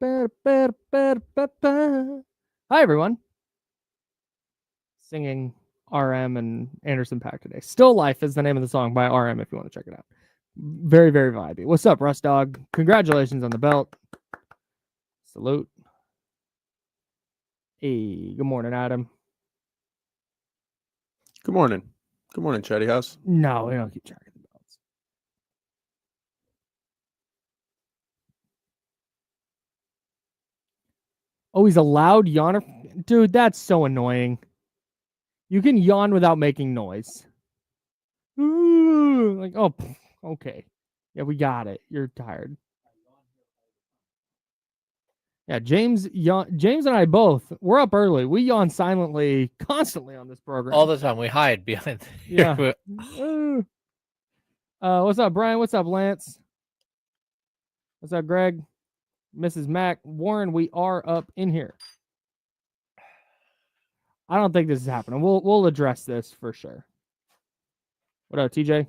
Hi, everyone. Singing RM and Anderson .Paak today. Still Life is the name of the song by RM if you want to check it out. Very, very vibey. What's up, Russ Dog? Congratulations on the belt. Salute. Hey, good morning, Adam. Good morning. Good morning, Chatty House. No, we don't keep track of the belts. Oh, he's a loud yawner? Dude, that's so annoying. You can yawn without making noise. Ooh, like, oh, okay. Yeah, we got it. You're tired. Yeah, James and I both, we're up early. We yawn silently constantly on this program. All the time. We hide behind. Yeah. What's up, Brian? What's up, Lance? What's up, Greg? Mrs. Mac? Warren, we are up in here. I don't think this is happening. We'll address this for sure. What up, TJ?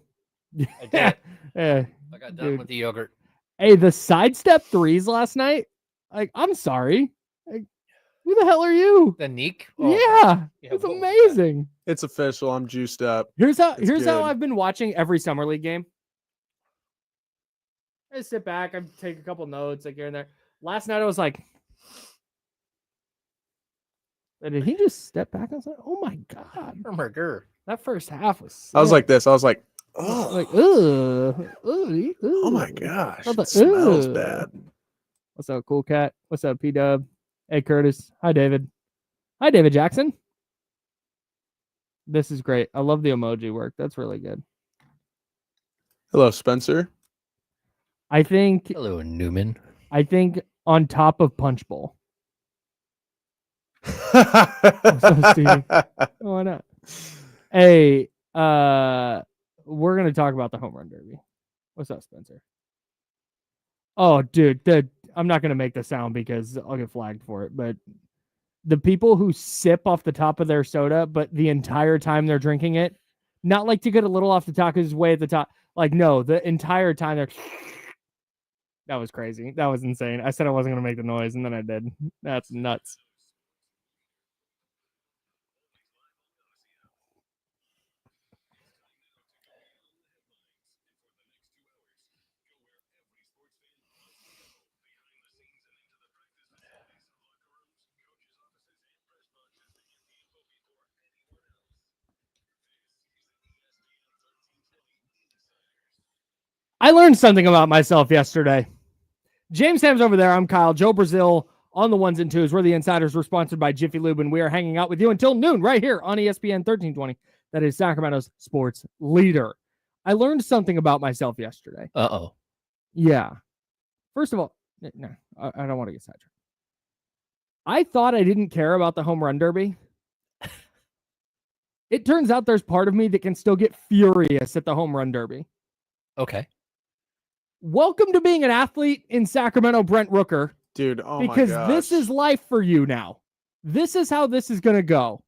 I did. Yeah. I got done with the yogurt. Hey, the sidestep threes last night. Like, I'm sorry. Like, who the hell are you? The Nique? Yeah, it's amazing. It's official. I'm juiced up. Here's how I've been watching every summer league game. I just sit back, I take a couple notes like here and there. Last night I was like, did he just step back? I was like, oh my god. That first half was sick. I was like this. I was like, oh, like, ugh. Oh my gosh. Like, it smells bad. What's up, Cool Cat? What's up, P-Dub? Hey, Curtis. Hi, David. Hi, David Jackson. This is great. I love the emoji work. That's really good. Hello, Spencer. I think. Hello, Newman. I think on top of Punch Bowl. Why not? Hey, we're gonna talk about the home run derby. What's up, Spencer? Oh, dude, I'm not gonna make the sound because I'll get flagged for it. But the people who sip off the top of their soda, but the entire time they're drinking it, not like to get a little off the top because it's way at the top. Like, no, the entire time they're. That was crazy. That was insane. I said I wasn't gonna make the noise, and then I did. That's nuts. I learned something about myself yesterday. James Ham's over there. I'm Kyle. Joe Brazil on the ones and twos. We're the Insiders. We're sponsored by Jiffy Lube, and we are hanging out with you until noon right here on ESPN 1320. That is Sacramento's sports leader. I learned something about myself yesterday. Uh-oh. Yeah. First of all, no, I don't want to get sidetracked. I thought I didn't care about the home run derby. It turns out there's part of me that can still get furious at the home run derby. Okay. Welcome to being an athlete in Sacramento, Brent Rooker. Dude, oh my gosh. Because this is life for you now. This is how this is going to go.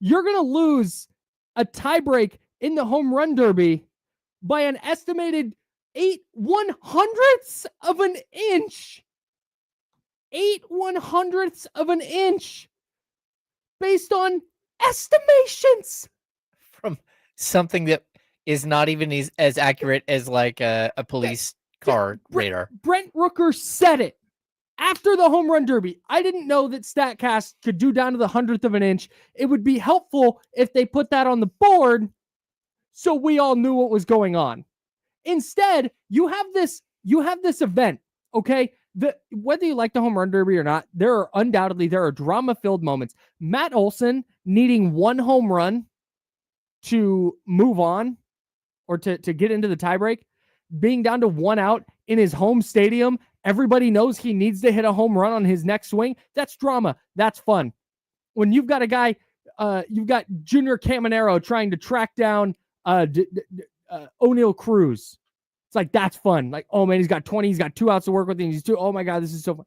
You're going to lose a tiebreak in the home run derby by an estimated 8/100ths of an inch. 8/100ths of an inch. Based on estimations. From something that is not even as accurate as like a police car radar. Brent Rooker said it after the home run derby. I didn't know that StatCast could do down to the 100th of an inch. It would be helpful if they put that on the board so we all knew what was going on. Instead, you have this event, okay? Whether you like the home run derby or not, there are drama-filled moments. Matt Olson needing one home run to move on or to get into the tiebreak, being down to one out in his home stadium. Everybody knows he needs to hit a home run on his next swing. That's drama. That's fun. When you've got a guy, you've got Junior Caminero trying to track down O'Neal Cruz. It's like, that's fun. Like, oh man, he's got 20. He's got 2 outs to work with. Oh my God, this is so fun.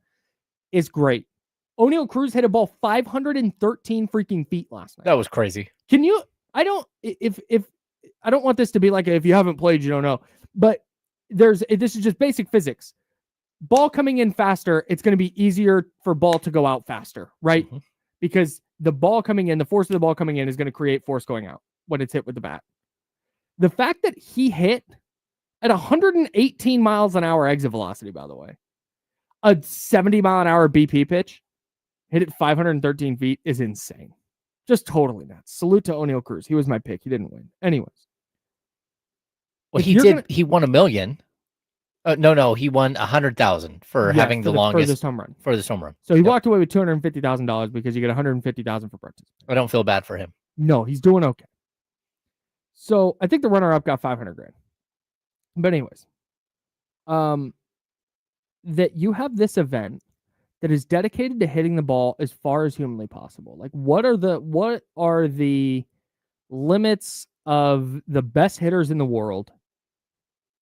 It's great. O'Neal Cruz hit a ball 513 freaking feet last night. That was crazy. Can you, I don't want this to be like, if you haven't played, you don't know, but this is just basic physics. ball coming in faster, it's going to be easier for ball to go out faster, right? Mhm. Because the ball coming in, the force of the ball coming in is going to create force going out when it's hit with the bat. The fact that he hit at 118 miles an hour exit velocity, by the way, a 70 mile an hour BP pitch, hit it 513 feet is insane. Just totally nuts. Salute to O'Neal Cruz. He was my pick. He didn't win. Anyways. Well, he did. He won $1 million. No, he won 100,000 for having the longest furthest home run. Furthest home run. So he walked away with $250,000 because you get $150,000 for participation. I don't feel bad for him. No, he's doing okay. So I think the runner-up got $500,000. But anyways, that you have this event that is dedicated to hitting the ball as far as humanly possible. Like, what are the limits of the best hitters in the world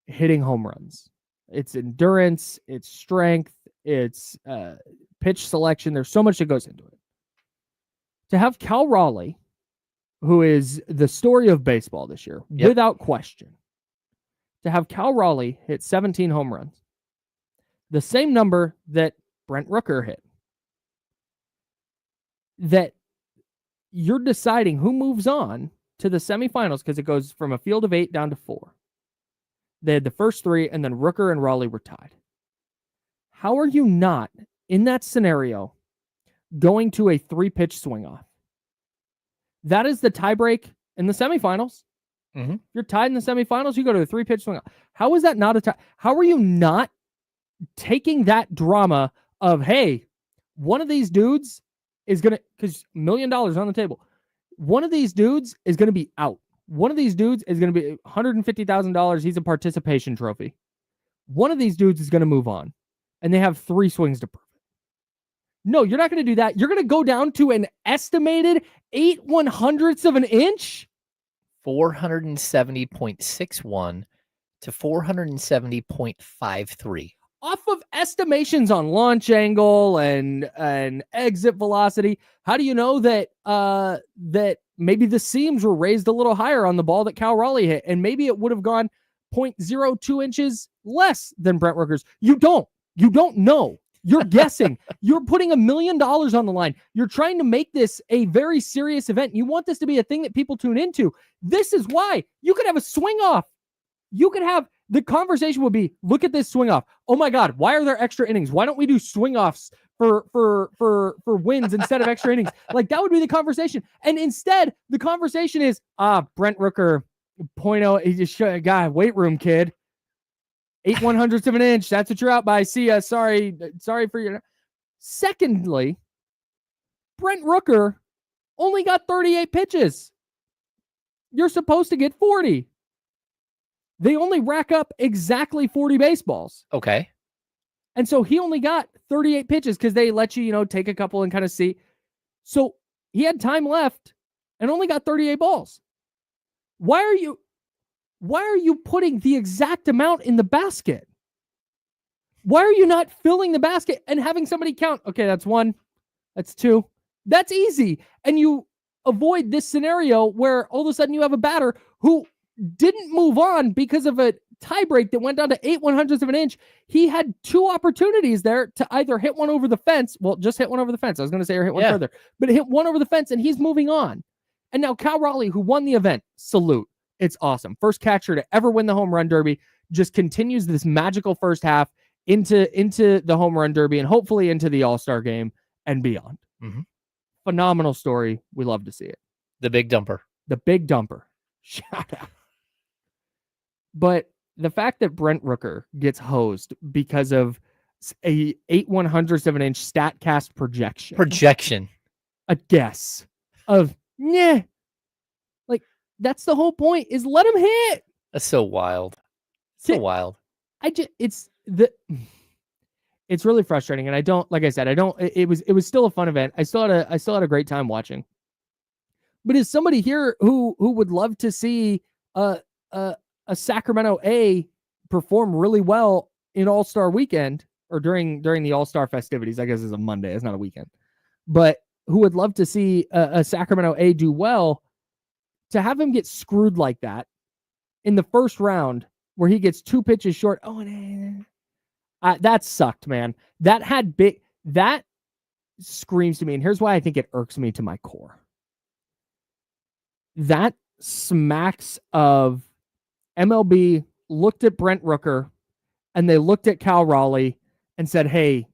hitting home runs? It's endurance, it's strength, it's pitch selection. There's so much that goes into it. To have Cal Raleigh, who is the story of baseball this year, without question, to have Cal Raleigh hit 17 home runs, the same number that Brent Rooker hit, that you're deciding who moves on to the semifinals because it goes from a field of 8 down to 4. They had the first 3, and then Rooker and Raleigh were tied. How are you not, in that scenario, going to a 3-pitch swing-off? That is the tiebreak in the semifinals. Mm-hmm. If you're tied in the semifinals, you go to a 3-pitch swing-off. How is that not a tie? How are you not taking that drama of, hey, one of these dudes is going to, because $1 million on the table, one of these dudes is going to be out. One of these dudes is going to be $150,000. He's a participation trophy. One of these dudes is going to move on, and they have 3 swings to prove it. No, you're not going to do that. You're going to go down to an estimated 8/100ths of an inch? 470.61 to 470.53. Off of estimations on launch angle and exit velocity. How do you know that that maybe the seams were raised a little higher on the ball that Cal Raleigh hit, and maybe it would have gone 0.02 inches less than Brent Rooker's? You don't know. You're guessing. You're putting $1 million on the line. You're trying to make this a very serious event. You want this to be a thing that people tune into. This is why you could have a swing off. You could have, the conversation would be, look at this swing off. Oh my God, why are there extra innings? Why don't we do swing offs for wins instead of extra innings? Like, that would be the conversation. And instead, the conversation is, Brent Rooker, 0.0, he just showed a guy, weight room kid. 8/100ths of an inch. That's what you're out by. See ya. Sorry for your. Secondly, Brent Rooker only got 38 pitches. You're supposed to get 40. They only rack up exactly 40 baseballs. Okay. And so he only got 38 pitches because they let you, take a couple and kind of see. So he had time left and only got 38 balls. Why are you putting the exact amount in the basket? Why are you not filling the basket and having somebody count? Okay, that's 1. That's 2. That's easy. And you avoid this scenario where all of a sudden you have a batter who didn't move on because of a tiebreak that went down to 8/100ths of an inch. He had 2 opportunities there to either hit one over the fence. Well, just hit one over the fence. I was going to say, or hit one further, but hit one over the fence and he's moving on. And now Cal Raleigh, who won the event, salute. It's awesome. First catcher to ever win the home run derby, just continues this magical first half into the home run derby and hopefully into the All-Star game and beyond. Mm-hmm. Phenomenal story. We love to see it. The big dumper. The big dumper. Shout out. But the fact that Brent Rooker gets hosed because of a 8/100ths of an inch StatCast projection, a guess of, like, that's the whole point, is let him hit. That's so wild. Wild. It's really frustrating. And it was still a fun event. I still had a great time watching. But as somebody here who would love to see a Sacramento A perform really well in All-Star weekend, or during the All-Star festivities, I guess it's a Monday, it's not a weekend, but who would love to see a Sacramento A do well, to have him get screwed like that in the first round where he gets 2 pitches short. That sucked, man. That screams to me, and here's why I think it irks me to my core. That smacks of MLB looked at Brent Rooker and they looked at Cal Raleigh and said, hey,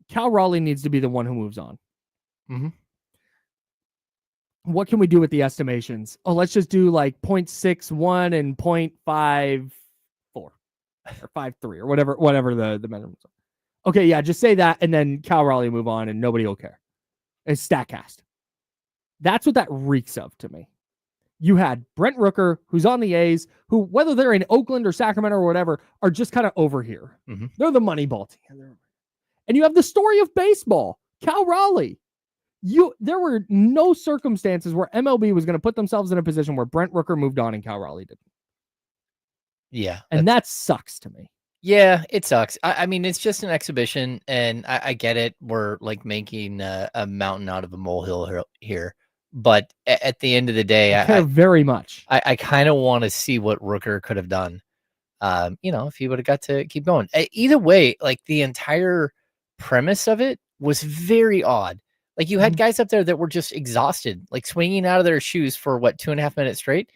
Cal Raleigh needs to be the one who moves on. Mm-hmm. What can we do with the estimations? Oh, let's just do like 0.61 and 0.54 or 5.3 or whatever the measurements are. Okay, yeah, just say that and then Cal Raleigh move on and nobody will care. It's StatCast. That's what that reeks of to me. You had Brent Rooker, who's on the A's, who, whether they're in Oakland or Sacramento or whatever, are just kind of over here. Mm-hmm. They're the money ball team. And you have the story of baseball, Cal Raleigh. There were no circumstances where MLB was going to put themselves in a position where Brent Rooker moved on and Cal Raleigh didn't. Yeah. And that sucks to me. Yeah, it sucks. I mean, it's just an exhibition, and I get it. We're like making a mountain out of a molehill here. But at the end of the day, I care very much. I kind of want to see what Rooker could have done. If he would have got to keep going. Either way, like the entire premise of it was very odd. Like you had guys up there that were just exhausted, like swinging out of their shoes for 2.5 minutes straight.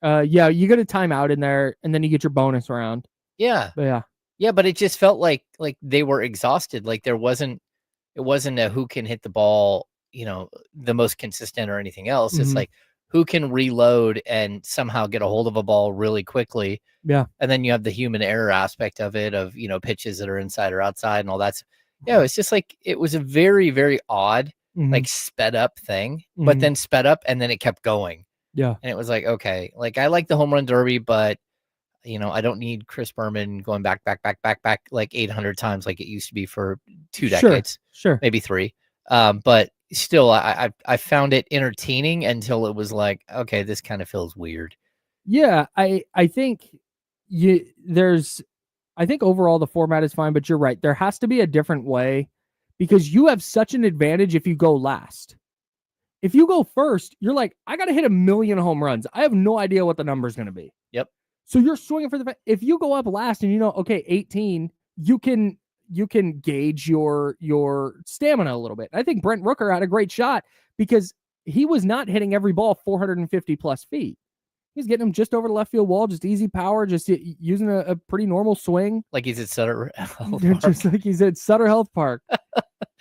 Yeah, you get a timeout in there, and then you get your bonus round. Yeah, but it just felt like they were exhausted. Like it wasn't a who can hit the ball, the most consistent or anything else. It's like who can reload and somehow get a hold of a ball really quickly. Yeah, and then you have the human error aspect of it, of pitches that are inside or outside and all that. Yeah, it's just like it was a very, very odd, like sped up thing, but then sped up and then it kept going. Yeah, and it was like, okay, like I like the home run derby, but I don't need Chris Berman going back like 800 times like it used to be for 2 decades. Sure. Maybe 3. But still, I found it entertaining until it was like, okay, this kind of feels weird. Yeah, I think I think overall the format is fine, but you're right. There has to be a different way because you have such an advantage if you go last. If you go first, you're like, I got to hit 1 million home runs. I have no idea what the number is going to be. Yep. So you're swinging for if you go up last and okay, 18, you can gauge your stamina a little bit. I think Brent Rooker had a great shot because he was not hitting every ball 450 plus feet. He's getting them just over the left field wall, just easy power, just using a pretty normal swing. Like he's at Sutter Health Park. Just like he's at Sutter Health Park.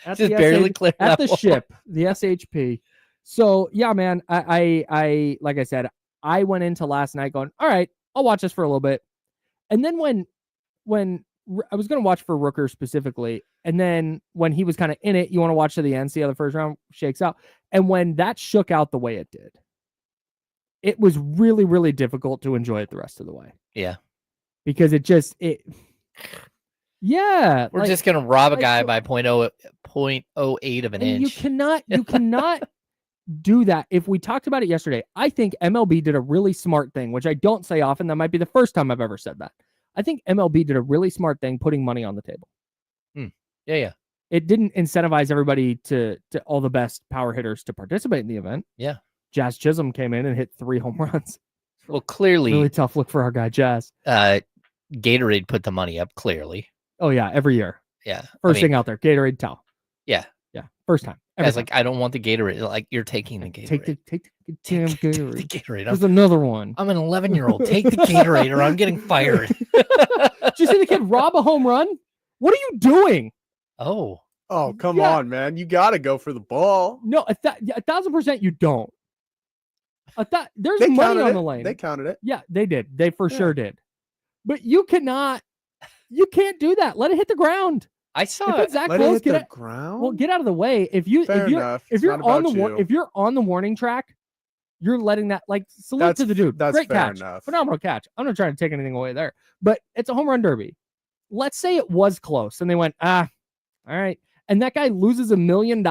Just barely clear at the ship, the SHP. So yeah, man, I like I said, I went into last night going, all right, I'll watch this for a little bit. And then when I was going to watch for Rooker specifically, and then when he was kind of in it, you want to watch to the end, see how the first round shakes out. And when that shook out the way it did, it was really, really difficult to enjoy it the rest of the way. Yeah. Because yeah. We're just going to rob a guy by 0.08 of an inch. You cannot do that. If we talked about it yesterday, I think MLB did a really smart thing, which I don't say often. That might be the first time I've ever said that. I think MLB did a really smart thing putting money on the table. Yeah. It didn't incentivize everybody to all the best power hitters to participate in the event. Yeah. Jazz Chisholm came in and hit 3 home runs. Well, clearly. Really tough look for our guy, Jazz. Gatorade put the money up, clearly. Oh, yeah, every year. Yeah. First thing out there, Gatorade towel. Yeah. Yeah, first time. It's like, I don't want the Gatorade. Like, you're taking the Gatorade. Take the damn Gatorade. The Gatorade. There's another one. I'm an 11-year-old. Take the Gatorade or I'm getting fired. Did you see the kid rob a home run? What are you doing? Oh, come on, man. You got to go for the ball. No, 1,000% you don't. There's money on the lane. They counted it. Yeah, they did. They for sure did. But you can't do that. Let it hit the ground. I saw it. That Let close, it hit the ground. Well, get out of the way. If you're on the warning track, you're letting that salute to the dude. That's great fair catch. enough. Phenomenal catch. I'm not trying to take anything away there. But it's a home run derby. Let's say it was close and they went, all right. And that guy loses $1 million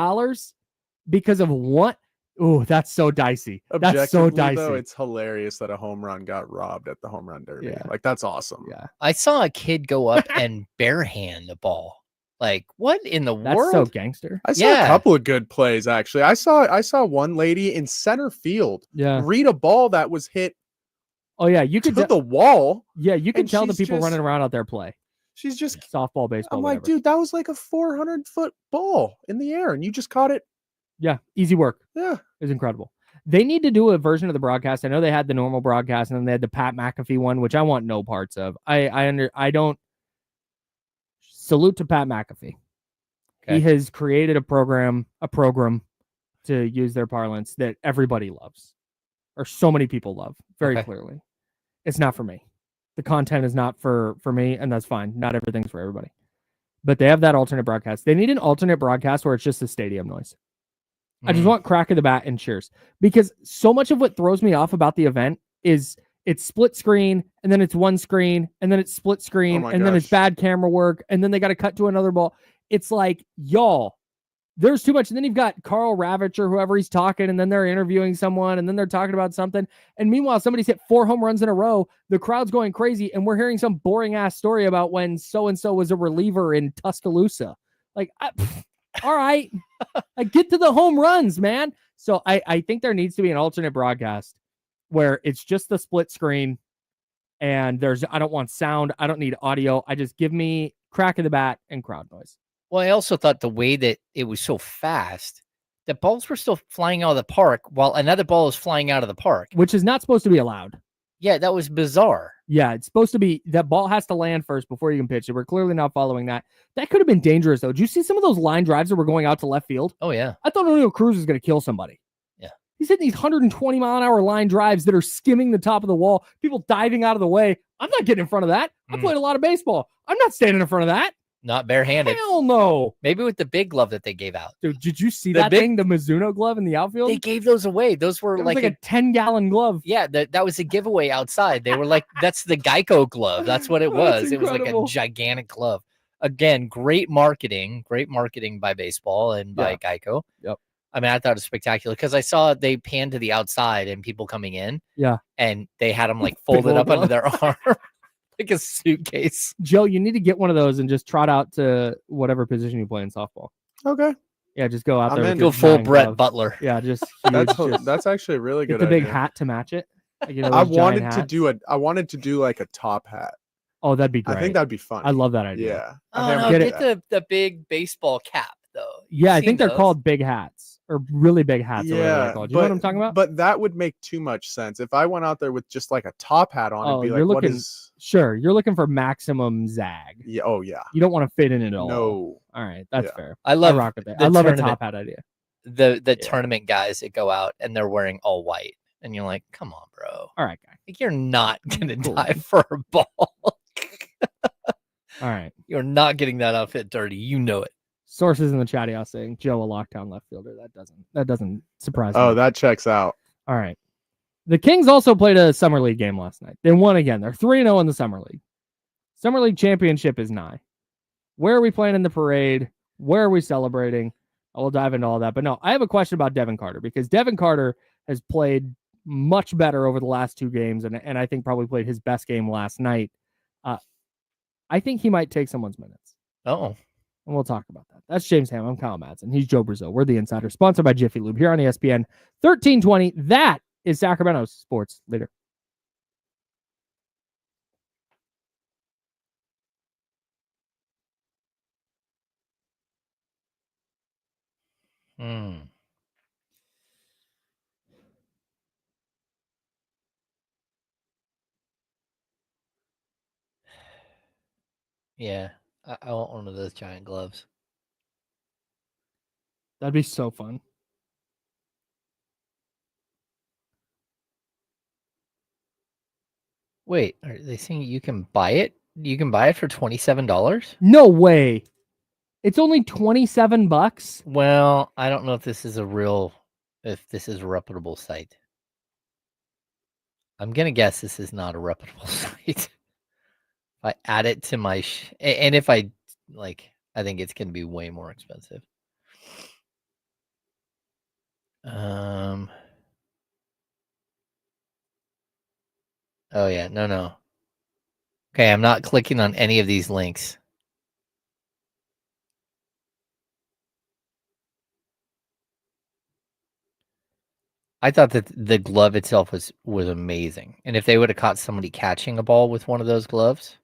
because of what? Oh, that's so dicey. That's so dicey. Though, it's hilarious that a home run got robbed at the home run derby. Yeah. Like, that's awesome. Yeah. I saw a kid go up and barehand the ball. Like, what in the world? That's so gangster. I saw a couple of good plays, actually. I saw one lady in center field read a ball that was hit you could to the wall. Yeah, you can tell the people running around out there play. She's just softball, baseball. I'm whatever. like, dude, that was like a 400-foot ball in the air, and you just caught it. Yeah, easy work. Yeah, it was incredible. They need to do a version of the broadcast. I know they had the normal broadcast, and then they had the Pat McAfee one, which I want no parts of. I don't salute to Pat McAfee. Okay. He has created a program, to use their parlance, that everybody loves, or so many people love, very clearly. It's not for me. The content is not for me, and that's fine. Not everything's for everybody. But they have that alternate broadcast. They need an alternate broadcast where it's just a stadium noise. I just want crack of the bat and cheers, because so much of what throws me off about the event is it's split screen, and then it's one screen, and then it's split screen, and then it's bad camera work, and then they got to cut to another ball. It's like, y'all, there's too much. And then you've got Carl Ravitch or whoever he's talking, and then they're interviewing someone, and then they're talking about something. And meanwhile, somebody's hit 4 home runs in a row. The crowd's going crazy, and we're hearing some boring ass story about when so-and-so was a reliever in Tuscaloosa. Like, all right, get to the home runs, man. So I think there needs to be an alternate broadcast where it's just the split screen, and I don't want sound. I don't need audio. I just give me crack of the bat and crowd noise. Well, I also thought the way that it was so fast, the balls were still flying out of the park while another ball is flying out of the park. Which is not supposed to be allowed. Yeah, that was bizarre. Yeah, it's supposed to be that ball has to land first before you can pitch it. We're clearly not following that. That could have been dangerous, though. Did you see some of those line drives that were going out to left field? Oh, yeah. I thought O'Neal Cruz was going to kill somebody. Yeah. He's hitting these 120-mile-an-hour line drives that are skimming the top of the wall, people diving out of the way. I'm not getting in front of that. I played a lot of baseball. I'm not standing in front of that. Not barehanded. Hell no. Maybe with the big glove that they gave out. Dude, did you see that thing? The Mizuno glove in the outfield? They gave those away. Those were like a 10-gallon glove. Yeah, that was a giveaway outside. They were like, that's the Geico glove. That's what it was. It was like a gigantic glove. Again, great marketing by baseball and by Geico. Yep. I mean, I thought it was spectacular because I saw they panned to the outside and people coming in. Yeah. And they had them like folded up under their arm. Like a suitcase. Joe, you need to get one of those and just trot out to whatever position you play in softball. Okay. Yeah, just go out there. Go full Brett Butler. Yeah, just that's actually a really good idea. Big hat to match it. Like, I wanted to do like a top hat. Oh, that'd be great. I think that'd be fun. I love that idea. Yeah. Get the big baseball cap though. Yeah, I think they're called big hats or really big hats. Yeah, called. You know what I'm talking about? But that would make too much sense if I went out there with just like a top hat on and be like, "What is?" Sure, you're looking for maximum zag. Yeah. Oh yeah. You don't want to fit in it all. No. All right, that's fair. I love a top hat idea. The tournament guys that go out and they're wearing all white, and you're like, "Come on, bro. All right, guy. Like, you're not gonna dive for a ball." All right, you're not getting that outfit dirty. You know it. Sources in the chat are saying Joe a lockdown left fielder. That doesn't surprise me. Oh, that checks out. All right. The Kings also played a summer league game last night. They won again. They're 3-0 in the summer league. Summer league championship is nigh. Where are we playing in the parade? Where are we celebrating? I will dive into all that. But no, I have a question about Devin Carter, because Devin Carter has played much better over the last 2 games, and I think probably played his best game last night. I think he might take someone's minutes. Oh. And we'll talk about that. That's James Ham. I'm Kyle Madsen. He's Joe Brazil. We're the Insider, sponsored by Jiffy Lube here on ESPN 1320. That is Sacramento's sports leader. Yeah, I want one of those giant gloves. That'd be so fun. Wait, are they saying you can buy it? You can buy it for $27? No way. It's only $27. Well, I don't know if this is a reputable site. I'm gonna guess this is not a reputable site. If I add it to my and if I think it's gonna be way more expensive. Oh yeah, no. Okay, I'm not clicking on any of these links. I thought that the glove itself was amazing. And if they would have caught somebody catching a ball with one of those gloves,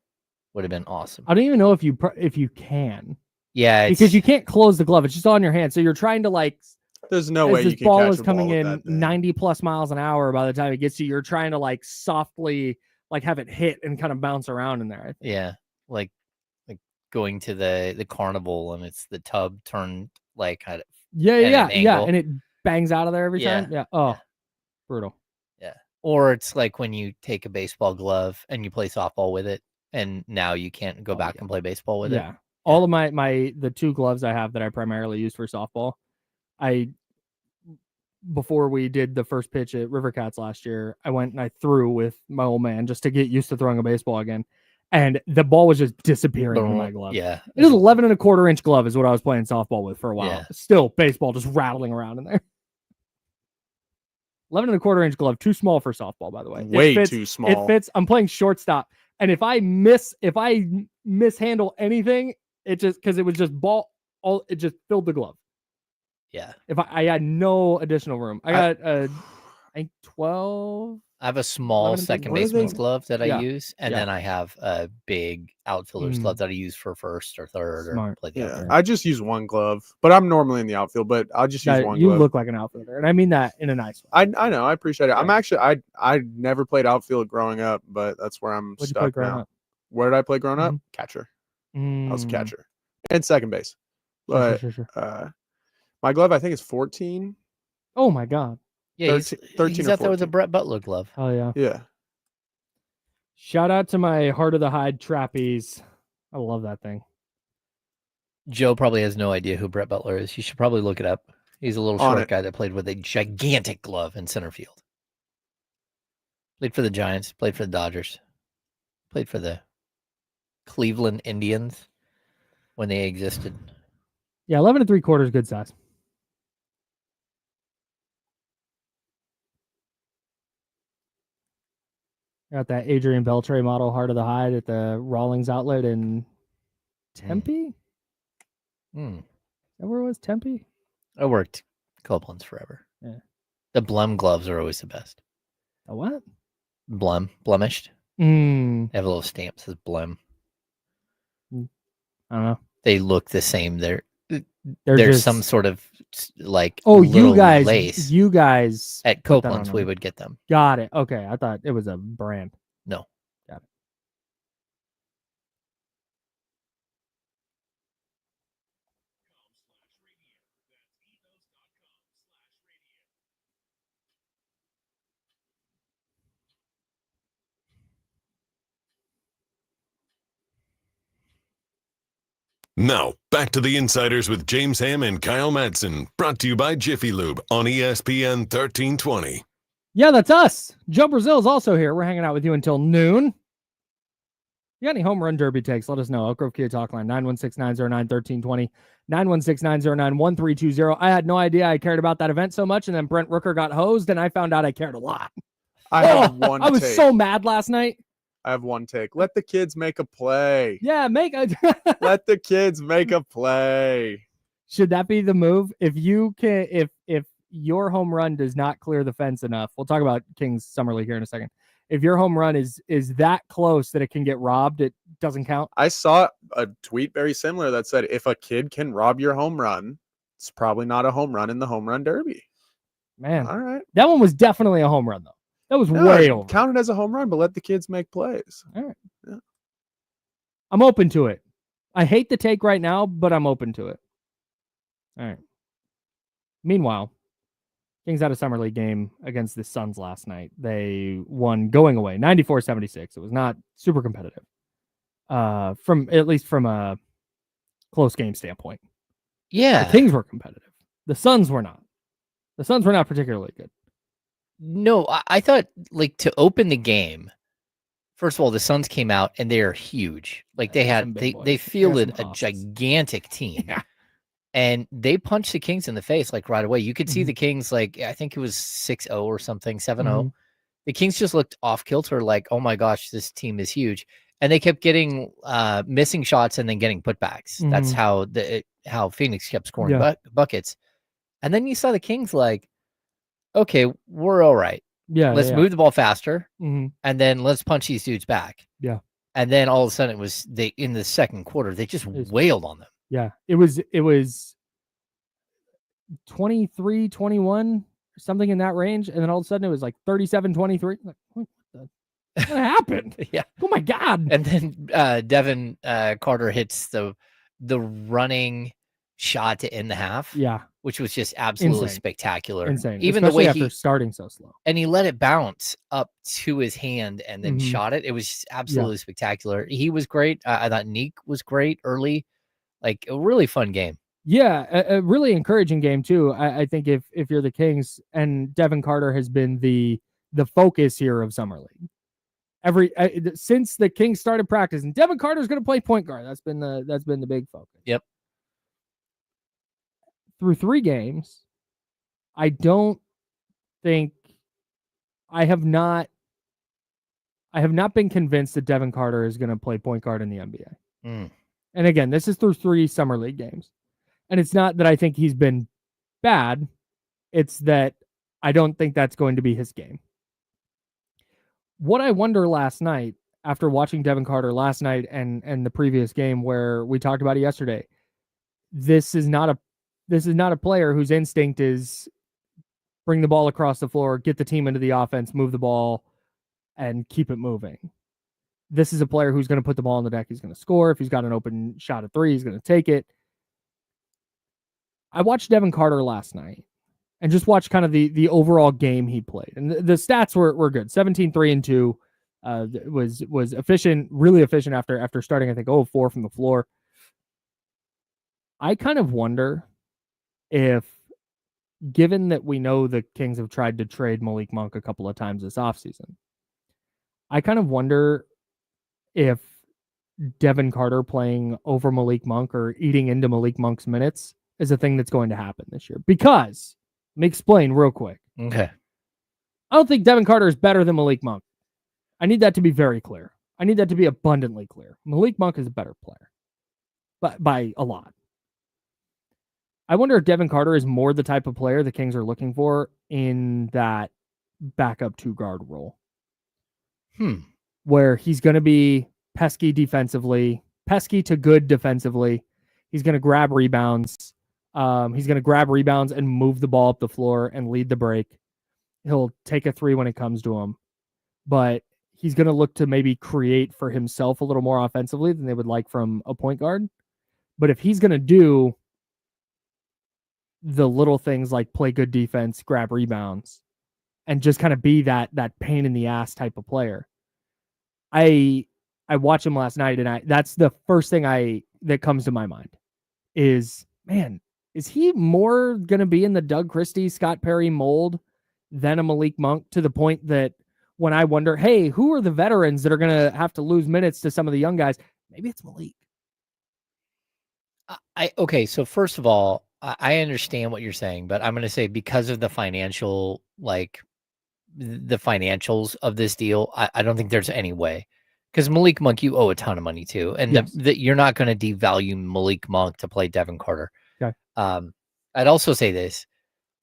would have been awesome. I don't even know if you can. Yeah, because you can't close the glove. It's just on your hand. So you're trying to like. There's no way this you can ball catch is a coming ball with in that thing. 90 plus miles an hour. By the time it gets to you, you're trying to like softly like have it hit and kind of bounce around in there. Yeah, like going to the carnival and it's the tub turned like at yeah, an angle. and it bangs out of there every time. Yeah. Oh, yeah. Brutal. Yeah. Or it's like when you take a baseball glove and you play softball with it, and now you can't go back and play baseball with it. Yeah. All of the 2 gloves I have that I primarily use for softball, before we did the first pitch at River Cats last year, I went and I threw with my old man just to get used to throwing a baseball again. And the ball was just disappearing in my glove. Yeah. It is 11.25-inch glove is what I was playing softball with for a while. Yeah. Still baseball just rattling around in there. 11.25-inch glove, too small for softball, by the way. Way too small. It fits. I'm playing shortstop. And if I mishandle anything, it just because it was just it just filled the glove. Yeah. If I had no additional room. I got I think 12. I have a small second baseman's glove that I use, and then I have a big outfielder's glove that I use for first or third. Smart. Or play the outfield. I just use one glove, but I'm normally in the outfield, but I'll just use one glove. You look like an outfielder, and I mean that in a nice way. I know, I appreciate it. I'm actually I never played outfield growing up, but that's where I'm What'd you play stuck growing now. up? Where did I play growing up? Catcher. I was a catcher and second base. But Sure. My glove I think is 14. Oh my god. Yeah, 13 he's or out there with a 14. Brett Butler glove. Oh yeah. Yeah. Shout out to my Heart of the Hide trapeze. I love that thing. Joe probably has no idea who Brett Butler is. You should probably look it up. He's a little short guy that played with a gigantic glove in center field. Played for the Giants, played for the Dodgers, played for the Cleveland Indians when they existed. Yeah, 11.75 is good size. Got that Adrian Beltre model Heart of the Hide at the Rawlings outlet in Tempe. Is that where it was? Tempe? I worked Copeland's forever. Yeah. The Blem gloves are always the best. A what? Blemished. They have a little stamp that says Blem. I don't know. They look the same. There's just some sort of like you guys lace. You guys at Copeland's we would get them. Got it. Okay, I thought it was a brand. No. Got it. Now, back to the Insiders with James Ham and Kyle Madsen, brought to you by Jiffy Lube on ESPN 1320. Yeah, that's us. Joe Brazil is also here. We're hanging out with you until noon. You got any home run derby takes? Let us know. Elk Grove Kia Talk Line, 916-909-1320, 916-909-1320. I had no idea I cared about that event so much, and then Brent Rooker got hosed, and I found out I cared a lot. I have one I was take. so mad last night. I have one take. Let the kids make a play. Yeah, Let the kids make a play. Should that be the move? If you can, if your home run does not clear the fence enough, we'll talk about Kings Summer League here in a second. If your home run is that close that it can get robbed, it doesn't count. I saw a tweet very similar that said, if a kid can rob your home run, it's probably not a home run in the home run derby. Man, all right. That one was definitely a home run, though. That was way over. Counted as a home run, but let the kids make plays. All right. Yeah. I'm open to it. I hate the take right now, but I'm open to it. All right. Meanwhile, Kings had a Summer League game against the Suns last night. They won going away, 94-76. It was not super competitive, from a close game standpoint. Yeah. The Kings were competitive. The Suns were not. The Suns were not particularly good. No, I thought, like, to open the game, first of all, the Suns came out and they are huge. Like, they fielded a gigantic team. Yeah. And they punched the Kings in the face, like, right away. You could see the Kings, like, I think it was 6-0 or something, 7-0. The Kings just looked off kilter, like, oh my gosh, this team is huge. And they kept getting missing shots and then getting putbacks. That's how Phoenix kept scoring buckets. And then you saw the Kings like, okay, we're all right. Yeah. Let's move the ball faster. And then let's punch these dudes back. Yeah. And then all of a sudden in the second quarter, they just wailed on them. Yeah. It was 23-21, something in that range. And then all of a sudden it was like 37-23. Like, what happened? Yeah. Oh my God. And then Devin Carter hits the running shot to end the half. Yeah. Which was just absolutely Insane. spectacular. Insane. Even especially the way after starting so slow. And he let it bounce up to his hand and then shot it. It was just absolutely spectacular. He was great. I thought Nique was great early. Like a really fun game. Yeah, a really encouraging game too. I think if you're the Kings, and Devin Carter has been the focus here of Summer League. Since the Kings started practicing, Devin Carter's going to play point guard. That's been the big focus. Yep. Through 3 games, I don't think I have not been convinced that Devin Carter is going to play point guard in the NBA. And again, this is through 3 Summer League games. And it's not that I think he's been bad. It's that I don't think that's going to be his game. What I wonder last night, after watching Devin Carter last night and the previous game where we talked about it yesterday, this is not a player whose instinct is bring the ball across the floor, get the team into the offense, move the ball, and keep it moving. This is a player who's going to put the ball on the deck. He's going to score. If he's got an open shot at 3, he's going to take it. I watched Devin Carter last night and just watched kind of the overall game he played. And the stats were good. 17, 3, and 2 was efficient, really efficient after starting, I think, 4 from the floor. I kind of wonder if, given that we know the Kings have tried to trade Malik Monk a couple of times this offseason, I kind of wonder if Devin Carter playing over Malik Monk or eating into Malik Monk's minutes is a thing that's going to happen this year. Because, let me explain real quick. Okay. I don't think Devin Carter is better than Malik Monk. I need that to be very clear. I need that to be abundantly clear. Malik Monk is a better player, but by a lot. I wonder if Devin Carter is more the type of player the Kings are looking for in that backup 2-guard role. Where he's going to be pesky defensively, pesky to good defensively. He's going to grab rebounds. He's going to grab rebounds and move the ball up the floor and lead the break. He'll take a 3 when it comes to him. But he's going to look to maybe create for himself a little more offensively than they would like from a point guard. But if he's going to do the little things like play good defense, grab rebounds, and just kind of be that pain in the ass type of player, I watched him last night, and that's the first thing that comes to my mind is, man, is he more going to be in the Doug Christie, Scott Perry mold than a Malik Monk, to the point that when I wonder, hey, who are the veterans that are going to have to lose minutes to some of the young guys? Maybe it's Malik. Okay, so first of all, I understand what you're saying, but I'm going to say because of the financials of this deal, I don't think there's any way. Because Malik Monk, you owe a ton of money to, and yes. You're not going to devalue Malik Monk to play Devin Carter. Okay. I'd also say this.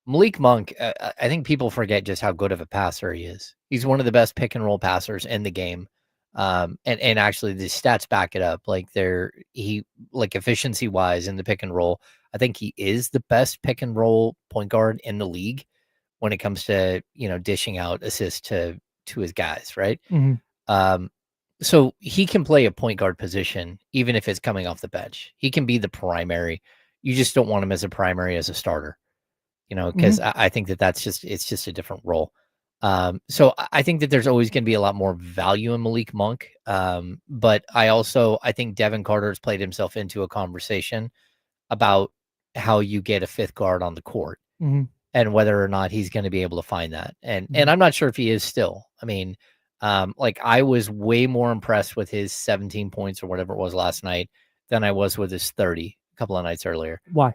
Malik Monk, I think people forget just how good of a passer he is. He's one of the best pick and roll passers in the game. And actually the stats back it up. Like efficiency wise in the pick and roll, I think he is the best pick and roll point guard in the league when it comes to, dishing out assists to his guys. Right. Mm-hmm. So he can play a point guard position, even if it's coming off the bench. He can be the primary. You just don't want him as a primary, as a starter, because I think it's just a different role. So I think that there's always going to be a lot more value in Malik Monk. But I think Devin Carter has played himself into a conversation about how you get a 5th guard on the court and whether or not he's going to be able to find that. And I'm not sure if he is still. I mean, I was way more impressed with his 17 points or whatever it was last night than I was with his 30 a couple of nights earlier. Why?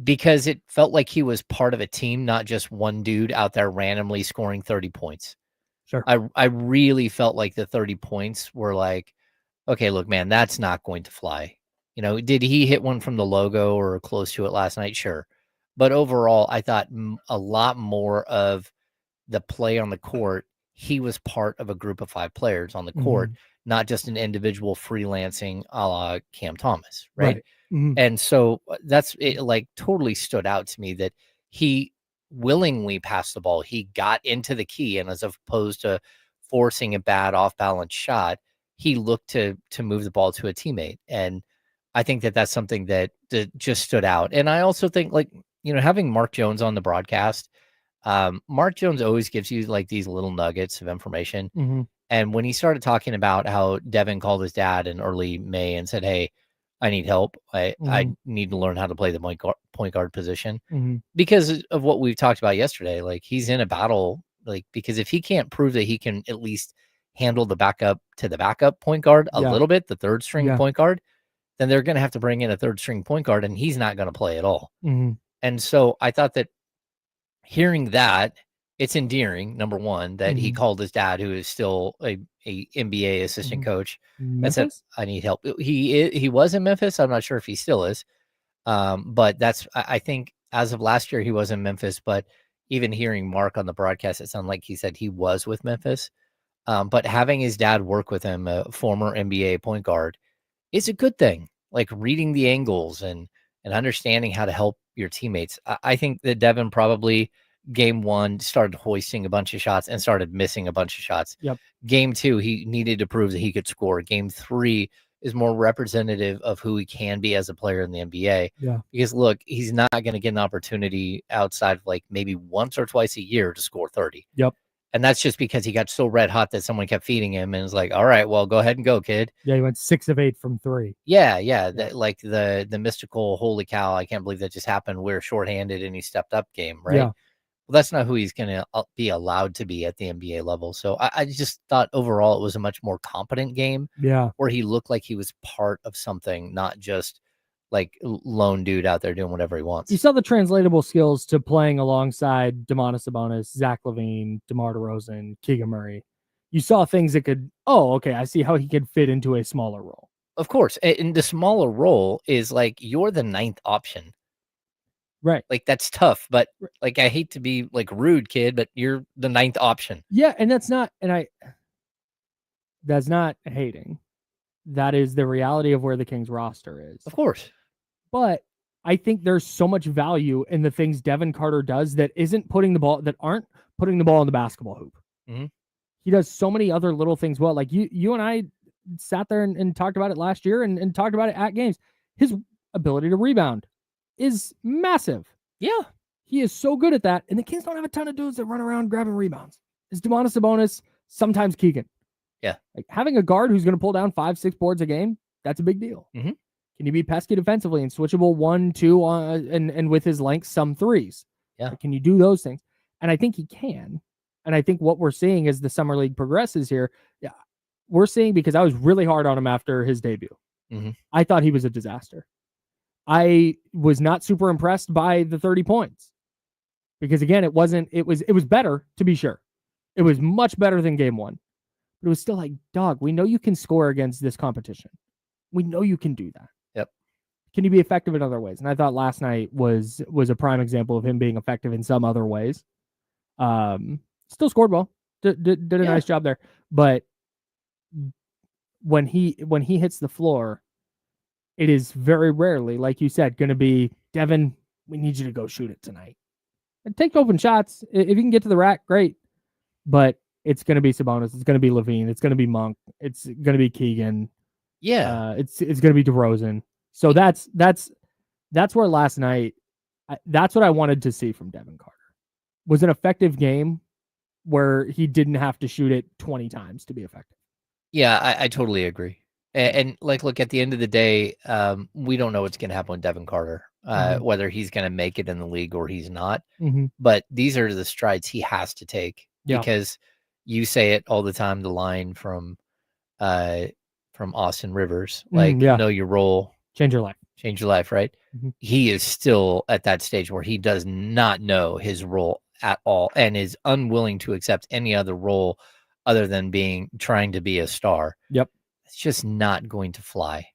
Because it felt like he was part of a team, not just one dude out there randomly scoring 30 points. Sure. I really felt like the 30 points were like, okay, look, man, that's not going to fly. Did he hit one from the logo or close to it last night? Sure. But overall, I thought a lot more of the play on the court. He was part of a group of 5 players on the court, not just an individual freelancing a la Cam Thomas, right? Right. Mhm. And so that's it, like totally stood out to me that he willingly passed the ball. He got into the key, and as opposed to forcing a bad off balance shot, he looked to move the ball to a teammate. And I think that that's something that just stood out. And I also think, like, having Mark Jones on the broadcast, Mark Jones always gives you like these little nuggets of information. Mhm. And when he started talking about how Devin called his dad in early May and said, "Hey, I need help. I Mhm. need to learn how to play the point guard position," Mhm. because of what we've talked about yesterday. Like, he's in a battle, like, because if he can't prove that he can at least handle the backup to the backup point guard a Yeah. little bit, the third string Yeah. point guard, then they're going to have to bring in a third string point guard, and he's not going to play at all. Mhm. And so I thought that hearing that, it's endearing, number one, that he Mhm. called his dad, who is still a NBA assistant Mhm. coach, and said, Memphis? "I need help." He was in Memphis. I'm not sure if he still is. But I think as of last year, he was in Memphis. But even hearing Mark on the broadcast, it sounded like he said he was with Memphis. But having his dad work with him, a former NBA point guard, is a good thing. Like, reading the angles and understanding how to help your teammates. I think that Devin probably game one started hoisting a bunch of shots and started missing a bunch of shots. Yep. Game two, he needed to prove that he could score. Game three is more representative of who he can be as a player in the NBA. Yeah. Because look, he's not going to get an opportunity outside of like maybe once or twice a year to score 30. Yep. And that's just because he got so red hot that someone kept feeding him and was like, "All right, well, go ahead and go, kid." Yeah, he went 6 of 8 from 3. Yeah. That, like, the mystical holy cow, I can't believe that just happened. We're shorthanded and he stepped up game, right? Yeah. Well, that's not who he's going to be allowed to be at the NBA level. So I just thought overall it was a much more competent game Yeah. where he looked like he was part of something, not just like lone dude out there doing whatever he wants. You saw the translatable skills to playing alongside Domantas Sabonis, Zach LaVine, DeMar DeRozan, Keegan Murray. You saw things that could, okay, I see how he could fit into a smaller role. Of course. And the smaller role is like, you're the ninth option. Right. Like, that's tough, but like, I hate to be like rude, kid, but you're the ninth option. Yeah, and that's not hating. That is the reality of where the Kings roster is. Of course. But I think there's so much value in the things Devin Carter does that aren't putting the ball in the basketball hoop. Mhm. He does so many other little things well. Like you and I sat there and talked about it last year and talked about it at games. His ability to rebound is massive. Yeah. He is so good at that. And the Kings don't have a ton of dudes that run around grabbing rebounds. It's Domantas Sabonis, sometimes Keegan. Yeah. Like, having a guard who's going to pull down 5-6 boards a game, that's a big deal. Mhm. Can he be pesky defensively and switchable 1-2 and with his length, some threes? Yeah. Like, can you do those things? And I think he can. And I think what we're seeing as the summer league progresses here, we're seeing, because I was really hard on him after his debut. Mhm. I thought he was a disaster. I was not super impressed by the 30 points because, again, it was better, to be sure. It was much better than game one, but it was still like, dog, we know you can score against this competition. We know you can do that. Yep. Can you be effective in other ways? And I thought last night was a prime example of him being effective in some other ways. Still scored well. Did a nice job there. But when he hits the floor, it is very rarely, like you said, going to be, Devin, we need you to go shoot it tonight. And take open shots. If you can get to the rack, great. But it's going to be Sabonis. It's going to be LaVine. It's going to be Monk. It's going to be Keegan. Yeah. It's going to be DeRozan. So that's where last night, that's what I wanted to see from Devin Carter. Was an effective game where he didn't have to shoot it 20 times to be effective. Yeah, I totally agree. And like, look, at the end of the day, we don't know what's going to happen with Devin Carter, whether he's going to make it in the league or he's not. Mm-hmm. But these are the strides he has to take, because you say it all the time, the line from Austin Rivers, like, know your role, change your life, right? Mm-hmm. He is still at that stage where he does not know his role at all and is unwilling to accept any other role other than trying to be a star. Yep. It's just not going to fly.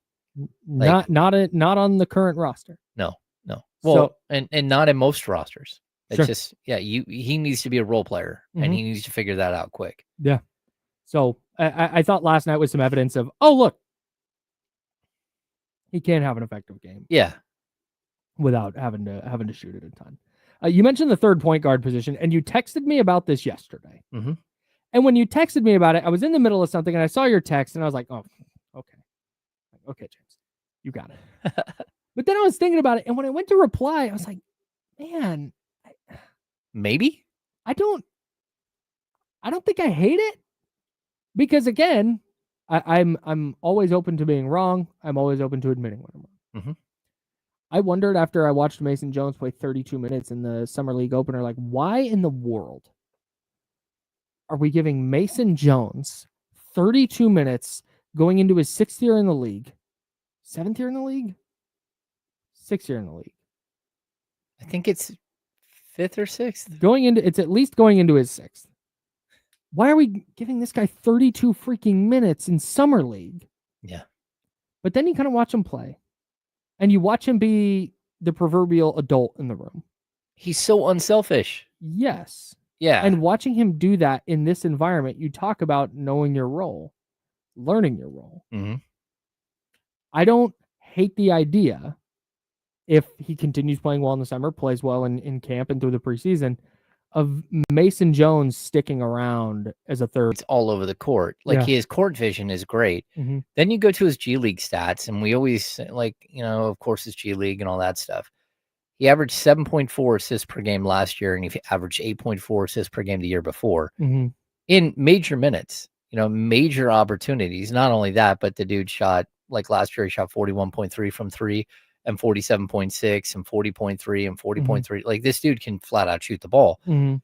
Not on the current roster. No. Well, and not in most rosters. It's sure. just, he needs to be a role player, and he needs to figure that out quick. Yeah. So I thought last night was some evidence of, oh, look, he can have an effective game Yeah. without having to shoot it a ton. You mentioned the third point guard position, and you texted me about this yesterday. Mhm. And when you texted me about it, I was in the middle of something, and I saw your text, and I was like, oh, okay, James, you got it. But then I was thinking about it, and when I went to reply, I was like, man, Maybe. I don't think I hate it, because again, I'm always open to being wrong. I'm always open to admitting when I'm wrong. Mhm. I wondered after I watched Mason Jones play 32 minutes in the Summer League opener, like, why in the world are we giving Mason Jones 32 minutes going into his 6th year in the league, 7th year in the league, 6th year in the league? I think it's 5th or 6th. It's at least going into his 6th. Why are we giving this guy 32 freaking minutes in Summer League? Yeah. But then you kind of watch him play, and you watch him be the proverbial adult in the room. He's so unselfish. Yes. Yeah. And watching him do that in this environment, you talk about knowing your role, learning your role. Mm-hmm. I don't hate the idea, if he continues playing well in the summer, plays well in camp and through the preseason, of Mason Jones sticking around as a third. It's all over the court. Like, Yeah. his court vision is great. Mhm. Then you go to his G League stats, and we always, like, of course, his G League and all that stuff. He averaged 7.4 assists per game last year, and he averaged 8.4 assists per game the year before Mhm. in major minutes, major opportunities. Not only that, but the dude shot, like last year, he shot 41.3 from 3 and 47.6 and 40.3 and 40.3. Like, this dude can flat out shoot the ball. Mhm.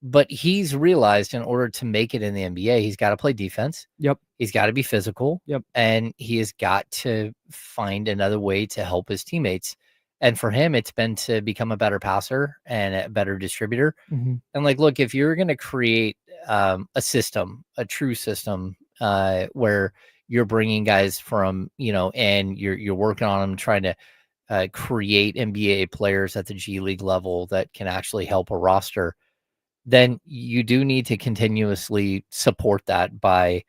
But he's realized in order to make it in the NBA, he's got to play defense. Yep. He's got to be physical. Yep. And he has got to find another way to help his teammates. And for him, it's been to become a better passer and a better distributor. Mhm. And, like, look, if you're going to create a system, a true system, where you're bringing guys from, and you're working on them, trying to create NBA players at the G League level that can actually help a roster, then you do need to continuously support that by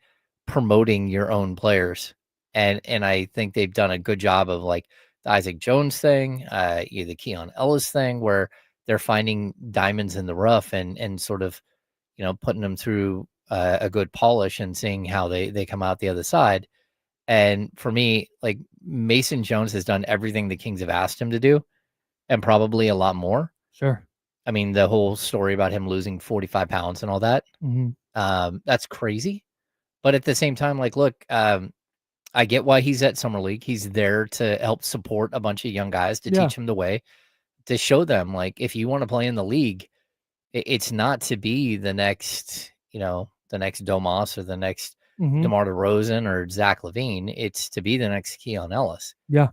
promoting your own players. And I think they've done a good job of, like, the Isaac Jones thing, the Keon Ellis thing, where they're finding diamonds in the rough and sort of, putting them through a good polish and seeing how they come out the other side. And for me, like, Mason Jones has done everything the Kings have asked him to do, and probably a lot more. Sure. I mean, the whole story about him losing 45 pounds and all that, Mhm. that's crazy. But at the same time, like, look, I get why he's at Summer League. He's there to help support a bunch of young guys, to Yeah. teach them the way, to show them, like, if you want to play in the league, it's not to be the next, the next Domas or the next Mhm. DeMar DeRozan or Zach LaVine. It's to be the next Keon Ellis. Yeah.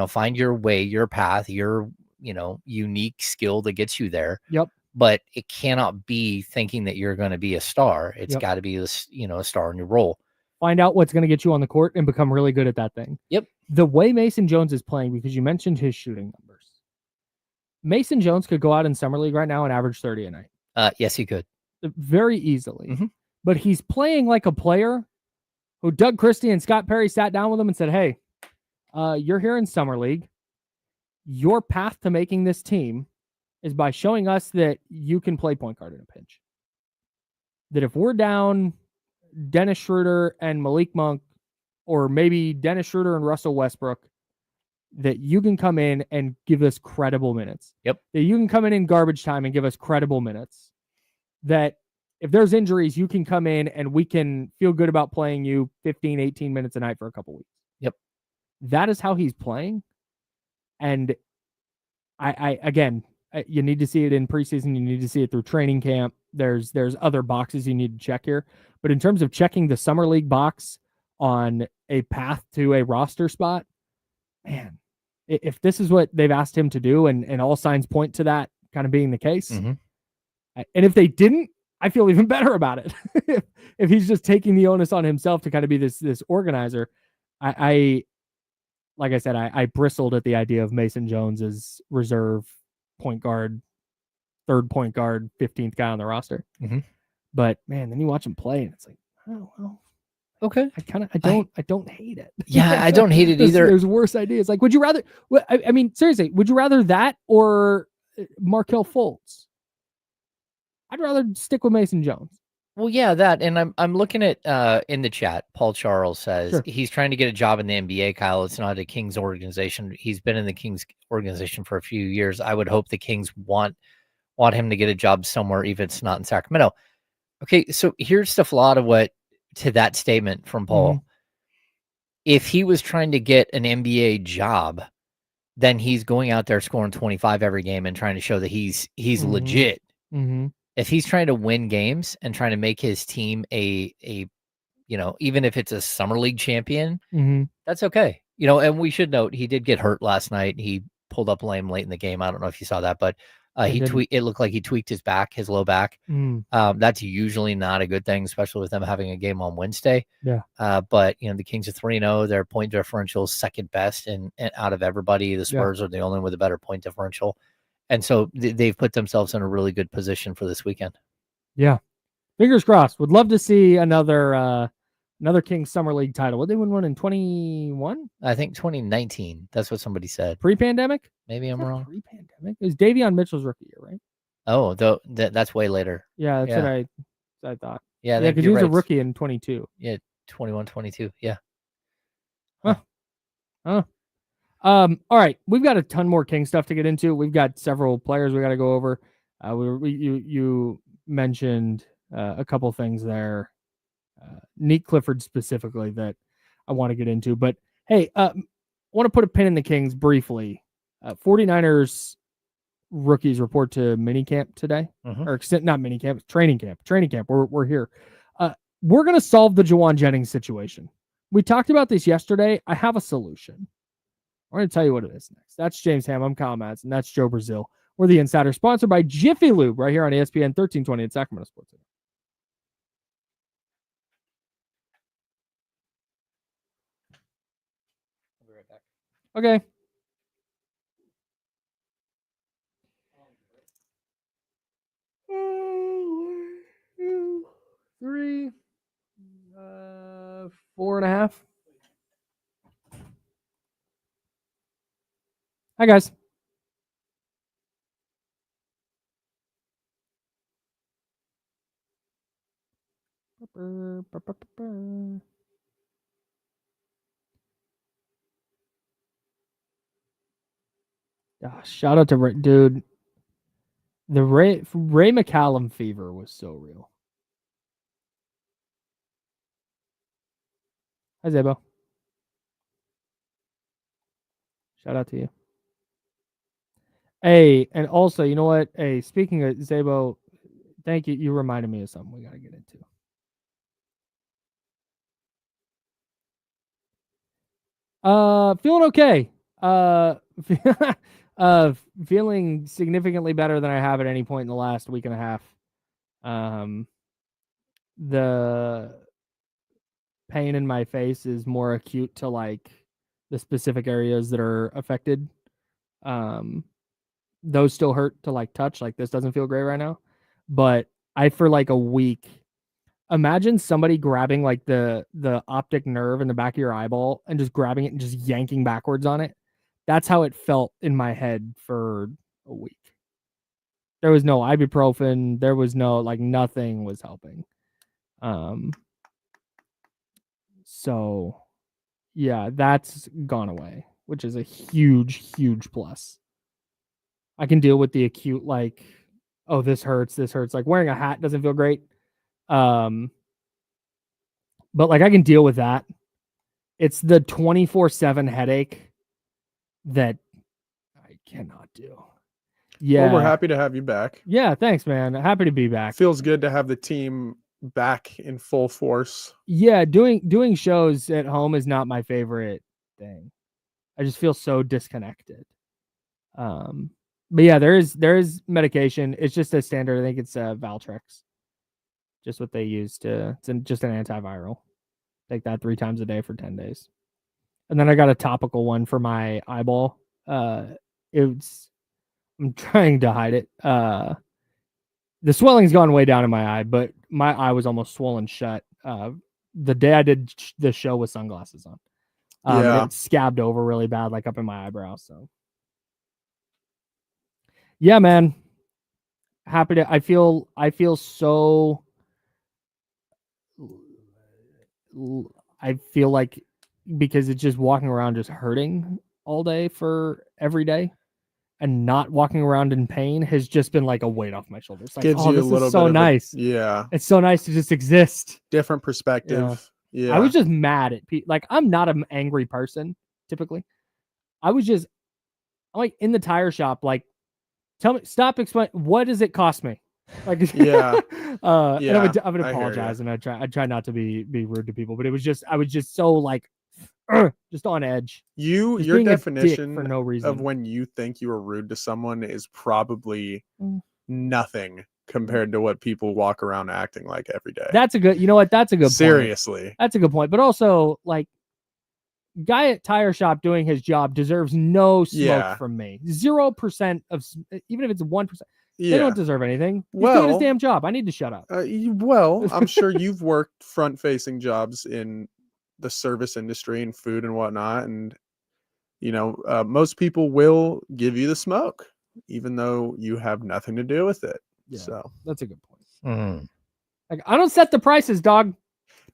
Find your way, your path, your, unique skill that gets you there. Yep. But it cannot be thinking that you're going to be a star. It's Yep. got to be a star in your role. Find out what's going to get you on the court and become really good at that thing. Yep. The way Mason Jones is playing, because you mentioned his shooting numbers, Mason Jones could go out in Summer League right now and average 30 a night. Yes, he could. Very easily. Mhm. But he's playing like a player who Doug Christie and Scott Perry sat down with him and said, hey, you're here in Summer League. Your path to making this team is by showing us that you can play point guard in a pinch. That if we're down Dennis Schroeder and Malik Monk, or maybe Dennis Schroeder and Russell Westbrook, that you can come in and give us credible minutes. Yep. That you can come in garbage time and give us credible minutes. That if there's injuries, you can come in and we can feel good about playing you 15, 18 minutes a night for a couple weeks. Yep. That is how he's playing. And again, you need to see it in preseason. You need to see it through training camp. There's other boxes you need to check here. But in terms of checking the Summer League box on a path to a roster spot, man, if this is what they've asked him to do, and all signs point to that kind of being the case, and if they didn't, I feel even better about it. If he's just taking the onus on himself to kind of be this organizer, I like I said, I bristled at the idea of Mason Jones as reserve point guard, third point guard, 15th guy on the roster. Mhm. But man, then you watch him play and it's like, oh, well, Okay. I don't hate it. Yeah, I don't hate it either. There's worse ideas. Like, would you rather? I mean, seriously, would you rather that or Markelle Fultz? I'd rather stick with Mason Jones. Well, yeah, that, and I'm looking at in the chat. Paul Charles says Sure. he's trying to get a job in the NBA. Kyle, it's not a Kings organization. He's been in the Kings organization for a few years. I would hope the Kings want him to get a job somewhere, even if it's not in Sacramento. Okay, so here's the flaw to that statement from Paul. Mhm. If he was trying to get an NBA job, then he's going out there scoring 25 every game and trying to show that he's Mhm. legit. Mm-hmm. If he's trying to win games and trying to make his team a even if it's a summer league champion, Mm-hmm. that's okay. And we should note he did get hurt last night. He pulled up lame late in the game. I don't know if you saw that, but it looked like he tweaked his low back. Mm. That's usually not a good thing, especially with them having a game on Wednesday. Yeah. But the Kings are 3-0. Their point differential is second best and out of everybody. The Spurs are the only one with a better point differential. And so they've put themselves in a really good position for this weekend. Yeah. Fingers crossed. Would love to see another Kings Summer League title. Would they win one in 21? I think 2019. That's what somebody said. Pre-pandemic? Maybe I'm wrong. Pre-pandemic? It was Davion Mitchell's rookie year, right? Oh, that's way later. Yeah, that's what I thought. Yeah, because he was a rookie in 22. Yeah, 21, 22. Yeah. Huh. All right, we've got a ton more King stuff to get into. We've got several players we got to go over. You mentioned a couple things there, Nique Clifford specifically that I want to get into. But hey, I want to put a pin in the Kings briefly. 49ers rookies report to minicamp today, or not minicamp, training camp. Training camp. We're here. We're gonna solve the Jauan Jennings situation. We talked about this yesterday. I have a solution. I'm going to tell you what it is next. That's James Ham. I'm Kyle Madsen, and that's Joe Brazil. We're the Insider, sponsored by Jiffy Lube, right here on ESPN 1320 at Sacramento Sports. I'll be right back. Okay. Three, 4.5. Hi, guys. Shout out to dude. The Ray McCallum fever was so real. Hi, Zabo. Shout out to you. Hey, and also, you know what? Hey, speaking of Zabo, thank you. You reminded me of something we got to get into. Feeling okay. Feeling significantly better than I have at any point in the last week and a half. The pain in my face is more acute to like the specific areas that are affected. Those still hurt to like touch. Like this doesn't feel great right now, but for like a week, imagine somebody grabbing like the optic nerve in the back of your eyeball and just grabbing it and just yanking backwards on it. That's how it felt in my head for a week. There was no ibuprofen. There was no, like, nothing was helping. So yeah, that's gone away, which is a huge, huge plus. I can deal with the acute, like, oh, this hurts. Like wearing a hat doesn't feel great. But like I can deal with that. It's the 24/7 headache that I cannot do. Yeah. Well, we're happy to have you back. Yeah, thanks, man. Happy to be back. Feels good to have the team back in full force. Yeah, doing shows at home is not my favorite thing. I just feel so disconnected. But yeah, there is medication. It's just a standard. I think it's Valtrex. Just what they use it's just an antiviral. Take that 3 times a day for 10 days. And then I got a topical one for my eyeball. I'm trying to hide it. The swelling's gone way down in my eye, but my eye was almost swollen shut the day I did the show with sunglasses on. Yeah. It scabbed over really bad, like up in my eyebrow. So, yeah, man. Happy to. I feel so. I feel like because it's just walking around just hurting all day for every day, and not walking around in pain has just been like a weight off my shoulders. Like, Gives oh, you a this little is so bit of nice. yeah. It's so nice to just exist. Different perspective. Yeah. I was just mad at people. Like, I'm not an angry person typically. I'm like in the tire shop. Like, tell me, stop explain. What does it cost me? Like, Yeah. and I Yeah, would I hear apologize, ya. and I try not to be rude to people, but I was just so like, just on edge. Your being a dick definition for no reason. of when you think you are rude to someone is probably nothing compared to what people walk around acting like every day. That's a good. You know what? That's a good point. Seriously. That's a good point. But also, like, guy at tire shop doing his job deserves no smoke Yeah. from me. 0% of, even if it's 1%, Yeah. they don't deserve anything. He's doing his Well, damn job. I need to shut up. Well, I'm sure you've worked front-facing jobs in the service industry and food and whatnot, and most people will give you the smoke, even though you have nothing to do with it. Yeah, So, that's a good point. Mm. Like, I don't set the prices, dog.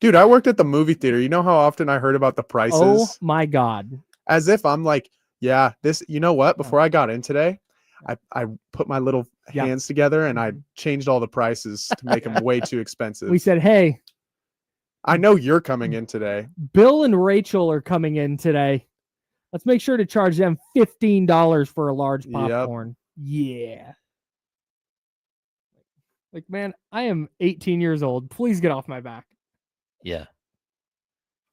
dude, I worked at the movie theater. You know how often I heard about the prices? Oh my God. As if I'm like, yeah, this. You know what? Before I got in today, I put my little hands together and I changed all the prices to make them way too expensive. We said, hey, I know you're coming in today. Bill and Rachel are coming in today. Let's make sure to charge them $15 for a large popcorn. Yeah. Like, man, I am 18 years old. Please get off my back. Yeah.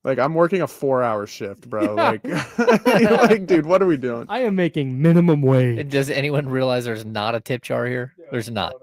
Like, I'm working a 4-hour shift, bro. Yeah. Like, dude, what are we doing? I am making minimum wage. Does anyone realize there's not a tip jar here? There's not.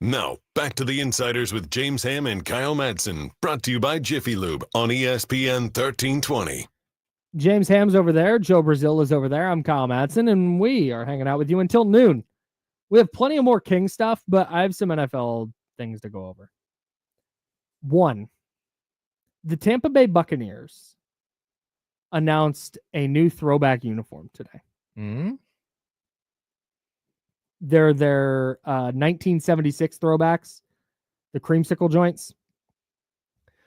Now, back to the Insiders with James Ham and Kyle Madsen, brought to you by Jiffy Lube on ESPN 1320. James Ham's over there. Joe Brazil is over there. I'm Kyle Madsen, and we are hanging out with you until noon. We have plenty of more King stuff, but I have some NFL things to go over. One, the Tampa Bay Buccaneers announced a new throwback uniform today. Mm-hmm. They're their 1976 throwbacks, the creamsicle joints.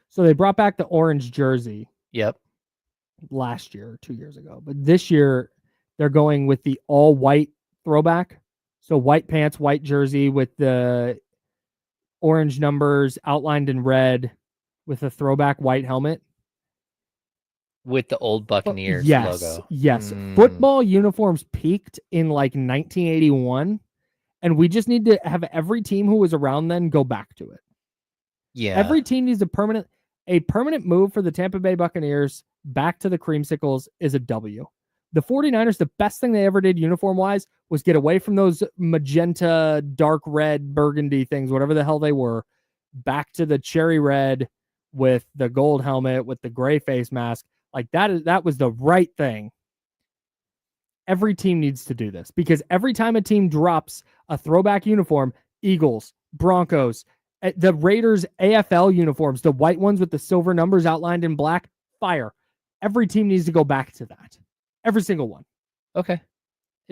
So they brought back the orange jersey. Yep. Last year or 2 years ago. But this year, they're going with the all-white throwback. So white pants, white jersey with the orange numbers outlined in red with a throwback white helmet. With the old Buccaneers logo. Yes. Football uniforms peaked in like 1981, and we just need to have every team who was around then go back to it. Yeah. Every team needs a permanent move for the Tampa Bay Buccaneers back to the creamsicles is a W. The 49ers, the best thing they ever did uniform-wise was get away from those magenta, dark red, burgundy things, whatever the hell they were, back to the cherry red with the gold helmet, with the gray face mask. Like, that was the right thing. Every team needs to do this because every time a team drops a throwback uniform, Eagles, Broncos, the Raiders AFL uniforms, the white ones with the silver numbers outlined in black, fire. Every team needs to go back to that. Every single one. Okay.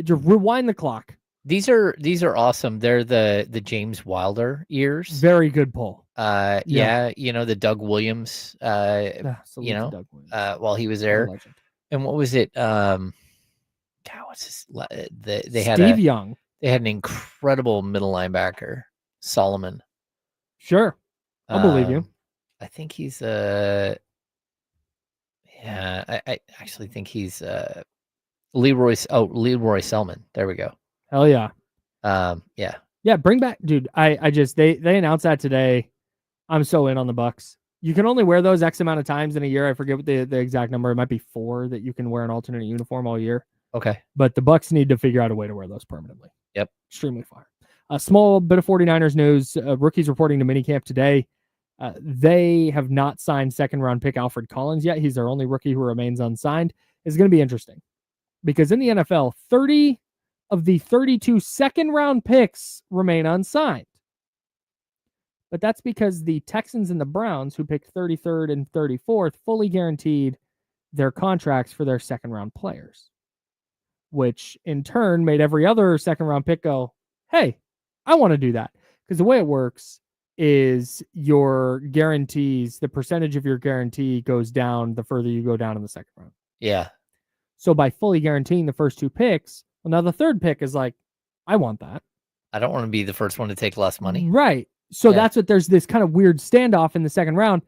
Just rewind the clock. These are awesome. They're the James Wilder years. Very good pull. Yeah, the Doug Williams, Salute to Doug Williams. while he was there. Legend. And what was it? God, what's his? They had Steve Young. They had an incredible middle linebacker, Solomon. Sure, I'll believe you. I think he's I actually think he's Leroy Selman. There we go. Hell yeah. Yeah. Bring back, dude. I just they announced that today. I'm so in on the Bucks. You can only wear those X amount of times in a year. I forget what the exact number. It might be 4 that you can wear an alternate uniform all year. Okay. But the Bucks need to figure out a way to wear those permanently. Yep. Extremely fire. A small bit of 49ers news. Rookies reporting to minicamp today. They have not signed second-round pick Alfred Collins yet. He's their only rookie who remains unsigned. It's going to be interesting because in the NFL, 30 of the 32 second-round picks remain unsigned. But that's because the Texans and the Browns, who picked 33rd and 34th, fully guaranteed their contracts for their second-round players, which in turn made every other second-round pick go, hey, I want to do that. Because the way it works is your guarantees, the percentage of your guarantee goes down the further you go down in the second round. Yeah. So by fully guaranteeing the first two picks, well, now the third pick is like, I want that. I don't want to be the first one to take less money. Right. So Yeah. that's what there's this kind of weird standoff in the second round.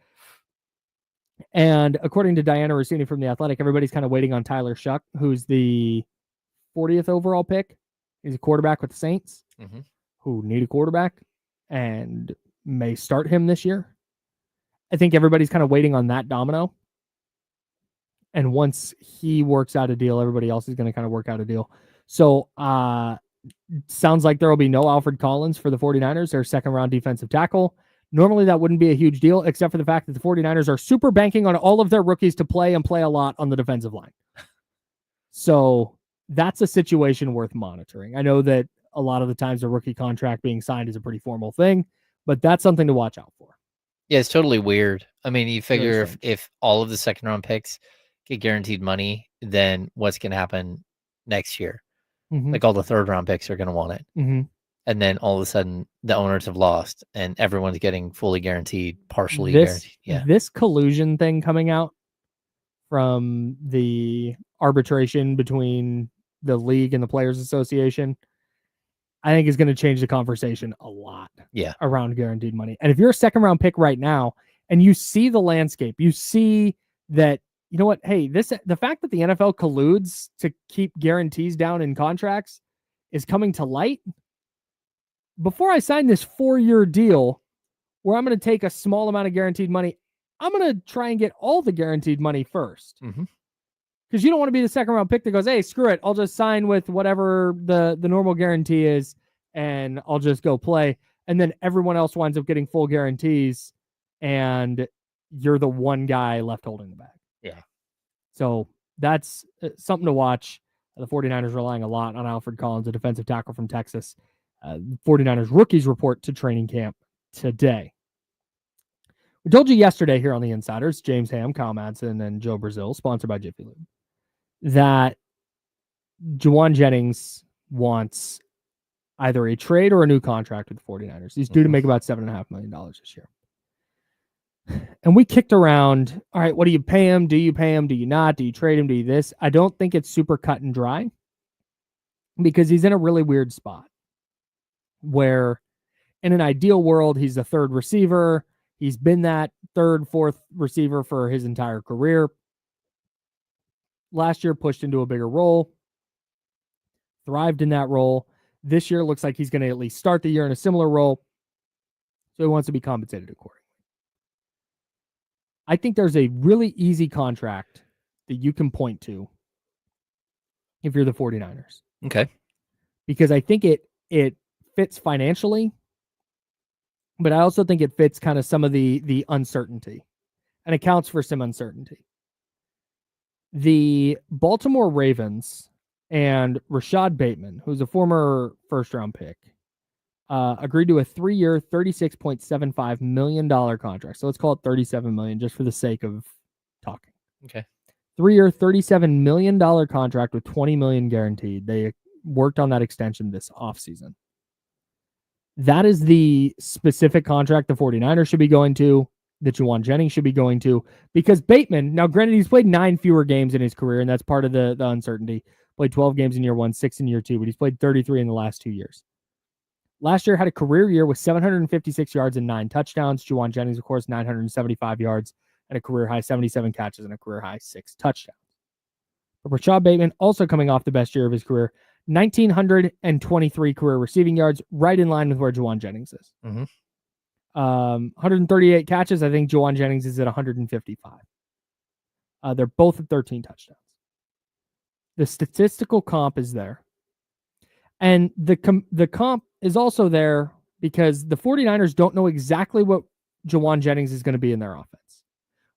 And according to Diana Rossini from The Athletic, everybody's kind of waiting on Tyler Shuck, who's the 40th overall pick. He's a quarterback with the Saints, who need a quarterback and may start him this year. I think everybody's kind of waiting on that domino. And once he works out a deal, everybody else is going to kind of work out a deal. So sounds like there will be no Alfred Collins for the 49ers, their second round defensive tackle. Normally that wouldn't be a huge deal, except for the fact that the 49ers are super banking on all of their rookies to play and play a lot on the defensive line. So that's a situation worth monitoring. I know that a lot of the times a rookie contract being signed is a pretty formal thing, but that's something to watch out for. Yeah, it's totally weird. I mean, you figure strange. if all of the second round picks get guaranteed money, then what's going to happen next year? Like all the third round picks are going to want it. And then all of a sudden the owners have lost and everyone's getting fully guaranteed, partially guaranteed. Yeah. This collusion thing coming out from the arbitration between the league and the Players Association, I think is going to change the conversation a lot. Yeah. Around guaranteed money. And if you're a second round pick right now and you see the landscape, you see that, you know what? Hey, the fact that the NFL colludes to keep guarantees down in contracts is coming to light. Before I sign this 4-year deal where I'm going to take a small amount of guaranteed money, I'm going to try and get all the guaranteed money first. Because you don't want to be the second round pick that goes, hey, screw it. I'll just sign with whatever the normal guarantee is and I'll just go play. And then everyone else winds up getting full guarantees and you're the one guy left holding the bag. Yeah. So that's something to watch. The 49ers relying a lot on Alfred Collins, a defensive tackle from Texas. 49ers rookies report to training camp today. We told you yesterday here on the Insiders, James Ham, Kyle Madsen, and Joe Brazil, sponsored by Jiffy Lube, that Jauan Jennings wants either a trade or a new contract with the 49ers. He's due to make about $7.5 million this year. And we kicked around, all right, what do you pay him? Do you pay him? Do you not? Do you trade him? Do you this? I don't think it's super cut and dry because he's in a really weird spot where in an ideal world, he's the third receiver. He's been that third, fourth receiver for his entire career. Last year, pushed into a bigger role, thrived in that role. This year, looks like he's going to at least start the year in a similar role. So he wants to be compensated accordingly. I think there's a really easy contract that you can point to if you're the 49ers. Okay. Because I think it fits financially, but I also think it fits kind of some of the uncertainty and accounts for some uncertainty. The Baltimore Ravens and Rashod Bateman, who's a former first-round pick, agreed to a 3-year, $36.75 million contract. So let's call it $37 million just for the sake of talking. Okay. 3-year, $37 million contract with $20 million guaranteed. They worked on that extension this offseason. That is the specific contract the 49ers should be going to, that Jauan Jennings should be going to, because Bateman, now granted, he's played 9 fewer games in his career, and that's part of the uncertainty. Played 12 games in year 1, 6 in year 2, but he's played 33 in the last 2 years. Last year had a career year with 756 yards and 9 touchdowns. Jauan Jennings, of course, 975 yards and a career high 77 catches and a career high 6 touchdowns. But Rashod Bateman also coming off the best year of his career, 1,923 career receiving yards, right in line with where Jauan Jennings is. 138 catches. I think Jauan Jennings is at 155. They're both at 13 touchdowns. The statistical comp is there. And the comp is also there because the 49ers don't know exactly what Jauan Jennings is going to be in their offense,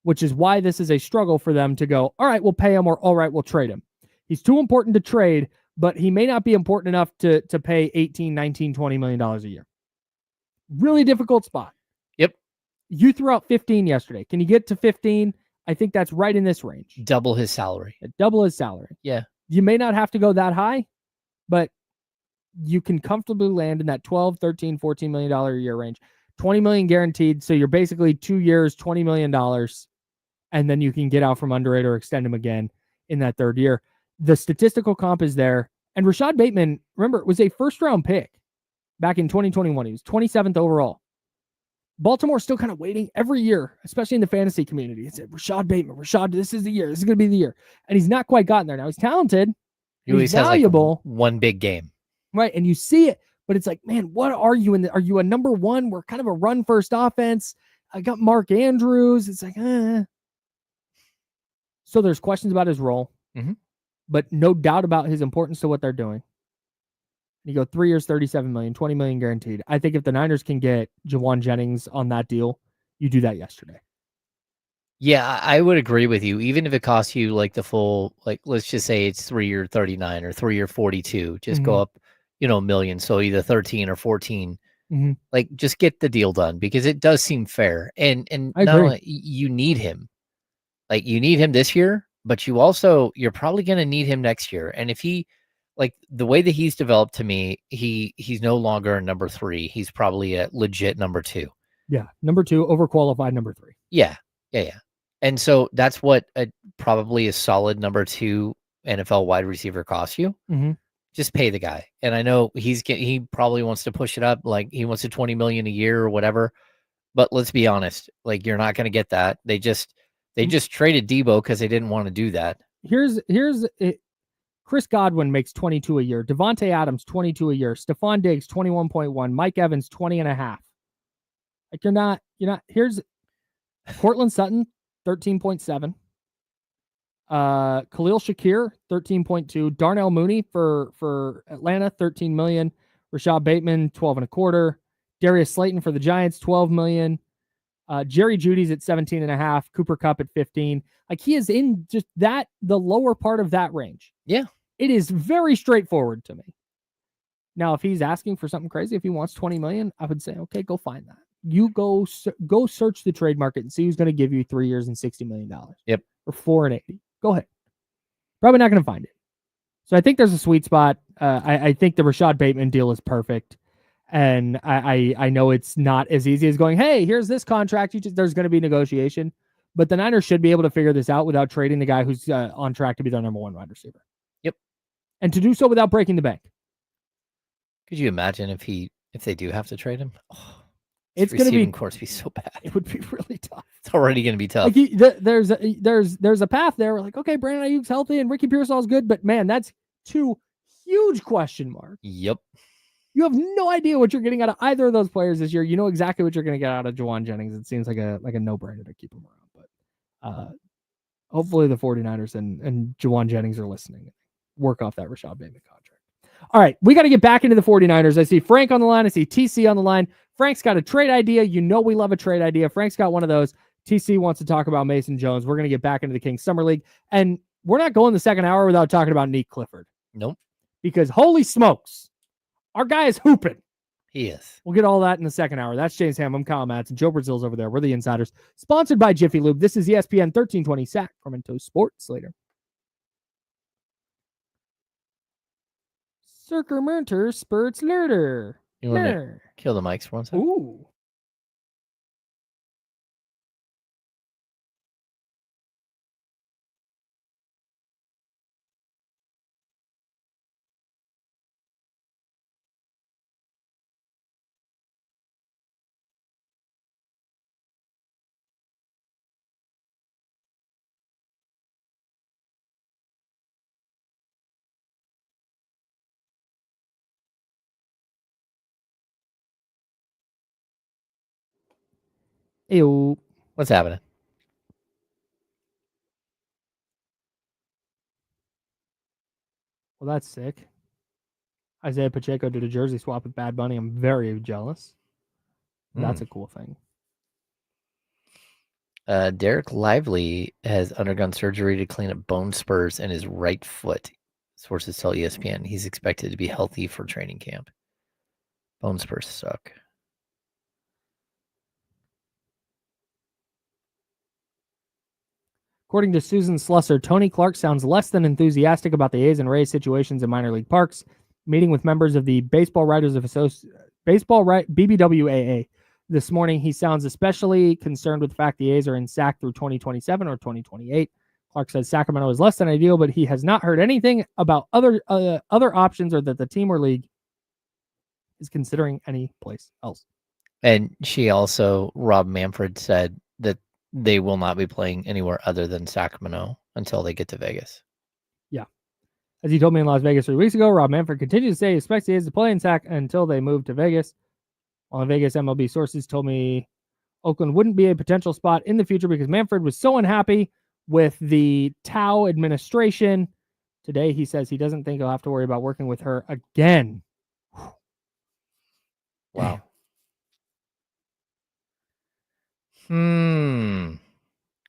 which is why this is a struggle for them to go, all right, we'll pay him, or all right, we'll trade him. He's too important to trade, but he may not be important enough to pay $18, $19, $20 million a year. Really difficult spot. Yep. You threw out 15 yesterday. Can you get to 15? I think that's right in this range. Double his salary. Double his salary. Yeah. You may not have to go that high, but you can comfortably land in that 12, 13, $14 million a year range. 20 million guaranteed. So you're basically 2 years, $20 million. And then you can get out from under it or extend him again in that third year. The statistical comp is there. And Rashod Bateman, remember, was a first-round pick back in 2021. He was 27th overall. Baltimore's still kind of waiting every year, especially in the fantasy community. It's Rashod Bateman. Rashod, this is the year. This is going to be the year. And he's not quite gotten there. Now, he's talented. He's valuable. Has like one big game. Right, and you see it, but it's like, man, what are you in? Are you a number one? We're kind of a run-first offense. I got Mark Andrews. It's like, So there's questions about his role, but no doubt about his importance to what they're doing. You go 3 years, $37 million, $20 million guaranteed. I think if the Niners can get Jauan Jennings on that deal, you do that yesterday. Yeah, I would agree with you. Even if it costs you like the full, like, let's just say it's 3 year 39 or 3 year 42, just go up, $1 million. So either 13 or 14, like just get the deal done because it does seem fair. And now you need him. Like you need him this year, but you're probably going to need him next year. And if he, like the way that he's developed to me, he's no longer a number 3. He's probably a legit number 2. Yeah. Number 2, overqualified number 3. Yeah. And so that's what probably a solid number 2 NFL wide receiver costs you. Just pay the guy. And I know he probably wants to push it up. Like he wants to $20 million a year or whatever. But let's be honest, like you're not going to get that. They just traded Debo because they didn't want to do that. Here's it. Chris Godwin makes 22 a year. Devontae Adams, 22 a year. Stephon Diggs, 21.1. Mike Evans, 20.5. Like you're not, here's Cortland Sutton, 13.7. Khalil Shakir, 13.2. Darnell Mooney for Atlanta, 13 million. Rashod Bateman, 12.25. Darius Slayton for the Giants, 12 million. Jerry Judy's at 17.5. Cooper Kupp at 15. Like he is in just the lower part of that range. Yeah. It is very straightforward to me. Now, if he's asking for something crazy, if he wants 20 million, I would say, okay, go find that. You go search the trade market and see who's going to give you 3 years and $60 million. Yep. Or 4 and 80. Go ahead. Probably not going to find it. So I think there's a sweet spot. I think the Rashod Bateman deal is perfect. And I know it's not as easy as going, hey, here's this contract. There's going to be negotiation. But the Niners should be able to figure this out without trading the guy who's on track to be their number 1 wide receiver. Yep. And to do so without breaking the bank. Could you imagine if they do have to trade him? Oh, it's going to be, course be so bad. It would be really tough. It's already going to be tough. Like there's a path there. We're like, okay, Brandon Ayuk's healthy and Ricky Pearsall's good, but man, that's 2 huge question marks. Yep. You have no idea what you're getting out of either of those players this year. You know exactly what you're going to get out of Jauan Jennings. It seems like a no-brainer to keep him around. But hopefully the 49ers and Jauan Jennings are listening. Work off that Rashod Bateman contract. All right, we got to get back into the 49ers. I see Frank on the line. I see TC on the line. Frank's got a trade idea. You know we love a trade idea. Frank's got one of those. TC wants to talk about Mason Jones. We're going to get back into the Kings Summer League. And we're not going the second hour without talking about Nique Clifford. Nope. Because holy smokes, our guy is hooping. He is. We'll get all that in the second hour. That's James Ham. I'm Kyle Matz. And Joe Brazil's over there. We're the Insiders. Sponsored by Jiffy Lube. This is ESPN 1320 Sacramento Sports. Later. Sacramento Sports Later. You want to kill the mics for one second? Ooh. Ew. What's happening? Well, that's sick. Isaiah Pacheco did a jersey swap with Bad Bunny. I'm very jealous. That's a cool thing. Derek Lively has undergone surgery to clean up bone spurs in his right foot. Sources tell ESPN he's expected to be healthy for training camp. Bone spurs suck. According to Susan Slusser, Tony Clark sounds less than enthusiastic about the A's and Rays situations in minor league parks. Meeting with members of the Baseball Writers of BBWAA this morning, he sounds especially concerned with the fact the A's are in SAC through 2027 or 2028. Clark says Sacramento is less than ideal, but he has not heard anything about other options or that the team or league is considering any place else. And she also, Rob Manfred, said that they will not be playing anywhere other than Sacramento until they get to Vegas. Yeah. As he told me in Las Vegas 3 weeks ago, Rob Manfred continues to say he expects the A's to play in SAC until they move to Vegas. While Vegas MLB sources told me Oakland wouldn't be a potential spot in the future because Manfred was so unhappy with the Tao administration. Today, he says he doesn't think he'll have to worry about working with her again. Wow.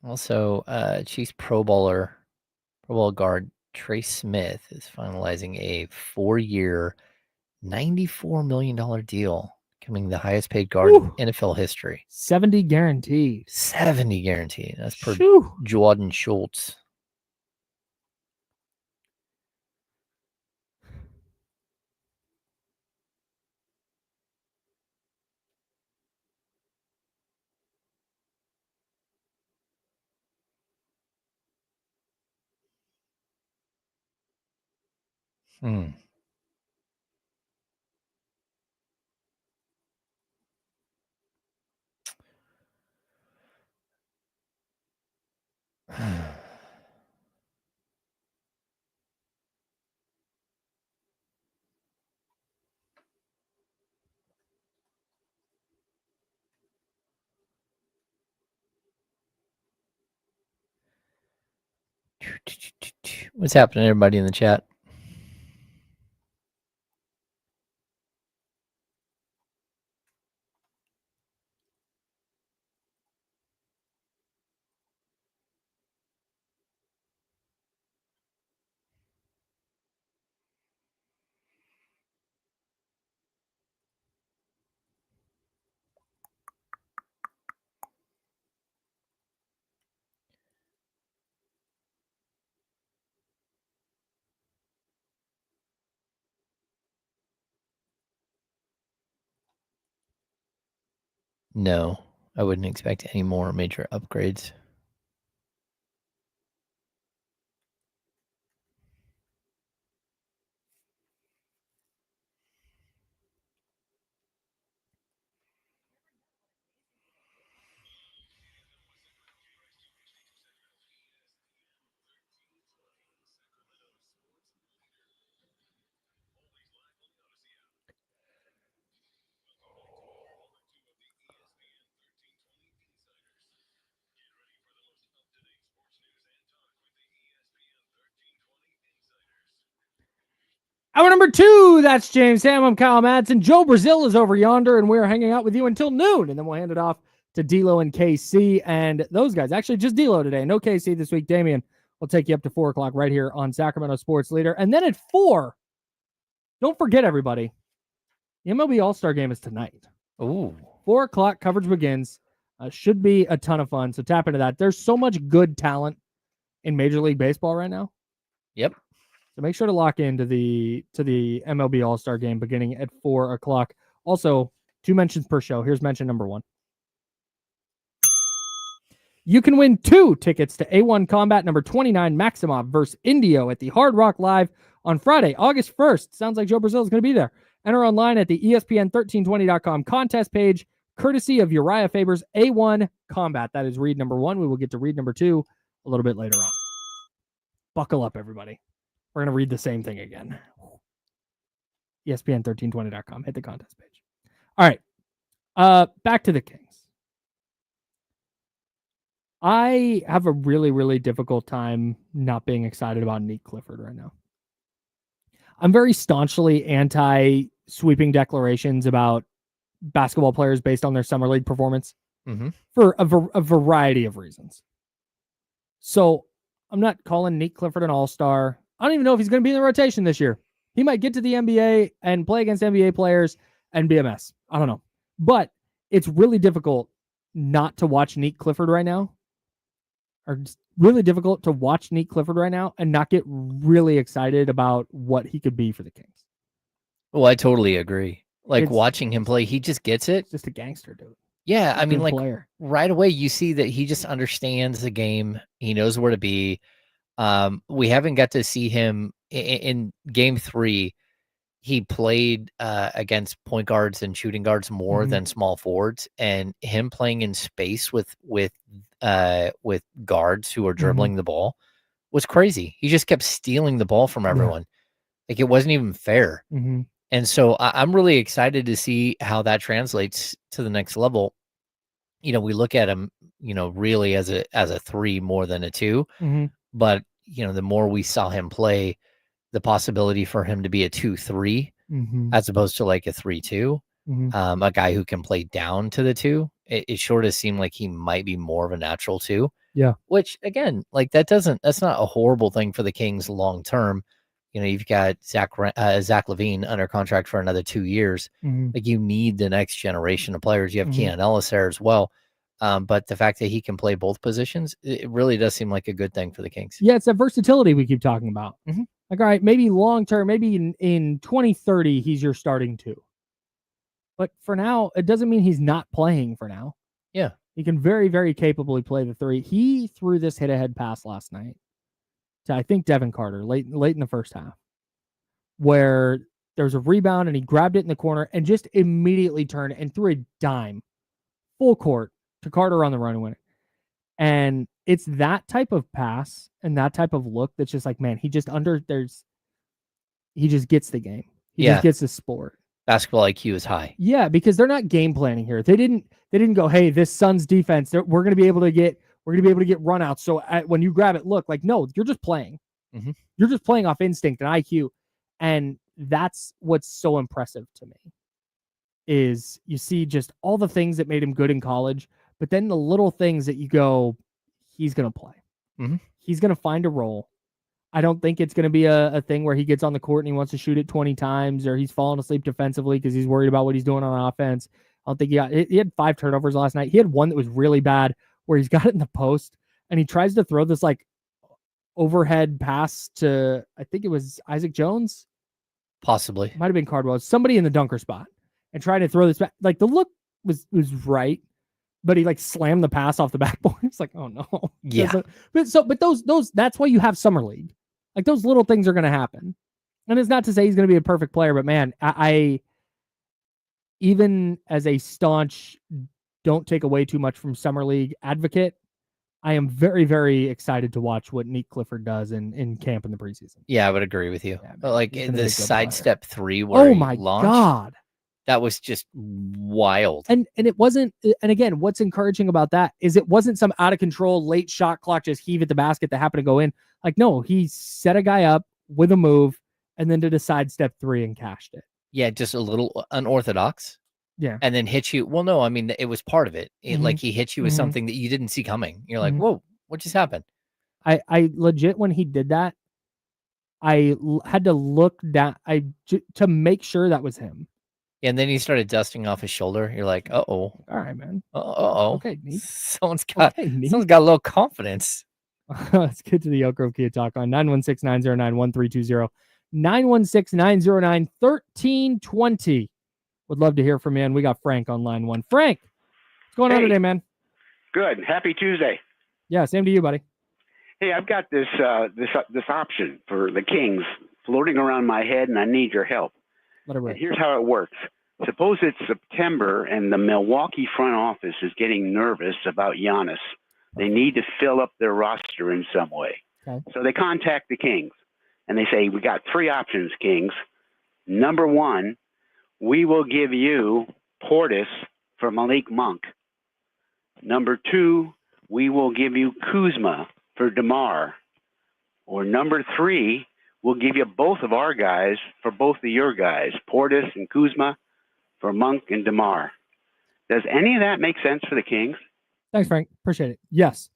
Also, Chiefs Pro Bowl guard Trey Smith is finalizing a 4-year, $94 million deal, becoming the highest paid guard in NFL history. 70 guaranteed. 70 guaranteed. That's per Shoo. Jordan Schultz. What's happening, everybody in the chat? No, I wouldn't expect any more major upgrades. Hour number 2, that's James Ham. I'm Kyle Madsen. Joe Brazil is over yonder, and we're hanging out with you until noon, and then we'll hand it off to D'Lo and KC, and those guys. Actually, just D'Lo today. No KC this week. Damian will take you up to 4 o'clock right here on Sacramento Sports Leader. And then at 4, don't forget, everybody, the MLB All-Star Game is tonight. Ooh. 4 o'clock, coverage begins. Should be a ton of fun, so tap into that. There's so much good talent in Major League Baseball right now. Yep. So make sure to lock into the MLB All-Star Game beginning at 4 o'clock. Also, 2 mentions per show. Here's mention number 1. You can win 2 tickets to A1 Combat number 29 Maximov versus Indio at the Hard Rock Live on Friday, August 1st. Sounds like Joe Brazil is going to be there. Enter online at the ESPN1320.com contest page, courtesy of Uriah Faber's A1 Combat. That is read number 1. We will get to read number 2 a little bit later on. Buckle up, everybody. We're going to read the same thing again. ESPN1320.com. Hit the contest page. All right. Back to the Kings. I have a really, really difficult time not being excited about Nique Clifford right now. I'm very staunchly anti sweeping declarations about basketball players based on their summer league performance for a variety of reasons. So I'm not calling Nique Clifford an all-star. I don't even know if he's going to be in the rotation this year. He might get to the NBA and play against NBA players and be a mess. I don't know. But it's really difficult not to watch Nique Clifford right now. Or it's really difficult to watch Nique Clifford right now and not get really excited about what he could be for the Kings. Well, I totally agree. Like It's- watching him play, he just gets it. He's just a gangster, dude. Yeah, I mean, Good like player. right away, you see that he just understands the game. He knows where to be. We haven't got to see him in game 3. He played against point guards and shooting guards more than small forwards, and him playing in space with guards who are dribbling the ball was crazy. He just kept stealing the ball from everyone. Like it wasn't even fair. And so I'm really excited to see how that translates to the next level. You know, we look at him, you know, really as a 3 more than a 2. But, you know, the more we saw him play, the possibility for him to be a 2-3 as opposed to like a 3-2, a guy who can play down to the 2, it sure does seem like he might be more of a natural 2. Yeah. Which again, like that's not a horrible thing for the Kings long term. You know, you've got Zach LaVine under contract for another 2 years. Like you need the next generation of players. You have Keanu Ellis there as well. But the fact that he can play both positions, it really does seem like a good thing for the Kings. Yeah, it's that versatility we keep talking about. Like, all right, maybe long term, maybe in 2030, he's your starting 2. But for now, it doesn't mean he's not playing for now. Yeah. He can very, very capably play the 3. He threw this hit-ahead pass last night to, I think, Devin Carter late in the first half, where there was a rebound and he grabbed it in the corner and just immediately turned and threw a dime full court to Carter on the run and win it. And it's that type of pass and that type of look that's just like, man, he just gets the game. He just gets the sport. Basketball IQ is high. Yeah, because they're not game planning here. They didn't go, hey, this Suns defense, we're going to be able to get runouts. So when you grab it, look, like, no, you're just playing. You're just playing off instinct and IQ. And that's what's so impressive to me is you see just all the things that made him good in college, but then the little things that you go, he's going to play. He's going to find a role. I don't think it's going to be a thing where he gets on the court and he wants to shoot it 20 times or he's falling asleep defensively because he's worried about what he's doing on offense. I don't think he had 5 turnovers last night. He had one that was really bad where he's got it in the post and he tries to throw this like overhead pass to, I think it was Isaac Jones. Possibly. Might have been Cardwell. Somebody in the dunker spot and trying to throw this back. Like the look was right, but he like slammed the pass off the backboard. It's like, oh no. Yeah. But those that's why you have summer league. Like those little things are going to happen. And it's not to say he's going to be a perfect player, but man, I even as a staunch don't take away too much from summer league advocate, I am very, very excited to watch what Nique Clifford does in camp in the preseason. Yeah, I would agree with you. Yeah, man, But like he's gonna be a the good sidestep 3 where Oh he my launched, God. that was just wild. And it wasn't, and again, what's encouraging about that is it wasn't some out of control late shot clock just heave at the basket that happened to go in. Like, no, he set a guy up with a move and then did a sidestep 3 and cashed it. Yeah, just a little unorthodox. Yeah. And then hit you. Well, no, I mean, it was part of it. Like he hit you with something that you didn't see coming. You're like, whoa, what just happened? I legit, when he did that, I had to look down to make sure that was him. And then he started dusting off his shoulder. You're like, uh-oh. All right, man. Uh-oh. Okay, Nique. Someone's got Okay, Nique. a little confidence. Let's get to the Elk Grove Kia Talk on 916-909-1320. 916-909-1320. Would love to hear from you. And we got Frank on line 1. Frank, what's going on today, man? Good. Happy Tuesday. Yeah, same to you, buddy. Hey, I've got this option for the Kings floating around my head, and I need your help. Let it And rip. here's how it works. Suppose it's September, and the Milwaukee front office is getting nervous about Giannis. They need to fill up their roster in some way. Okay. So they contact the Kings, and they say, we got 3 options, Kings. Number 1, we will give you Portis for Malik Monk. Number 2, we will give you Kuzma for DeMar. Or number 3, we'll give you both of our guys for both of your guys, Portis and Kuzma for Monk and DeMar. Does any of that make sense for the Kings? Thanks, Frank. Appreciate it. Yes.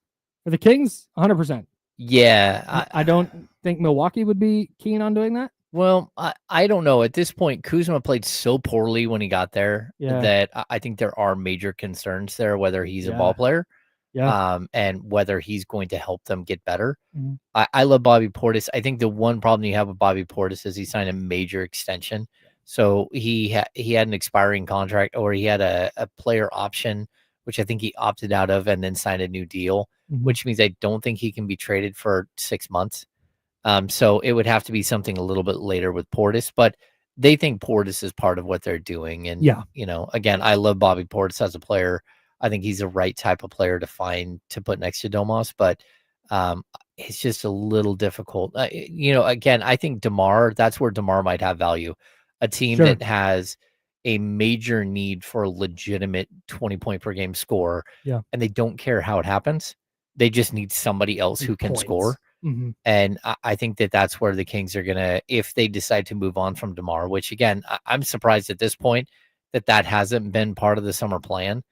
For the Kings, 100%. Yeah. I don't think Milwaukee would be keen on doing that. Well, I don't know. At this point, Kuzma played so poorly when he got there that I think there are major concerns there, whether he's a ball player and whether he's going to help them get better. Mm-hmm. I love Bobby Portis. I think the one problem you have with Bobby Portis is he signed a major extension. So he had an expiring contract, or he had a player option, which I think he opted out of and then signed a new deal, which means I don't think he can be traded for 6 months. So it would have to be something a little bit later with Portis, but they think Portis is part of what they're doing. And, you know, again, I love Bobby Portis as a player. I think he's the right type of player to put next to Domas, but it's just a little difficult. You know, again, I think DeMar, that's where DeMar might have value. A team that has a major need for a legitimate 20-point per game score, and they don't care how it happens. They just need somebody else who can score. And I think that's where the Kings are going to, if they decide to move on from DeMar, which again, I'm surprised at this point that hasn't been part of the summer plan.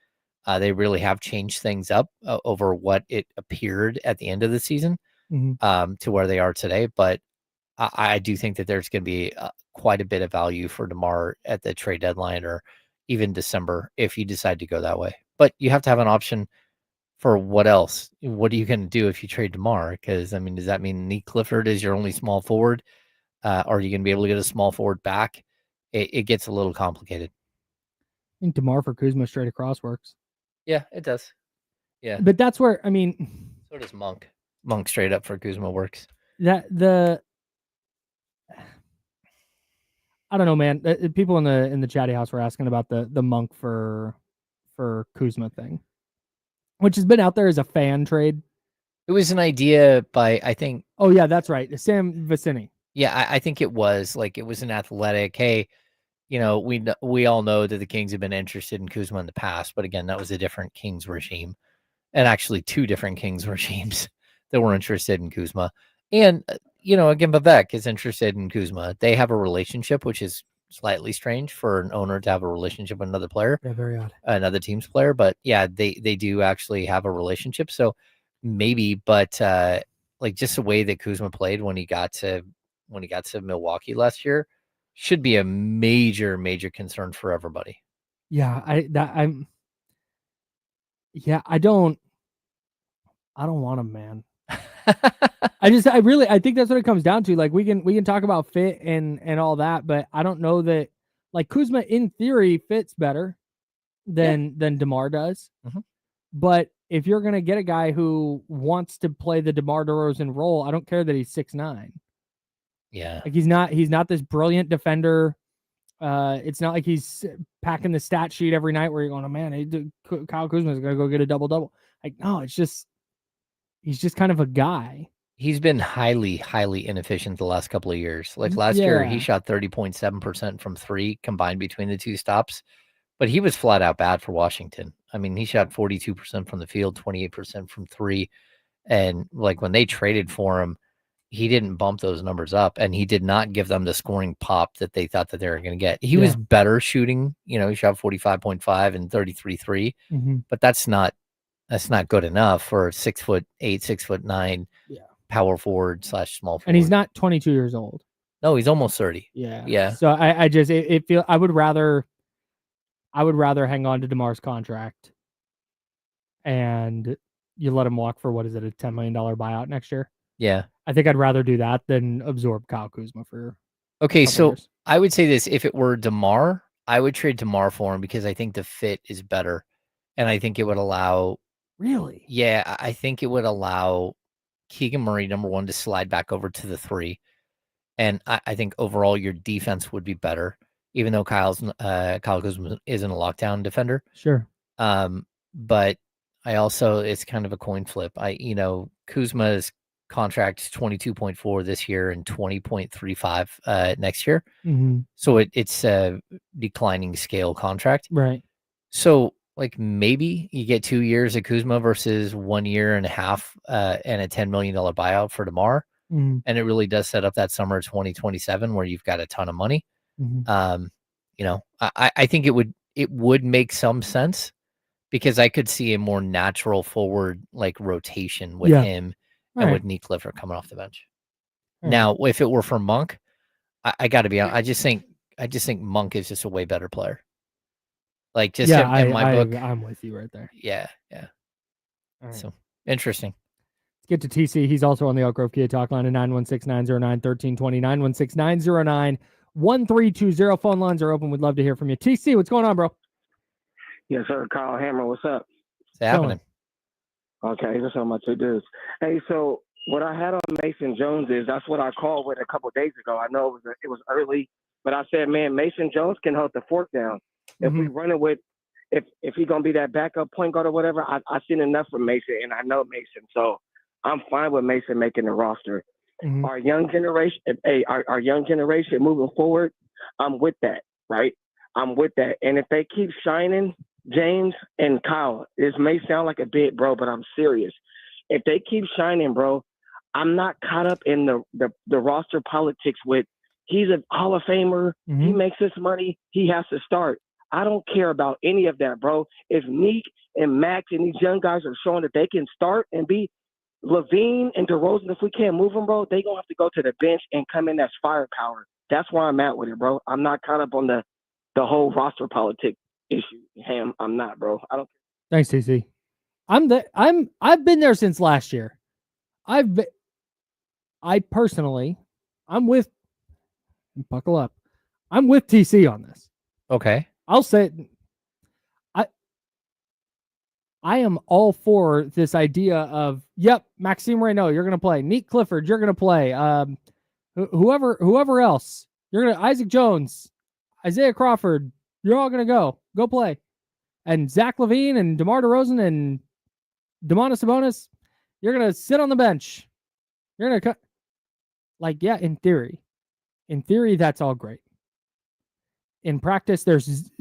They really have changed things up over what it appeared at the end of the season to where they are today. But I do think that there's going to be quite a bit of value for DeMar at the trade deadline or even December if you decide to go that way. But you have to have an option for what else? What are you going to do if you trade DeMar? Because, I mean, does that mean Nique Clifford is your only small forward? Are you going to be able to get a small forward back? It gets a little complicated. I think DeMar for Kuzma straight across works. Yeah, it does. Yeah. But that's where, I mean. So does Monk. Monk straight up for Kuzma works. I don't know, man. People in the chatty house were asking about the Monk for Kuzma thing, which has been out there as a fan trade. It was an idea by, I think. Oh yeah, that's right, Sam Vicini. Yeah, I think it was an athletic. Hey, you know, we all know that the Kings have been interested in Kuzma in the past, but again, that was a different Kings regime, and actually two different Kings regimes that were interested in Kuzma. And you know, again, Vivek is interested in Kuzma. They have a relationship, which is slightly strange for an owner to have a relationship with another player. Yeah, very odd. Another team's player, but yeah, they do actually have a relationship. So maybe, but like just the way that Kuzma played when he got to Milwaukee last year should be a major concern for everybody. Yeah, I don't want him, man. I think that's what it comes down to. Like we can talk about fit and all that, but I don't know that, like, Kuzma in theory fits better than DeMar does. But if you're gonna get a guy who wants to play the DeMar DeRozan role, I don't care that he's 6'9". Yeah, like he's not this brilliant defender. It's not like he's packing the stat sheet every night where you're going, oh man, Kyle Kuzma is gonna go get a double. Like, no, it's just. He's just kind of a guy. He's been highly inefficient the last couple of years. Like last year, he shot 30.7% from three combined between the two stops, but he was flat out bad for Washington. I mean, he shot 42% from the field, 28% from three. And like when they traded for him, he didn't bump those numbers up, and he did not give them the scoring pop that they thought that they were going to get. He was better shooting. You know, he shot 45.5 and 33.3, but that's not good enough for a 6'8", 6'9" power forward / small forward. And he's not 22 years old. No, he's almost 30. Yeah. So I just feel I would rather hang on to DeMar's contract, and you let him walk for, what is it, a $10 million buyout next year? Yeah. I think I'd rather do that than absorb Kyle Kuzma for. Okay, so years. I would say this: if it were DeMar, I would trade DeMar for him because I think the fit is better, and I think it would allow. Really? Yeah, I think it would allow Keegan Murray, number one, to slide back over to the three. And I think overall your defense would be better, even though Kyle Kuzma isn't a lockdown defender. Sure. But I also, it's kind of a coin flip. Kuzma's contract is 22.4 this year and 20.35 next year. So it's a declining scale contract. Right. So, like, maybe you get 2 years of Kuzma versus 1 year and a half and a $10 million buyout for DeMar. Mhm. And it really does set up that summer of 2027 where you've got a ton of money. Mhm. I think it would make some sense because I could see a more natural forward like rotation with Yeah. him All and right. with Nique Clifford coming off the bench. All right. Now, if it were for Monk, I got to be honest. I just think Monk is just a way better player. Like just Yeah, in my book. I'm with you right there. Yeah. All right. So interesting. Let's get to TC. He's also on the Elk Grove Kia talk line at 916-909-1320, 916-909-1320. Phone lines are open. We'd love to hear from you. TC, what's going on, bro? Yes, sir. Kyle Hammer, what's up? It's happening. Okay, that's how much it is. Hey, so what I had on Mason Jones is that's what I called with a couple of days ago. I know it was early, but I said, man, Mason Jones can hold the fork down. If we run it with, if he's gonna be that backup point guard or whatever, I've seen enough from Mason, and I know Mason, so I'm fine with Mason making the roster. Our young generation, our young generation moving forward, I'm with that, right? I'm with that, and if they keep shining, James and Kyle, this may sound like a bit, bro, but I'm serious. If they keep shining, bro, I'm not caught up in the roster politics with he's a Hall of Famer, he makes this money, he has to start. I don't care about any of that, bro. If Nique and Max and these young guys are showing that they can start and be Levine and DeRozan, if we can't move them, bro, they going to have to go to the bench and come in as firepower. That's where I'm at with it, bro. I'm not caught up on the whole roster politics issue. Ham, I'm not, bro. I don't. Thanks, TC. I've been there since last year. I'm with, buckle up. I'm with TC on this. Okay. I'll say it. I am all for this idea of, yep, Maxime Reynaud, you're going to play. Nique Clifford, you're going to play. Whoever else, you're going to, Isaac Jones, Isaiah Crawford, you're all going to go play. And Zach LaVine and DeMar DeRozan and Domantas Sabonis, you're going to sit on the bench. You're going to cut. Like, yeah, in theory, that's all great. In practice, there's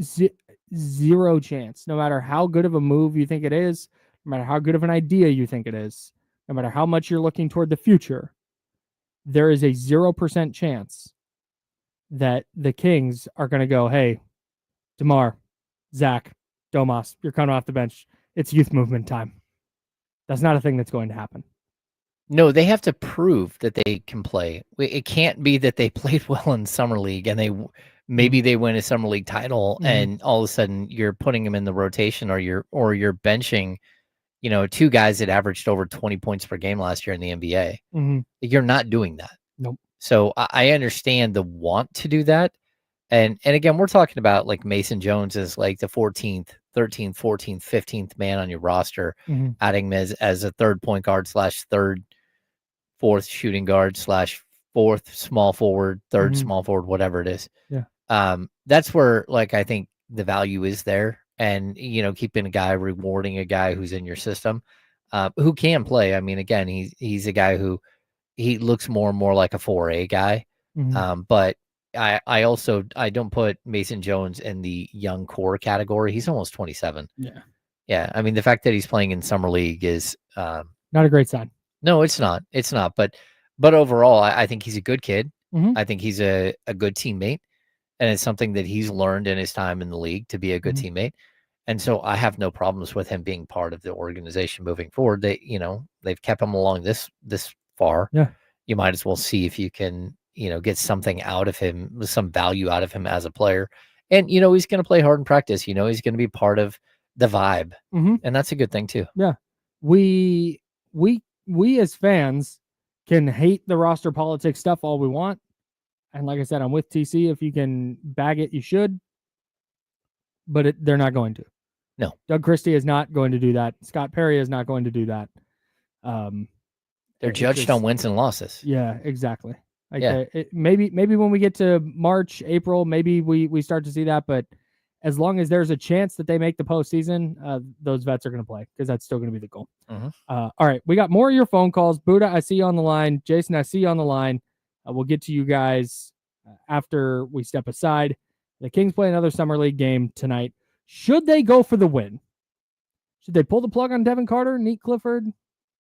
zero chance, no matter how good of a move you think it is, no matter how good of an idea you think it is, no matter how much you're looking toward the future, there is a 0% chance that the Kings are going to go, hey, DeMar, Zach, Domas, you're coming off the bench. It's youth movement time. That's not a thing that's going to happen. No, they have to prove that they can play. It can't be that they played well in summer league and maybe they win a summer league title and all of a sudden you're putting them in the rotation or you're benching, two guys that averaged over 20 points per game last year in the NBA. You're not doing that. Nope. So I understand the want to do that. And again, we're talking about like Mason Jones as like the 14th, 13th, 14th, 15th man on your roster, adding him as a third point guard / fourth shooting guard / fourth small forward, third small forward, whatever it is. Yeah. That's where like I think the value is there. And keeping a guy, rewarding a guy who's in your system, who can play. I mean, again, he's a guy who he looks more and more like a 4A guy. But I also don't put Mason Jones in the young core category. He's almost 27. Yeah. I mean, the fact that he's playing in summer league is not a great sign. No, it's not. It's not. But overall, I think he's a good kid. I think he's a good teammate, and it's something that he's learned in his time in the league to be a good teammate. And so I have no problems with him being part of the organization moving forward. They've kept him along this far. Yeah. You might as well see if you can, get something out of him, some value out of him as a player. And, he's going to play hard in practice. He's going to be part of the vibe. And that's a good thing too. Yeah. We as fans can hate the roster politics stuff all we want. And like I said, I'm with TC. If you can bag it, you should. But they're not going to. No. Doug Christie is not going to do that. Scott Perry is not going to do that. They're judged on wins and losses. Yeah, exactly. Maybe when we get to March, April, maybe we start to see that. But as long as there's a chance that they make the postseason, those vets are going to play because that's still going to be the goal. All right, we got more of your phone calls. Buddha, I see you on the line. Jason, I see you on the line. We'll get to you guys after we step aside. The Kings play another summer league game tonight. Should they go for the win? Should they pull the plug on Devin Carter, Nique Clifford?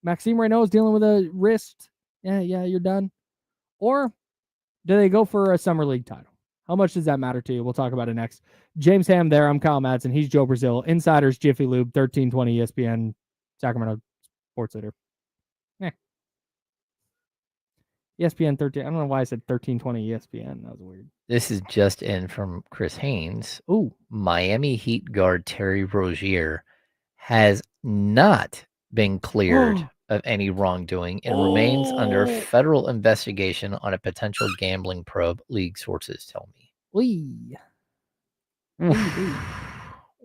Maxime Reynaud is dealing with a wrist. Yeah, you're done. Or do they go for a summer league title? How much does that matter to you? We'll talk about it next. James Ham there. I'm Kyle Madsen. He's Joe Brazil. Insiders, Jiffy Lube, 1320 ESPN, Sacramento Sports Leader. ESPN 13. I don't know why I said 1320 ESPN. That was weird. This is just in from Chris Haynes. Ooh. Miami Heat guard Terry Rozier has not been cleared of any wrongdoing and remains under federal investigation on a potential gambling probe, league sources tell me. Wee.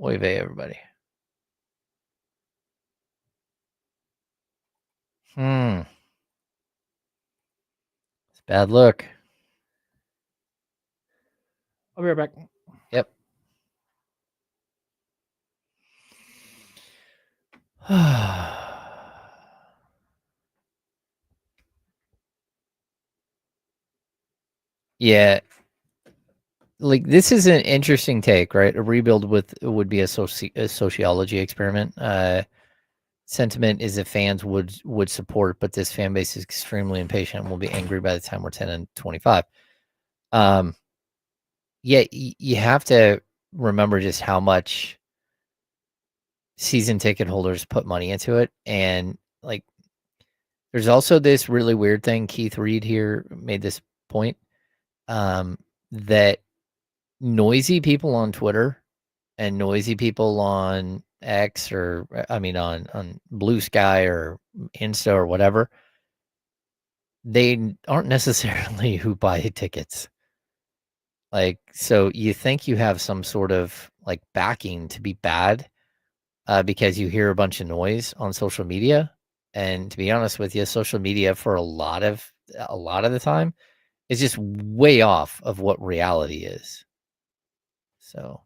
Oy vey, everybody. It's a bad look. I'll be right back. Yep. Yeah. Like, this is an interesting take, right? A rebuild would be a sociology experiment. Sentiment is that fans would support, but this fan base is extremely impatient and will be angry by the time we're 10 and 25. Yeah, you have to remember just how much season ticket holders put money into it. And like, there's also this really weird thing. Keith Reed here made this point, that noisy people on Twitter and noisy people on X or on Blue Sky or Insta or whatever, they aren't necessarily who buy tickets. Like, so you think you have some sort of like backing to be bad because you hear a bunch of noise on social media. And to be honest with you, social media for a lot of the time is just way off of what reality is. So,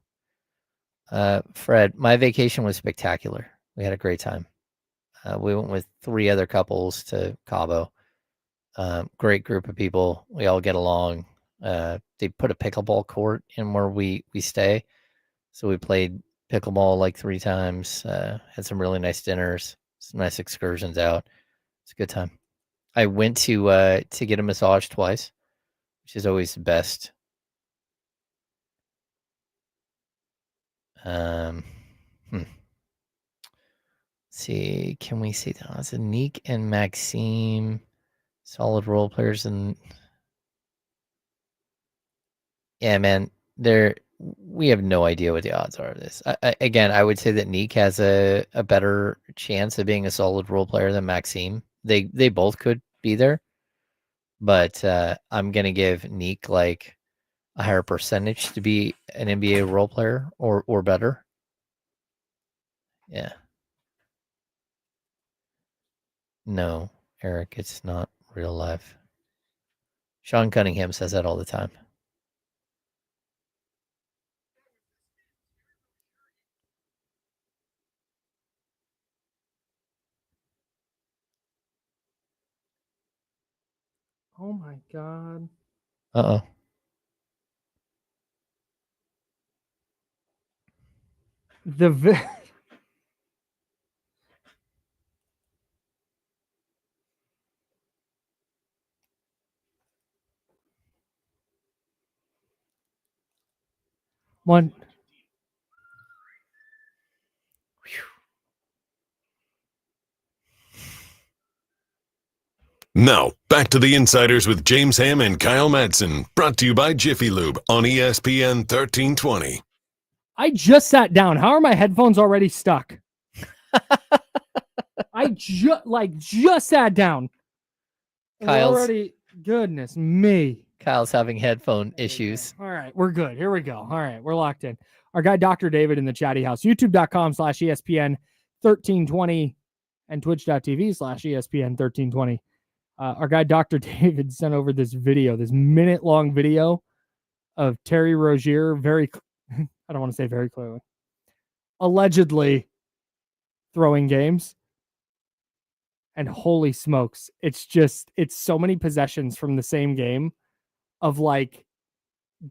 Fred, my vacation was spectacular. We had a great time. We went with 3 other couples to Cabo. Great group of people. We all get along. They put a pickleball court in where we stay. So we played pickleball like 3 times. Had some really nice dinners, some nice excursions out. It's a good time. I went to get a massage twice, which is always the best. See, can we see that? It's Nique and Maxime, solid role players, and yeah, man, we have no idea what the odds are of this. Again, I would say that Nique has a better chance of being a solid role player than Maxime. They both could be there, but I'm gonna give Nique like a higher percentage to be an NBA role player or better. Yeah. No, Eric, it's not real life. Sean Cunningham says that all the time. Oh my God. Uh-oh. One. Now, back to the Insiders with James Ham and Kyle Madsen, brought to you by Jiffy Lube on ESPN 1320. I just sat down. How are my headphones already stuck? I just sat down. Goodness me. Kyle's having headphone issues. All right, we're good. Here we go. All right, we're locked in. Our guy, Dr. David in the chatty house, youtube.com/ESPN 1320 and twitch.tv/ESPN 1320. Our guy, Dr. David, sent over this video, this minute-long video of Terry Rozier, I don't want to say very clearly, allegedly throwing games. And holy smokes, it's so many possessions from the same game of like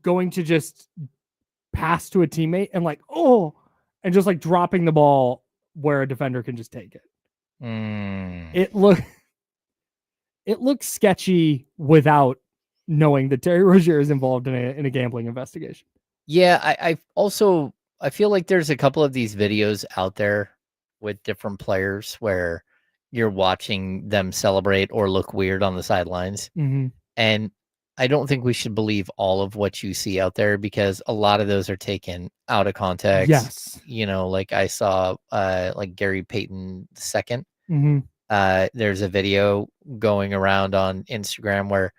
going to just pass to a teammate and like, and just like dropping the ball where a defender can just take it. It it looks sketchy without knowing that Terry Rozier is involved in a gambling investigation. Yeah, I feel like there's a couple of these videos out there with different players where you're watching them celebrate or look weird on the sidelines. Mm-hmm. And I don't think we should believe all of what you see out there because a lot of those are taken out of context. Yes. Like I saw like Gary Payton II. Mm-hmm. There's a video going around on Instagram where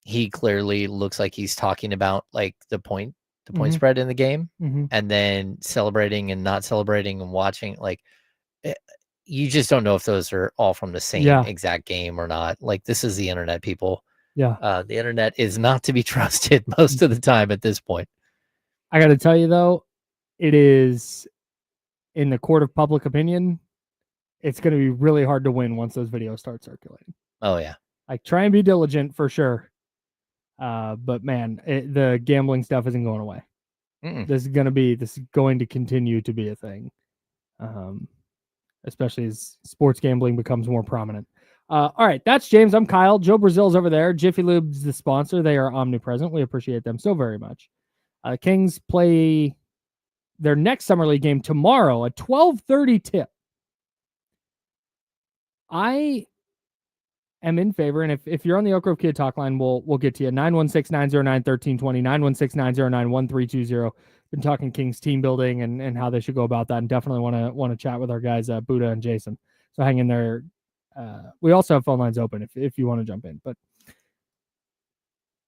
he clearly looks like he's talking about like the point spread in the game, and then celebrating and not celebrating and watching. Like, you just don't know if those are all from the same exact game or not. Like, this is the internet, people. Yeah. The internet is not to be trusted most of the time at this point. I got to tell you, though, it is in the court of public opinion. It's going to be really hard to win once those videos start circulating. Oh, yeah. Like, try and be diligent for sure. But man, the gambling stuff isn't going away. This is going to continue to be a thing. Especially as sports gambling becomes more prominent. All right, that's James. I'm Kyle. Joe Brazil's over there. Jiffy Lube's the sponsor. They are omnipresent. We appreciate them so very much. Kings play their next Summer League game tomorrow, a 12:30 tip. I am in favor, and if you're on the Oak Grove Kid Talk line, we'll get to you. 916-909-1320, 916-909-1320. Been talking Kings team building and how they should go about that, and definitely want to chat with our guys, Buddha and Jason. So hang in there. We also have phone lines open if you want to jump in. But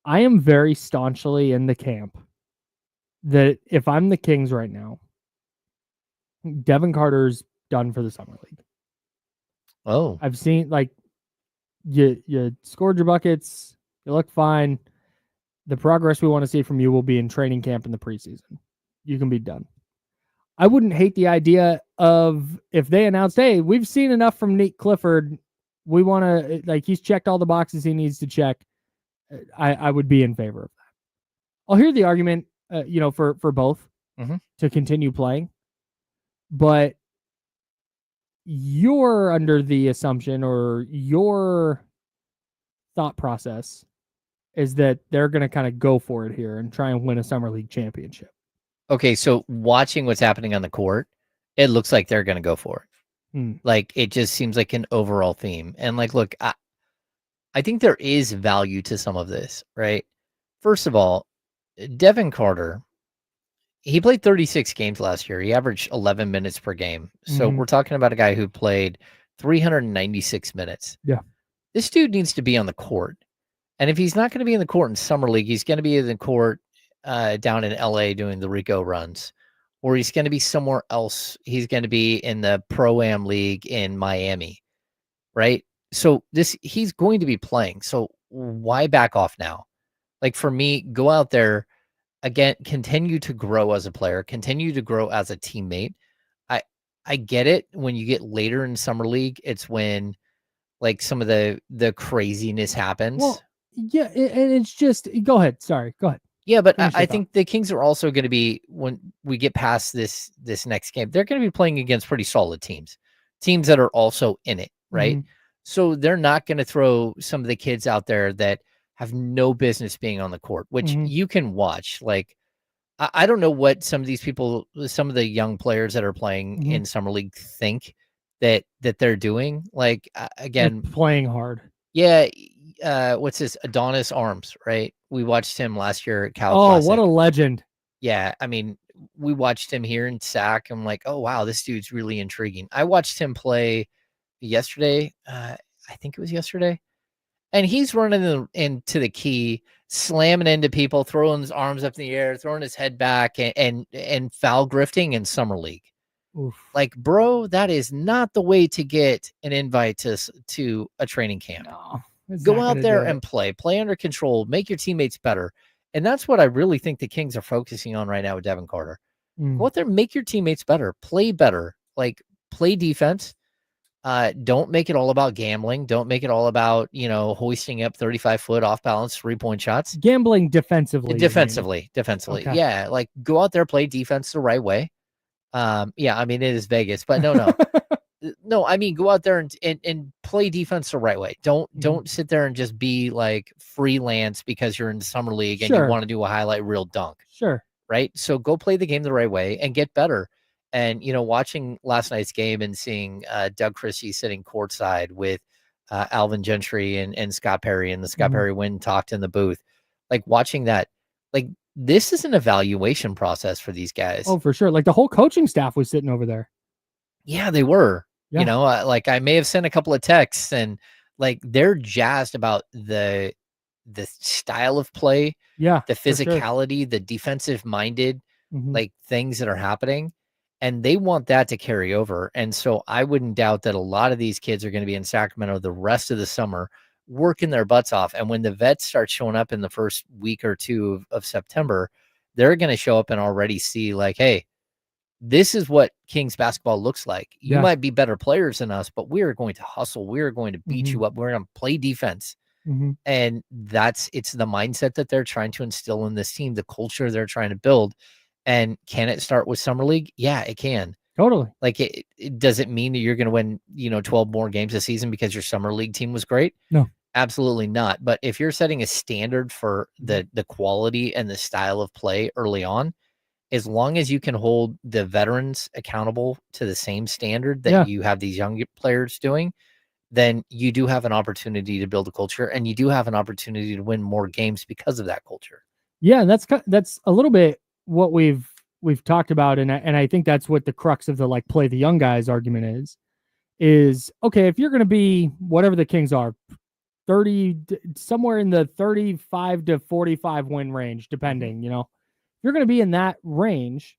I am very staunchly in the camp that if I'm the Kings right now, Devin Carter's done for the Summer League. Oh, I've seen, like, you scored your buckets, you look fine. The progress we want to see from you will be in training camp in the preseason. You can be done. I wouldn't hate the idea of if they announced, hey, we've seen enough from Nique Clifford. We want to, like, he's checked all the boxes he needs to check. I would be in favor of that. I'll hear the argument, for both to continue playing. But you're under the assumption, or your thought process is that they're going to kind of go for it here and try and win a Summer League championship. Okay, so watching what's happening on the court, it looks like they're going to go for it. Like, it just seems like an overall theme. And, like, look, I think there is value to some of this, right? First of all, Devin Carter, he played 36 games last year. He averaged 11 minutes per game. So we're talking about a guy who played 396 minutes. Yeah. This dude needs to be on the court. And if he's not going to be in the court in Summer League, he's going to be in the court down in LA doing the Rico runs, or he's going to be somewhere else. He's going to be in the Pro-Am League in Miami, right? So he's going to be playing. So why back off now? Like, for me, go out there again, continue to grow as a player, continue to grow as a teammate. I get it. When you get later in Summer League, it's when, like, some of the craziness happens. Well, yeah, and it's just, go ahead. Sorry, go ahead. Yeah, but I think the Kings are also going to be, when we get past this next game, they're going to be playing against pretty solid teams that are also in it, right? So they're not going to throw some of the kids out there that have no business being on the court, which you can watch. Like, I don't know what some of these people, some of the young players that are playing in Summer League think that they're doing. Like, again, they're playing hard. Yeah. What's this? Adonis Arms, right? We watched him last year at Cal. Oh, what a legend. Yeah. I mean, we watched him here in SAC. I'm like, oh, wow, this dude's really intriguing. I watched him play yesterday. I think it was yesterday. And he's running into the key, slamming into people, throwing his arms up in the air, throwing his head back, and foul grifting in Summer League. Oof. Like, bro, that is not the way to get an invite to a training camp. No, go out there and play under control, make your teammates better. And that's what I really think the Kings are focusing on right now with Devin Carter. Go out there, make your teammates better, play better, like, play defense. Don't make it all about gambling. Don't make it all about, hoisting up 35-foot off balance 3-point shots. Gambling defensively. Defensively. Okay. Yeah. Like, go out there, play defense the right way. Yeah, I mean, it is Vegas, but no. No, I mean, go out there and play defense the right way. Don't sit there and just be like freelance because you're in the summer league and you Sure. want to do a highlight reel dunk. Sure. Right. So go play the game the right way and get better. And, watching last night's game and seeing Doug Christie sitting courtside with Alvin Gentry and Scott Perry, and the Scott Perry win talked in the booth, like watching that, like this is an evaluation process for these guys. Oh, for sure. Like the whole coaching staff was sitting over there. Yeah, they were. Yeah. Like I may have sent a couple of texts, and like they're jazzed about the style of play, Yeah, the for sure. physicality, the defensive minded Mhm. like things that are happening, and they want that to carry over. And so I wouldn't doubt that a lot of these kids are going to be in Sacramento the rest of the summer working their butts off. And when the vets start showing up in the first week or two of September, they're going to show up and already see like, hey, this is what Kings basketball looks like. You Yeah. might be better players than us, but we are going to hustle. We are going to beat Mhm. you up. We're going to play defense. Mhm. And it's the mindset that they're trying to instill in this team, the culture they're trying to build. And can it start with summer league? Yeah, it can. Totally. Like it doesn't mean that you're going to win, 12 more games a season because your summer league team was great. No. Absolutely not. But if you're setting a standard for the quality and the style of play early on, as long as you can hold the veterans accountable to the same standard that you have these young players doing, then you do have an opportunity to build a culture, and you do have an opportunity to win more games because of that culture. Yeah, that's a little bit what we've talked about, and I think that's what the crux of the like play the young guys argument is okay, if you're going to be whatever the Kings are, 30 somewhere in the 35 to 45 win range, depending, if you're going to be in that range,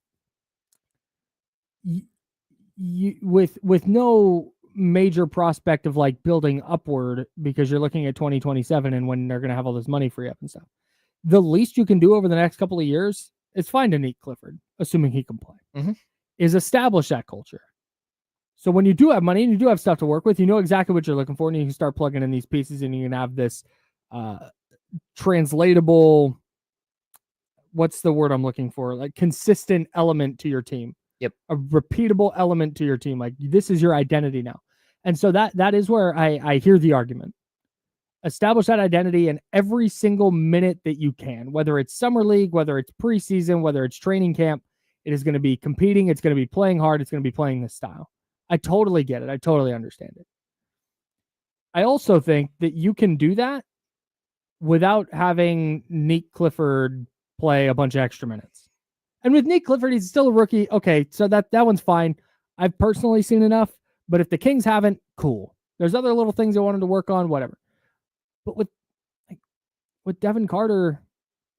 you with no major prospect of like building upward because you're looking at 2027 and when they're going to have all this money free up and stuff. The least you can do over the next couple of years is find a Nique Clifford, assuming he can play, is establish that culture. So when you do have money and you do have stuff to work with, you know exactly what you're looking for, and you can start plugging in these pieces, and you can have this translatable, what's the word I'm looking for? Like consistent element to your team. Yep. A repeatable element to your team. Like this is your identity now. And so that is where I hear the argument. Establish that identity in every single minute that you can, whether it's summer league, whether it's preseason, whether it's training camp. It is going to be competing. It's going to be playing hard. It's going to be playing this style. I totally get it. I totally understand it. I also think that you can do that without having Nique Clifford play a bunch of extra minutes. And with Nique Clifford, he's still a rookie. Okay, so that one's fine. I've personally seen enough, but if the Kings haven't, cool. There's other little things I wanted to work on, whatever. But with Devin Carter,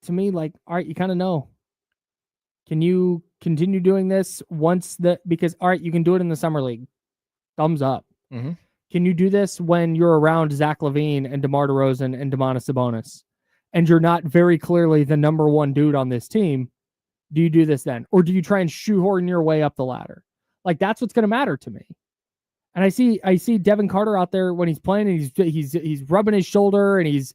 to me, like, all right, you kind of know. Can you continue doing this because all right, you can do it in the summer league. Thumbs up. Mm-hmm. Can you do this when you're around Zach LaVine and DeMar DeRozan and Domantas Sabonis, and you're not very clearly the number one dude on this team? Do you do this then? Or do you try and shoehorn your way up the ladder? Like, that's what's going to matter to me. And I see Devin Carter out there when he's playing, and he's rubbing his shoulder, and he's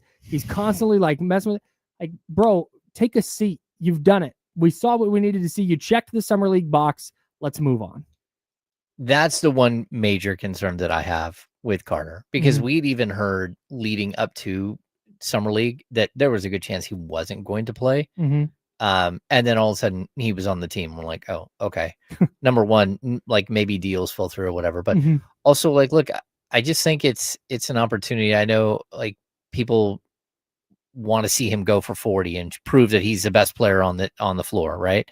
constantly like messing with it. Like, bro, take a seat. You've done it. We saw what we needed to see. You checked the summer league box. Let's move on. That's the one major concern that I have with Carter, because we'd even heard leading up to summer league that there was a good chance he wasn't going to play. And then all of a sudden he was on the team. We're like, oh, okay. Number one, like maybe deals fell through or whatever, but also like, look, I just think it's an opportunity. I know like people want to see him go for 40 and prove that he's the best player on the floor. Right.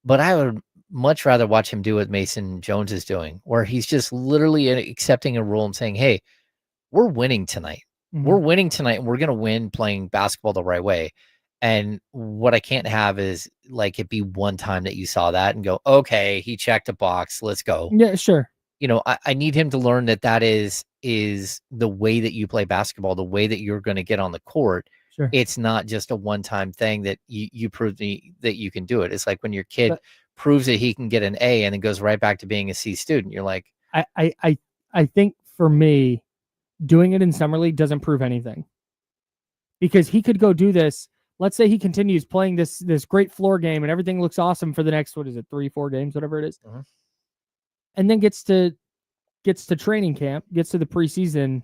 But I would much rather watch him do what Mason Jones is doing, where he's just literally accepting a role and saying, hey, we're winning tonight. We're winning tonight, and we're going to win playing basketball the right way. And what I can't have is like it be one time that you saw that and go, okay, he checked a box. Let's go. Yeah, sure. I need him to learn that is the way that you play basketball, the way that you're going to get on the court. Sure. It's not just a one-time thing that you prove me that you can do it. It's like when your kid proves that he can get an A and then goes right back to being a C student. You're like, I think for me, doing it in summer league doesn't prove anything, because he could go do this. Let's say he continues playing this great floor game and everything looks awesome for the next, 3-4 games, whatever it is. And then gets to gets to training camp, gets to the preseason,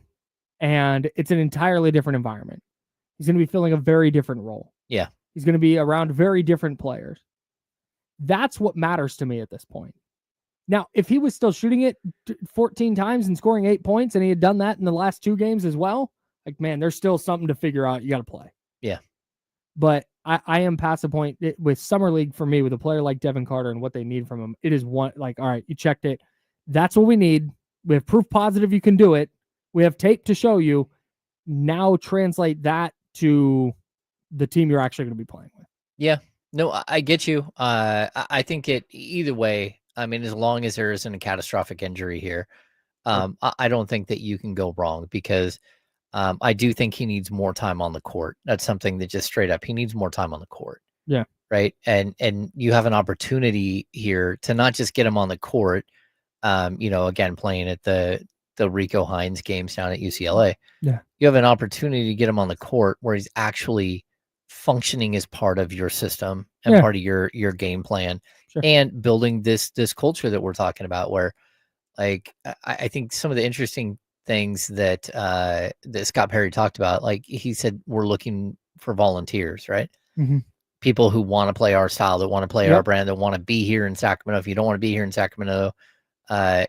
and it's an entirely different environment. He's going to be filling a very different role. Yeah. He's going to be around very different players. That's what matters to me at this point. Now, if he was still shooting it 14 times and scoring 8 points, and he had done that in the last 2 games as well, like, man, there's still something to figure out. You got to play. Yeah. But I am past the point with Summer League for me, with a player like Devin Carter and what they need from him. It is one, like, all right, you checked it. That's what we need. We have proof positive you can do it. We have tape to show you. Now translate that to the team you're actually going to be playing with. Yeah. No, I get you. I think it either way. I mean, as long as there isn't a catastrophic injury here, I don't think that you can go wrong, because I do think he needs more time on the court. That's something that just straight up, he needs more time on the court. Yeah. Right. And you have an opportunity here to not just get him on the court, again, playing at the Rico Hines games down at UCLA. Yeah. You have an opportunity to get him on the court where he's actually functioning as part of your system and part of your game plan, and building this culture that we're talking about, where, like, I think some of the interesting things that Scott Perry talked about, like he said, we're looking for volunteers, right? Mm-hmm. People who want to play our style, that want to play our brand, that want to be here in Sacramento. If you don't want to be here in Sacramento, then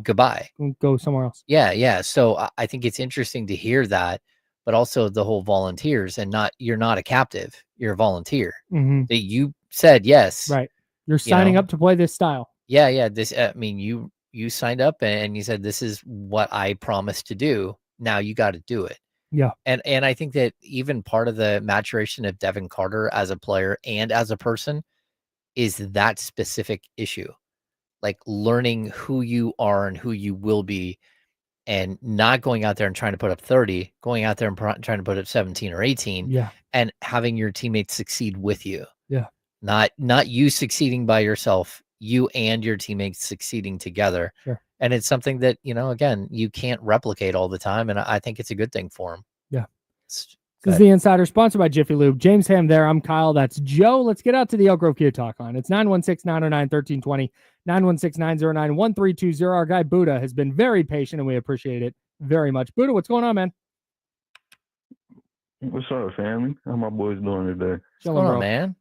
goodbye. Go somewhere else. Yeah. So I think it's interesting to hear that, but also the whole volunteers, and you're not a captive, you're a volunteer. Mm-hmm. That you said yes. Right. You're signing up to play this style. Yeah. This, I mean, you signed up and you said, this is what I promised to do. Now you got to do it. Yeah. And I think that even part of the maturation of Devin Carter as a player and as a person is that specific issue, like learning who you are and who you will be, and not going out there and trying to put up 30, going out there and trying to put up 17 or 18, and having your teammates succeed with you. Yeah. Not you succeeding by yourself, you and your teammates succeeding together. Sure. And it's something that, again, you can't replicate all the time. And I think it's a good thing for him. Yeah. This is the Insider, sponsored by Jiffy Lube. James Ham there. I'm Kyle. That's Joe. Let's get out to the Elk Grove Kia Talk line. It's 916-909-1320, 916-909-1320. Our guy Buddha has been very patient, and we appreciate it very much. Buddha, what's going on, man? What's up, family? How my boys doing today? What's going on, man?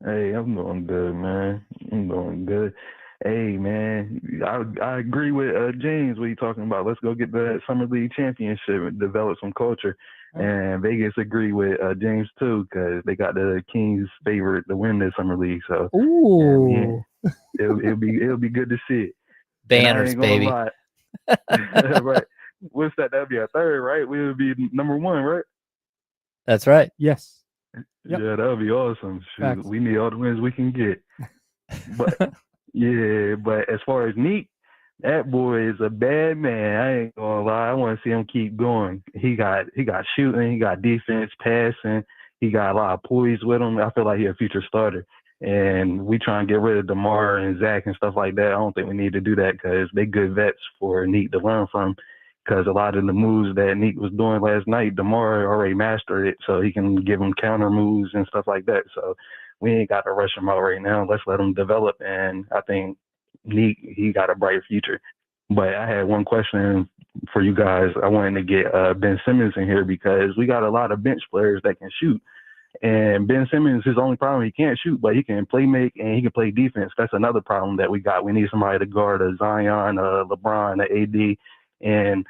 Hey, I'm doing good, man. I'm doing good. Hey, man, I agree with James. What you talking about? Let's go get the Summer League championship and develop some culture. And Vegas agree with James too, because they got the Kings favorite to win this Summer League. So, ooh, it'll be good to see it. Banners, baby. Right? What's that? That'd be a third, right? We would be number 1, right? That's right. Yes. Yep. Yeah, that would be awesome. Shoot, we need all the wins we can get. But yeah, but as far as Nique, that boy is a bad man. I ain't gonna lie. I want to see him keep going. He got shooting, he got defense, passing, he got a lot of poise with him. I feel like he's a future starter. And we try and get rid of DeMar and Zach and stuff like that. I don't think we need to do that, because they good vets for Nique to learn from. Because a lot of the moves that Nique was doing last night, DeMar already mastered it, so he can give him counter moves and stuff like that. So we ain't got to rush him out right now. Let's let him develop. And I think Nique, he got a bright future. But I had one question for you guys. I wanted to get Ben Simmons in here, because we got a lot of bench players that can shoot. And Ben Simmons, his only problem, he can't shoot, but he can play make and he can play defense. That's another problem that we got. We need somebody to guard a Zion, a LeBron, a AD. And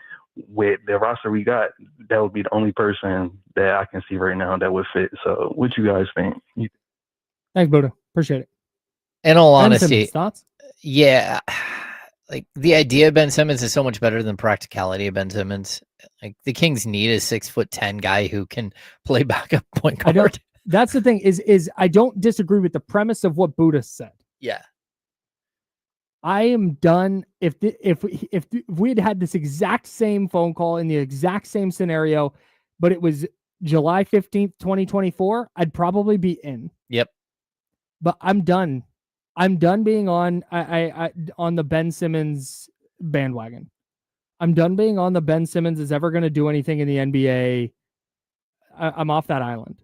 with the roster we got, that would be the only person that I can see right now that would fit. So what you guys think? Thanks, Buddha. Appreciate it. In all honesty, Simmons, thoughts? Yeah, like the idea of Ben Simmons is so much better than practicality of Ben Simmons. Like the Kings need a 6'10" guy who can play backup point guard. That's the thing is I don't disagree with the premise of what Buddha said. Yeah. I am done. If we had this exact same phone call in the exact same scenario, but it was July 15th, 2024, I'd probably be in. Yep. But I'm done. I'm done being on on the Ben Simmons bandwagon. I'm done being on the Ben Simmons is ever going to do anything in the NBA. I'm off that island.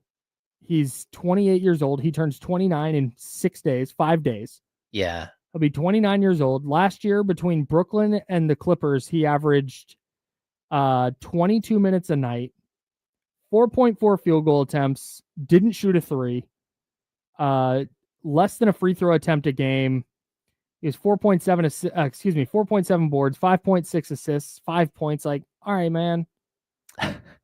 He's 28 years old. He turns 29 in 5 days. Yeah. He'll be 29 years old. Last year, between Brooklyn and the Clippers, he averaged 22 minutes a night, 4.4 field goal attempts, didn't shoot a three, less than a free throw attempt a game. He was 4.7 boards, 5.6 assists, 5 points. Like, all right, man.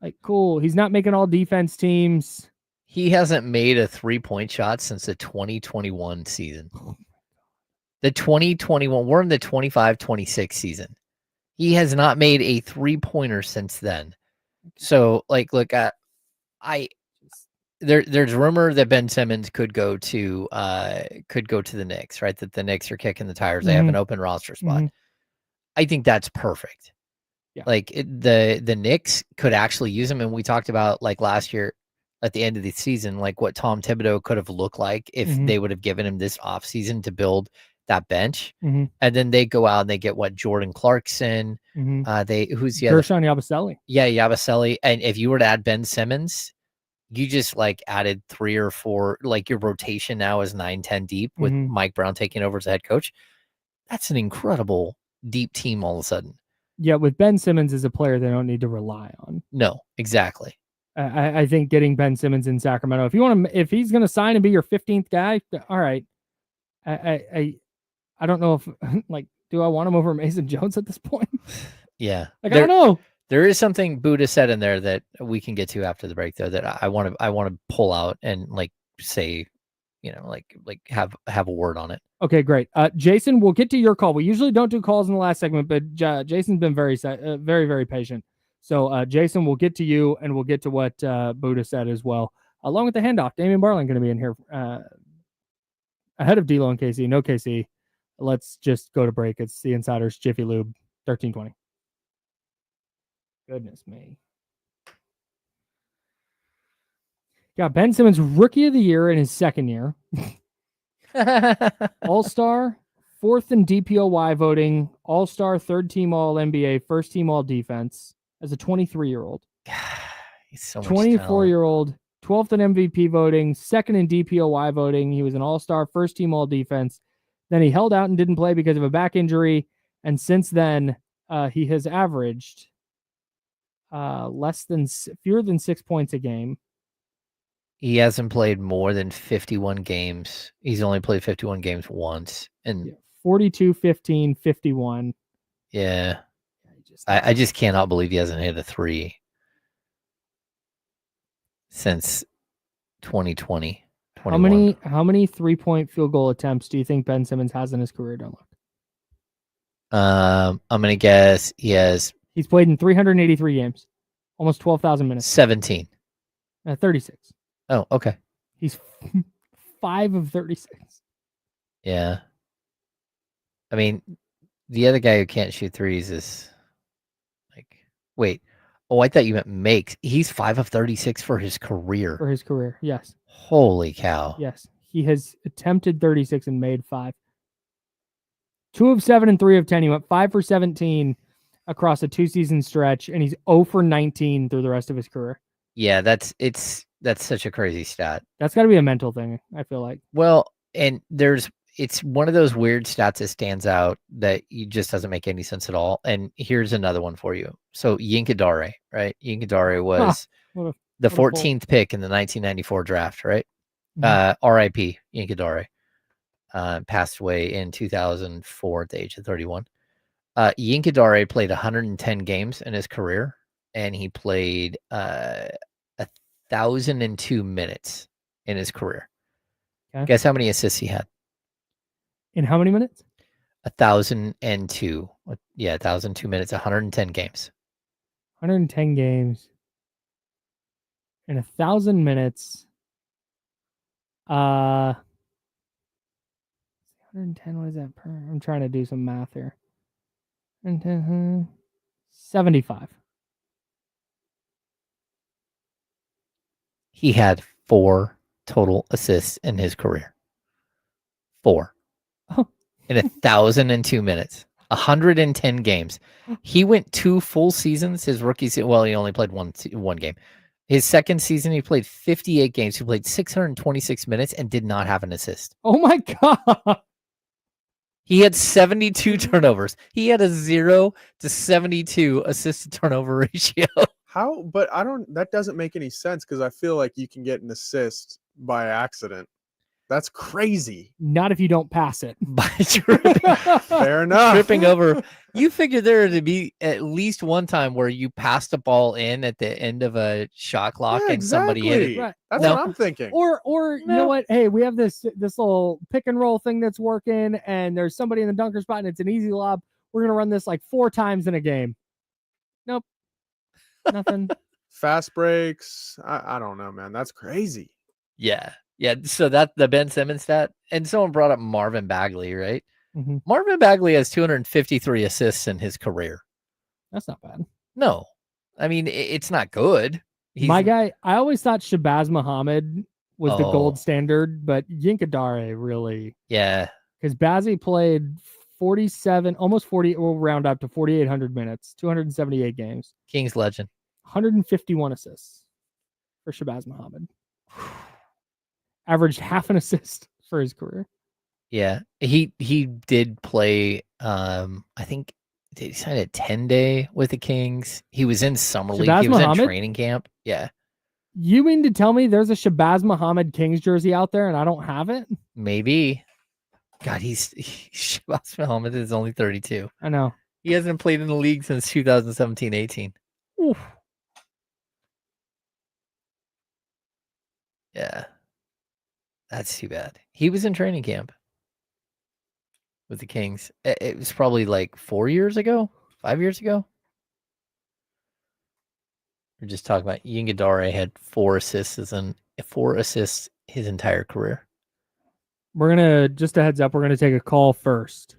Like, cool. He's not making all defense teams. He hasn't made a 3-point shot since the 2021 season. The 2021, we're in the 25-26 season. He has not made a 3-pointer since then. So, like, look, there's rumor that Ben Simmons could go to the Knicks, right? That the Knicks are kicking the tires. They have an open roster spot. I think that's perfect. Yeah. Like the Knicks could actually use him, and we talked about like last year at the end of the season, like what Tom Thibodeau could have looked like if they would have given him this offseason to build that bench. And then they go out and they get what, Jordan Clarkson. Who's the other? Gershon Yabusele. Yeah, Yabusele. And if you were to add Ben Simmons, you just like added 3 or 4, like your rotation now is 9-10 deep with Mike Brown taking over as head coach. That's an incredible deep team all of a sudden. Yeah, with Ben Simmons as a player they don't need to rely on. No, exactly. I think getting Ben Simmons in Sacramento, if he's going to sign and be your 15th guy, all right. I don't know if like, do I want him over Mason Jones at this point? Yeah, like I don't know. There is something Buddha said in there that we can get to after the break, though, that I want to pull out and like say, like have a word on it. Okay, great. Jason, we'll get to your call. We usually don't do calls in the last segment, but Jason's been very, very patient. So, Jason, we'll get to you, and we'll get to what Buddha said as well, along with the handoff. Damian Barling going to be in here ahead of D'Lo and KC. No KC. Let's just go to break. It's the Insiders, Jiffy Lube, 1320. Goodness me. Got Ben Simmons, Rookie of the Year in his second year. All-Star, 4th in DPOY voting, All-Star, 3rd team All-NBA, 1st team All-Defense as a 23-year-old. He's so much 24-year-old, 12th in MVP voting, 2nd in DPOY voting. He was an All-Star, 1st team All-Defense. Then he held out and didn't play because of a back injury. And since then, he has averaged fewer than 6 points a game. He hasn't played more than 51 games. He's only played 51 games once. And 42, 15, 51. Yeah. I just cannot believe he hasn't hit a 3 since 2020. 21. How many 3-point field goal attempts do you think Ben Simmons has in his career? Don't look. I'm gonna guess he has. He's played in 383 games, almost 12,000 minutes. 17. 36. Oh, okay. He's 5 of 36. Yeah. I mean, the other guy who can't shoot threes is like, wait. Oh, I thought you meant makes. He's 5 of 36 for his career. For his career, yes. Holy cow. Yes. He has attempted 36 and made 5. 2 of 7 and 3 of 10. He went 5 for 17 across a 2-season stretch, and he's 0 for 19 through the rest of his career. Yeah, that's such a crazy stat. That's got to be a mental thing, I feel like. Well, and it's one of those weird stats that stands out that just doesn't make any sense at all. And here's another one for you. So Yinkadare, right? Yinkadare was the 14th pick in the 1994 draft, right? R.I.P. Yinkadare. Passed away in 2004 at the age of 31. Yinkadare played 110 games in his career, and he played 1,002 minutes in his career. Okay. Guess how many assists he had? In how many minutes? 1,002. Yeah, 1,002 minutes, 110 games. 110 games. In 1,000 minutes. 110, what is that per? I'm trying to do some math here. 75. He had 4 total assists in his career. 4. Oh. In 1,002 minutes. 110 games. He went 2 full seasons. His rookie season, well, he only played one game. His second season, he played 58 games. He played 626 minutes and did not have an assist. Oh my God. He had 72 turnovers. He had a 0 to 72 assist to turnover ratio. How? But that doesn't make any sense because I feel like you can get an assist by accident. That's crazy. Not if you don't pass it. By tripping, Fair enough. tripping over. You figure there to be at least one time where you passed a ball in at the end of a shot clock Yeah, and somebody hit it. Right. That's No. what I'm thinking. Or you know what? Hey, we have this little pick and roll thing that's working, and there's somebody in the dunker spot, and it's an easy lob. We're gonna run this like 4 times in a game. Nope, nothing. Fast breaks. I don't know, man. That's crazy. Yeah. Yeah. So that the Ben Simmons stat, and someone brought up Marvin Bagley, right? Mm-hmm. Marvin Bagley has 253 assists in his career. That's not bad. No, I mean, it's not good. My guy, I always thought Shabazz Muhammad was the Oh. gold standard, but Yinkadare really, Yeah. because Bazzi played 47, almost 40, we'll round up to 4,800 minutes, 278 games, Kings legend. 151 assists for Shabazz Muhammad. Averaged half an assist for his career. Yeah. He did play, I think, did he sign a 10-day with the Kings? He was in summer league. Shabazz He was Muhammad? in training camp. Yeah. You mean to tell me there's a Shabazz Muhammad Kings jersey out there and I don't have it? Maybe. God, Shabazz Muhammad is only 32. I know. He hasn't played in the league since 2017-18. Oof. Yeah. That's too bad. He was in training camp with the Kings. It was probably like 4 years ago, 5 years ago. We're just talking about Yinkadare had 4 assists his entire career. We're going to, just a heads up, we're going to take a call first.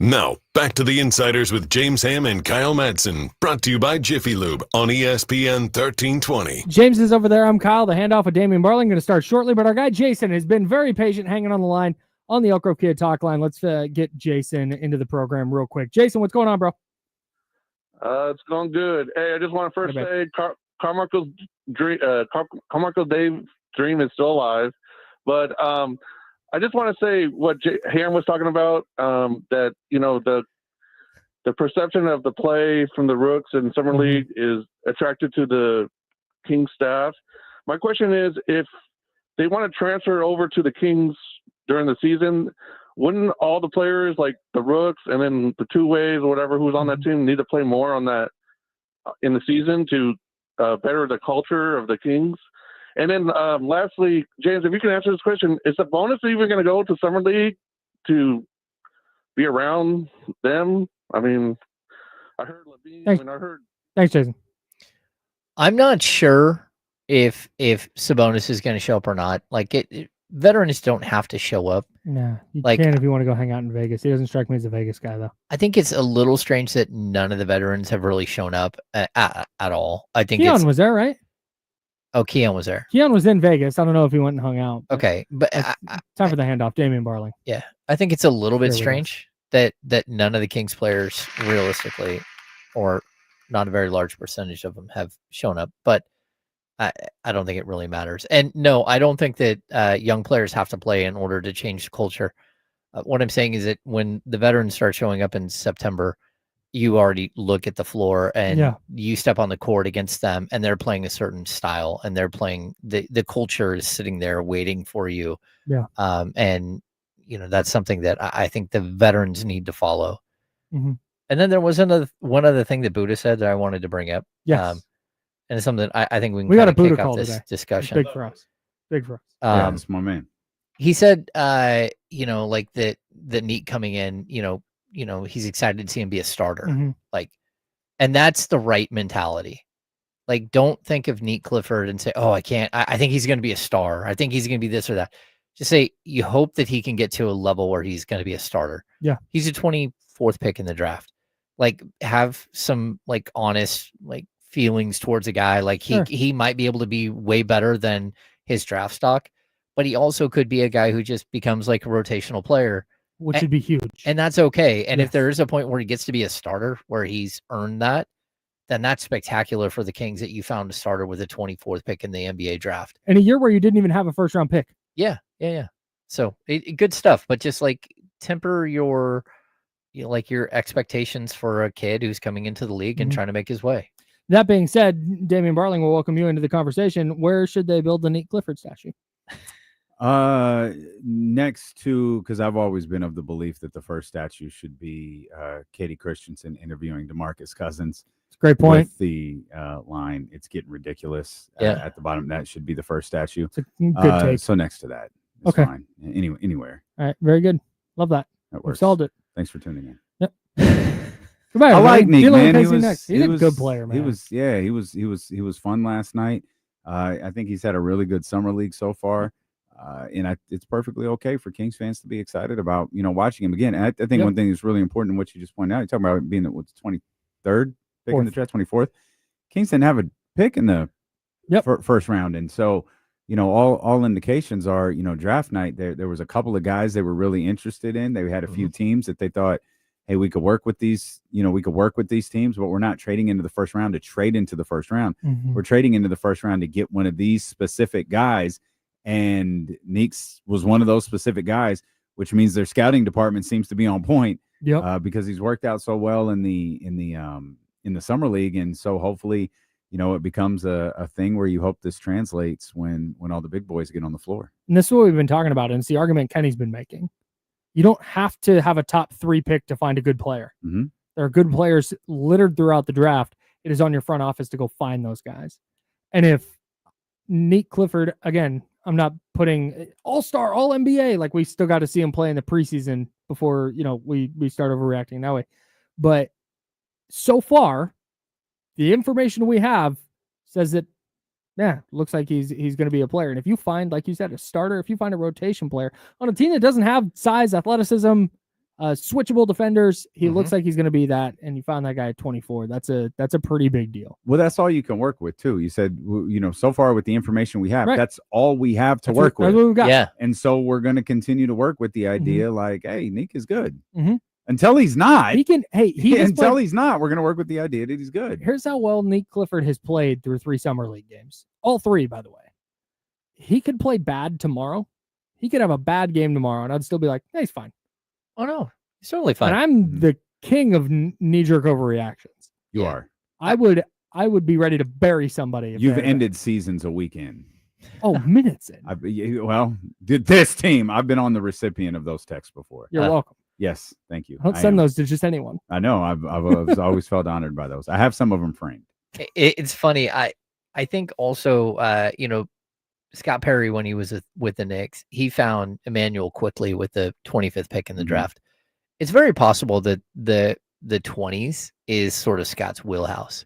Now, back to the Insiders with James Ham and Kyle Madsen, brought to you by Jiffy Lube on ESPN 1320. James is over there. I'm Kyle. The handoff with Damian Barling going to start shortly, but our guy Jason has been very patient hanging on the line on the Elk Grove Kid Talk line. Let's get Jason into the program real quick. Jason, what's going on, bro? It's going good. Hey, I just want to first say Carmichael's Dave's dream is still alive, but I just want to say what Ham was talking about, that, the perception of the play from the Rooks in Summer League is attracted to the Kings staff. My question is, if they want to transfer over to the Kings during the season, wouldn't all the players like the Rooks and then the two-ways or whatever who's on that team need to play more on that in the season to better the culture of the Kings? And then lastly, James, if you can answer this question, is the bonus even going to go to Summer League to be around them? I mean, I heard Levine. Thanks, Jason. I'm not sure if Sabonis is going to show up or not. Like, veterans don't have to show up. No, you Like, can if you want to go hang out in Vegas. He doesn't strike me as a Vegas guy, though. I think it's a little strange that none of the veterans have really shown up at all. I think Keon was there, right? Oh, Keon was there. Keon was in Vegas. I don't know if he went and hung out. Okay, but time for the handoff. Damian Barling. Yeah, I think it's a little bit Sure, strange that none of the Kings players, realistically, or not a very large percentage of them, have shown up. But I don't think it really matters. And no, I don't think that young players have to play in order to change the culture. What I'm saying is that when the veterans start showing up in September, you already look at the floor and you step on the court against them, and they're playing a certain style, and they're playing the culture is sitting there waiting for you. Yeah. And that's something that I think the veterans need to follow. Mm-hmm. And then there was one other thing that Buddha said that I wanted to bring up. Yes. And it's something I think we got a Buddha kick call off this today. discussion. It's big for us. Big for us. Yeah, that's my man. He said, like the Nique coming in, he's excited to see him be a starter. Mm-hmm. Like, and that's the right mentality. Like, don't think of Nique Clifford and say, oh, I can't, I think he's going to be a star. I think he's going to be this or that. Just say, you hope that he can get to a level where he's going to be a starter. Yeah. He's a 24th pick in the draft. Like, have some like honest, like feelings towards a guy. Like he might be able to be way better than his draft stock, but he also could be a guy who just becomes like a rotational player which would be huge. And that's okay. And if Yes. there is a point where he gets to be a starter, where he's earned that, then that's spectacular for the Kings that you found a starter with a 24th pick in the NBA draft. In a year where you didn't even have a first-round pick. Yeah. So good stuff, but just like temper your expectations for a kid who's coming into the league and trying to make his way. That being said, Damian Barling will welcome you into the conversation. Where should they build the Nique Clifford statue? Next to, because I've always been of the belief that the first statue should be Katie Christensen interviewing DeMarcus Cousins. It's a great point. With the line, it's getting ridiculous Yeah. at the bottom. That should be the first statue. It's a good take. So next to that, it's Okay. fine. Anywhere. All right, very good. Love that. That We've works. solved it. Thanks for tuning in. Yep. Goodbye, I like everybody. Nique, Dealing man. with KC next. He's a good player, man. He was fun last night. I think he's had a really good summer league so far. And it's perfectly okay for Kings fans to be excited about, watching him again. And I think one thing that's really important in what you just pointed out, you're talking about being the 23rd pick in the draft, 24th. Kings didn't have a pick in the first round. And so, all indications are, draft night, there was a couple of guys they were really interested in. They had a few teams that they thought, hey, we could work with these, teams, but we're not trading into the first round to trade into the first round. We're trading into the first round to get one of these specific guys. And Nique's was one of those specific guys, which means their scouting department seems to be on point. Because he's worked out so well in the summer league, and so hopefully, it becomes a thing where you hope this translates when all the big boys get on the floor. And this is what we've been talking about, and it's the argument Kenny's been making. You don't have to have a top 3 pick to find a good player. There are good players littered throughout the draft. It is on your front office to go find those guys. And if Nique Clifford, again, I'm not putting all-star, all-NBA, like we still got to see him play in the preseason before, we start overreacting that way. But so far, the information we have says that, looks like he's going to be a player. And if you find, like you said, a starter, if you find a rotation player on a team that doesn't have size, athleticism, switchable defenders, he looks like he's going to be that. And you found that guy at 24. That's a pretty big deal. Well, that's all you can work with too. You said, so far with the information we have, that's all we have to work with. That's what we've got. Yeah. And so we're going to continue to work with the idea like, hey, Nique is good. Until he's not. Until he's not, we're going to work with the idea that he's good. Here's how well Nique Clifford has played through 3 summer league games. All 3, by the way. He could play bad tomorrow. He could have a bad game tomorrow, and I'd still be like, hey, he's fine. Oh, no. He's totally fine. And I'm the king of knee-jerk overreactions. You are. I would be ready to bury somebody. You've ended seasons a weekend. Oh, minutes in. Did this team. I've been on the recipient of those texts before. You're welcome. Yes, thank you. Don't send those to just anyone. I know. I've always felt honored by those. I have some of them framed. It's funny. I think also, Scott Perry, when he was with the Knicks, he found Emmanuel quickly with the 25th pick in the draft. It's very possible that the 20s is sort of Scott's wheelhouse.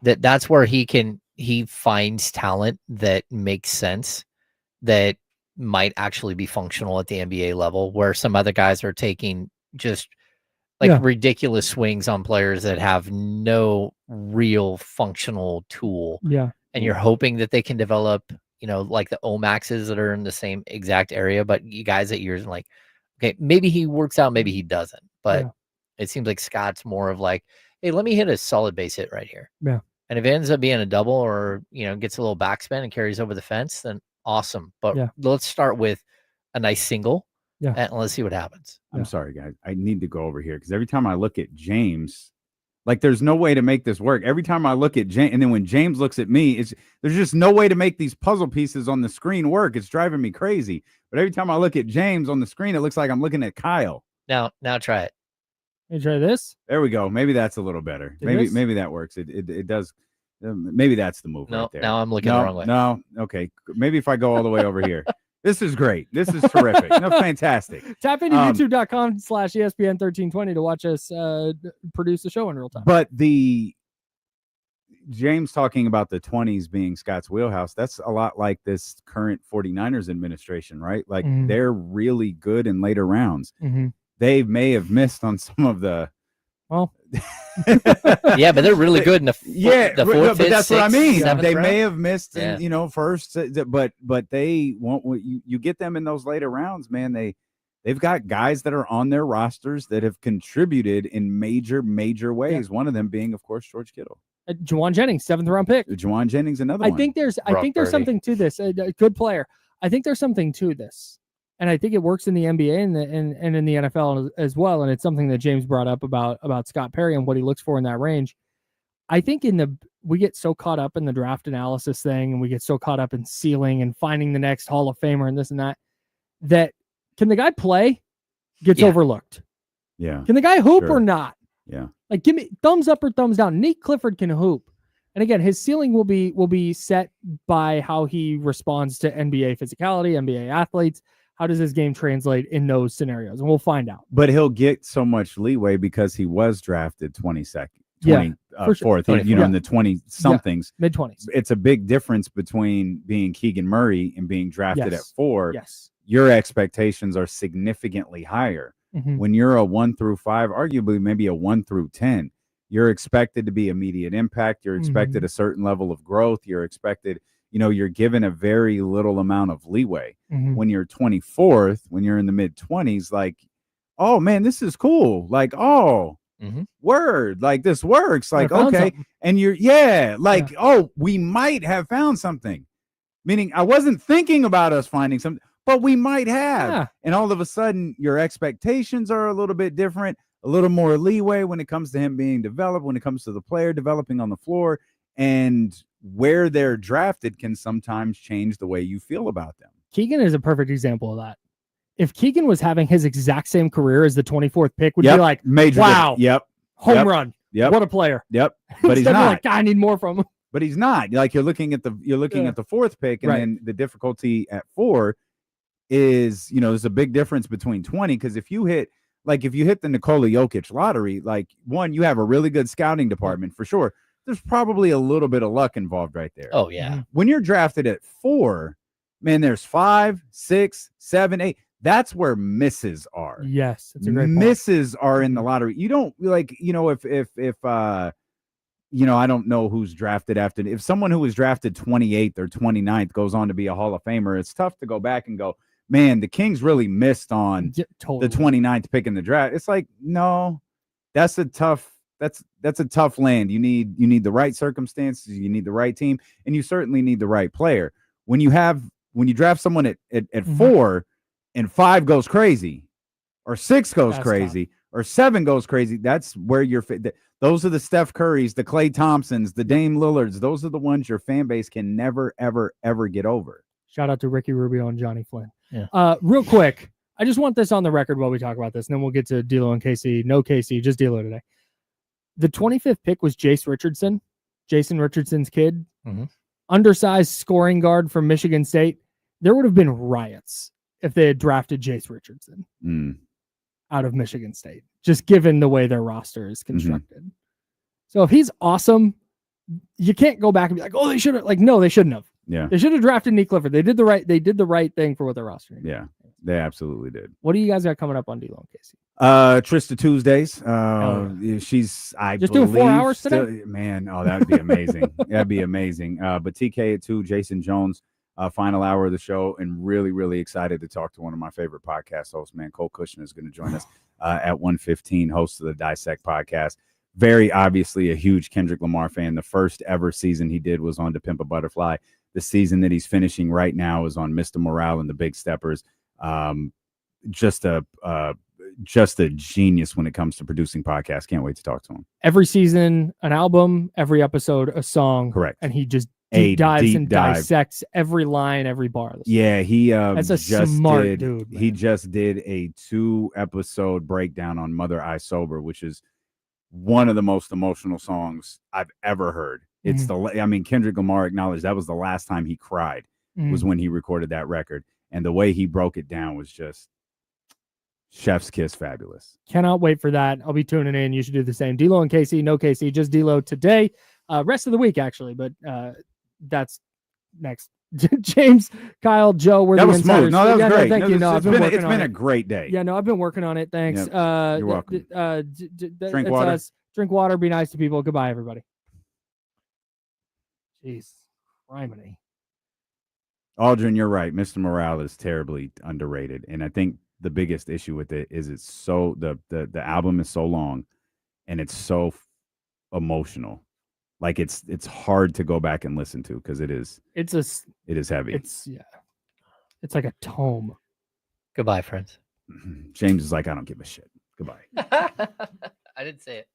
That's where he finds talent that makes sense, that might actually be functional at the NBA level, where some other guys are taking just ridiculous swings on players that have no real functional tool. And you're hoping that they can develop, like the Omaxes that are in the same exact area, but you guys that you're like, okay, maybe he works out, maybe he doesn't. But it seems like Scott's more of like, hey, let me hit a solid base hit right here. And if it ends up being a double or, gets a little backspin and carries over the fence, then awesome. But let's start with a nice single and let's see what happens. I'm sorry, guys. I need to go over here because every time I look at James, like there's no way to make this work. Every time I look at James, and then when James looks at me, there's just no way to make these puzzle pieces on the screen work. It's driving me crazy. But every time I look at James on the screen, it looks like I'm looking at Kyle. Now try it. You try this? There we go. Maybe that's a little better. Maybe that works. It does. Maybe that's the move right there. Now I'm looking the wrong way. No. Okay. Maybe if I go all the way over here. This is great. This is terrific. Fantastic. Tap into youtube.com/ESPN1320 to watch us produce the show in real time. But James talking about the 20s being Scott's wheelhouse, that's a lot like this current 49ers administration, right? Like they're really good in later rounds. They may have missed on some of the yeah, but they're really good in the fourth, but that's fifth, what I mean. They round. may have missed in, first, but they won't. You get them in those later rounds, man. they've got guys that are on their rosters that have contributed in major ways. One of them being, of course, George Kittle. Jauan Jennings, 7th round pick. Jauan Jennings, another one. I think there's something to this. A good player. I think there's something to this. And I think it works in the NBA and in the NFL as well. And it's something that James brought up about Scott Perry and what he looks for in that range. I think we get so caught up in the draft analysis thing, and we get so caught up in ceiling and finding the next Hall of Famer and this and that can the guy play gets overlooked. Yeah. Can the guy hoop or not? Yeah. Like, give me thumbs up or thumbs down. Nique Clifford can hoop. And again, his ceiling will be set by how he responds to NBA physicality, NBA athletes. How does his game translate in those scenarios? And we'll find out. But he'll get so much leeway because he was drafted 22nd, 24th, in the 20-somethings. Mid-20s. It's a big difference between being Keegan Murray and being drafted at 4. Yes. Your expectations are significantly higher. Mm-hmm. When you're a 1 through 5, arguably maybe a 1 through 10, you're expected to be immediate impact. You're expected a certain level of growth. You're expected, you're given a very little amount of leeway. Mm-hmm. When you're 24th, when you're in the mid-20s, like, oh man, this is cool. Like, word, like this works. Like, okay. Something. And oh, we might have found something. Meaning I wasn't thinking about us finding something, but we might have. Yeah. And all of a sudden your expectations are a little bit different, a little more leeway when it comes to him being developed, when it comes to the player developing on the floor, and where they're drafted can sometimes change the way you feel about them. Keegan is a perfect example of that. If Keegan was having his exact same career as the 24th pick, would be like, major wow, home run. Yep. What a player. Yep. But he's not. Like, I need more from him. But he's not. Like, you're looking at the 4th pick, and then the difficulty at 4 is, there's a big difference between 20, because if you hit the Nikola Jokic lottery, like, one, you have a really good scouting department for sure. There's probably a little bit of luck involved right there. Oh, yeah. When you're drafted at 4, man, there's 5, 6, 7, 8. That's where misses are. Yes, that's a great point. Misses are in the lottery. You don't if I don't know who's drafted after. If someone who was drafted 28th or 29th goes on to be a Hall of Famer, it's tough to go back and go, man, the Kings really missed on the 29th pick in the draft. It's like, no, that's a tough land. You need the right circumstances, you need the right team, and you certainly need the right player. When you draft someone at 4 and 5 goes crazy, or 6 goes crazy, or 7 goes crazy, that's where you're fit. Those are the Steph Currys, the Klay Thompsons, the Dame Lillards. Those are the ones your fan base can never, ever, ever get over. Shout out to Ricky Rubio and Johnny Flynn. Yeah. Real quick, I just want this on the record while we talk about this, and then we'll get to D'Lo and KC. No KC, just D'Lo today. The 25th pick was Jason Richardson's kid. Mm-hmm. Undersized scoring guard from Michigan State. There would have been riots if they had drafted Jace Richardson out of Michigan State, just given the way their roster is constructed. Mm-hmm. So if he's awesome, you can't go back and be like, oh, they should have. Like, no, they shouldn't have. Yeah. They should have drafted Nique Clifford. They did the right thing for what their roster is. Yeah, they absolutely did. What do you guys got coming up on D'Lo and Casey? Trysta Tuesdays. She's just doing 4 hours today. Man, oh, that'd be amazing. That'd be amazing. But TK at 2, Jason Jones, final hour of the show, and really, really excited to talk to one of my favorite podcast hosts. Man, Cole Cushner is going to join us at 1:15, host of the Dissect podcast. Very obviously a huge Kendrick Lamar fan. The first ever season he did was on To Pimp a Butterfly. The season that he's finishing right now is on Mr. Morale and the Big Steppers. Just a genius when it comes to producing podcasts. Can't wait to talk to him. Every season, an album, every episode, a song. Correct. And he just deep dives and dissects every line, every bar. Yeah, he that's a smart dude. Man. He just did a 2-episode breakdown on Mother I Sober, which is one of the most emotional songs I've ever heard. It's Kendrick Lamar acknowledged that was the last time he cried was when he recorded that record. And the way he broke it down was just chef's kiss fabulous. Cannot wait for that. I'll be tuning in. You should do the same. D'Lo and Casey, no Casey, just D'Lo today. Rest of the week, actually, but that's next. James, Kyle, Joe, we're that the was insiders. Smooth. No, that was great. Thank you. No, it's been a great day. Yeah, no, I've been working on it. Thanks. Yep. You're welcome. Drink water. Drink water. Be nice to people. Goodbye, everybody. Jeez, criminy. Aldrin, you're right. Mr. Morale is terribly underrated, and I think the biggest issue with it is it's so the album is so long and it's so emotional. Like it's hard to go back and listen to because it is heavy. It's like a tome. Goodbye, friends. James is like, I don't give a shit. Goodbye. I didn't say it.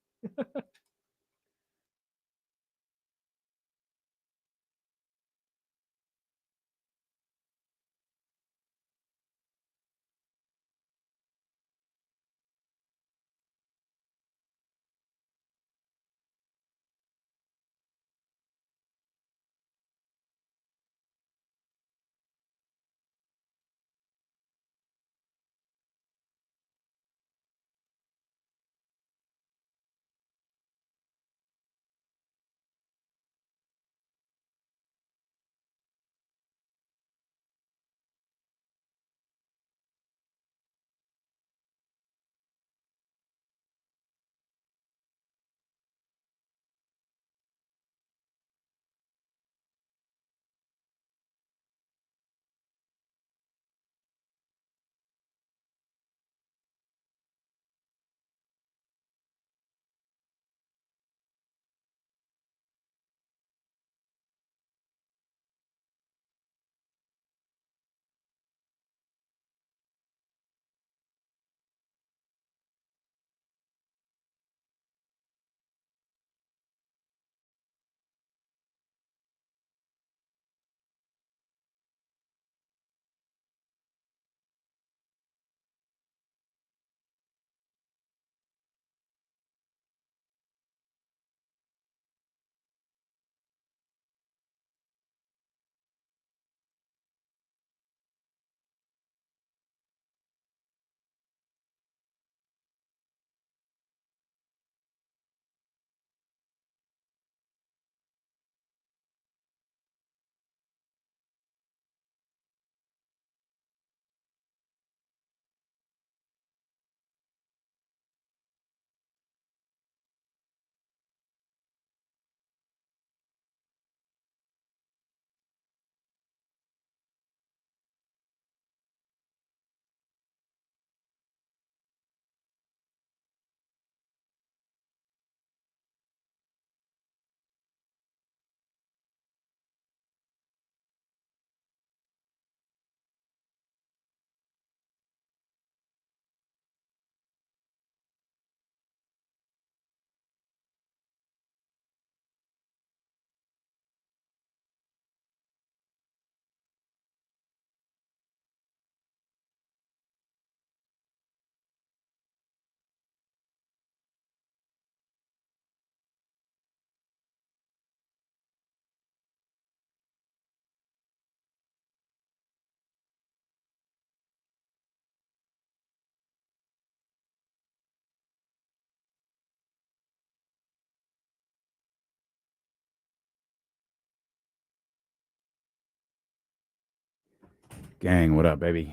Gang, what up, baby?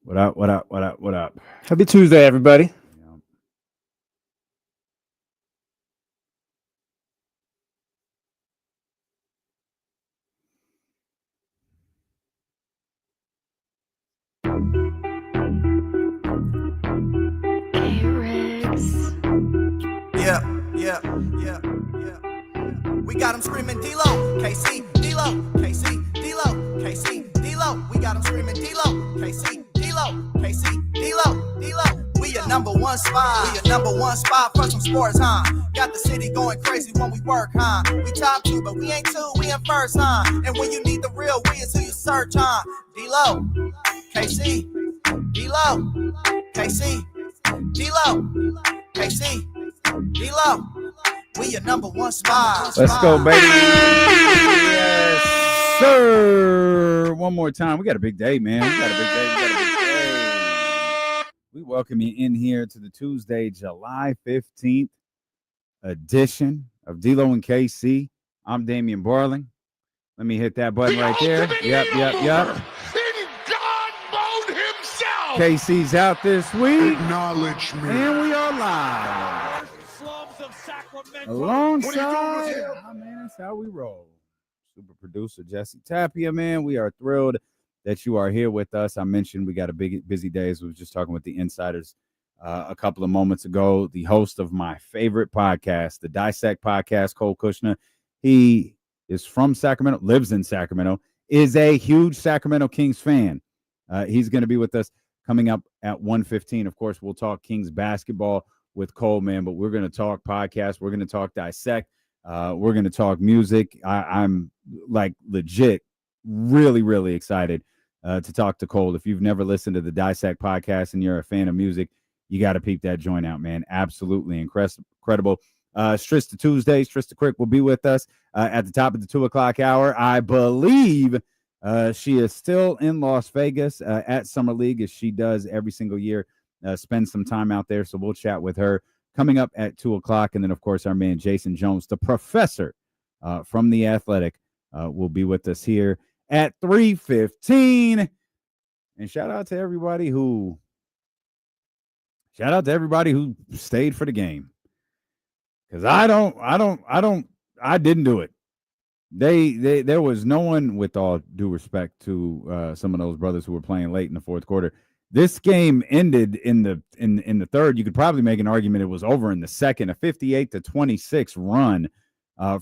What up, what up, what up, what up? Happy Tuesday, everybody. Yeah. We got them screaming D-Lo, KC, D-Lo, KC, D-Lo, KC, D-Lo. We got them screaming D-Lo, KC, D-Lo, KC, D-Lo, D-Lo. We your number one spot. We your number one spot for some sports, huh? Got the city going crazy when we work, huh? We top two, but we ain't two, we in first, huh? And when you need the real, we is who you search, huh? D-Lo, KC, D-Lo, KC, D-Lo, KC, D-Lo. We your number one spot. Let's go, baby. Yes, sir. One more time. We got a big day, man. We got a big day. We welcome you in here to the Tuesday, July 15th edition of D-Lo and KC. I'm Damian Barling. Let me hit that button right there. Yep. KC's out this week. Acknowledge me. And we are live. Alongside, man, that's how we roll. Super producer Jesse Tapia, man. We are thrilled that you are here with us. I mentioned we got a busy day, as we were just talking with the insiders a couple of moments ago. The host of my favorite podcast, the Dissect Podcast, Cole Kushner. He is from Sacramento, lives in Sacramento, is a huge Sacramento Kings fan. He's going to be with us coming up at 1:15. Of course, we'll talk Kings basketball with Cole, man, but we're going to talk podcast. We're going to talk Dissect. We're going to talk music. I'm like legit really, really excited to talk to Cole. If you've never listened to the Dissect podcast and you're a fan of music, you got to peep that joint out, man. Absolutely incredible. Trysta Tuesdays, Trysta Krick will be with us at the top of the 2 o'clock hour. I believe she is still in Las Vegas at Summer League, as she does every single year. Spend some time out there, so we'll chat with her coming up at 2 o'clock. And then, of course, our man Jason Jones, the professor from The Athletic, will be with us here at 3:15. And shout out to everybody who stayed for the game. Because I didn't do it. There was no one, with all due respect to some of those brothers who were playing late in the fourth quarter. This game ended in the third. You could probably make an argument it was over in the second. A 58-26 run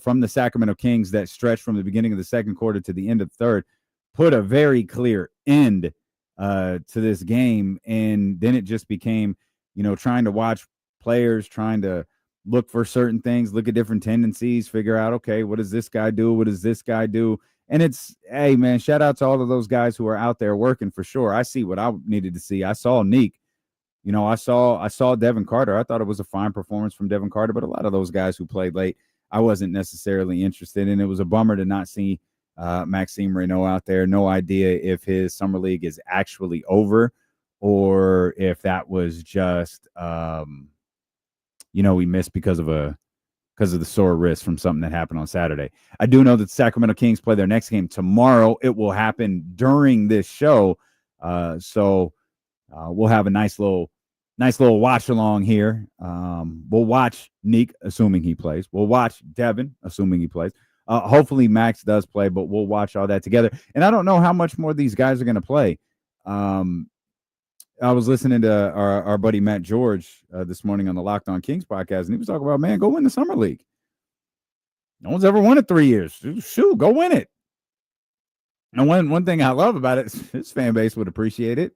from the Sacramento Kings that stretched from the beginning of the second quarter to the end of the third put a very clear end to this game. And then it just became, trying to watch players, trying to look for certain things, look at different tendencies, figure out, okay, what does this guy do? What does this guy do? And it's, hey, man, shout out to all of those guys who are out there working for sure. I see what I needed to see. I saw Nique. I saw Devin Carter. I thought it was a fine performance from Devin Carter, but a lot of those guys who played late, I wasn't necessarily interested in. It was a bummer to not see Maxime Reynaud out there. No idea if his summer league is actually over or if that was just, he missed because of the sore wrist from something that happened on Saturday. I do know that the Sacramento Kings play their next game tomorrow. It will happen during this show. So we'll have a nice little watch along here. We'll watch Nique, assuming he plays. We'll watch Devin, assuming he plays. Hopefully Max does play, but we'll watch all that together. And I don't know how much more these guys are going to play. I was listening to our buddy Matt George this morning on the Locked On Kings podcast, and he was talking about, man, go win the Summer League. No one's ever won it 3 years. Shoot, go win it. And one thing I love about it, this fan base would appreciate it.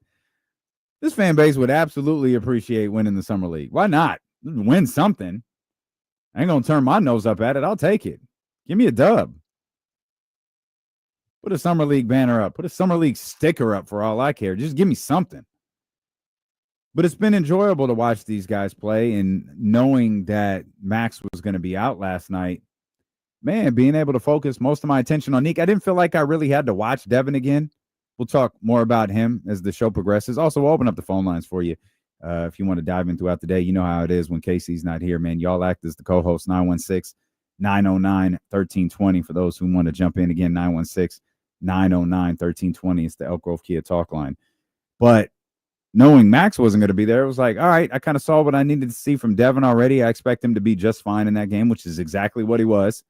This fan base would absolutely appreciate winning the Summer League. Why not? Win something. I ain't going to turn my nose up at it. I'll take it. Give me a dub. Put a Summer League banner up. Put a Summer League sticker up for all I care. Just give me something. But it's been enjoyable to watch these guys play, and knowing that Max was going to be out last night, man, being able to focus most of my attention on Nique. I didn't feel like I really had to watch Devin again. We'll talk more about him as the show progresses. Also, we'll open up the phone lines for you if you want to dive in throughout the day. You know how it is when Casey's not here, man. Y'all act as the co-host, 916-909-1320 for those who want to jump in. Again, 916-909-1320. It's the Elk Grove Kia talk line. But knowing Max wasn't going to be there, it was like, all right, I kind of saw what I needed to see from Devin already. I expect him to be just fine in that game, which is exactly what he was.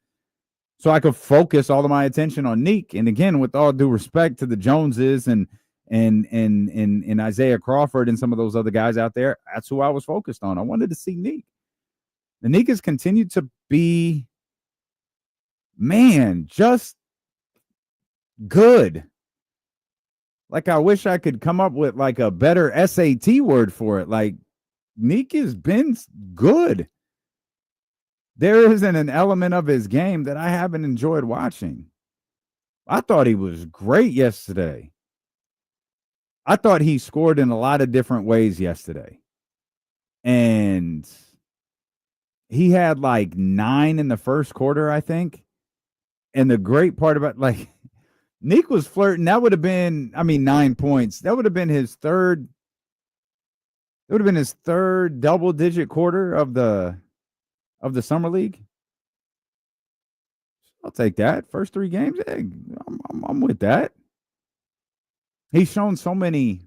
So I could focus all of my attention on Nique. And again, with all due respect to the Joneses and Isaiah Crawford and some of those other guys out there, that's who I was focused on. I wanted to see Nique. And Nique has continued to be, man, just good. Like, I wish I could come up with like a better SAT word for it. Like, Nique has been good. There isn't an element of his game that I haven't enjoyed watching. I thought he was great yesterday. I thought he scored in a lot of different ways yesterday. And he had like 9 in the first quarter, I think. And the great part about, like, Nique was flirting. That would have been, 9 points. That would have been his third. It would have been his third double-digit quarter of the Summer League. I'll take that. First 3 games, hey, I'm with that. He's shown so many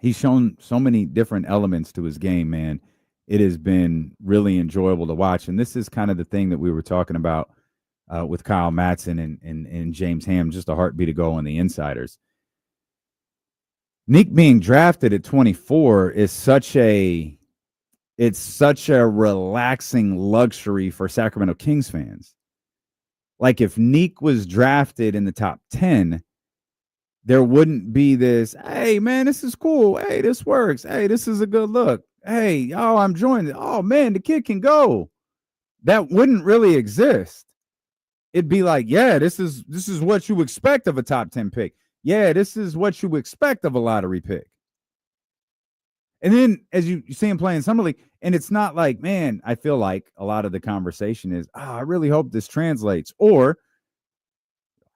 different elements to his game, man. It has been really enjoyable to watch. And this is kind of the thing that we were talking about with Kyle Matson and James Ham, just a heartbeat ago on the insiders. Nique being drafted at 24 is such a relaxing luxury for Sacramento Kings fans. Like if Nique was drafted in the top 10, there wouldn't be this, hey, man, this is cool. Hey, this works. Hey, this is a good look. Hey, oh, I'm joining it. Oh, man, the kid can go. That wouldn't really exist. It'd be like, yeah, this is what you expect of a top 10 pick. Yeah, this is what you expect of a lottery pick. And then as you see him playing Summer League, and it's not like, man, I feel like a lot of the conversation is, I really hope this translates. Or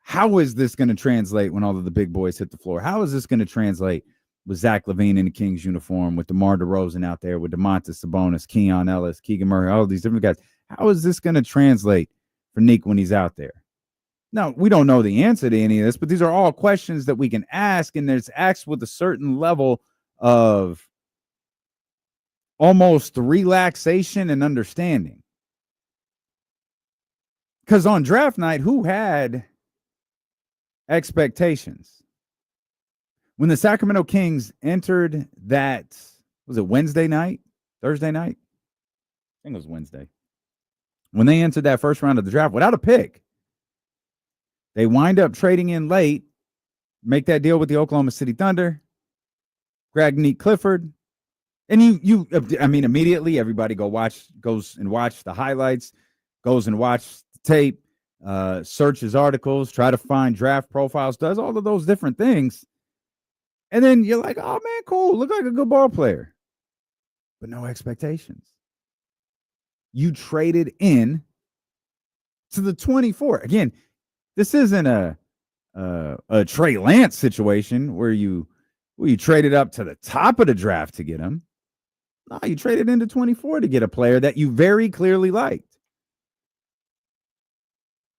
how is this going to translate when all of the big boys hit the floor? How is this going to translate with Zach LaVine in the Kings uniform, with DeMar DeRozan out there, with DeMontis Sabonis, Keon Ellis, Keegan Murray, all of these different guys? How is this going to translate for Nique when he's out there? Now, we don't know the answer to any of this, but these are all questions that we can ask, and there's asked with a certain level of almost relaxation and understanding. Because on draft night, who had expectations? When the Sacramento Kings entered that, was it Wednesday night? Thursday night? I think it was Wednesday. When they entered that first round of the draft without a pick, they wind up trading in late, make that deal with the Oklahoma City Thunder, grab Nique Clifford, and immediately everybody goes and watch the highlights, goes and watch the tape, searches articles, try to find draft profiles, does all of those different things. And then you're like, oh, man, cool. Look like a good ball player. But no expectations. You traded in to the 24. Again, this isn't a Trey Lance situation where you traded up to the top of the draft to get him. No, you traded into 24 to get a player that you very clearly liked.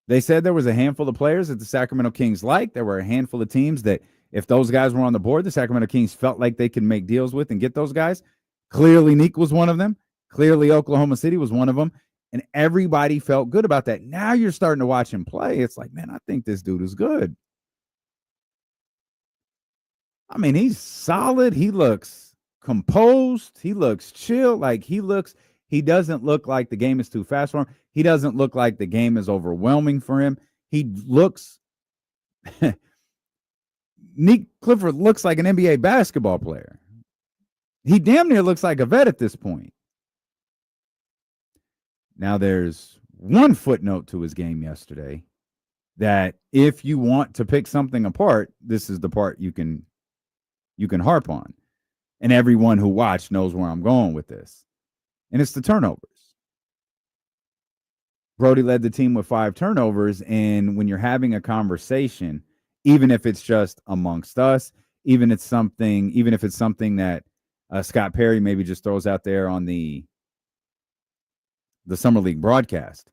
They said there was a handful of players that the Sacramento Kings liked. There were a handful of teams that if those guys were on the board, the Sacramento Kings felt like they could make deals with and get those guys. Clearly, Nique was one of them. Clearly, Oklahoma City was one of them. And everybody felt good about that. Now you're starting to watch him play. It's like, man, I think this dude is good. I mean, he's solid. He looks composed. He looks chill. Like he doesn't look like the game is too fast for him. He doesn't look like the game is overwhelming for him. He looks, Nique Clifford looks like an NBA basketball player. He damn near looks like a vet at this point. Now, there's one footnote to his game yesterday that if you want to pick something apart, this is the part you can harp on. And everyone who watched knows where I'm going with this. And it's the turnovers. Brody led the team with 5 turnovers. And when you're having a conversation, even if it's just amongst us, even if it's something that Scott Perry maybe just throws out there on the Summer League broadcast.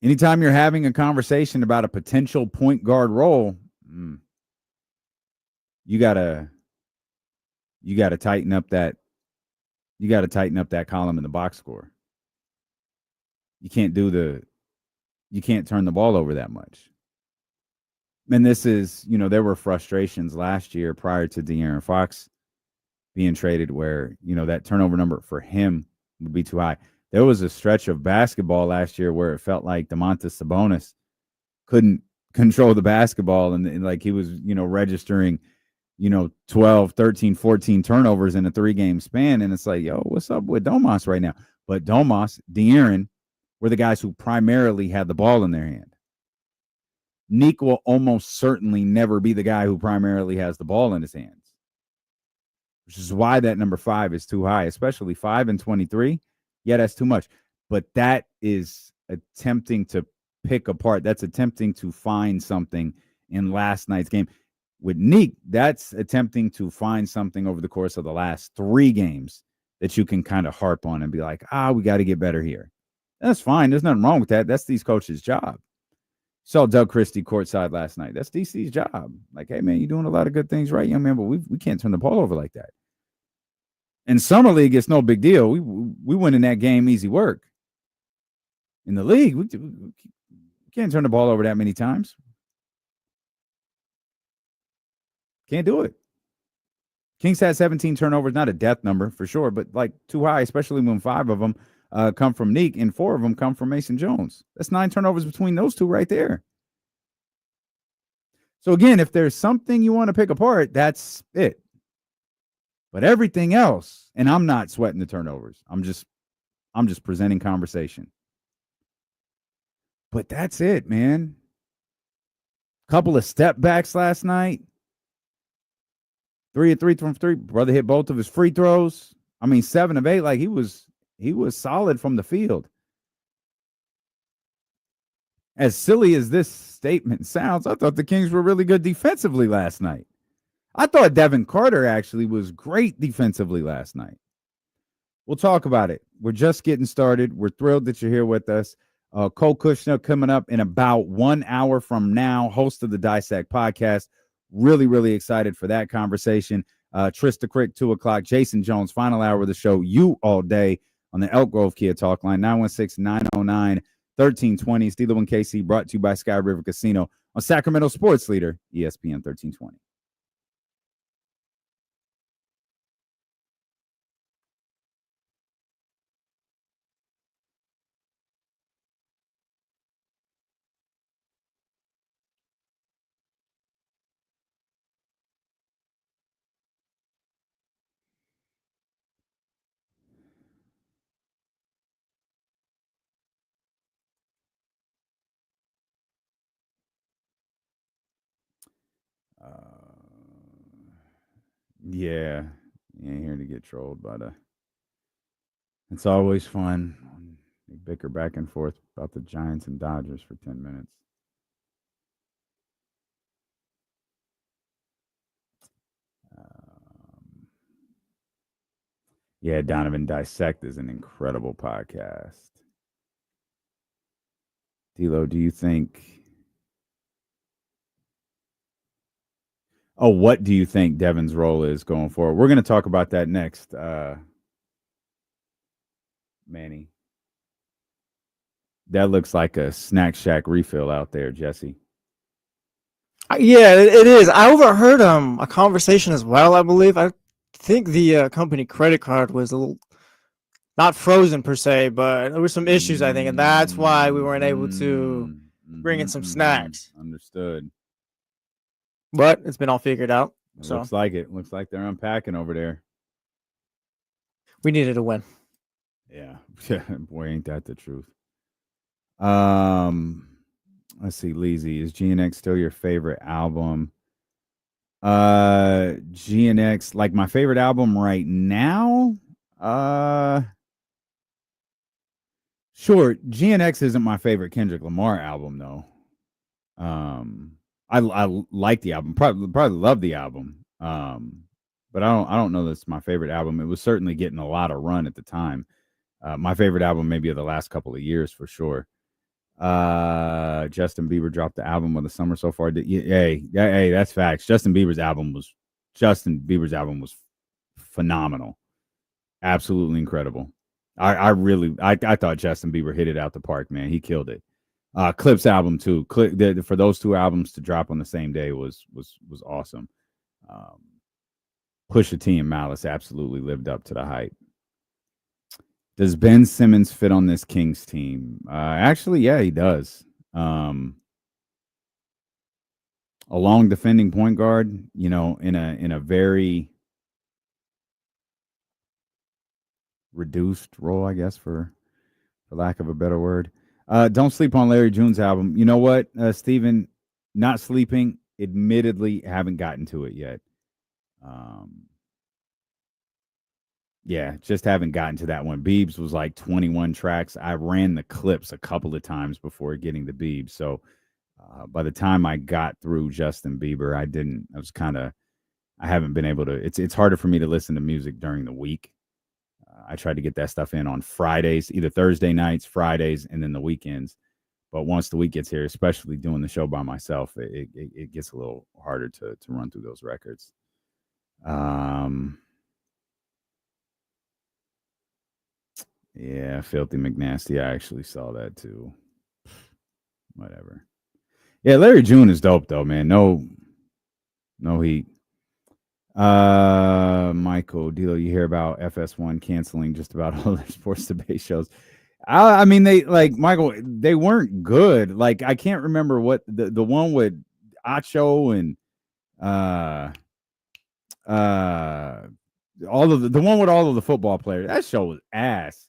Anytime you're having a conversation about a potential point guard role, you gotta tighten up that. You got to tighten up that column in the box score. You can't turn the ball over that much. And this is, there were frustrations last year prior to De'Aaron Fox being traded where, that turnover number for him would be too high. There was a stretch of basketball last year where it felt like DeMontis Sabonis couldn't control the basketball and like he was, registering, 12, 13, 14 turnovers in a 3-game span. And it's like, yo, what's up with Domas right now? But Domas, De'Aaron were the guys who primarily had the ball in their hand. Nique will almost certainly never be the guy who primarily has the ball in his hands, which is why that number 5 is too high, especially 5 and 23. Yeah, that's too much. But that is attempting to pick apart. That's attempting to find something in last night's game. With Nique, that's attempting to find something over the course of the last 3 games that you can kind of harp on and be like, we got to get better here. That's fine. There's nothing wrong with that. That's these coaches' job. Saw Doug Christie courtside last night. That's DC's job. Like, hey, man, you're doing a lot of good things, right, young man, but we can't turn the ball over like that. In Summer League, it's no big deal. We win in that game, easy work. in the league. We can't turn the ball over that many times. Can't do it. Kings had 17 turnovers, not a death number for sure, but like too high, especially when 5 of them come from Nique and 4 of them come from Mason Jones. That's 9 turnovers between those two right there. So again, if there's something you want to pick apart, that's it. But everything else, and I'm not sweating the turnovers. I'm just presenting conversation. But that's it, man. Couple of step backs last night. 3 of 3 from 3. Brother hit both of his free throws. I mean, 7 of 8. Like he was solid from the field. As silly as this statement sounds, I thought the Kings were really good defensively last night. I thought Devin Carter actually was great defensively last night. We'll talk about it. We're just getting started. We're thrilled that you're here with us. Cole Kushner coming up in about 1 hour from now, host of the Dissect podcast. Really, really excited for that conversation. Trysta Krick, 2 o'clock. Jason Jones, final hour of the show. You all day on the Elk Grove Kia Talk line, 916-909-1320. Steeler and KC brought to you by Sky River Casino on Sacramento Sports Leader, ESPN 1320. Yeah, you ain't here to get trolled, but it's always fun. They bicker back and forth about the Giants and Dodgers for 10 minutes. Yeah, Donovan Dissect is an incredible podcast. D'Lo, do you think... Oh, what do you think Devin's role is going forward? We're going to talk about that next, Manny. That looks like a Snack Shack refill out there, Jesse. Yeah, it is. I overheard a conversation as well, I believe. I think the company credit card was a little not frozen per se, but there were some issues, I think, and that's why we weren't able to bring in some snacks. Understood. But it's been all figured out. So Looks like it. Looks like they're unpacking over there. We needed a win. Yeah. Boy, ain't that the truth. Let's see, Leezy. Is GNX still your favorite album? GNX, like my favorite album right now? Sure. GNX isn't my favorite Kendrick Lamar album, though. I like the album. Probably love the album. But I don't know that's my favorite album. It was certainly getting a lot of run at the time. My favorite album maybe of the last couple of years for sure. Justin Bieber dropped the album of the summer so far. Hey, that's facts. Justin Bieber's album was phenomenal. Absolutely incredible. I thought Justin Bieber hit it out the park, man. He killed it. Clip's album too. For those 2 albums to drop on the same day was awesome. Pusha T and Malice absolutely lived up to the hype. Does Ben Simmons fit on this Kings team? Actually, yeah, he does. A long defending point guard, in a very reduced role, I guess, for lack of a better word. Don't sleep on Larry June's album. You know what, Steven? Not sleeping. Admittedly, haven't gotten to it yet. Yeah, just haven't gotten to that one. Biebs was like 21 tracks. I ran the clips a couple of times before getting to Biebs. So by the time I got through Justin Bieber, I haven't been able to. It's harder for me to listen to music during the week. I tried to get that stuff in on Fridays, either Thursday nights, Fridays, and then the weekends. But once the week gets here, especially doing the show by myself, it gets a little harder to run through those records. Yeah, Filthy McNasty. I actually saw that too. Whatever. Yeah, Larry June is dope though, man. No heat. Michael Dilo, you hear about FS1 canceling just about all their sports debate shows. I mean, they like Michael, they weren't good. Like, I can't remember what the one with Acho and all of the one with all of the football players. That show was ass.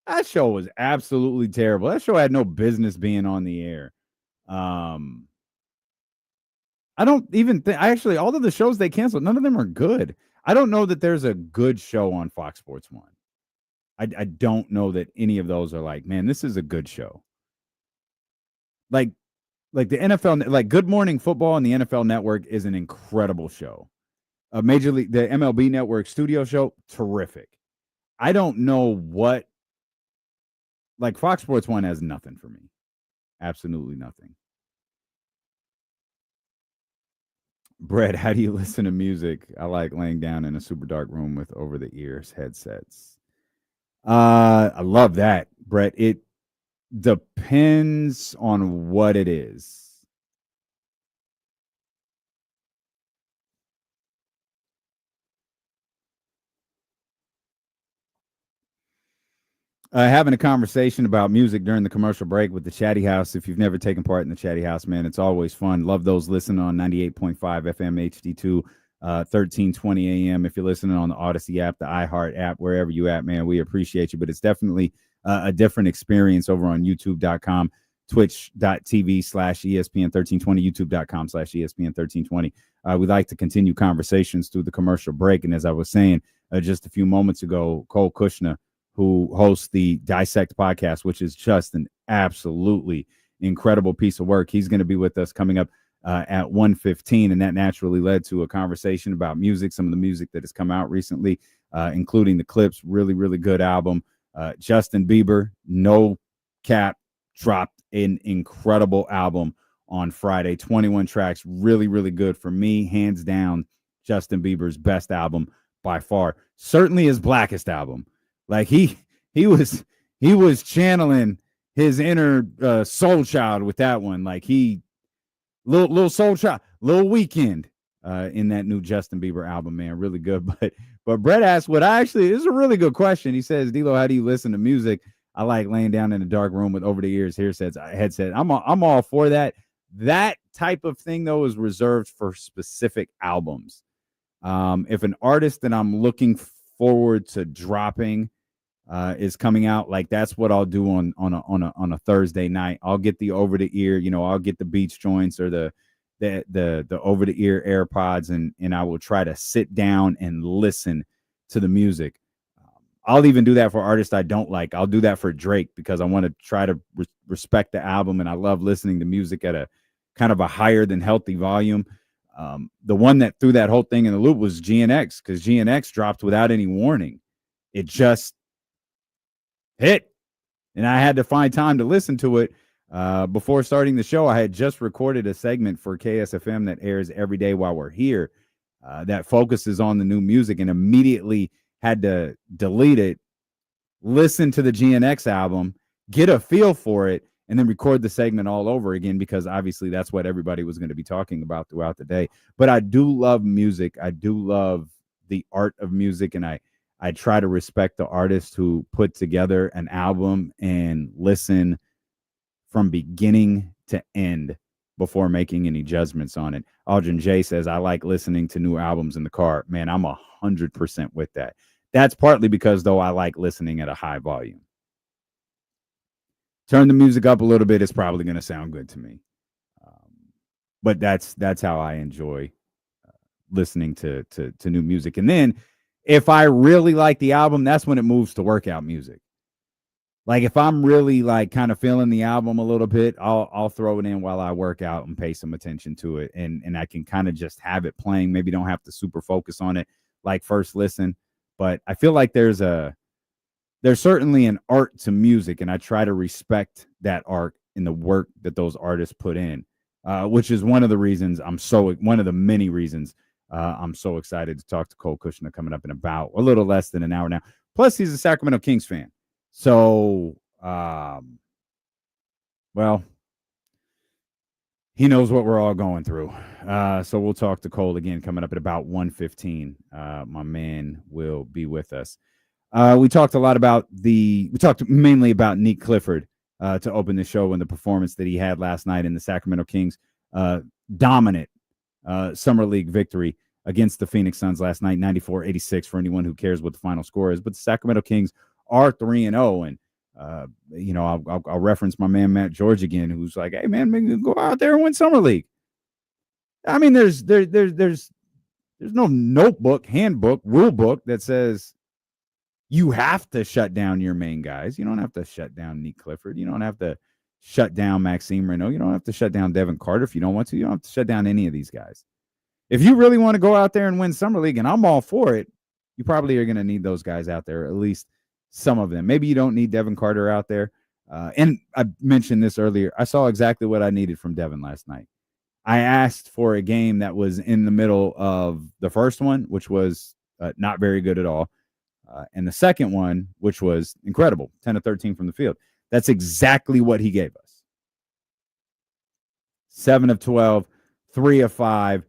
That show was absolutely terrible. That show had no business being on the air. I don't even think actually all of the shows they canceled, none of them are good. I don't know that there's a good show on Fox Sports 1. I don't know that any of those are like, man, this is a good show. Like the NFL, like Good Morning Football on the NFL Network is an incredible show. Major League, the MLB Network studio show, terrific. I don't know what, like Fox Sports 1 has nothing for me. Absolutely nothing. Brett, how do you listen to music? I like laying down in a super dark room with over-the-ears headsets. I love that, Brett. It depends on what it is. Having a conversation about music during the commercial break with the Chatty House. If you've never taken part in the Chatty House, man, it's always fun. Love those listening on 98.5 FM HD2, 1320 AM. If you're listening on the Odyssey app, the iHeart app, wherever you at, man, we appreciate you. But it's definitely a different experience over on youtube.com, twitch.tv/ESPN1320, youtube.com/ESPN1320. We'd like to continue conversations through the commercial break. And as I was saying just a few moments ago, Cole Kushner, who hosts the Dissect podcast, which is just an absolutely incredible piece of work. He's going to be with us coming up at 1:15, and that naturally led to a conversation about music, some of the music that has come out recently, including the Clips, really, really good album. Justin Bieber, no cap, dropped an incredible album on Friday, 21 tracks, really, really good. For me, hands down, Justin Bieber's best album by far, certainly his blackest album. Like he was channeling his inner soul child with that one. Like little soul child, little Weekend in that new Justin Bieber album, man, really good. But Brett asked this is a really good question. He says, D'Lo, how do you listen to music? I like laying down in a dark room with over the ears headset. I'm all for that. That type of thing though is reserved for specific albums. If an artist that I'm looking forward to dropping is coming out, like that's what I'll do on a Thursday night. I'll get the over the ear, I'll get the Beats joints or the over the ear AirPods, and I will try to sit down and listen to the music. I'll even do that for artists I don't like. I'll do that for Drake because I want to try to respect the album, and I love listening to music at a kind of a higher than healthy volume. The one that threw that whole thing in the loop was GNX, because GNX dropped without any warning. It just hit, and I had to find time to listen to it. Before starting the show, I had just recorded a segment for KSFM that airs every day while we're here that focuses on the new music, and immediately had to delete it, listen to the GNX album, get a feel for it, and then record the segment all over again, because obviously that's what everybody was going to be talking about throughout the day. But I do love music. I do love the art of music, and I try to respect the artists who put together an album and listen from beginning to end before making any judgments on it. Aldrin J says, I like listening to new albums in the car. Man, I'm 100% with that. That's partly because, though, I like listening at a high volume. Turn the music up a little bit, it's probably going to sound good to me. But that's how I enjoy listening to new music. And then if I really like the album, that's when it moves to workout music. Like if I'm really like kind of feeling the album a little bit, I'll throw it in while I work out and pay some attention to it. And I can kind of just have it playing. Maybe don't have to super focus on it like first listen. But I feel like there's certainly an art to music, and I try to respect that art in the work that those artists put in, which is one of the many reasons I'm so excited to talk to Cole Kushner coming up in about a little less than an hour now. Plus, he's a Sacramento Kings fan. So, well, he knows what we're all going through. So we'll talk to Cole again coming up at about 1:15. My man will be with us. We talked mainly about Nique Clifford to open the show and the performance that he had last night in the Sacramento Kings dominant Summer League victory against the Phoenix Suns last night, 94-86 for anyone who cares what the final score is. But the Sacramento Kings are 3-0, and I'll reference my man Matt George again, who's like, "Hey man, go out there and win Summer League." I mean, there's no handbook, rule book that says you have to shut down your main guys. You don't have to shut down Nique Clifford. You don't have to shut down Maxime Renault. You don't have to shut down Devin Carter if you don't want to. You don't have to shut down any of these guys. If you really want to go out there and win Summer League, and I'm all for it, you probably are going to need those guys out there, at least some of them. Maybe you don't need Devin Carter out there. And I mentioned this earlier. I saw exactly what I needed from Devin last night. I asked for a game that was in the middle of the first one, which was not very good at all. And the second one, which was incredible, 10 of 13 from the field. That's exactly what he gave us. 7 of 12, 3 of 5.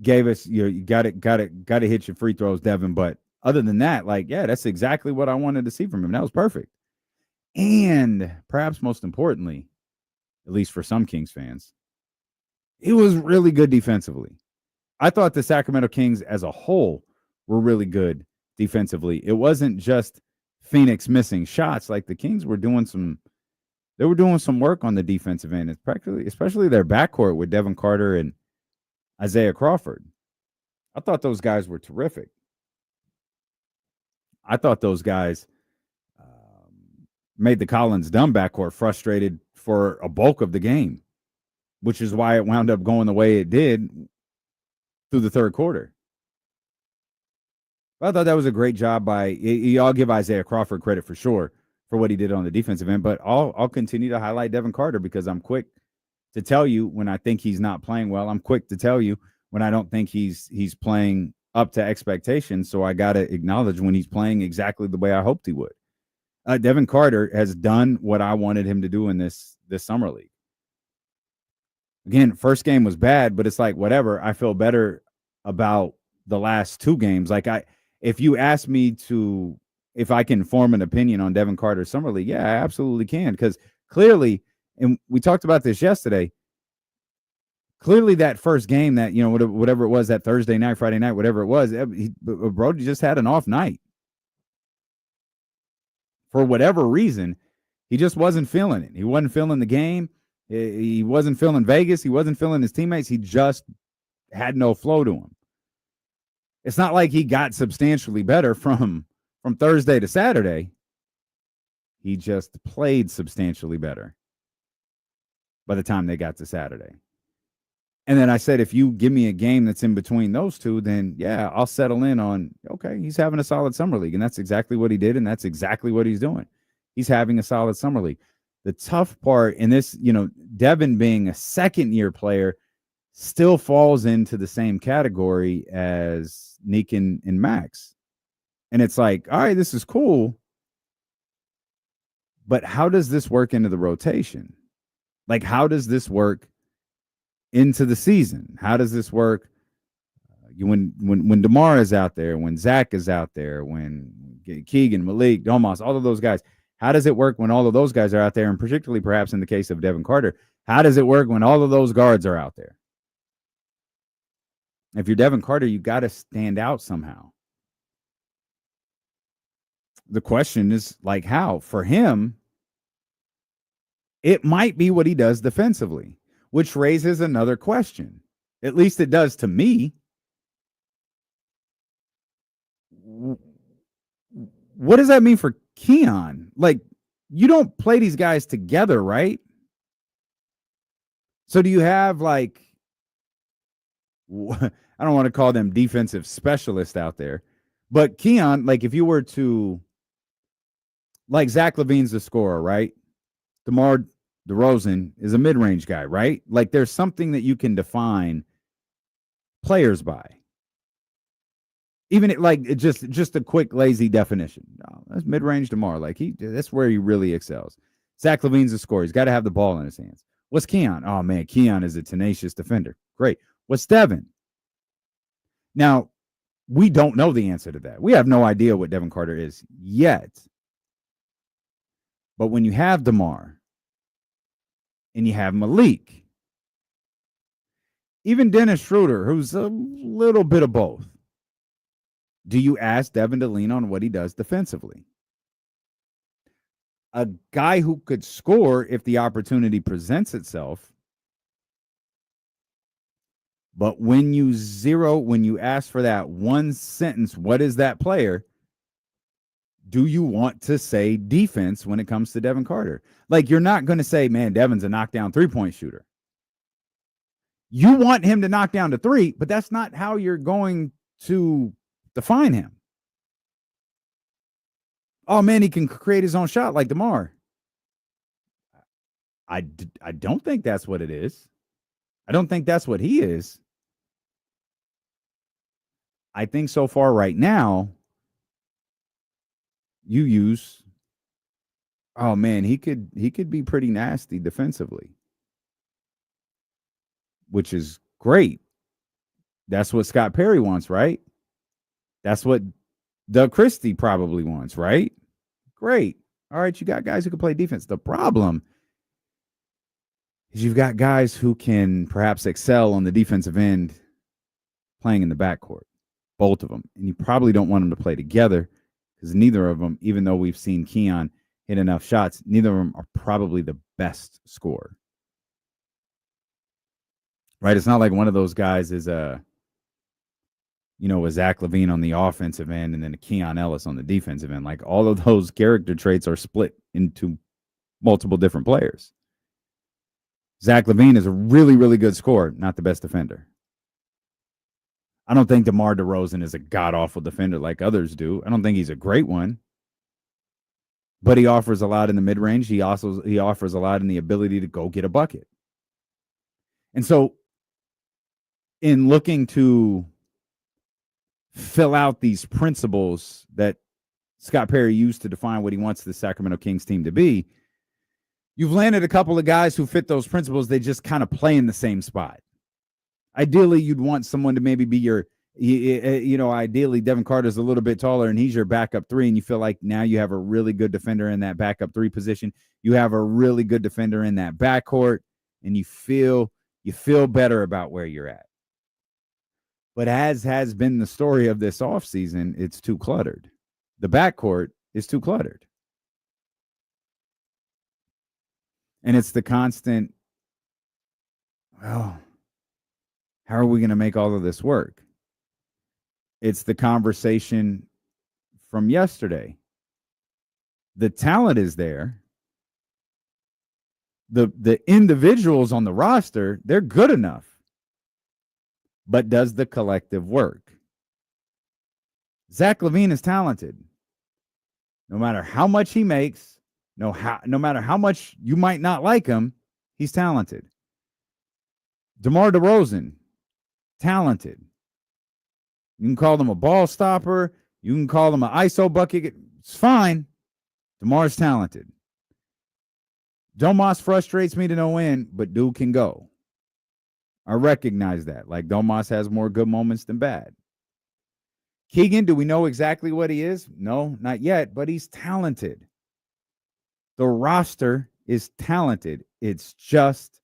Gave us, you got to hit your free throws, Devin. But other than that, that's exactly what I wanted to see from him. That was perfect. And perhaps most importantly, at least for some Kings fans, it was really good defensively. I thought the Sacramento Kings as a whole were really good defensively. It wasn't just Phoenix missing shots. Like, the Kings were doing some work on the defensive end, especially their backcourt with Devin Carter and Isaiah Crawford. I thought those guys were terrific. I thought those guys made the Collins-Dunn backcourt frustrated for a bulk of the game, which is why it wound up going the way it did through the third quarter. I thought that was a great job by y'all. Give Isaiah Crawford credit for sure for what he did on the defensive end, but I'll continue to highlight Devin Carter because I'm quick to tell you when I think he's not playing well. I'm quick to tell you when I don't think he's playing up to expectations. So I got to acknowledge when he's playing exactly the way I hoped he would. Devin Carter has done what I wanted him to do in this Summer League. Again, first game was bad, but it's like, whatever. I feel better about the last two games. If you ask me if I can form an opinion on Devin Carter's Summer League, yeah, I absolutely can. Because clearly, and we talked about this yesterday, clearly that first game that, whatever it was, that Thursday night, Friday night, whatever it was, Brody just had an off night. For whatever reason, he just wasn't feeling it. He wasn't feeling the game. He wasn't feeling Vegas. He wasn't feeling his teammates. He just had no flow to him. It's not like he got substantially better from Thursday to Saturday. He just played substantially better by the time they got to Saturday. And then I said, if you give me a game that's in between those two, then yeah, I'll settle in on, okay, he's having a solid Summer League. And that's exactly what he did. And that's exactly what he's doing. He's having a solid Summer League. The tough part in this, Devin being a second-year player still falls into the same category as Nique and Max. And it's like, all right, this is cool. But how does this work into the rotation? How does this work into the season? How does this work when DeMar is out there, when Zach is out there, when Keegan, Malik, Domas, all of those guys? How does it work when all of those guys are out there? And particularly perhaps in the case of Devin Carter, how does it work when all of those guards are out there? If you're Devin Carter, you got to stand out somehow. The question is, how? For him, it might be what he does defensively, which raises another question. At least it does to me. What does that mean for Keon? You don't play these guys together, right? So do you have I don't want to call them defensive specialists out there, but Keon, if you were to, Zach LaVine's the scorer, right? DeMar DeRozan is a mid-range guy, right? There's something that you can define players by. Even just a quick lazy definition. That's mid-range DeMar. Like that's where he really excels. Zach LaVine's a scorer. He's got to have the ball in his hands. What's Keon? Oh man, Keon is a tenacious defender. Great. What's Devin? Now, we don't know the answer to that. We have no idea what Devin Carter is yet. But when you have DeMar and you have Malik, even Dennis Schroeder, who's a little bit of both, do you ask Devin to lean on what he does defensively? A guy who could score if the opportunity presents itself. But when you ask for that one sentence, what is that player? Do you want to say defense when it comes to Devin Carter? Like, you're not going to say, man, Devin's a knockdown three-point shooter. You want him to knock down the three, but that's not how you're going to define him. Oh, man, he can create his own shot like DeMar. I don't think that's what it is. I don't think that's what he is. I think so far right now, you use, oh man, he could be pretty nasty defensively, which is great. That's what Scott Perry wants, right? That's what Doug Christie probably wants, right? Great. All right, you got guys who can play defense. The problem is you've got guys who can perhaps excel on the defensive end playing in the backcourt. Both of them. And you probably don't want them to play together because neither of them, even though we've seen Keon hit enough shots, neither of them are probably the best scorer. Right? It's not like one of those guys is a Zach LaVine on the offensive end and then a Keon Ellis on the defensive end. Like, all of those character traits are split into multiple different players. Zach LaVine is a really, really good scorer, not the best defender. I don't think DeMar DeRozan is a god-awful defender like others do. I don't think he's a great one. But he offers a lot in the mid-range. He offers a lot in the ability to go get a bucket. And so, in looking to fill out these principles that Scott Perry used to define what he wants the Sacramento Kings team to be, you've landed a couple of guys who fit those principles. They just kind of play in the same spot. Ideally, you'd want someone to maybe be ideally Devin Carter's a little bit taller and he's your backup three, and you feel like now you have a really good defender in that backup three position. You have a really good defender in that backcourt, and you feel better about where you're at. But as has been the story of this offseason, it's too cluttered. The backcourt is too cluttered. And it's the constant, how are we going to make all of this work? It's the conversation from yesterday. The talent is there. The individuals on the roster, they're good enough. But does the collective work? Zach LaVine is talented. No matter how much he makes, no matter how much you might not like him, he's talented. DeMar DeRozan, talented. You can call them a ball stopper. You can call them an ISO bucket. It's fine. DeMar's talented. Domas frustrates me to no end, but dude can go. I recognize that. Like, Domas has more good moments than bad. Keegan, do we know exactly what he is? No, not yet, but he's talented. The roster is talented. It's just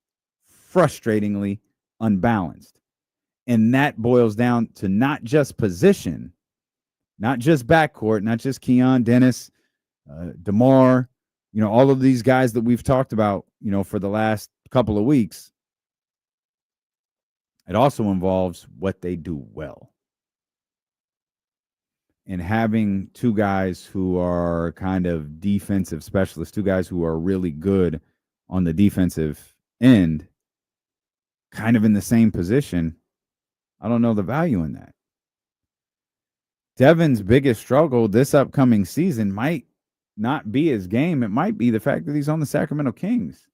frustratingly unbalanced. And that boils down to not just position, not just backcourt, not just Keon, Dennis, DeMar, all of these guys that we've talked about, for the last couple of weeks. It also involves what they do well. And having two guys who are kind of defensive specialists, two guys who are really good on the defensive end, kind of in the same position, I don't know the value in that. Devin's biggest struggle this upcoming season might not be his game. It might be the fact that he's on the Sacramento Kings.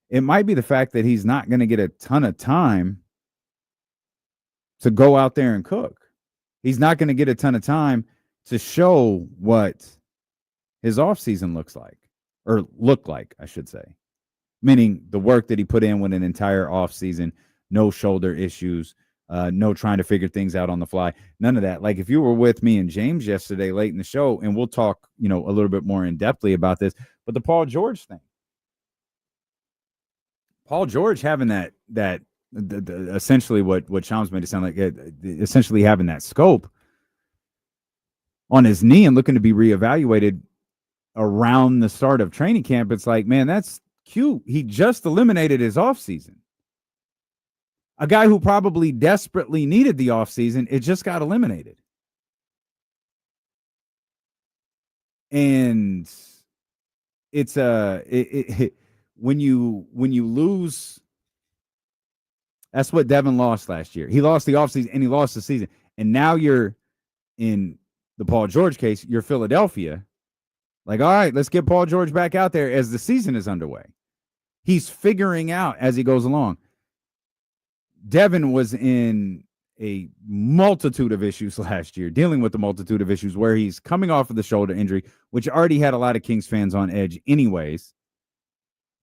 It might be the fact that he's not going to get a ton of time to go out there and cook. He's not going to get a ton of time to show what his offseason looked like, I should say. Meaning the work that he put in with an entire offseason, no shoulder issues, no trying to figure things out on the fly, none of that. Like if you were with me and James yesterday late in the show, and we'll talk, a little bit more in depthly about this, but the Paul George thing. Paul George having that essentially what Shams made it sound like, essentially having that scope on his knee and looking to be reevaluated around the start of training camp. It's like, man, that's cute. He just eliminated his offseason. A guy who probably desperately needed the offseason, it just got eliminated. And it's when you lose, that's what Devin lost last year. He lost the offseason and he lost the season. And now you're in the Paul George case, you're Philadelphia. Like, all right, let's get Paul George back out there as the season is underway. He's figuring out as he goes along. Devin was in a multitude of issues last year, dealing with the multitude of issues where he's coming off of the shoulder injury, which already had a lot of Kings fans on edge anyways,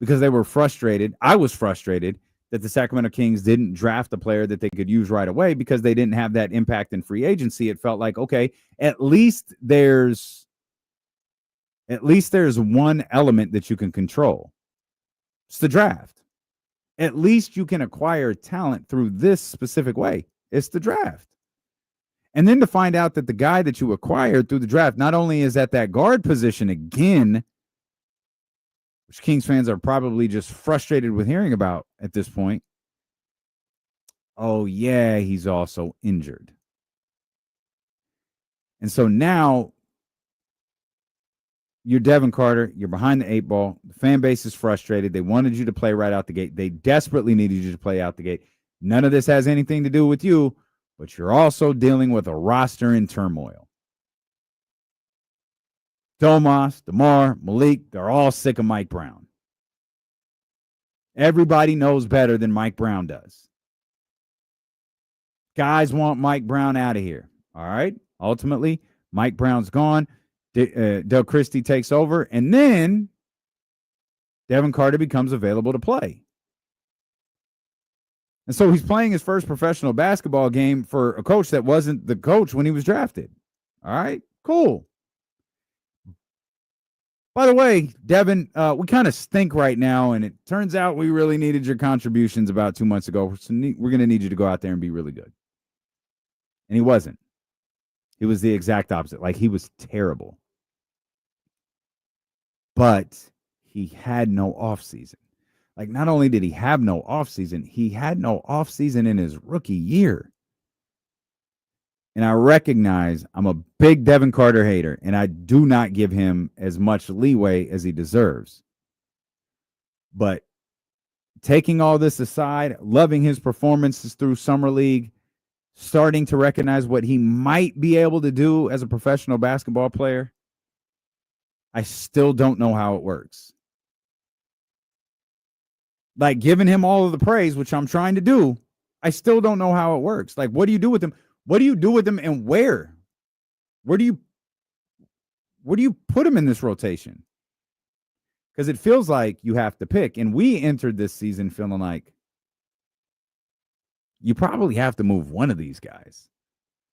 because they were frustrated. I was frustrated that the Sacramento Kings didn't draft a player that they could use right away because they didn't have that impact in free agency. It felt like, okay, at least there's one element that you can control. It's the draft. At least you can acquire talent through this specific way. It's the draft. And then to find out that the guy that you acquired through the draft not only is at that guard position again, which Kings fans are probably just frustrated with hearing about at this point. Oh, yeah, he's also injured. And so now you're Devin Carter. You're behind the 8 ball. The fan base is frustrated. They wanted you to play right out the gate. They desperately needed you to play out the gate. None of this has anything to do with you, but you're also dealing with a roster in turmoil. Domas, DeMar, Malik, they're all sick of Mike Brown. Everybody knows better than Mike Brown does. Guys want Mike Brown out of here. All right? Ultimately, Mike Brown's gone. Del Christie takes over, and then Devin Carter becomes available to play. And so he's playing his first professional basketball game for a coach that wasn't the coach when he was drafted. All right, cool. By the way, Devin, we kind of stink right now, and it turns out we really needed your contributions about 2 months ago. So we're going to need you to go out there and be really good. And he wasn't. He was the exact opposite. Like, he was terrible. But he had no offseason. Like, not only did he have no offseason, he had no offseason in his rookie year. And I recognize I'm a big Devin Carter hater, and I do not give him as much leeway as he deserves. But taking all this aside, loving his performances through Summer League, starting to recognize what he might be able to do as a professional basketball player, I still don't know how it works. Like, giving him all of the praise, which I'm trying to do, I still don't know how it works. Like, what do you do with him? What do you do with him, and where? Where do you put him in this rotation? Because it feels like you have to pick. And we entered this season feeling like you probably have to move one of these guys.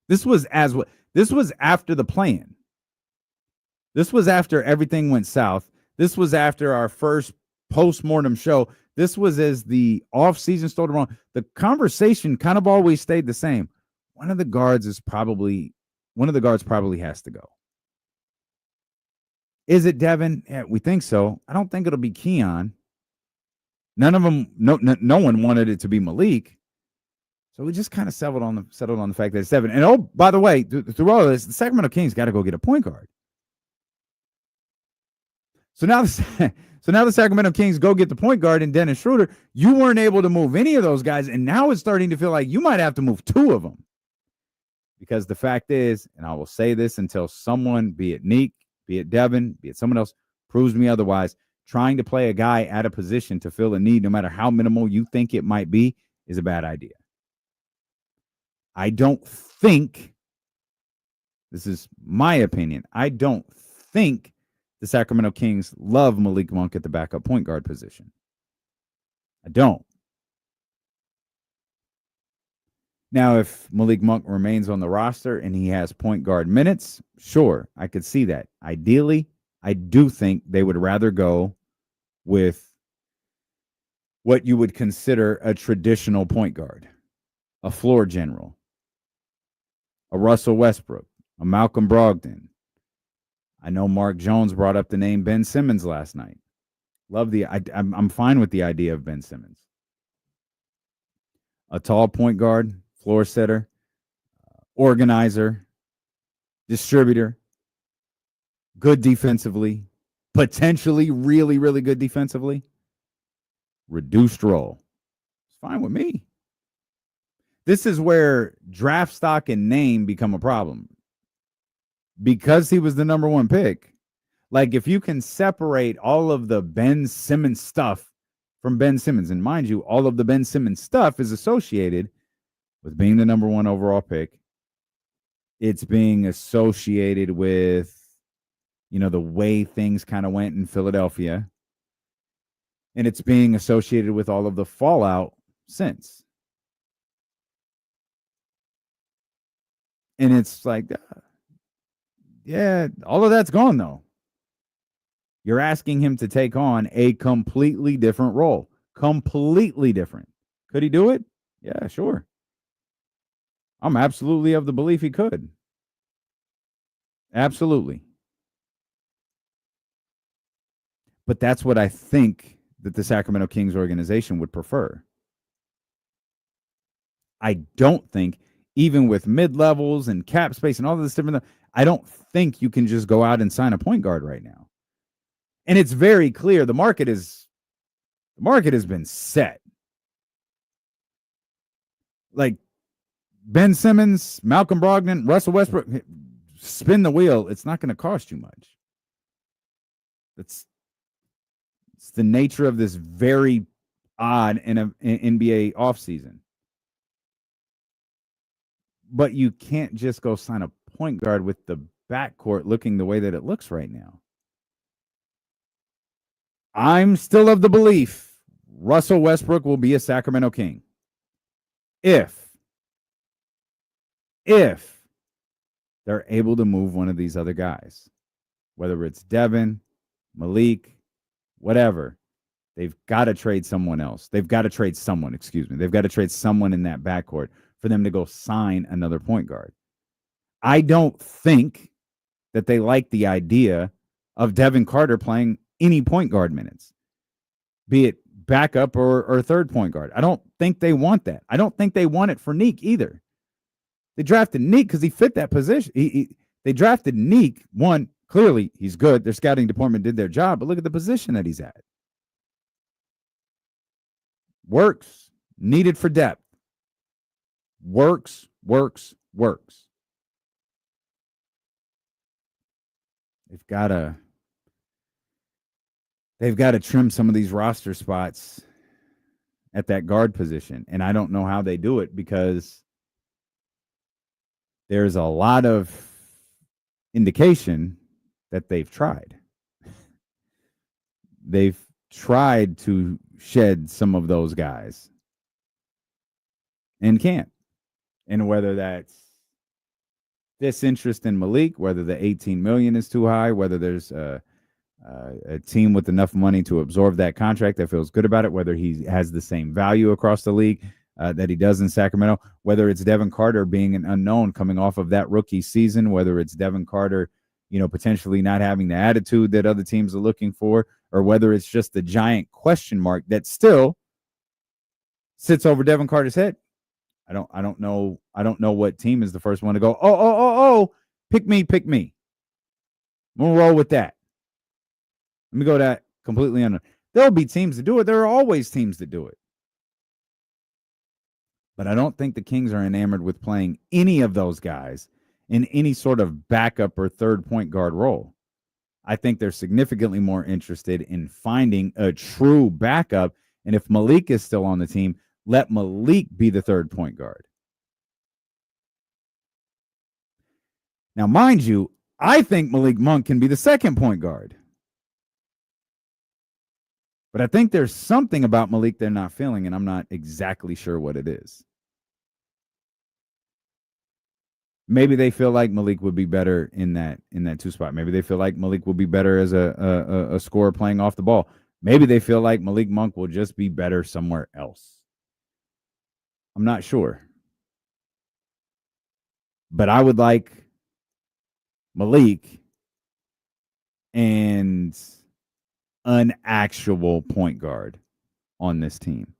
This was after the plan. This was after everything went south. This was after our first post-mortem show. This was as the offseason started on. The conversation kind of always stayed the same. One of the guards probably has to go. Is it Devin? Yeah, we think so. I don't think it'll be Keon. None of them, no one wanted it to be Malik. So we just kind of settled on the fact that it's Devin. And oh, by the way, through all of this, the Sacramento Kings got to go get a point guard. So now the Sacramento Kings go get the point guard in Dennis Schroeder. You weren't able to move any of those guys, and now it's starting to feel like you might have to move 2 of them. Because the fact is, and I will say this until someone, be it Nique, be it Devin, be it someone else, proves me otherwise, trying to play a guy at a position to fill a need, no matter how minimal you think it might be, is a bad idea. I don't think, this is my opinion, I don't think the the Sacramento Kings love Malik Monk at the backup point guard position. I don't. Now, if Malik Monk remains on the roster and he has point guard minutes, sure, I could see that. Ideally, I do think they would rather go with what you would consider a traditional point guard, a floor general, a Russell Westbrook, a Malcolm Brogdon. I know Mark Jones brought up the name Ben Simmons last night. I'm fine with the idea of Ben Simmons. A tall point guard, floor setter, organizer, distributor, good defensively, potentially really, really good defensively, reduced role. It's fine with me. This is where draft stock and name become a problem. Because he was the number one pick, like if you can separate all of the Ben Simmons stuff from Ben Simmons, and mind you, all of the Ben Simmons stuff is associated with being the number one overall pick. It's being associated with, the way things kind of went in Philadelphia. And it's being associated with all of the fallout since. And it's like, yeah, all of that's gone, though. You're asking him to take on a completely different role. Completely different. Could he do it? Yeah, sure. I'm absolutely of the belief he could. Absolutely. But that's what I think that the Sacramento Kings organization would prefer. I don't think, even with mid-levels and cap space and all of this different stuff, I don't think you can just go out and sign a point guard right now. And it's very clear the market has been set. Like Ben Simmons, Malcolm Brogdon, Russell Westbrook, spin the wheel. It's not going to cost you much. It's the nature of this very odd NBA offseason. But you can't just go sign a point guard with the backcourt looking the way that it looks right now. I'm still of the belief Russell Westbrook will be a Sacramento King. If they're able to move one of these other guys, whether it's Devin, Malik, whatever, they've got to trade someone else. They've got to trade someone in that backcourt for them to go sign another point guard. I don't think that they like the idea of Devin Carter playing any point guard minutes, be it backup or third point guard. I don't think they want that. I don't think they want it for Nique either. They drafted Nique because he fit that position. They drafted Nique. One, clearly he's good. Their scouting department did their job, but look at the position that he's at. Works, needed for depth. Works. They've got to trim some of these roster spots at that guard position. And I don't know how they do it because there's a lot of indication that they've tried. They've tried to shed some of those guys and can't. And whether that's disinterest in Malik, whether the $18 million is too high, whether there's a team with enough money to absorb that contract that feels good about it, whether he has the same value across the league that he does in Sacramento, whether it's Devin Carter being an unknown coming off of that rookie season, whether it's Devin Carter, potentially not having the attitude that other teams are looking for, or whether it's just the giant question mark that still sits over Devin Carter's head. I don't know what team is the first one to go, oh, pick me. I'm gonna roll with that. Let me go that completely unknown. There'll be teams to do it. There are always teams that do it. But I don't think the Kings are enamored with playing any of those guys in any sort of backup or third point guard role. I think they're significantly more interested in finding a true backup. And if Malik is still on the team, let Malik be the third point guard. Now, mind you, I think Malik Monk can be the second point guard. But I think there's something about Malik they're not feeling, and I'm not exactly sure what it is. Maybe they feel like Malik would be better in that 2 spot. Maybe they feel like Malik will be better as a scorer playing off the ball. Maybe they feel like Malik Monk will just be better somewhere else. I'm not sure. But I would like Malik and an actual point guard on this team.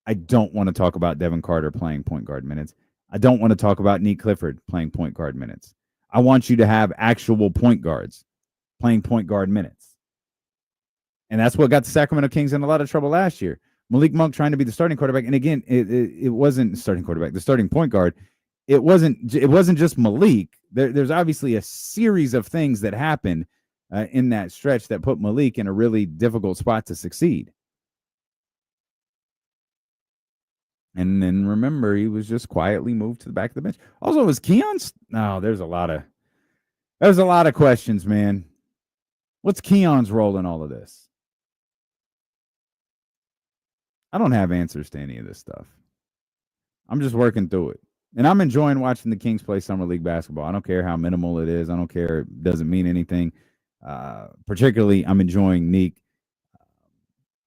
I don't want to talk about Devin Carter playing point guard minutes. I don't want to talk about Nique Clifford playing point guard minutes. I want you to have actual point guards playing point guard minutes. And that's what got the Sacramento Kings in a lot of trouble last year. Malik Monk trying to be the starting quarterback. And again, it wasn't starting quarterback, the starting point guard. It wasn't just Malik. There's obviously a series of things that happened in that stretch that put Malik in a really difficult spot to succeed. And then remember, he was just quietly moved to the back of the bench. Also, was Keon's? No, there's a lot of questions, man. What's Keon's role in all of this? I don't have answers to any of this stuff. I'm just working through it. And I'm enjoying watching the Kings play Summer League basketball. I don't care how minimal it is. I don't care. It doesn't mean anything. Particularly, I'm enjoying Nique.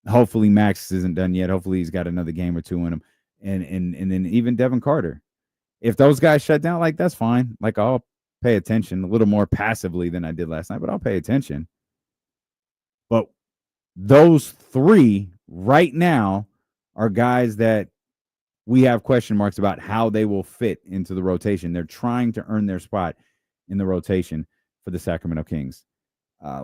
Hopefully, Max isn't done yet. Hopefully, he's got another game or two in him. And then even Devin Carter. If those guys shut down, like, that's fine. Like, I'll pay attention a little more passively than I did last night, but I'll pay attention. But those three right now are guys that we have question marks about how they will fit into the rotation. They're trying to earn their spot in the rotation for the Sacramento Kings.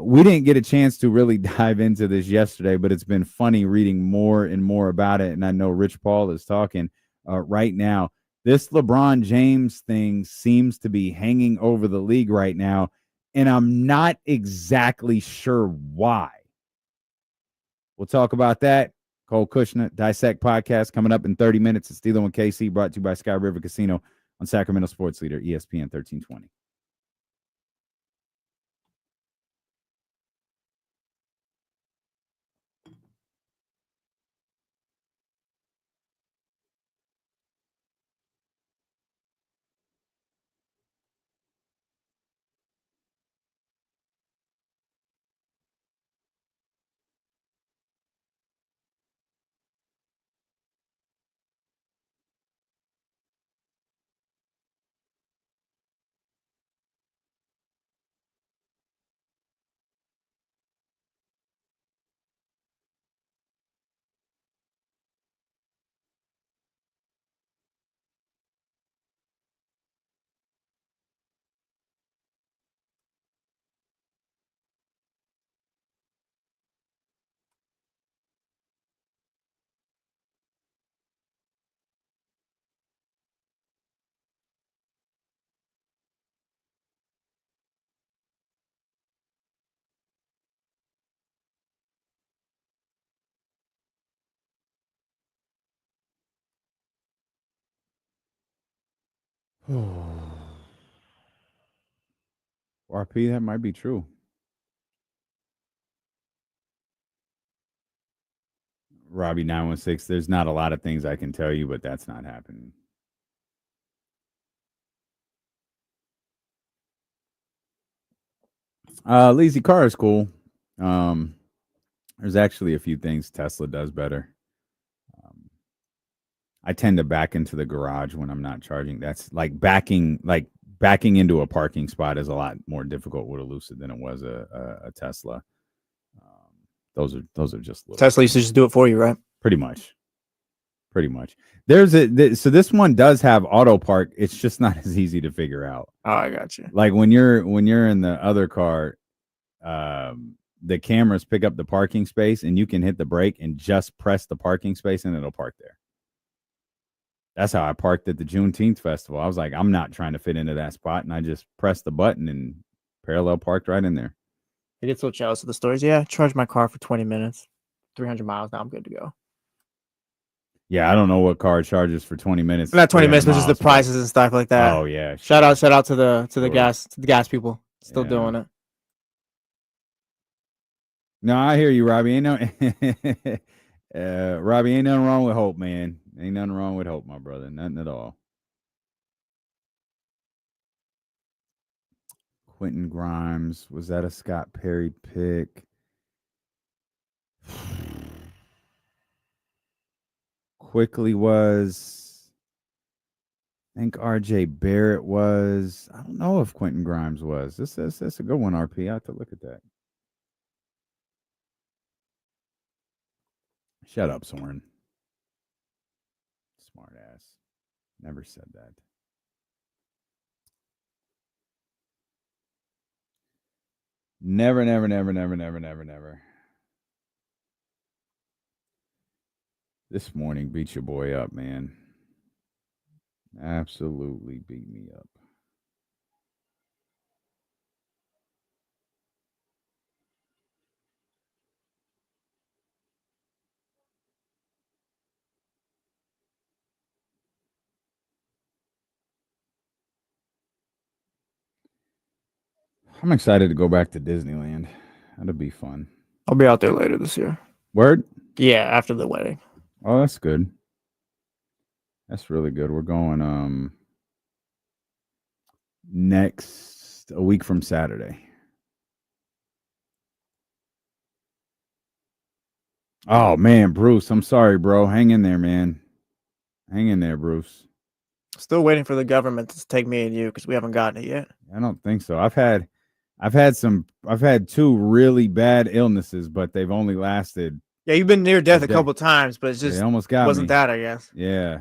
We didn't get a chance to really dive into this yesterday, but it's been funny reading more and more about it. And I know Rich Paul is talking right now. This LeBron James thing seems to be hanging over the league right now, and I'm not exactly sure why. We'll talk about that. Cole Kushner, Dissect Podcast, coming up in 30 minutes. It's Steelo and KC, brought to you by Sky River Casino on Sacramento Sports Leader, ESPN 1320. RP, that might be true. Robbie 916, there's not a lot of things I can tell you, but that's not happening. Lazy car is cool. There's actually a few things Tesla does better. I tend to back into the garage when I'm not charging. That's like backing into a parking spot is a lot more difficult with a Lucid than it was a Tesla. Those are just little Tesla used to just do it for you, right? Pretty much. So this one does have auto park. It's just not as easy to figure out. Oh, I got you. Like when you're in the other car, the cameras pick up the parking space and you can hit the brake and just press the parking space and it'll park there. That's how I parked at the Juneteenth festival. I was like, I'm not trying to fit into that spot. And I just pressed the button and parallel parked right in there. I get so jealous of the stories. Yeah, I charged my car for 20 minutes, 300 miles. Now I'm good to go. Yeah, I don't know what car charges for 20 minutes. Not 20 minutes, but just the prices and stuff like that. Oh yeah. Shout out to the gas people still doing it. No, I hear you, Robbie. Ain't no, Robbie, ain't nothing wrong with hope, man. Ain't nothing wrong with hope, my brother. Nothing at all. Quentin Grimes, was that a Scott Perry pick? Quickly was. I think RJ Barrett was. I don't know if Quentin Grimes was. That's a good one, RP. I have to look at that. Shut up, Soren. Smart ass. Never said that. Never. This morning beat your boy up, man. Absolutely beat me up. I'm excited to go back to Disneyland. That'll be fun. I'll be out there later this year. Word? Yeah, after the wedding. Oh, that's good. That's really good. We're going a week from Saturday. Oh man, Bruce, I'm sorry, bro. Hang in there, man. Hang in there, Bruce. Still waiting for the government to take me and you because we haven't gotten it yet. I don't think so. I've had two really bad illnesses, but they've only lasted. Yeah, you've been near death a couple times, but it's just they almost got wasn't me. that, I guess. Yeah.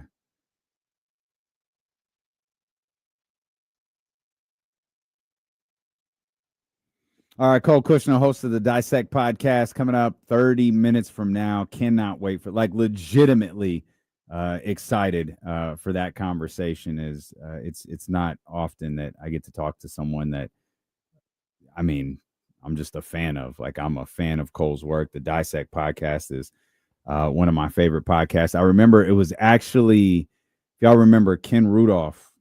All right, Cole Kushner, host of the Dissect podcast, coming up 30 minutes from now. Cannot wait for, legitimately excited for that conversation. It's not often that I get to talk to someone that, I mean, I'm just a fan of. Like, I'm a fan of Cole's work. The Dissect podcast is one of my favorite podcasts. I remember it was actually, if y'all remember, Ken Rudolph,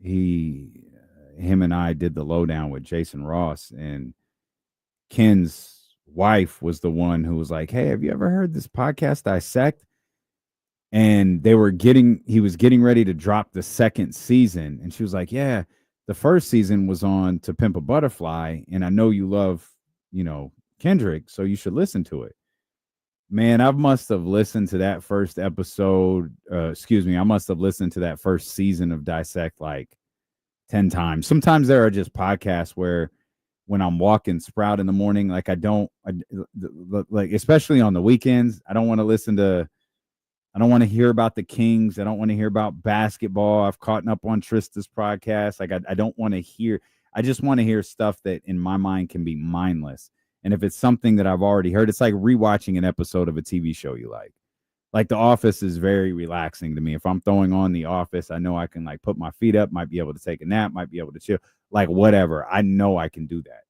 him and I did the lowdown with Jason Ross, and Ken's wife was the one who was like, "Hey, have you ever heard this podcast Dissect?" And he was getting ready to drop the second season, and she was like, "Yeah, the first season was on To Pimp a Butterfly, and I know you love, Kendrick, so you should listen to it." Man, I must have listened to that first episode. I must have listened to that first season of Dissect like 10 times. Sometimes there are just podcasts where when I'm walking Sprout in the morning, like especially on the weekends, I don't want to hear about the Kings. I don't want to hear about basketball. I've caught up on Trysta's podcast. Like I don't want to hear, I just want to hear stuff that in my mind can be mindless. And if it's something that I've already heard, it's like rewatching an episode of a TV show you like. Like The Office is very relaxing to me. If I'm throwing on The Office, I know I can like put my feet up, might be able to take a nap, might be able to chill, like whatever. I know I can do that.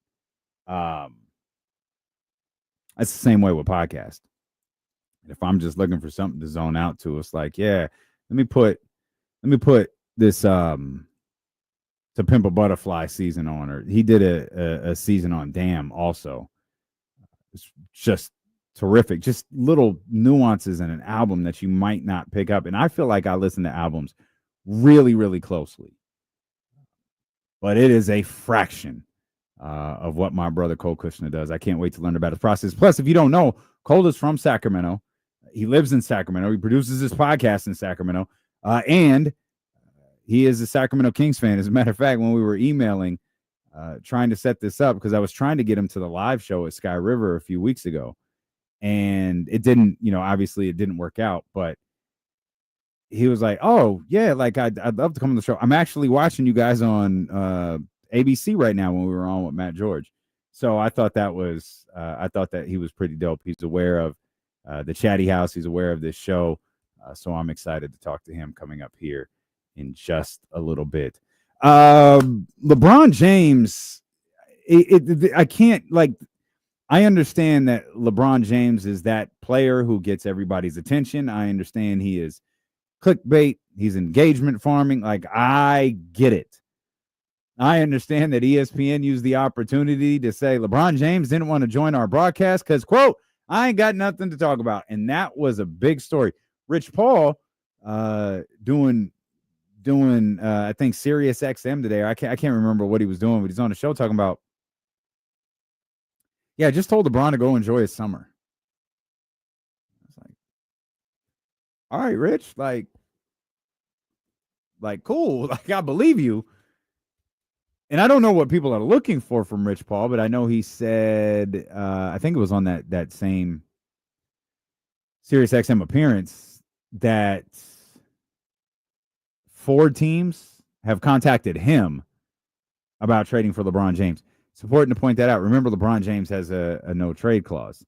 That's the same way with podcasts. If I'm just looking for something to zone out to, it's like, yeah, let me put this To Pimp a Butterfly season on, or he did a season on Damn also. It's just terrific, just little nuances in an album that you might not pick up. And I feel like I listen to albums really, really closely, but it is a fraction of what my brother Cole Kushner does. I can't wait to learn about his process. Plus, if you don't know, Cole is from Sacramento. He lives in Sacramento. He produces his podcast in Sacramento, and he is a Sacramento Kings fan. As a matter of fact, when we were emailing, trying to set this up, because I was trying to get him to the live show at Sky River a few weeks ago, and it didn't, obviously it didn't work out, but he was like, "Oh yeah, like I'd love to come on the show. I'm actually watching you guys on ABC right now when we were on with Matt George." So I thought that he was pretty dope. He's aware of the Chatty House. He's aware of this show. So I'm excited to talk to him coming up here in just a little bit. LeBron James, I can't, like, I understand that LeBron James is that player who gets everybody's attention. I understand he is clickbait. He's engagement farming. Like, I get it. I understand that ESPN used the opportunity to say LeBron James didn't want to join our broadcast because, quote, I ain't got nothing to talk about. And that was a big story. Rich Paul doing I think Sirius XM today. I can't remember what he was doing, but he's on the show talking about, yeah, just told LeBron to go enjoy his summer. I was like, all right, Rich, like cool. Like, I believe you. And I don't know what people are looking for from Rich Paul, but I know he said, I think it was on that same Sirius XM appearance, that 4 teams have contacted him about trading for LeBron James. It's important to point that out. Remember, LeBron James has a no trade clause.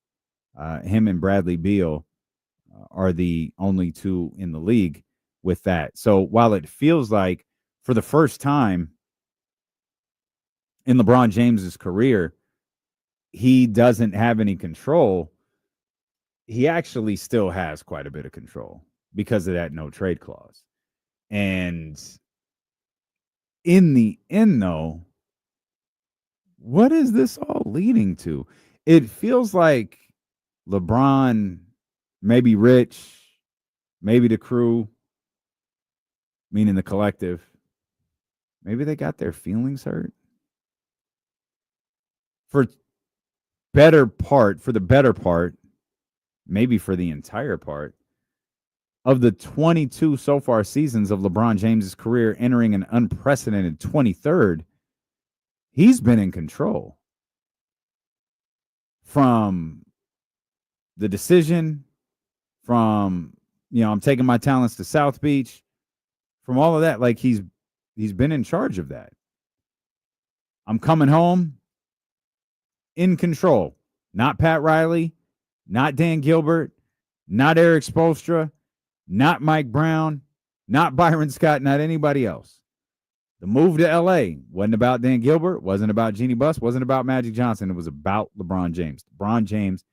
Him and Bradley Beal are the only 2 in the league with that. So while it feels like for the first time in LeBron James's career, he doesn't have any control, he actually still has quite a bit of control because of that no trade clause. And in the end, though, what is this all leading to? It feels like LeBron, maybe Rich, maybe the crew, meaning the collective, maybe they got their feelings hurt. For the better part, maybe for the entire part, of the 22 so far seasons of LeBron James's career, entering an unprecedented 23rd, he's been in control. From the decision, from, I'm taking my talents to South Beach, from all of that, like he's been in charge of that. I'm coming home in control. Not Pat Riley, not Dan Gilbert, not Eric Spoelstra, not Mike Brown, not Byron Scott, not anybody else. The move to L.A. wasn't about Dan Gilbert, wasn't about Jeannie Buss, wasn't about Magic Johnson. It was about LeBron James. LeBron James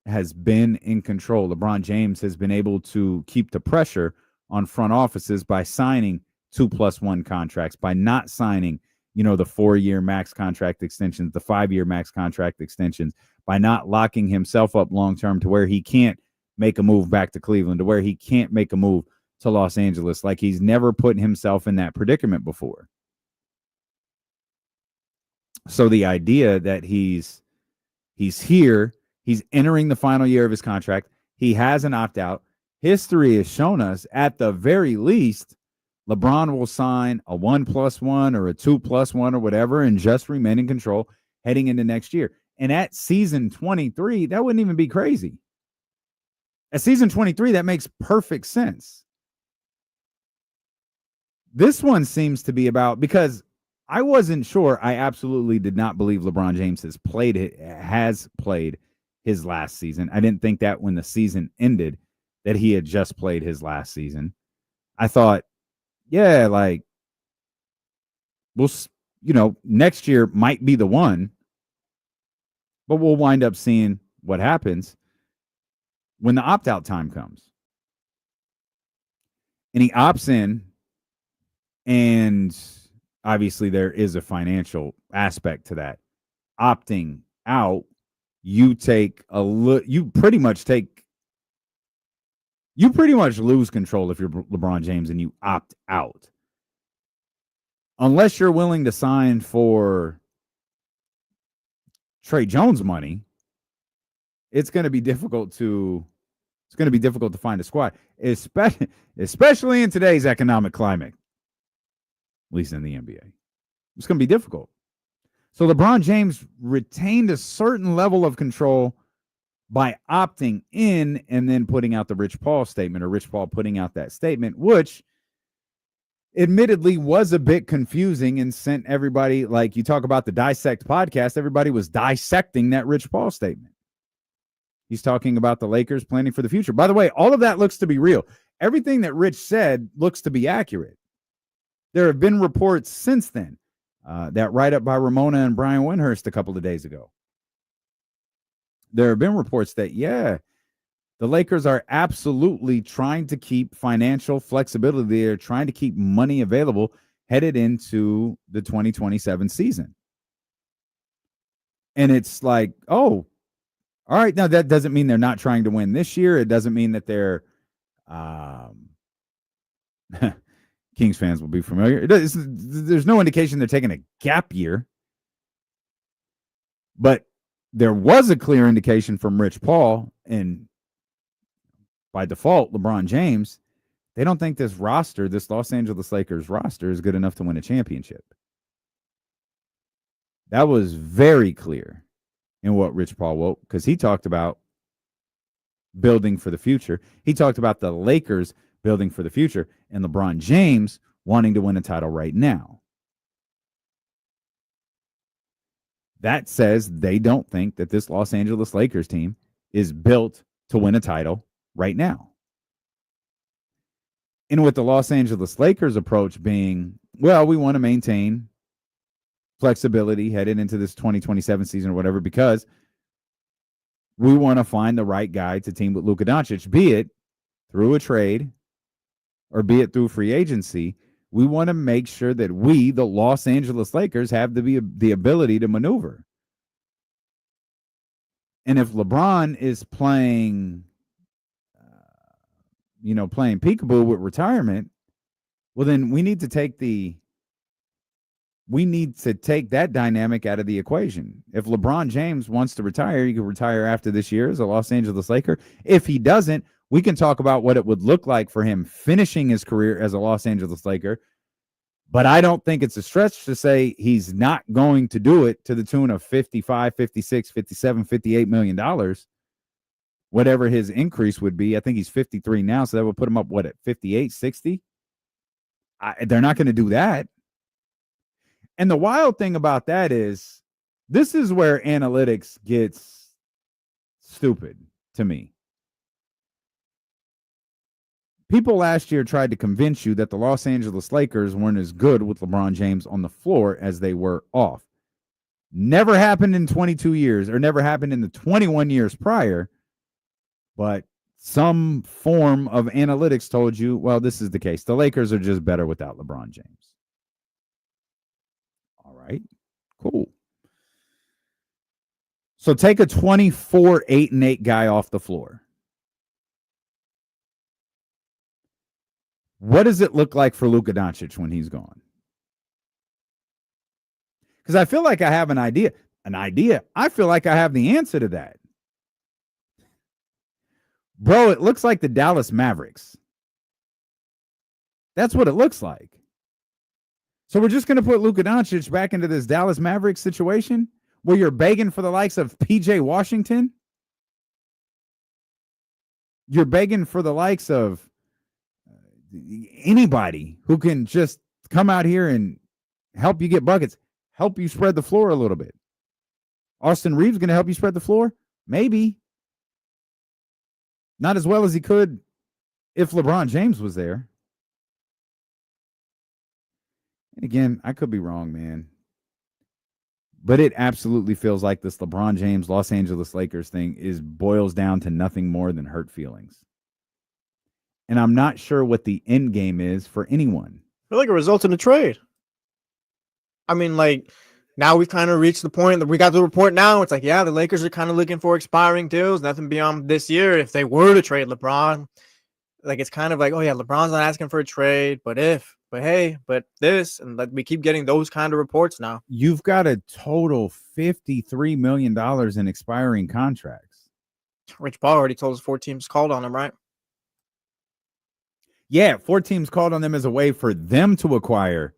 has been in control. LeBron James has been able to keep the pressure on front offices by signing 2+1 contracts, by not signing, the 4-year max contract extensions, the 5-year max contract extensions, by not locking himself up long-term to where he can't make a move back to Cleveland, to where he can't make a move to Los Angeles. Like, he's never put himself in that predicament before. So the idea that he's here, he's entering the final year of his contract, he has an opt-out. History has shown us, at the very least, LeBron will sign a 1+1 or a 2+1 or whatever and just remain in control heading into next year. And at season 23, that wouldn't even be crazy. At season 23, that makes perfect sense. This one seems to be about, because I wasn't sure. I absolutely did not believe LeBron James has played his last season. I didn't think that when the season ended that he had just played his last season. I thought, yeah, like, we'll, next year might be the one, but we'll wind up seeing what happens when the opt-out time comes. And he opts in, and obviously there is a financial aspect to that. Opting out, you pretty much lose control if you're LeBron James and you opt out. Unless you're willing to sign for Trey Jones money, it's going to be difficult to find a squad, especially in today's economic climate, at least in the NBA. It's going to be difficult. So LeBron James retained a certain level of control by opting in and then putting out the Rich Paul statement, or Rich Paul putting out that statement, which admittedly was a bit confusing and sent everybody, like, you talk about the Dissect podcast, everybody was dissecting that Rich Paul statement. He's talking about the Lakers planning for the future. By the way, all of that looks to be real. Everything that Rich said looks to be accurate. There have been reports since then, that write-up by Ramona and Brian Windhurst a couple of days ago. There have been reports that, yeah, the Lakers are absolutely trying to keep financial flexibility. They're trying to keep money available headed into the 2027 season. And it's like, oh, all right. Now, that doesn't mean they're not trying to win this year. It doesn't mean that they're Kings fans will be familiar. There's no indication they're taking a gap year. But there was a clear indication from Rich Paul and by default, LeBron James, they don't think this roster, this Los Angeles Lakers roster, is good enough to win a championship. That was very clear in what Rich Paul wrote, because he talked about building for the future. He talked about the Lakers building for the future and LeBron James wanting to win a title right now. That says they don't think that this Los Angeles Lakers team is built to win a title right now. And with the Los Angeles Lakers approach being, well, we want to maintain flexibility headed into this 2027 season or whatever, because we want to find the right guy to team with Luka Doncic, be it through a trade or be it through free agency. We want to make sure that we, the Los Angeles Lakers, have the ability to maneuver. And if LeBron is playing, playing peekaboo with retirement, well, then we need to take that dynamic out of the equation. If LeBron James wants to retire, he can retire after this year as a Los Angeles Laker. If he doesn't, we can talk about what it would look like for him finishing his career as a Los Angeles Laker. But I don't think it's a stretch to say he's not going to do it to the tune of $55, $56, $57, $58 million, whatever his increase would be. I think he's 53 now, so that would put him up, at 58, 60? They're not going to do that. And the wild thing about that is, this is where analytics gets stupid to me. People last year tried to convince you that the Los Angeles Lakers weren't as good with LeBron James on the floor as they were off. Never happened in 22 years, or never happened in the 21 years prior, but some form of analytics told you, well, this is the case. The Lakers are just better without LeBron James. All right, cool. So take a 24, 8-8 guy off the floor. What does it look like for Luka Doncic when he's gone? Because I feel like I have an idea. I feel like I have the answer to that. Bro, it looks like the Dallas Mavericks. That's what it looks like. So we're just going to put Luka Doncic back into this Dallas Mavericks situation where you're begging for the likes of PJ Washington. You're begging for the likes of anybody who can just come out here and help you get buckets, help you spread the floor a little bit. Austin Reeves going to help you spread the floor? Maybe. Not as well as he could if LeBron James was there. And again, I could be wrong, man. But it absolutely feels like this LeBron James, Los Angeles Lakers thing boils down to nothing more than hurt feelings. And I'm not sure what the end game is for anyone. I feel like it results in a trade. I mean, now we've kind of reached the point that we got the report now. It's like, yeah, the Lakers are kind of looking for expiring deals, nothing beyond this year. If they were to trade LeBron, it's kind of like, oh, yeah, LeBron's not asking for a trade, but this, and we keep getting those kind of reports now. You've got a total $53 million in expiring contracts. Rich Paul already told us 4 teams called on him, right? Yeah, 4 teams called on them as a way for them to acquire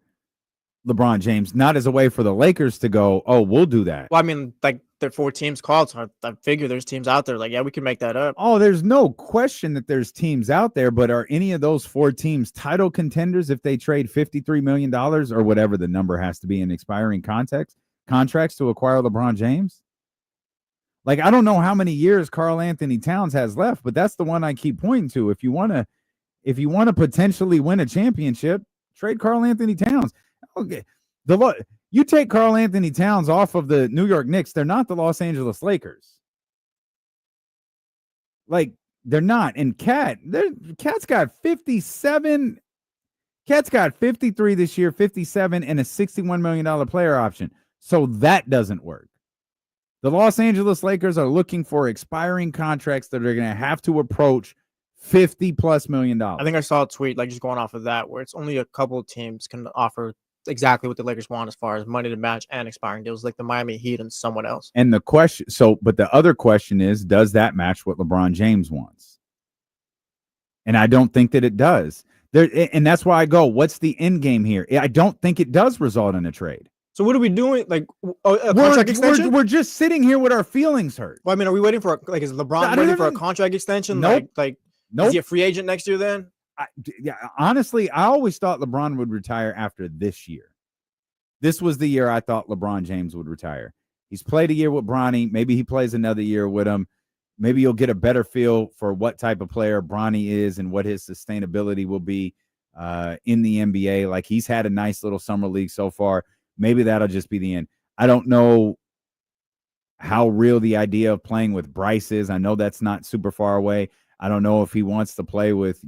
LeBron James, not as a way for the Lakers to go, oh, we'll do that. Well, I mean, there are 4 teams called, so I figure there's teams out there yeah, we can make that up. Oh, there's no question that there's teams out there, but are any of those 4 teams title contenders if they trade $53 million or whatever the number has to be in expiring contracts to acquire LeBron James? I don't know how many years Karl Anthony Towns has left, but that's the one I keep pointing to. If you want to potentially win a championship, trade Karl Anthony Towns. Okay. You take Karl Anthony Towns off of the New York Knicks, they're not the Los Angeles Lakers. They're not. And Cat's got 57 Cat's got 53 this year, 57, and a $61 million player option. So that doesn't work. The Los Angeles Lakers are looking for expiring contracts that are going to have to approach $50+ million. I think I saw a tweet, like just going off of that, where it's only a couple of teams can offer exactly what the Lakers want as far as money to match and expiring deals, like the Miami Heat and someone else. And the question, but the other question is, does that match what LeBron James wants? And I don't think that it does. And that's why I go, what's the end game here? I don't think it does result in a trade. So what are we doing? Like a contract extension? We're just sitting here with our feelings hurt. Well, I mean, are we waiting for is LeBron waiting for a contract extension? Nope. Is he a free agent next year then? Honestly, I always thought LeBron would retire after this year. This was the year I thought LeBron James would retire. He's played a year with Bronny. Maybe he plays another year with him. Maybe you'll get a better feel for what type of player Bronny is and what his sustainability will be in the NBA. Like, he's had a nice little summer league so far. Maybe that'll just be the end. I don't know how real the idea of playing with Bryce is. I know that's not super far away. I don't know if he wants to play with,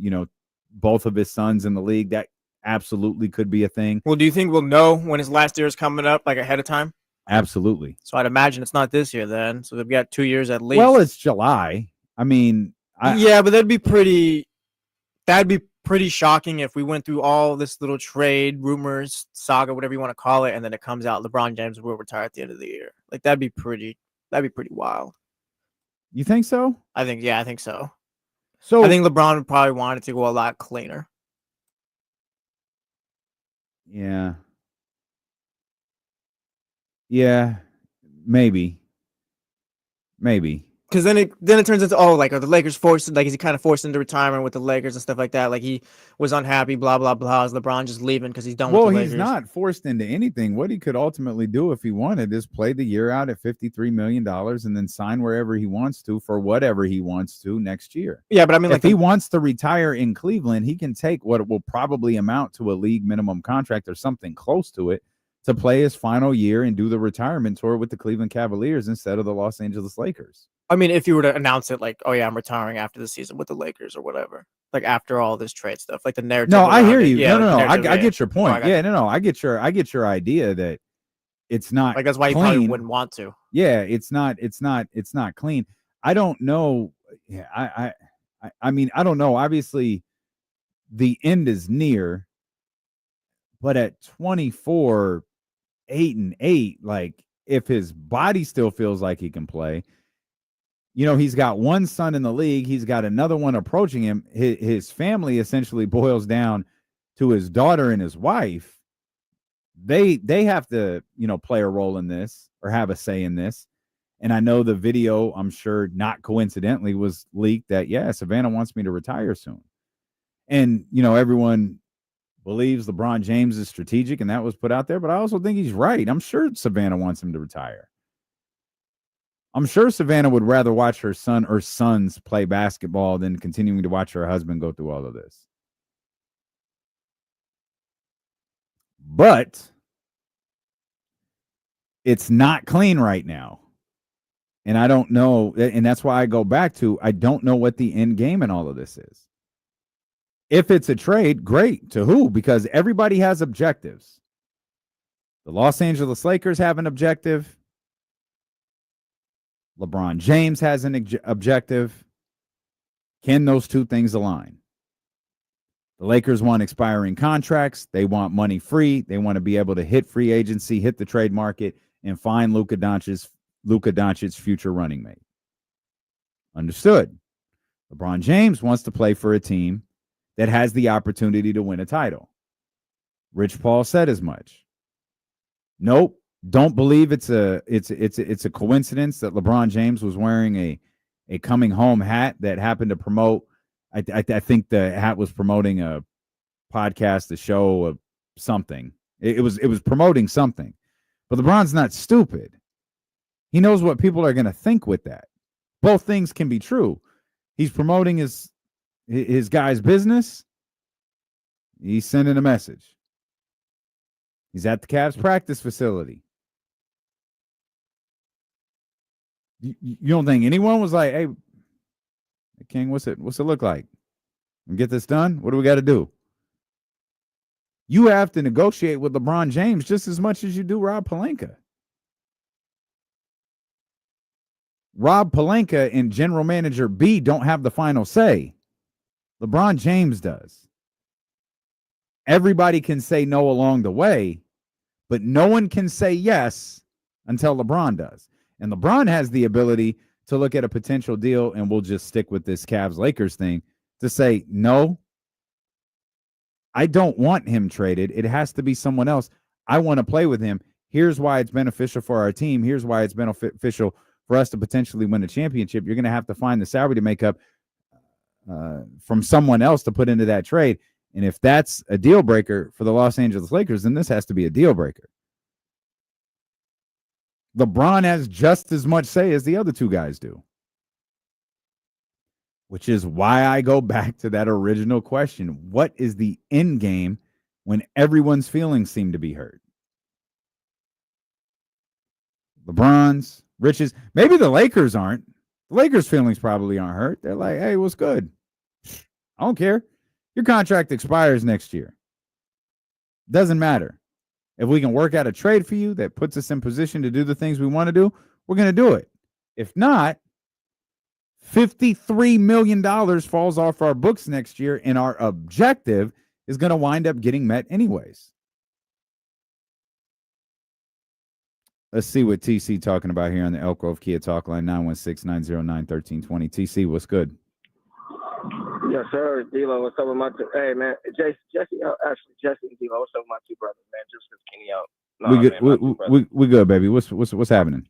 both of his sons in the league. That absolutely could be a thing. Well, do you think we'll know when his last year is coming up, like ahead of time? Absolutely. So I'd imagine it's not this year then. So they've got 2 years at least. Well, it's July. I mean, yeah, but that'd be pretty shocking if we went through all this little trade rumors saga, whatever you want to call it, and then it comes out LeBron James will retire at the end of the year. Like that'd be pretty wild. You think so? I think so. So I think LeBron would probably want it to go a lot cleaner. Yeah. Yeah, maybe. Because then it turns into, are the Lakers forced? Like, is he kind of forced into retirement with the Lakers and stuff like that? Like, he was unhappy, blah, blah, blah. Is LeBron just leaving because he's done with the Lakers? Well, he's not forced into anything. What he could ultimately do if he wanted is play the year out at $53 million and then sign wherever he wants to for whatever he wants to next year. Yeah, but I mean, if he wants to retire in Cleveland, he can take what will probably amount to a league minimum contract or something close to it to play his final year and do the retirement tour with the Cleveland Cavaliers instead of the Los Angeles Lakers. I mean, if you were to announce it, like, oh yeah, I'm retiring after the season with the Lakers or whatever, like after all this trade stuff, like the narrative. No, I hear you. Yeah, no. I get your point. I get your idea that it's not like that's why clean. You probably wouldn't want to. Yeah, it's not clean. I don't know. Yeah, I mean, I don't know. Obviously, the end is near, but at 24, 8-8, like if his body still feels like he can play. He's got one son in the league. He's got another one approaching him. His family essentially boils down to his daughter and his wife. They have to, play a role in this or have a say in this. And I know the video, I'm sure not coincidentally, was leaked that, yeah, Savannah wants me to retire soon. And, everyone believes LeBron James is strategic and that was put out there. But I also think he's right. I'm sure Savannah wants him to retire. I'm sure Savannah would rather watch her son or sons play basketball than continuing to watch her husband go through all of this. But it's not clean right now. And I don't know. And that's why I go back to, I don't know what the end game in all of this is. If it's a trade, great. To who? Because everybody has objectives. The Los Angeles Lakers have an objective. LeBron James has an objective. Can those two things align? The Lakers want expiring contracts. They want money free. They want to be able to hit free agency, hit the trade market, and find Luka Doncic's future running mate. Understood. LeBron James wants to play for a team that has the opportunity to win a title. Rich Paul said as much. Nope. Don't believe it's a coincidence that LeBron James was wearing a coming home hat that happened to promote. I think the hat was promoting a podcast, a show, something. It was promoting something. But LeBron's not stupid. He knows what people are going to think with that. Both things can be true. He's promoting his guy's business. He's sending a message. He's at the Cavs practice facility. You don't think anyone was like, hey, King, what's it look like? We get this done? What do we got to do? You have to negotiate with LeBron James just as much as you do Rob Pelinka. Rob Pelinka and general manager B don't have the final say. LeBron James does. Everybody can say no along the way, but no one can say yes until LeBron does. And LeBron has the ability to look at a potential deal, and we'll just stick with this Cavs-Lakers thing, to say, no, I don't want him traded. It has to be someone else. I want to play with him. Here's why it's beneficial for our team. Here's why it's beneficial for us to potentially win a championship. You're going to have to find the salary to make up from someone else to put into that trade. And if that's a deal breaker for the Los Angeles Lakers, then this has to be a deal breaker. LeBron has just as much say as the other two guys do. Which is why I go back to that original question. What is the end game when everyone's feelings seem to be hurt? LeBron's, Rich's, maybe the Lakers aren't. The Lakers' feelings probably aren't hurt. They're like, hey, what's good? I don't care. Your contract expires next year. Doesn't matter. If we can work out a trade for you that puts us in position to do the things we want to do, we're going to do it. If not, $53 million falls off our books next year, and our objective is going to wind up getting met anyways. Let's see what TC talking about here on the Elk Grove Kia Talk Line, 916-909-1320. TC, what's good? Yes, sir. D-Lo, what's up with my hey, man. Jesse and D-Lo, what's up with my two brothers, man? Just because Kenny out. We good, baby. What's happening?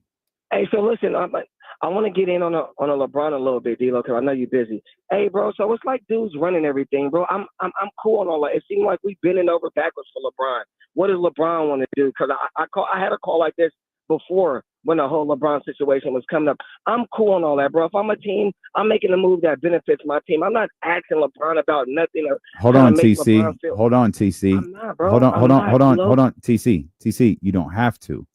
Hey, so listen, I want to get in on a LeBron a little bit, D-Lo, because I know you're busy. Hey, bro, so it's like dudes running everything, bro. I'm cool on all that. It seemed like we bending over backwards for LeBron. What does LeBron want to do? Because I had a call like this before when the whole LeBron situation was coming up. I'm cool on all that, bro. If I'm a team, I'm making a move that benefits my team. I'm not asking LeBron about nothing. Hold on, TC. Hold on, TC. I'm not, bro. Hold on, TC. TC, you don't have to.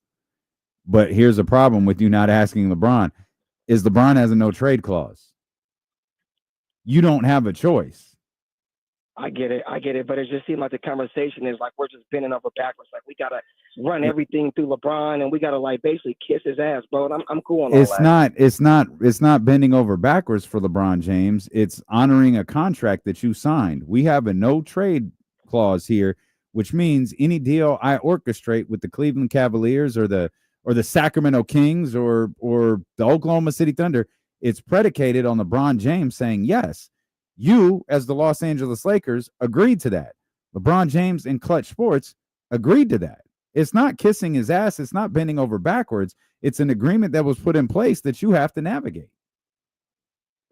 But here's a problem with you not asking LeBron. Is LeBron has a no trade clause. You don't have a choice. I get it, but it just seems like the conversation is like we're just bending over backwards. Like we gotta run everything through LeBron, and we gotta like basically kiss his ass, bro. And I'm cool on all that. It's not bending over backwards for LeBron James. It's honoring a contract that you signed. We have a no trade clause here, which means any deal I orchestrate with the Cleveland Cavaliers or the Sacramento Kings or the Oklahoma City Thunder, it's predicated on LeBron James saying yes. You, as the Los Angeles Lakers, agreed to that. LeBron James and Clutch Sports agreed to that. It's not kissing his ass. It's not bending over backwards. It's an agreement that was put in place that you have to navigate.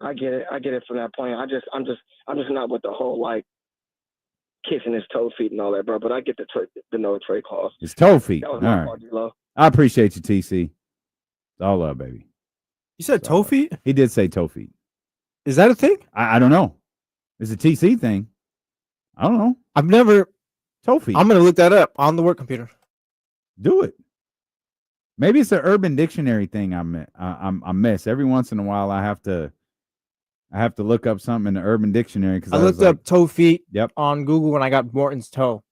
I get it from that point. I'm just not with the whole like kissing his toe feet and all that, bro. But I get the no trade clause. It's toe feet. That was all my right. fault, D-Lo. I appreciate you, TC. It's all love, baby. You said toe feet? He did say toe feet. Is that a thing? I don't know. It's a TC thing. I don't know. I've never toe feet. I'm gonna look that up on the work computer. Do it. Maybe it's an Urban Dictionary thing. I miss every once in a while. I have to look up something in the Urban Dictionary because I looked up toe feet. Yep. On Google and I got Morton's toe.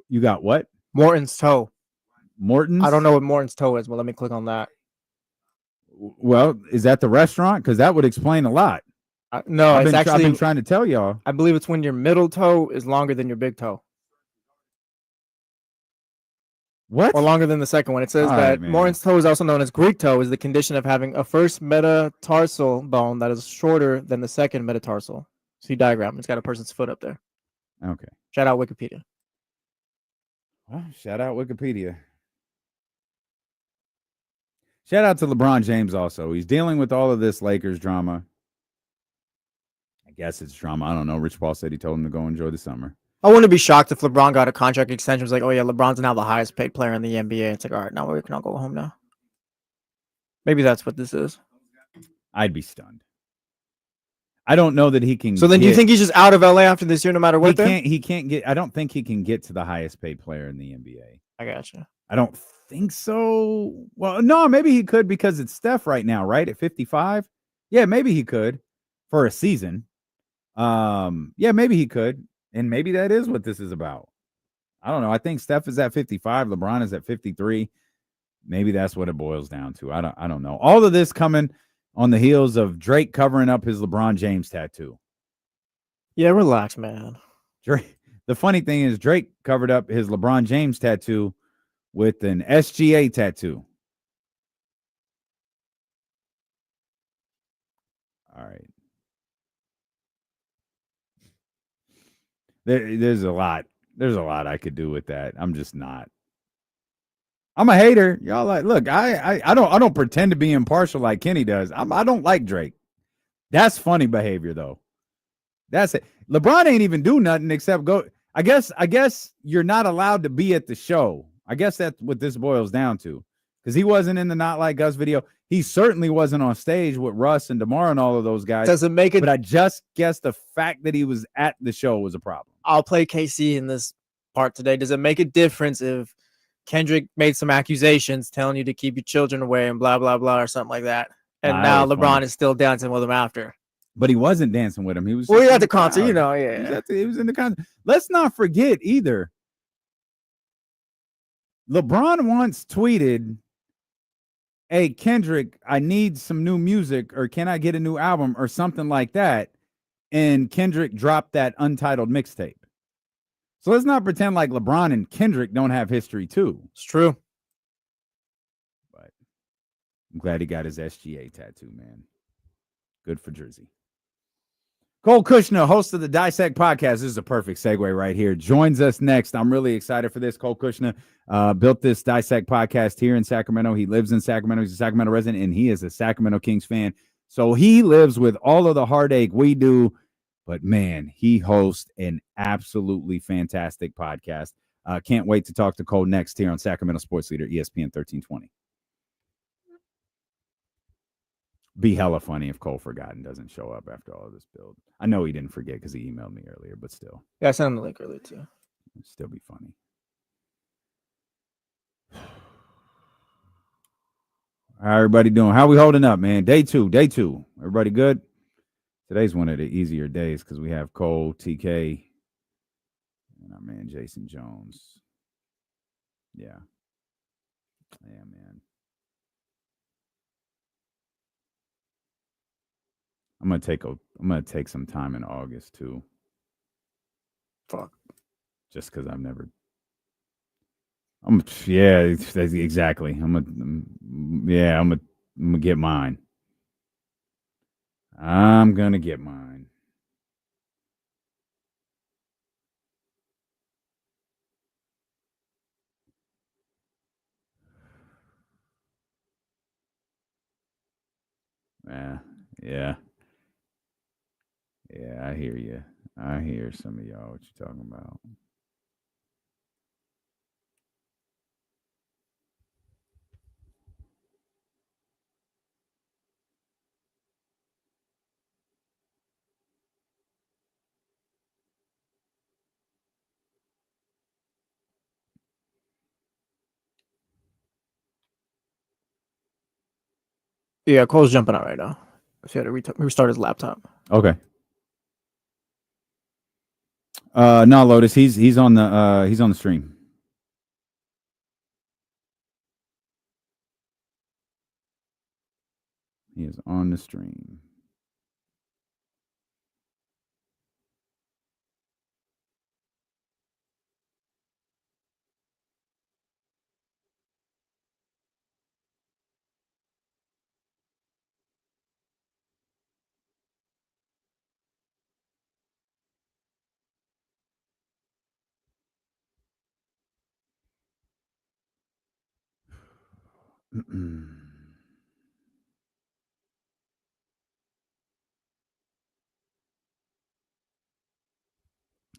You got what? Morton's toe. Morton's? I don't know what Morton's toe is, but let me click on that. Well, is that the restaurant? Because that would explain a lot. No, I've it's been trying to tell y'all. I believe it's when your middle toe is longer than your big toe. What? Or longer than the second one. It says that Morton's toe is also known as Greek toe, is the condition of having a first metatarsal bone that is shorter than the second metatarsal. See diagram. It's got a person's foot up there. Okay. Shout out Wikipedia. Well, shout out Wikipedia. Shout out to LeBron James also. He's dealing with all of this Lakers drama. I guess it's drama. I don't know. Rich Paul said he told him to go enjoy the summer. I wouldn't be shocked if LeBron got a contract extension. It was like, oh, yeah, LeBron's now the highest paid player in the NBA. It's like, all right, now we can all go home now. Maybe that's what this is. I'd be stunned. I don't know that he can. So then do you think he's just out of LA after this year no matter what? He can't get. I don't think he can get to the highest paid player in the NBA. I gotcha. I don't think so. Well, no, maybe he could because it's Steph right now, right? At 55. Yeah, maybe he could for a season. Yeah, maybe he could. And maybe that is what this is about. I don't know. I think Steph is at 55. LeBron is at 53. Maybe that's what it boils down to. I don't know. All of this coming on the heels of Drake covering up his LeBron James tattoo. Yeah, relax, man. Drake. The funny thing is Drake covered up his LeBron James tattoo with an SGA tattoo. All right. There's a lot. There's a lot I could do with that. I'm just not. I'm a hater. Y'all like, look, I don't pretend to be impartial like Kenny does. I don't like Drake. That's funny behavior though. That's it. LeBron ain't even do nothing except go. I guess you're not allowed to be at the show. I guess that's what this boils down to. Because he wasn't in the Not Like Us video. He certainly wasn't on stage with Russ and DeMar and all of those guys. Doesn't make it. But I just guess the fact that he was at the show was a problem. I'll play KC in this part today. Does it make a difference if Kendrick made some accusations telling you to keep your children away and blah, blah, blah, or something like that? And now LeBron is still dancing with him after. But he wasn't dancing with him. He was. Well, at the concert, you know, yeah. He was in the concert. Let's not forget either. LeBron once tweeted, "Hey, Kendrick, I need some new music, or can I get a new album, or something like that?" And Kendrick dropped that untitled mixtape. So let's not pretend like LeBron and Kendrick don't have history too. It's true. But I'm glad he got his SGA tattoo, man. Good for Jersey. Cole Kushner, host of the Dissect podcast. This is a perfect segue right here. Joins us next. I'm really excited for this. Cole Kushner built this Dissect podcast here in Sacramento. He lives in Sacramento. He's a Sacramento resident, and he is a Sacramento Kings fan. So he lives with all of the heartache we do. But, man, he hosts an absolutely fantastic podcast. Can't wait to talk to Cole next here on Sacramento Sports Leader, ESPN 1320. Be hella funny if Cole forgot and doesn't show up after all of this build. I know he didn't forget because he emailed me earlier, but still. Yeah, I sent him the link earlier, too. It'd still be funny. How everybody doing? How we holding up, man? Day two. Everybody good? Today's one of the easier days because we have Cole, TK, and our man Jason Jones. Yeah. Yeah, man. I'm gonna take some time in August too. Fuck. Just because I've never. Exactly. I'm gonna get mine. I'm gonna get mine. Yeah. Yeah, I hear you. I hear some of y'all what you're talking about. Yeah, Cole's jumping out right now. So he had to restart his laptop. Okay. No, Lotus. He's on the stream. He is on the stream.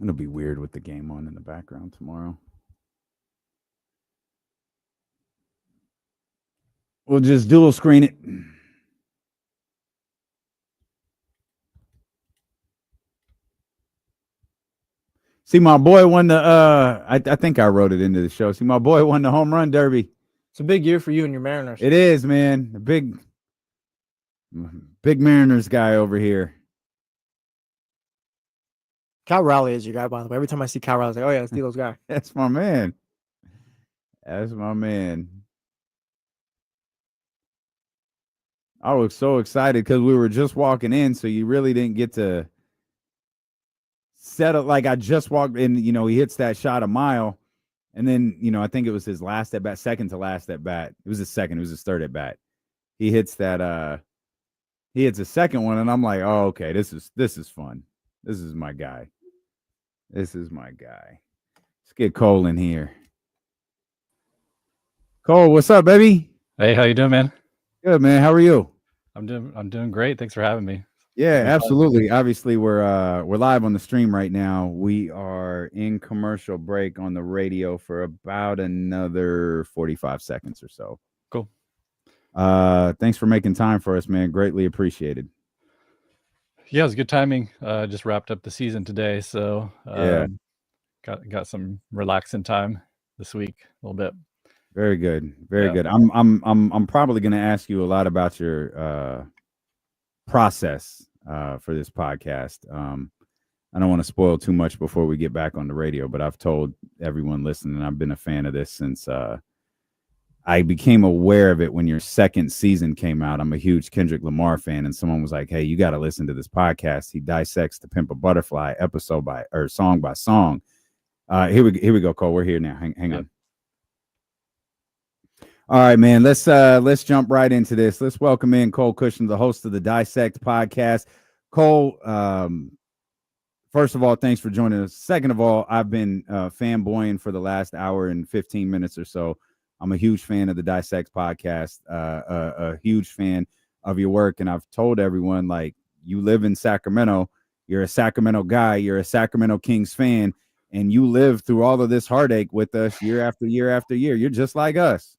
It'll be weird with the game on in the background tomorrow. We'll just dual screen it. See, my boy won the I think I wrote it into the show. See, my boy won the home run derby. It's a big year for you and your Mariners. It is, man. A big Mariners guy over here. Cal Raleigh is your guy, by the way. Every time I see Cal Raleigh, I was like, oh yeah, it's D'Lo's guy. That's my man. That's my man. I was so excited because we were just walking in, so you really didn't get to set up. Like I just walked in, he hits that shot a mile, and then I think it was his last at bat, second to last at bat. It was his second. It was his third at bat. He hits that. He hits a second one, and I'm like, oh, okay, this is fun. This is my guy. This is my guy. Let's get Cole in here. Cole, what's up, baby? Hey, how you doing, man? Good, man. How are you? I'm doing great. Thanks for having me. Yeah, absolutely. Obviously, we're live on the stream right now. We are in commercial break on the radio for about another 45 seconds or so. Cool. Thanks for making time for us, man. Greatly appreciated. Yeah, it was good timing. Just wrapped up the season today, so got some relaxing time this week a little bit. Very good. Very good. I'm probably going to ask you a lot about your process for this podcast. I don't want to spoil too much before we get back on the radio, but I've told everyone listening, I've been a fan of this since I became aware of it when your second season came out. I'm a huge Kendrick Lamar fan, and someone was like, hey, you got to listen to this podcast. He dissects To Pimp a Butterfly song by song. Here we go, Cole. We're here now. Hang on. All right, man. Let's jump right into this. Let's welcome in Cole Cushing, the host of the Dissect podcast. Cole, first of all, thanks for joining us. Second of all, I've been fanboying for the last hour and 15 minutes or so. I'm a huge fan of the Dissect podcast, a huge fan of your work, and I've told everyone, like, you live in Sacramento, you're a Sacramento guy, you're a Sacramento Kings fan, and you live through all of this heartache with us year after year after year. You're just like us.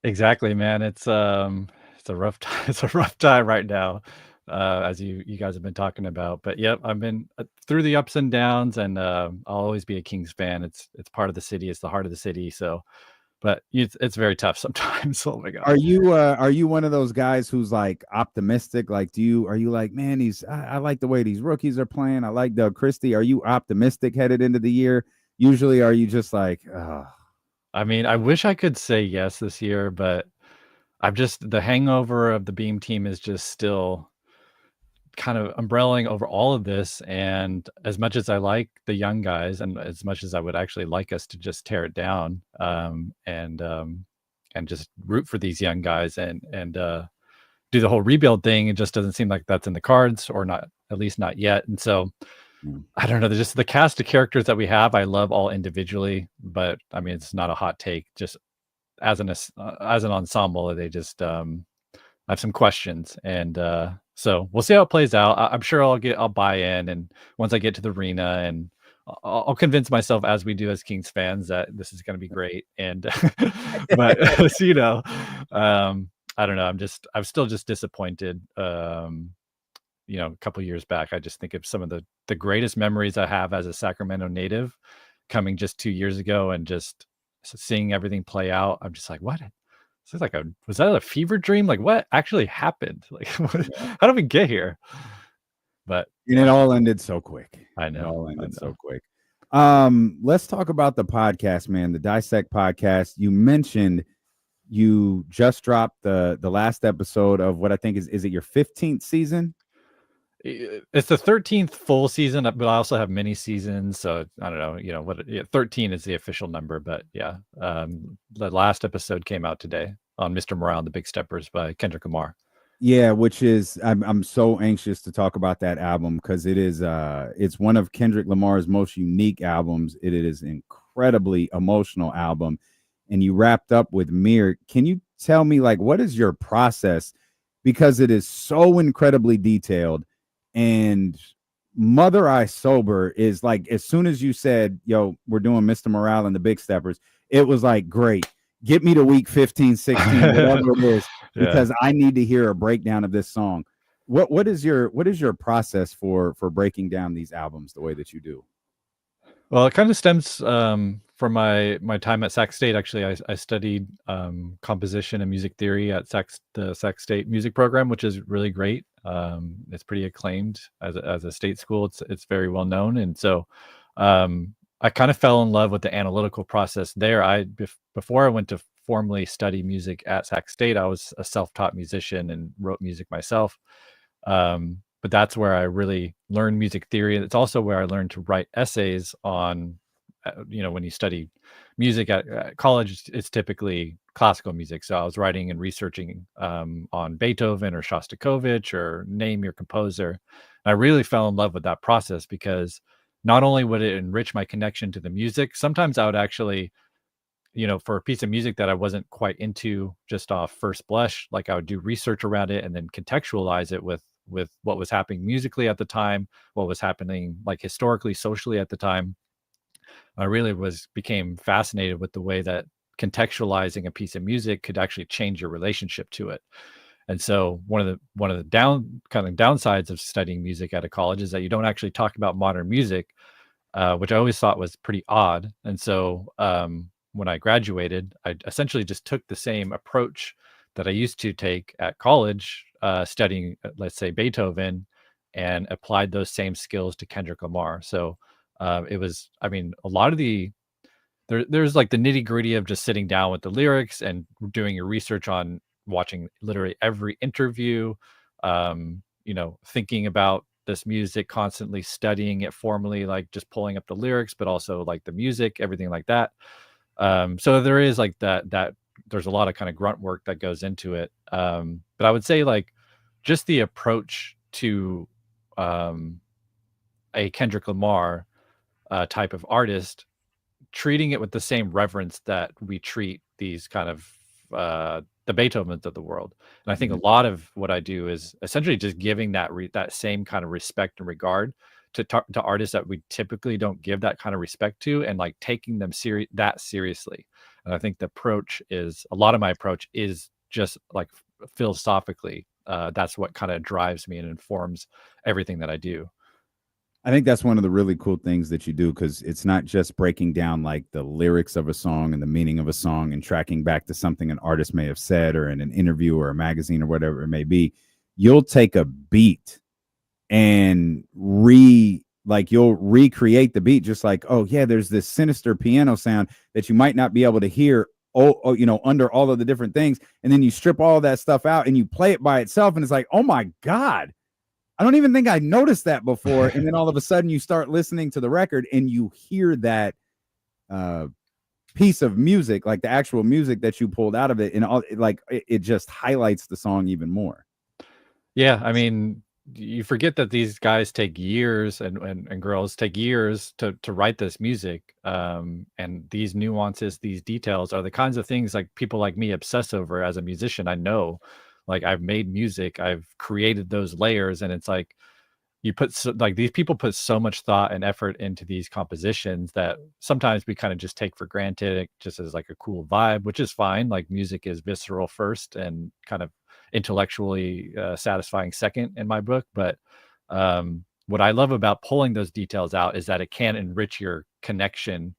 Exactly, man. It's a rough time. It's a rough time right now, as you guys have been talking about. But yep, I've been through the ups and downs, and I'll always be a Kings fan. It's part of the city. It's the heart of the city. So, but it's very tough sometimes. Oh my God. Are you one of those guys who's like optimistic? Like, are you like, man, I like the way these rookies are playing. I like Doug Christie. Are you optimistic headed into the year? Usually, are you just like, oh. I mean, I wish I could say yes this year, but the hangover of the Beam team is just still kind of umbrelling over all of this. And as much as I like the young guys, and as much as I would actually like us to just tear it down, and just root for these young guys and do the whole rebuild thing, it just doesn't seem like that's in the cards, or not, at least not yet. And so I don't know. Just the cast of characters that we have, I love all individually, but I mean, it's not a hot take. Just as an ensemble, they just I have some questions, and so we'll see how it plays out. I'm sure I'll buy in, and once I get to the arena, and I'll convince myself, as we do as Kings fans, that this is going to be great. And but I don't know. I'm still just disappointed. A couple years back, I just think of some of the greatest memories I have as a Sacramento native coming just 2 years ago, and just seeing everything play out. I'm just like, what? This is like was that a fever dream? Like, what actually happened? Like, how did we get here? But and it all ended so quick. I know. It all ended so quick. Let's talk about the podcast, man. The Dissect podcast. You mentioned you just dropped the last episode of what I think is it your 15th season? It's the 13th full season, but I also have mini seasons. So I don't know, 13 is the official number, but yeah. The last episode came out today on Mr. Morale and the Big Steppers by Kendrick Lamar. Yeah, which is I'm so anxious to talk about that album, because it's one of Kendrick Lamar's most unique albums. It is an incredibly emotional album, and you wrapped up with Mirror. Can you tell me, like, what is your process? Because it is so incredibly detailed. And Mother I Sober is like, as soon as you said, yo, we're doing Mr. Morale and the Big Steppers, it was like, great, get me to week 15, 16, whatever it is, because I need to hear a breakdown of this song. What is your process for breaking down these albums the way that you do? Well, it kind of stems from my time at Sac State. Actually, I studied composition and music theory at the Sac State music program, which is really great. It's pretty acclaimed as a state school. It's very well known, and so I kind of fell in love with the analytical process there. Before I went to formally study music at Sac State, I was a self-taught musician and wrote music myself. But that's where I really learned music theory. It's also where I learned to write essays on, when you study music at college, it's typically classical music. So I was writing and researching on Beethoven or Shostakovich or name your composer. And I really fell in love with that process because not only would it enrich my connection to the music, sometimes I would actually, for a piece of music that I wasn't quite into just off first blush, like I would do research around it and then contextualize it with what was happening musically at the time, what was happening like historically, socially at the time. I really became fascinated with the way that contextualizing a piece of music could actually change your relationship to it. And so one of the downsides of studying music at a college is that you don't actually talk about modern music, which I always thought was pretty odd. And so when I graduated, I essentially just took the same approach that I used to take at college, studying, let's say, Beethoven, and applied those same skills to Kendrick Lamar. So it was, a lot of there's like the nitty gritty of just sitting down with the lyrics and doing your research on watching literally every interview, thinking about this music, constantly studying it formally, like just pulling up the lyrics, but also like the music, everything like that. So there is like that there's a lot of kind of grunt work that goes into it. But I would say like just the approach to a Kendrick Lamar type of artist, treating it with the same reverence that we treat these kind of the Beethovens of the world. And I think a lot of what I do is essentially just giving that same kind of respect and regard to artists that we typically don't give that kind of respect to, and like taking them seriously. And I think a lot of my approach is just like philosophically, that's what kind of drives me and informs everything that I do. I think that's one of the really cool things that you do, because it's not just breaking down like the lyrics of a song and the meaning of a song and tracking back to something an artist may have said or in an interview or a magazine or whatever it may be. You'll take a beat and you'll recreate the beat, just like, oh yeah, there's this sinister piano sound that you might not be able to hear under all of the different things, and then you strip all of that stuff out and you play it by itself, and it's like, oh my God, I don't even think I noticed that before. And then all of a sudden you start listening to the record and you hear that piece of music, like the actual music that you pulled out of it, and it just highlights the song even more. Yeah, you forget that these guys take years and girls take years to write this music. And these nuances, these details are the kinds of things like people like me obsess over as a musician. I know, like, I've made music, I've created those layers, and it's like these people put so much thought and effort into these compositions that sometimes we kind of just take for granted, just as like a cool vibe, which is fine. Like, music is visceral first and kind of intellectually satisfying second in my book. But what I love about pulling those details out is that it can enrich your connection.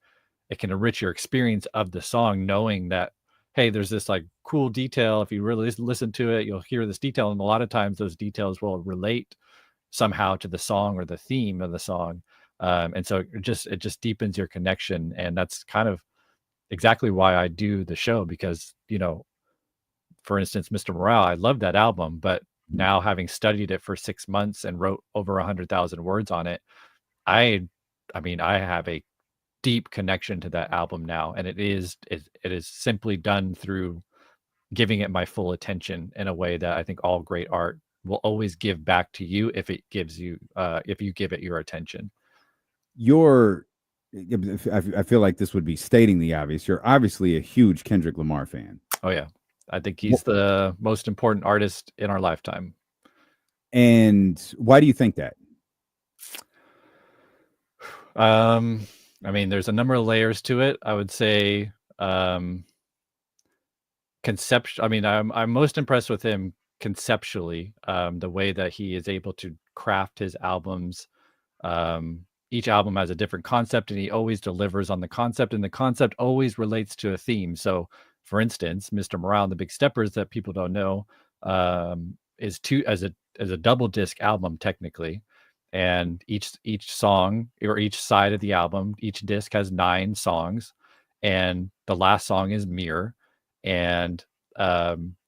It can enrich your experience of the song, knowing that, hey, there's this like cool detail. If you really listen to it, you'll hear this detail. And a lot of times those details will relate somehow to the song or the theme of the song. And so it just deepens your connection. And that's kind of exactly why I do the show, because, for instance, Mr. Morale, I love that album, but now having studied it for 6 months and wrote over 100,000 words on it, I have a deep connection to that album now. And it is simply done through giving it my full attention in a way that I think all great art will always give back to you if you give it your attention. I feel like this would be stating the obvious. You're obviously a huge Kendrick Lamar fan. Oh yeah. I think he's the most important artist in our lifetime. And why do you think that? There's a number of layers to it. I would say conceptual. I'm most impressed with him conceptually, the way that he is able to craft his albums. Each album has a different concept, and he always delivers on the concept, and the concept always relates to a theme. So, for instance, Mr. Morale and the Big Steppers, that people don't know, is two as a double disc album technically, and each song or each side of the album, each disc has 9 songs, and the last song is Mirror. And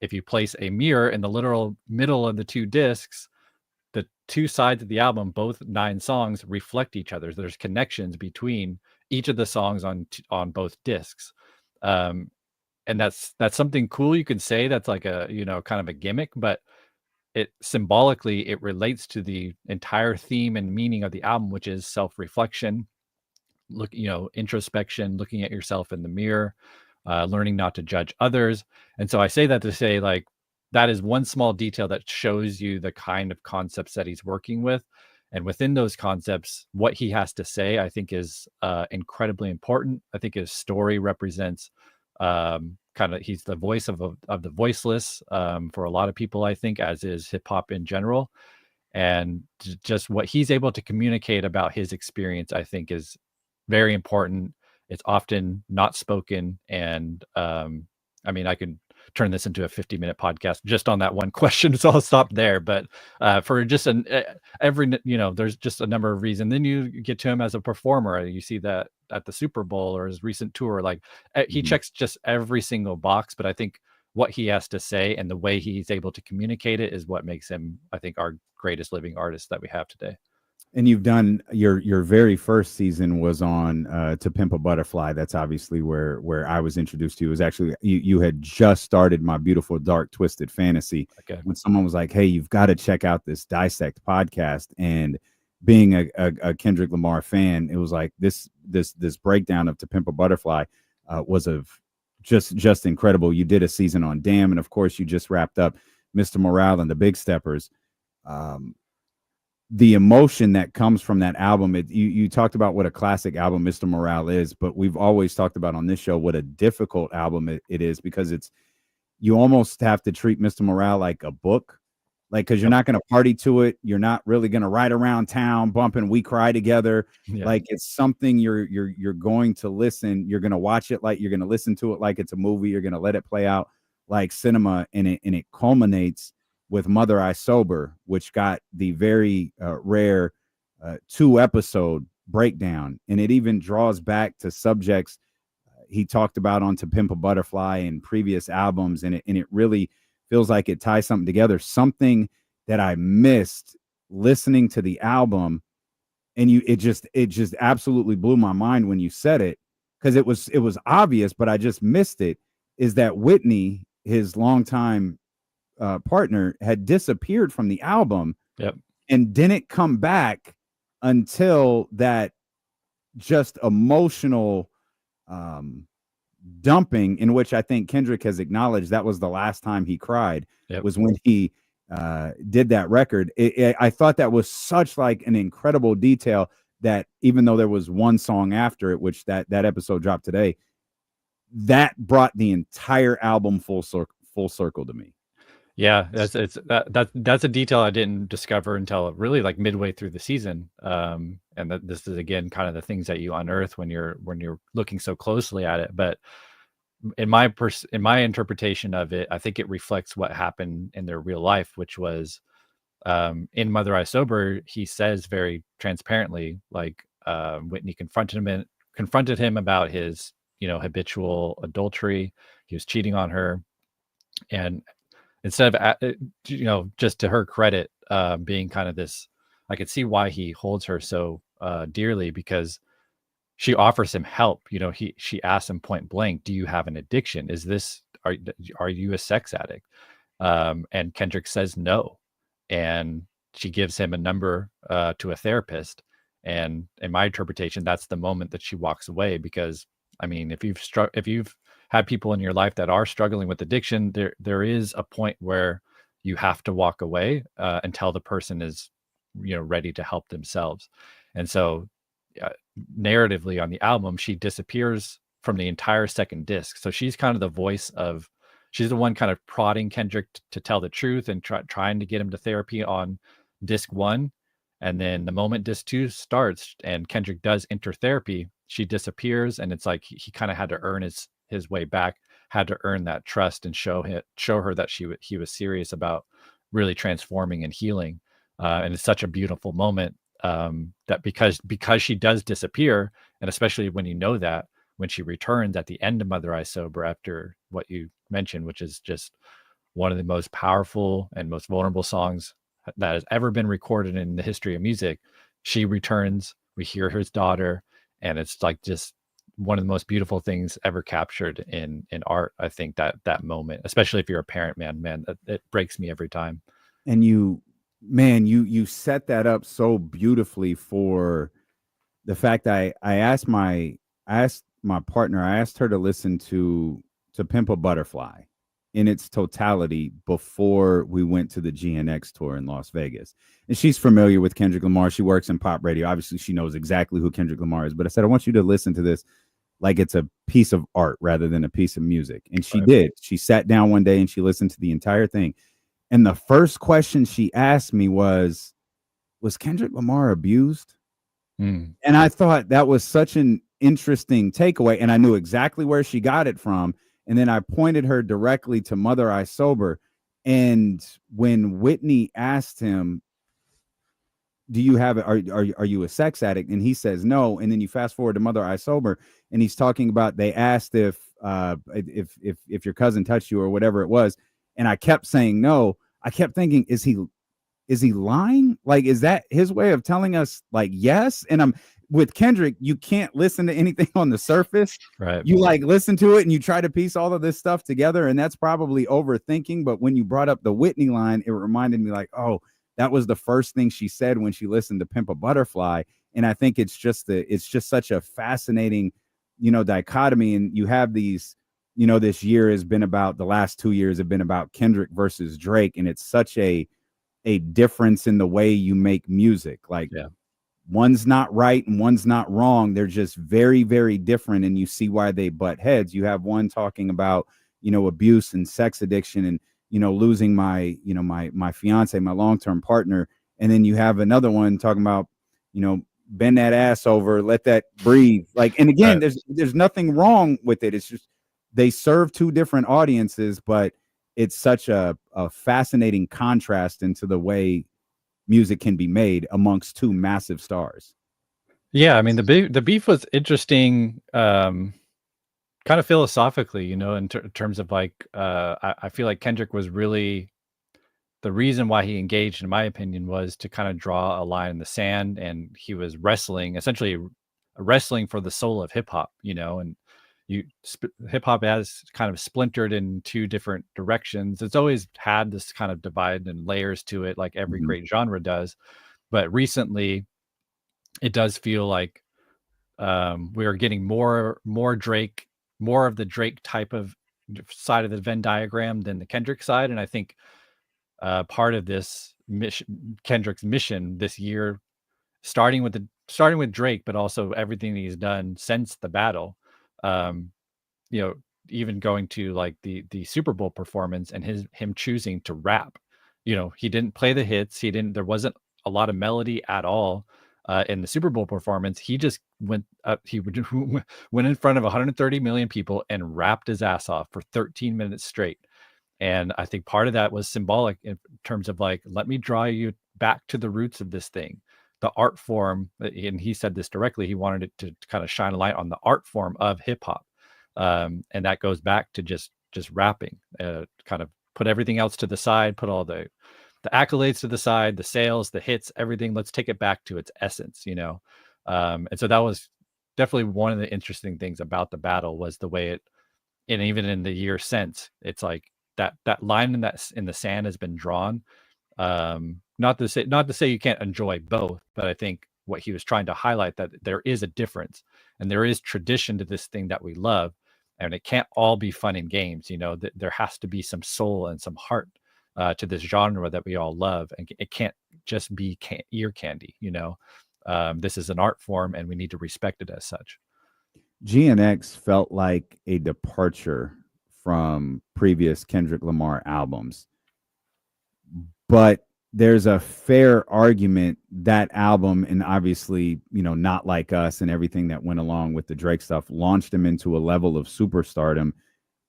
if you place a mirror in the literal middle of the 2 discs, the 2 sides of the album, both 9 songs, reflect each other. There's connections between each of the songs on both discs. And that's something cool you could say. That's like a, kind of a gimmick, but it symbolically, it relates to the entire theme and meaning of the album, which is self-reflection, introspection, looking at yourself in the mirror, learning not to judge others. And so I say that to say, like, that is one small detail that shows you the kind of concepts that he's working with. And within those concepts, what he has to say, I think, is incredibly important. I think his story represents he's the voice of the voiceless for a lot of people, I think, as is hip hop in general. And just what he's able to communicate about his experience, I think, is very important. It's often not spoken. And I could turn this into a 50-minute podcast just on that one question, so I'll stop there. But for just there's just a number of reasons. Then you get to him as a performer. You see that at the Super Bowl or his recent tour, like he checks just every single box. But I think what he has to say and the way he's able to communicate it is what makes him, I think, our greatest living artist that we have today. And you've done your very first season was on To Pimp a Butterfly. That's obviously where I was introduced to you. It was actually you had just started My Beautiful Dark Twisted Fantasy. Okay. When someone was like, "Hey, you've got to check out this Dissect podcast," and being a Kendrick Lamar fan, it was like this breakdown of To Pimp a Butterfly was just incredible. You did a season on Damn, and of course you just wrapped up Mr. Morale and the Big Steppers. The emotion that comes from that album, you talked about what a classic album Mr. Morale is, but we've always talked about on this show what a difficult album it is, because you almost have to treat Mr. Morale like a book, like, because you're not going to party to it. You're not really going to ride around town bumping We Cry Together. Yeah. Like, it's something you're going to listen. You're going to watch it like you're going to listen to it like it's a movie. You're going to let it play out like cinema, and it culminates with Mother I Sober, which got the very rare 2-episode breakdown. And it even draws back to subjects he talked about on To Pimp a Butterfly and previous albums. And it really feels like it ties something together, something that I missed listening to the album. And it just absolutely blew my mind when you said it, because it was obvious, but I just missed it, is that Whitney, his longtime partner, had disappeared from the album. Yep. And didn't come back until that just emotional dumping, in which I think Kendrick has acknowledged that was the last time he cried. Yep. Was when he did that record. I thought that was such like an incredible detail that even though there was one song after it, which that episode dropped today, that brought the entire album full circle to me. Yeah, that's a detail I didn't discover until really like midway through the season. And that this is again kind of the things that you unearth when you're looking so closely at it. But in my interpretation of it, I think it reflects what happened in their real life, which was in Mother I Sober. He says very transparently, like Whitney confronted him about his habitual adultery. He was cheating on her, and instead of, just to her credit, being kind of this, I could see why he holds her so dearly, because she offers him help. She asks him point blank, "Do you have an addiction? Are you a sex addict?" And Kendrick says no. And she gives him a number to a therapist. And in my interpretation, that's the moment that she walks away, because I mean, if you've had people in your life that are struggling with addiction, there is a point where you have to walk away until the person is ready to help themselves. And so narratively on the album, she disappears from the entire second disc. So she's kind of the voice of, she's the one kind of prodding Kendrick to tell the truth and trying to get him to therapy on disc 1. And then the moment disc 2 starts and Kendrick does enter therapy, she disappears. And it's like he kind of had to earn his way back, had to earn that trust and show her that he was serious about really transforming and healing. And it's such a beautiful moment that because she does disappear, and especially when you know that when she returns at the end of Mother I Sober, after what you mentioned, which is just one of the most powerful and most vulnerable songs that has ever been recorded in the history of music. She returns, we hear her daughter, and it's like just one of the most beautiful things ever captured in art. I think that moment, especially if you're a parent, man, it breaks me every time. And you set that up so beautifully for the fact that I asked my partner, I asked her to listen to Pimp a Butterfly in its totality before we went to the GNX tour in Las Vegas. And she's familiar with Kendrick Lamar. She works in pop radio. Obviously, she knows exactly who Kendrick Lamar is. But I said, I want you to listen to this like it's a piece of art rather than a piece of music. And she did. She sat down one day and she listened to the entire thing. And the first question she asked me was Kendrick Lamar abused? And I thought that was such an interesting takeaway. And I knew exactly where she got it from. And then I pointed her directly to Mother I Sober. And when Whitney asked him, do you have it? Are you a sex addict? And he says no. And then you fast forward to Mother I Sober, and he's talking about, they asked if your cousin touched you or whatever it was. And I kept saying no. I kept thinking, is he lying? Like, is that his way of telling us like yes? And I'm with Kendrick, you can't listen to anything on the surface. Right. You like listen to it and you try to piece all of this stuff together, and that's probably overthinking. But when you brought up the Whitney line, it reminded me like, oh, that was the first thing she said when she listened to Pimp a Butterfly. And I think it's just such a fascinating, dichotomy. And you have these, this year has been about, the last 2 years have been about Kendrick versus Drake. And it's such a difference in the way you make music. Like, one's not right and one's not wrong. They're just very, very different. And you see why they butt heads. You have one talking about, abuse and sex addiction and, losing my fiance, my long-term partner. And then you have another one talking about, bend that ass over, let that breathe. Like, and again, there's nothing wrong with it. It's just, they serve two different audiences, but it's such a fascinating contrast into the way music can be made amongst two massive stars. Yeah, I mean, the beef was interesting, kind of philosophically, in terms of like, I feel like Kendrick was really, the reason why he engaged, in my opinion, was to kind of draw a line in the sand, and he was essentially wrestling for the soul of hip hop, and hip hop has kind of splintered in two different directions. It's always had this kind of divide and layers to it, like every great genre does. But recently, it does feel like we are getting more Drake, more of the Drake type of side of the Venn diagram than the Kendrick side. And I think part of this Kendrick's mission this year, starting with Drake, but also everything he's done since the battle. Even going to like the Super Bowl performance and him choosing to rap. He didn't play the hits. There wasn't a lot of melody at all in the Super Bowl performance. He just went in front of 130 million people and rapped his ass off for 13 minutes straight. And I think part of that was symbolic in terms of like, let me draw you back to the roots of this thing. The art form, and he said this directly, he wanted it to kind of shine a light on the art form of hip hop. And that goes back to just rapping, kind of put everything else to the side, put all the accolades to the side, the sales, the hits, everything. Let's take it back to its essence, And so that was definitely one of the interesting things about the battle, was the way it, and even in the year since, it's like that line in the sand has been drawn. Not to say you can't enjoy both, but I think what he was trying to highlight, that there is a difference and there is tradition to this thing that we love, and it can't all be fun and games. That there has to be some soul and some heart to this genre that we all love, and it can't just be ear candy. This is an art form, and we need to respect it as such. GNX felt like a departure from previous Kendrick Lamar albums, but there's a fair argument that album, and obviously, Not Like Us and everything that went along with the Drake stuff, launched him into a level of superstardom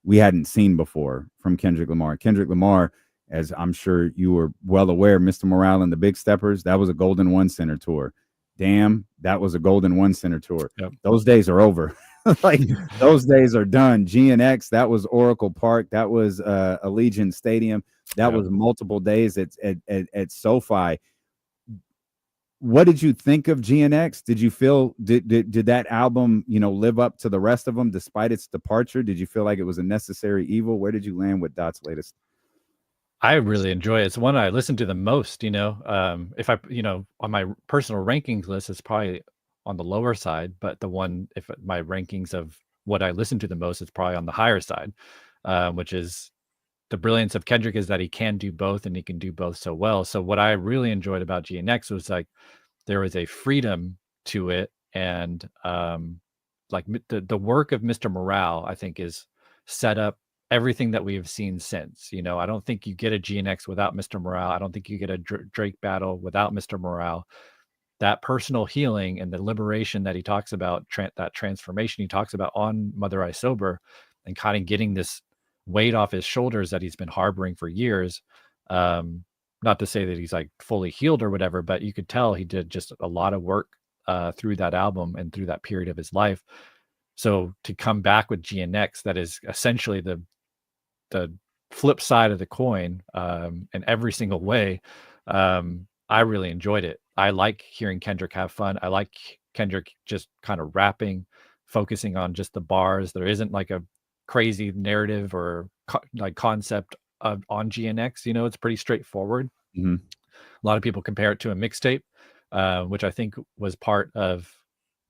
we hadn't seen before from Kendrick Lamar. Kendrick Lamar, as I'm sure you were well aware, Mr. Morale and the Big Steppers, that was a Golden One Center tour. Damn, that was a Golden One Center tour. Yep. Those days are over. Like those days are done. GNX, that was Oracle Park, that was Allegiant Stadium, that was multiple days at SoFi. What did you think of GNX? Did you feel did that album, live up to the rest of them despite its departure? Did you feel like it was a necessary evil? Where did you land with Dot's latest? I really enjoy it. It's one I listen to the most, if I, on my personal rankings list, it's probably on the lower side, but the one, if my rankings of what I listen to the most, it's probably on the higher side, which is the brilliance of Kendrick is that he can do both and he can do both so well. So what I really enjoyed about GNX was like, there was a freedom to it. And like the work of Mr. Morale, I think is set up everything that we have seen since. I don't think you get a GNX without Mr. Morale. I don't think you get a Drake battle without Mr. Morale. That personal healing and the liberation that he talks about, that transformation he talks about on Mother I Sober, and kind of getting this weight off his shoulders that he's been harboring for years. Not to say that he's like fully healed or whatever, but you could tell he did just a lot of work through that album and through that period of his life. So to come back with GNX, that is essentially the flip side of the coin in every single way. I really enjoyed it. I like hearing Kendrick have fun. I like Kendrick just kind of rapping, focusing on just the bars. There isn't like a crazy narrative or concept on GNX. It's pretty straightforward. Mm-hmm. A lot of people compare it to a mixtape, which I think was part of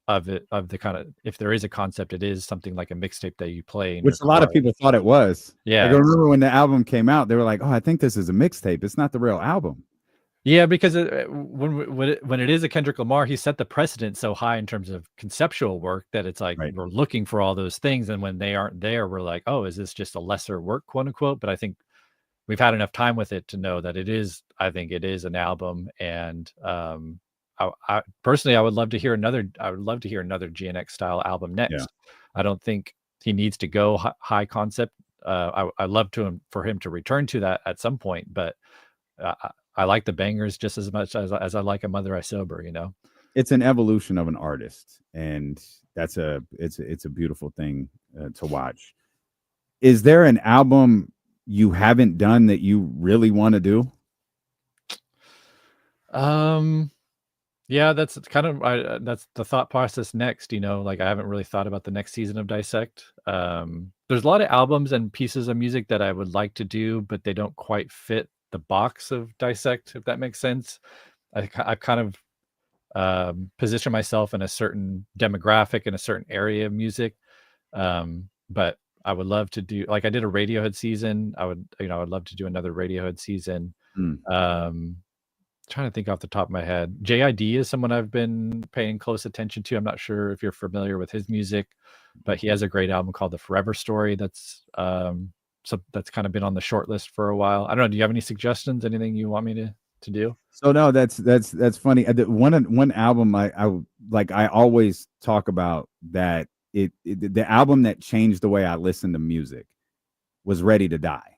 the kind of, if there is a concept, it is something like a mixtape that you play. Which a lot of people thought it was. Yeah. Like, I remember when the album came out, they were like, oh, I think this is a mixtape. It's not the real album. Yeah, because when it is a Kendrick Lamar, he set the precedent so high in terms of conceptual work that it's like we're looking for all those things. And when they aren't there, we're like, oh, is this just a lesser work, quote unquote? But I think we've had enough time with it to know that I think it is an album. And I personally, I would love to hear another GNX style album next. Yeah. I don't think he needs to go high concept. I love for him to return to that at some point, but I like the bangers just as much as I like a Mother I Sober. It's an evolution of an artist, and it's a beautiful thing to watch. Is there an album you haven't done that you really want to do? Yeah, that's kind of that's the thought process next. Like I haven't really thought about the next season of Dissect. There's a lot of albums and pieces of music that I would like to do, but they don't quite fit the box of Dissect, if that makes sense. I've kind of positioned myself in a certain demographic in a certain area of music, but I would love to do, like I did a Radiohead season. I would love to do another Radiohead season. Trying to think off the top of my head. JID is someone I've been paying close attention to. I'm not sure if you're familiar with his music, but he has a great album called The Forever Story. That's that's kind of been on the short list for a while. I don't know. Do you have any suggestions? Anything you want me to do? So no, that's funny. One album I always talk about that the album that changed the way I listen to music was Ready to Die.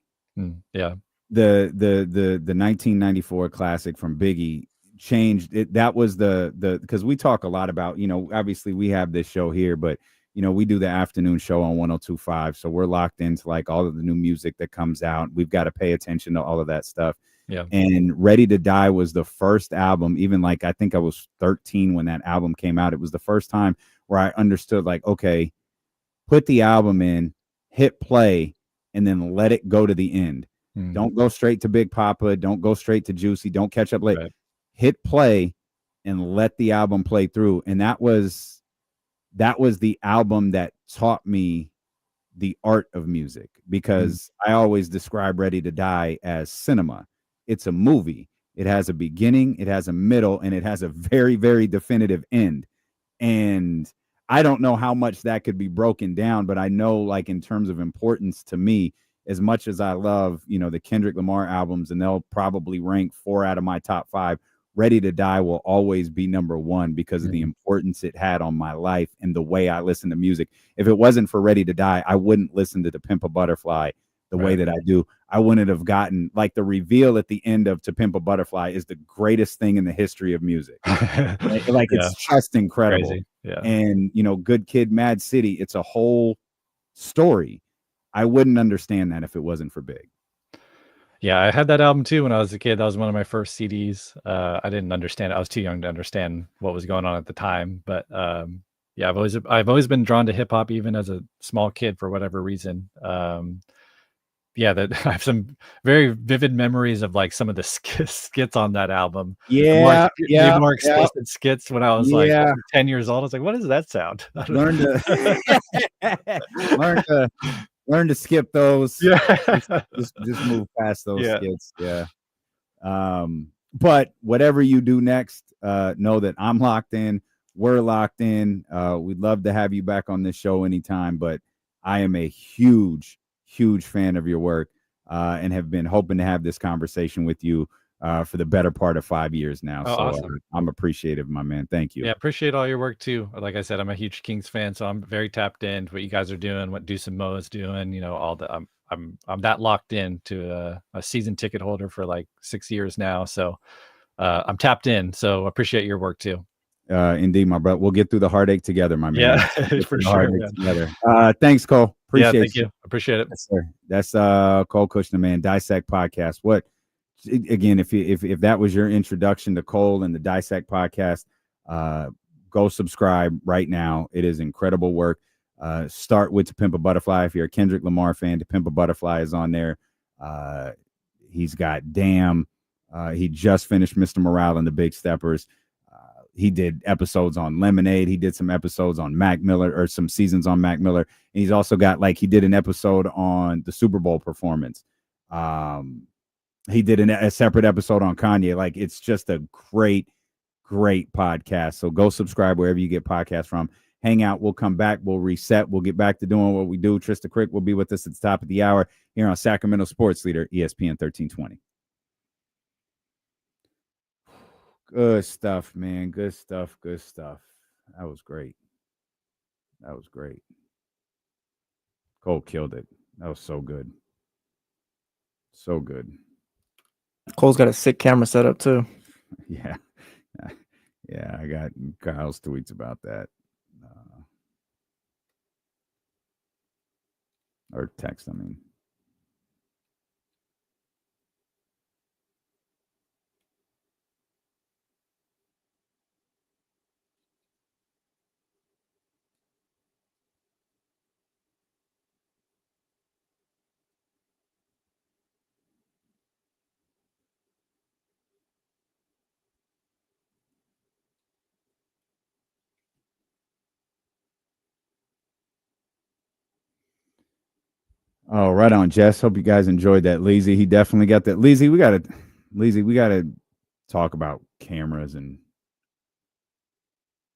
Yeah. The 1994 classic from Biggie changed it. That was the because we talk a lot about, obviously we have this show here, but we do the afternoon show on 102.5, so we're locked into like all of the new music that comes out. We've got to pay attention to all of that stuff. Yeah. And Ready to Die was the first album, even like I think I was 13 when that album came out. It was the first time where I understood, like, okay, put the album in, hit play, and then let it go to the end. Don't go straight to Big Papa. Don't go straight to Juicy. Don't catch up late. Right. Hit play and let the album play through. And that was the album that taught me the art of music, because I always describe Ready to Die as cinema. It's a movie. It has a beginning, it has a middle, and it has a very, very definitive end. And I don't know how much that could be broken down, but I know, like, in terms of importance to me, as much as I love, the Kendrick Lamar albums, and they'll probably rank 4 out of my top 5, Ready to Die will always be number 1 because of the importance it had on my life and the way I listen to music. If it wasn't for Ready to Die, I wouldn't listen to To Pimp a Butterfly the way that I do, I wouldn't have gotten like the reveal at the end of To Pimp a Butterfly is the greatest thing in the history of music. Like it's just incredible. Crazy. Yeah. And Good Kid, Mad City, it's a whole story. I wouldn't understand that if it wasn't for Big. Yeah, I had that album too when I was a kid. That was one of my first CDs. I didn't understand it. I was too young to understand what was going on at the time. But yeah, I've always been drawn to hip hop, even as a small kid for whatever reason. Yeah, that I have some very vivid memories of like some of the skits on that album. Yeah, the more explicit skits when I was like 10 years old. I was like, what does that sound? Learn to skip those. Yeah. just move past those skits. Yeah. But whatever you do next, know that I'm locked in. We're locked in. We'd love to have you back on this show anytime, but I am a huge fan of your work, and have been hoping to have this conversation with you for the better part of 5 years now. Oh, so awesome. I'm appreciative, my man. Thank you. Yeah, appreciate all your work too. Like I said, I'm a huge Kings fan, so I'm very tapped in to what you guys are doing, what Deuce and Mo is doing. All the I'm that locked in to a season ticket holder for like 6 years now. So I'm tapped in. So appreciate your work too. Indeed, my brother. We'll get through the heartabache together, my man. Yeah, for sure. Together. Thanks, Cole. Appreciate thank you. Appreciate it. Yes, sir. That's Cole Kushner, man. Dissect podcast. What again? If that was your introduction to Cole and the Dissect podcast, go subscribe right now. It is incredible work. Start with To Pimp a Butterfly. If you're a Kendrick Lamar fan, To Pimp a Butterfly is on there. He's got Damn. He just finished Mr. Morale and the Big Steppers. He did episodes on Lemonade. He did some episodes on Mac Miller, or some seasons on Mac Miller. And he's also got, like, he did an episode on the Super Bowl performance. He did a separate episode on Kanye. Like, it's just a great podcast. So go subscribe wherever you get podcasts from. Hang out. We'll come back. We'll reset. We'll get back to doing what we do. Trysta Krick will be with us at the top of the hour here on Sacramento Sports Leader, ESPN 1320. Good stuff, man. Good stuff. That was great. Cole killed it. That was so good. So good. Cole's got a sick camera set up too. Yeah. I got Kyle's tweets about that. Or text, I mean. Oh, right on, Jess. Hope you guys enjoyed that. Lazy, he definitely got that. Lazy, we gotta talk about cameras and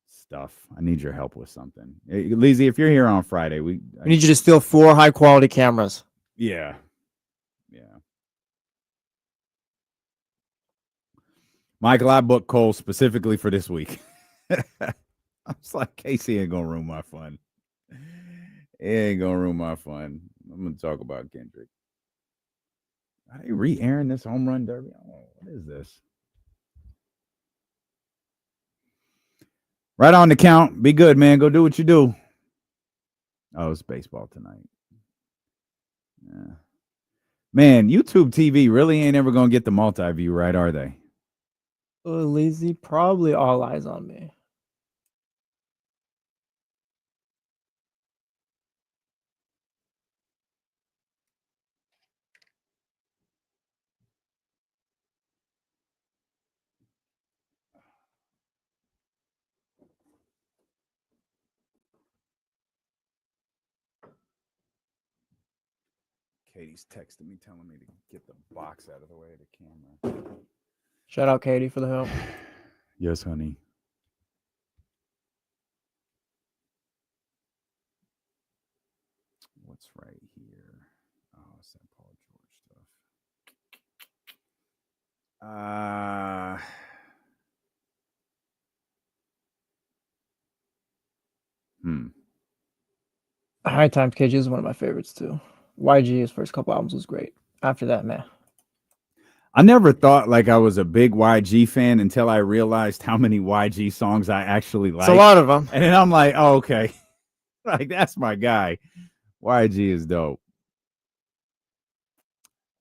stuff. I need your help with something. Hey, Lazy, if you're here on Friday, we need you to steal 4 high quality cameras. Yeah. Michael, I booked Cole specifically for this week. I was like, Casey ain't gonna ruin my fun. He ain't gonna ruin my fun. I'm gonna talk about Kendrick. Are they re-airing this home run derby? Oh, what is this? Right on the count. Be good, man. Go do what you do. Oh, it's baseball tonight. Yeah. Man, YouTube TV really ain't ever gonna get the multi-view right, are they? Lazy, probably all eyes on me. Katie's texting me, telling me to get the box out of the way of the camera. Shout out Katie for the help. Yes, honey. What's right here? Oh, it's that Paul George stuff. High Times KG is one of my favorites too. YG, his first couple albums was great. After that, man. I never thought like I was a big YG fan until I realized how many YG songs I actually like. It's a lot of them. And then I'm like, oh, okay. Like, that's my guy. YG is dope.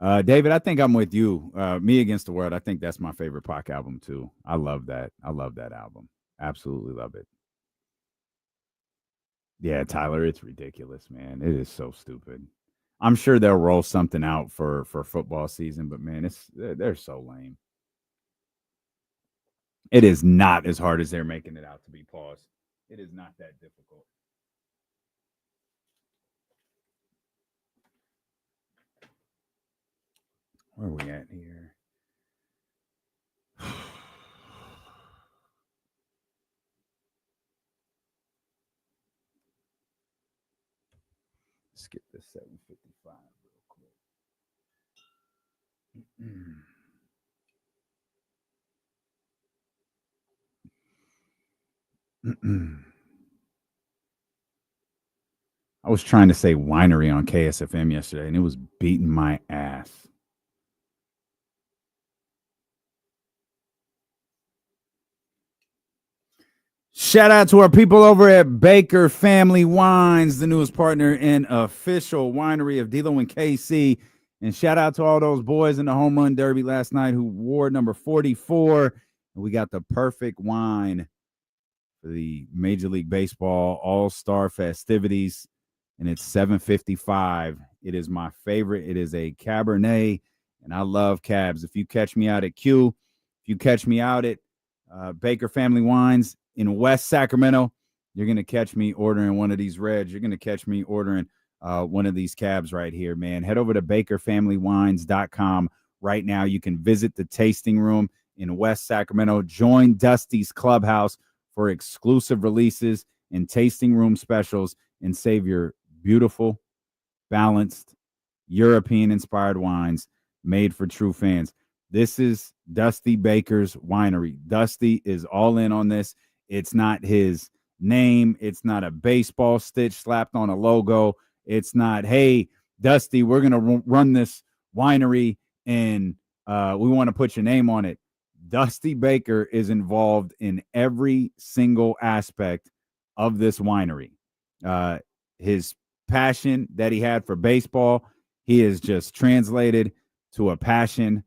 David, I think I'm with you. Me Against the World. I think that's my favorite Pac album too. I love that. I love that album. Absolutely love it. Yeah, Tyler, it's ridiculous, man. It is so stupid. I'm sure they'll roll something out for football season, but man, they're so lame. It is not as hard as they're making it out to be. Pause. It is not that difficult. Where are we at here? Skip this 7:55 real quick. I was trying to say winery on KSFM yesterday, and it was beating my ass. Shout out to our people over at Baker Family Wines, the newest partner and official winery of D'Lo and KC. And shout out to all those boys in the home run derby last night who wore number 44. And we got the perfect wine for the Major League Baseball All-Star festivities. And it's $7.55. It is my favorite. It is a Cabernet, and I love cabs. If you catch me out at Q, if you catch me out at Baker Family Wines in West Sacramento, you're going to catch me ordering one of these reds. You're going to catch me ordering one of these cabs right here, man. Head over to bakerfamilywines.com right now. You can visit the tasting room in West Sacramento. Join Dusty's Clubhouse for exclusive releases and tasting room specials and save your beautiful, balanced, European-inspired wines made for true fans. This is Dusty Baker's winery. Dusty is all in on this. It's not his name. It's not a baseball stitch slapped on a logo. It's not, hey, Dusty, we're going to run this winery and we want to put your name on it. Dusty Baker is involved in every single aspect of this winery. His passion that he had for baseball, he has just translated to a passion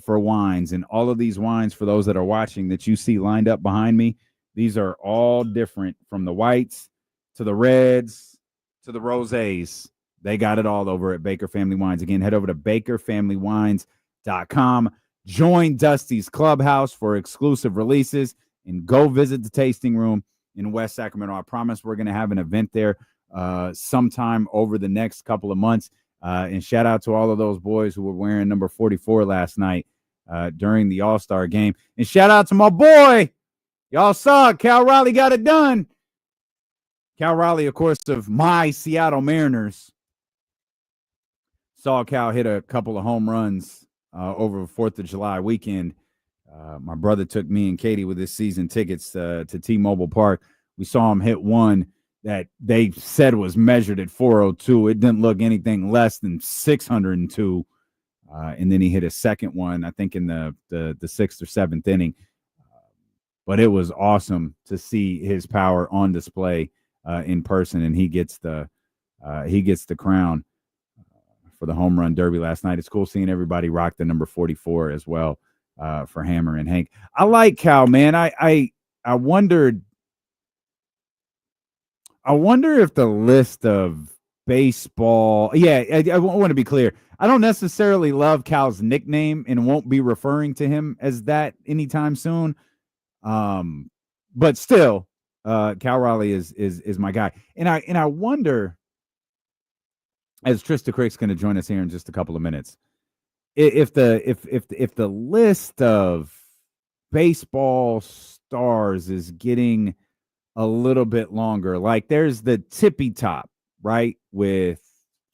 for wines. And all of these wines, for those that are watching, that you see lined up behind me, these are all different, from the whites to the reds to the rosés. They got it all over at Baker Family Wines. Again, head over to bakerfamilywines.com. Join Dusty's Clubhouse for exclusive releases and go visit the tasting room in West Sacramento. I promise we're going to have an event there sometime over the next couple of months. And shout out to all of those boys who were wearing number 44 last night during the All-Star game. And shout out to my boy. Y'all saw it. Cal Raleigh got it done. Cal Raleigh, of course, of my Seattle Mariners. Saw Cal hit a couple of home runs over the 4th of July weekend. My brother took me and Katie with his season tickets to T-Mobile Park. We saw him hit one that they said was measured at 402. It didn't look anything less than 602. And then he hit a second one, I think in the 6th or 7th inning. But it was awesome to see his power on display in person, and he gets the crown for the home run derby last night. It's cool seeing everybody rock the number 44 as well for Hammer and Hank. I like Cal, man. I wondered. I wonder if the list of baseball. Yeah, I want to be clear. I don't necessarily love Cal's nickname and won't be referring to him as that anytime soon. But still, Cal Raleigh is my guy. And I wonder, as Trysta Krick's going to join us here in just a couple of minutes, if the list of baseball stars is getting a little bit longer. Like there's the tippy top, right, with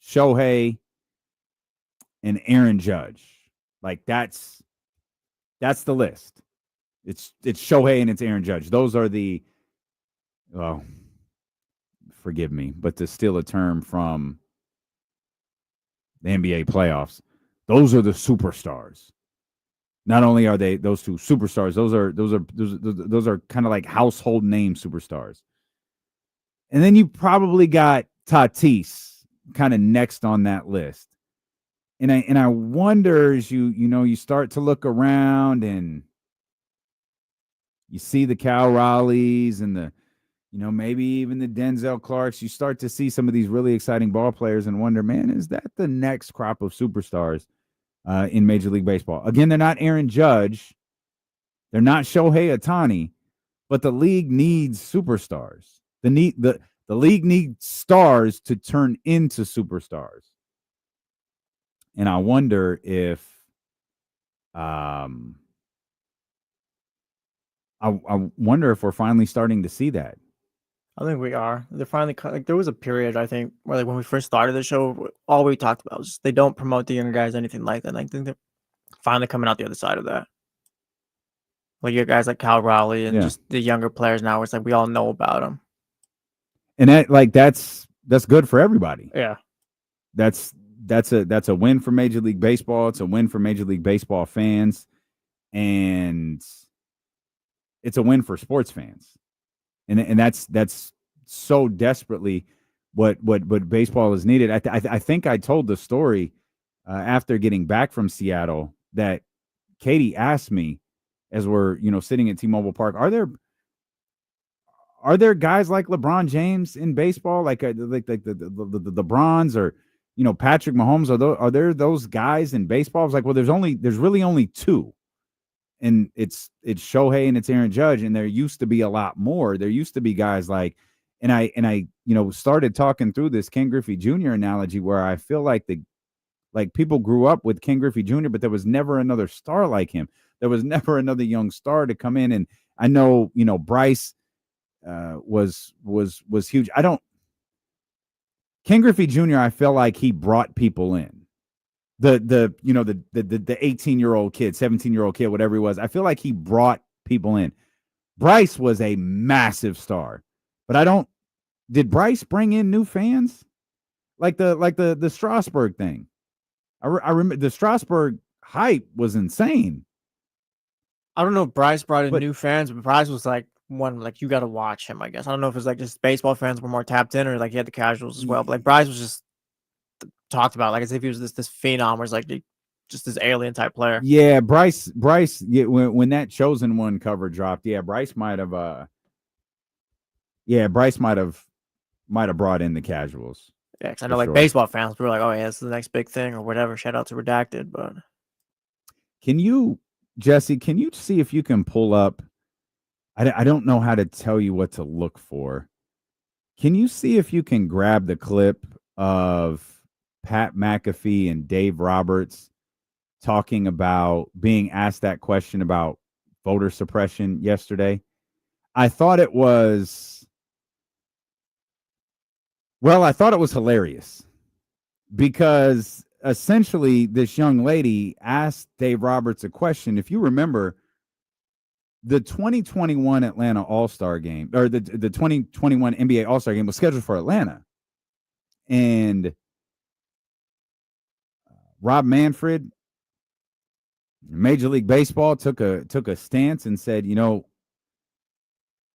Shohei and Aaron Judge. Like that's the list. It's Shohei and it's Aaron Judge. Those are the, well, forgive me, but to steal a term from the NBA playoffs. Those are the superstars. Not only are they those two superstars, those are kind of like household name superstars. And then you probably got Tatis kind of next on that list. And I wonder as you start to look around and you see the Cal Raleighs and the maybe even the Denzel Clarks, you start to see some of these really exciting ball players and wonder, man, is that the next crop of superstars in Major League Baseball? Again, they're not Aaron Judge. They're not Shohei Ohtani, but the league needs superstars. The league needs stars to turn into superstars. And I wonder if I wonder if we're finally starting to see that. I think we are. They're finally like there was a period I think where like when we first started the show, all we talked about was just they don't promote the younger guys, anything like that. And I think they're finally coming out the other side of that. Like you guys like Cal Raleigh and just the younger players now. It's like we all know about them. And that's good for everybody. Yeah, that's a win for Major League Baseball. It's a win for Major League Baseball fans, and it's a win for sports fans. And that's so desperately what baseball is needed. I think I told the story after getting back from Seattle that Katie asked me as we're sitting at T-Mobile Park, are there guys like LeBron James in baseball, like the LeBrons or Patrick Mahomes? Are there those guys in baseball? I was like, well, there's really only two. And it's Shohei and it's Aaron Judge, and there used to be a lot more. There used to be guys like, and I started talking through this Ken Griffey Jr. analogy where I feel like people grew up with Ken Griffey Jr., but there was never another star like him. There was never another young star to come in, and I know Bryce was huge. Ken Griffey Jr. I feel like he brought people in. The 18-year-old kid, 17-year-old kid, whatever he was, I feel like he brought people in. Bryce was a massive star, but did Bryce bring in new fans? Like the Strasburg thing. I remember the Strasburg hype was insane. I don't know if Bryce brought in new fans, but Bryce was like one, like you got to watch him, I guess. I don't know if it's like just baseball fans were more tapped in or like he had the casuals as well. But like Bryce was just talked about like as if he was this phenom or like just this alien type player. Yeah, Bryce. Yeah, when that Chosen One cover dropped, Bryce might have brought in the casuals. Yeah, because I know like baseball fans were like, oh yeah, this is the next big thing or whatever. Shout out to Redacted. But Jesse, can you see if you can pull up? I don't know how to tell you what to look for. Can you see if you can grab the clip of Pat McAfee and Dave Roberts talking about being asked that question about voter suppression yesterday? I thought it was hilarious because essentially this young lady asked Dave Roberts a question. If you remember, the 2021 Atlanta All-Star game or the 2021 NBA All-Star game was scheduled for Atlanta. And Rob Manfred, Major League Baseball, took a stance and said,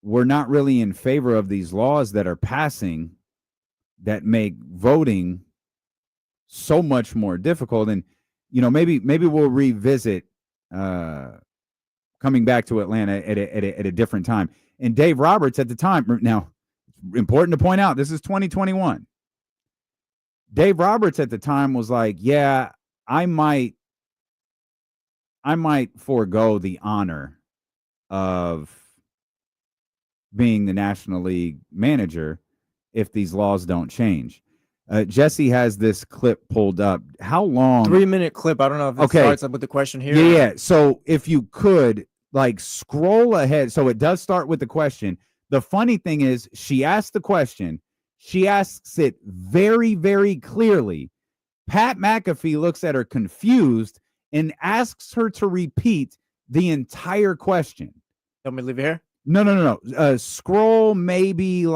we're not really in favor of these laws that are passing that make voting so much more difficult. And maybe we'll revisit coming back to Atlanta at a different time. And Dave Roberts at the time, now important to point out, this is 2021. Dave Roberts at the time was like, yeah, I might forego the honor of being the National League manager if these laws don't change. Jesse has this clip pulled up. How long? 3-minute clip. I don't know if it starts up with the question here. Yeah. So if you could scroll ahead. So it does start with the question. The funny thing is she asked the question. She asks it very, very clearly. Pat McAfee looks at her confused and asks her to repeat the entire question. Want me to leave it here? No. Scroll maybe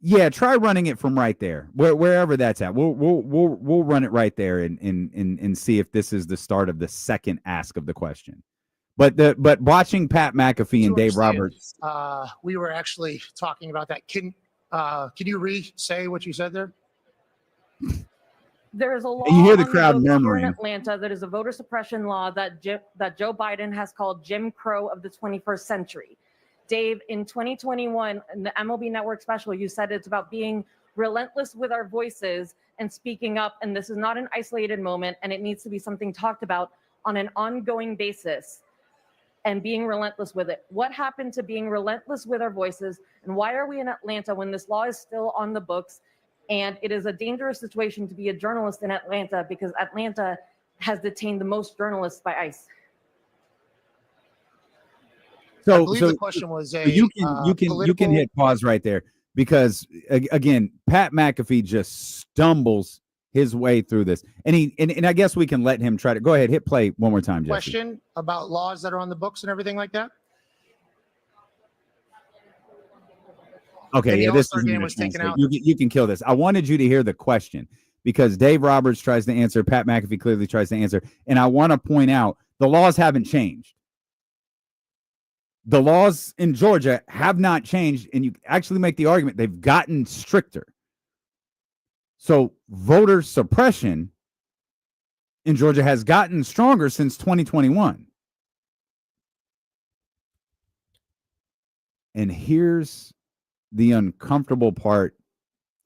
Yeah, try running it from right there, wherever that's at. We'll run it right there and see if this is the start of the second ask of the question. But watching Pat McAfee and Dave Roberts, we were actually talking about that. Can you re-say what you said there? There is a law you hear the on crowd books here in murmuring. Atlanta that is a voter suppression law that Joe Biden has called Jim Crow of the 21st century. Dave, in 2021, in the MLB Network special, you said it's about being relentless with our voices and speaking up. And this is not an isolated moment, and it needs to be something talked about on an ongoing basis and being relentless with it. What happened to being relentless with our voices? And why are we in Atlanta when this law is still on the books? And it is a dangerous situation to be a journalist in Atlanta because Atlanta has detained the most journalists by ICE. I believe the question was you can hit pause right there because again, Pat McAfee just stumbles his way through this, and I guess we can let him try to go ahead, hit play one more time. Jesse. Question about laws that are on the books and everything like that. Okay, yeah, this game was taken out. You can kill this. I wanted you to hear the question because Dave Roberts tries to answer, Pat McAfee clearly tries to answer, and I want to point out the laws haven't changed. The laws in Georgia have not changed, and you actually make the argument they've gotten stricter. So voter suppression in Georgia has gotten stronger since 2021. And here's the uncomfortable part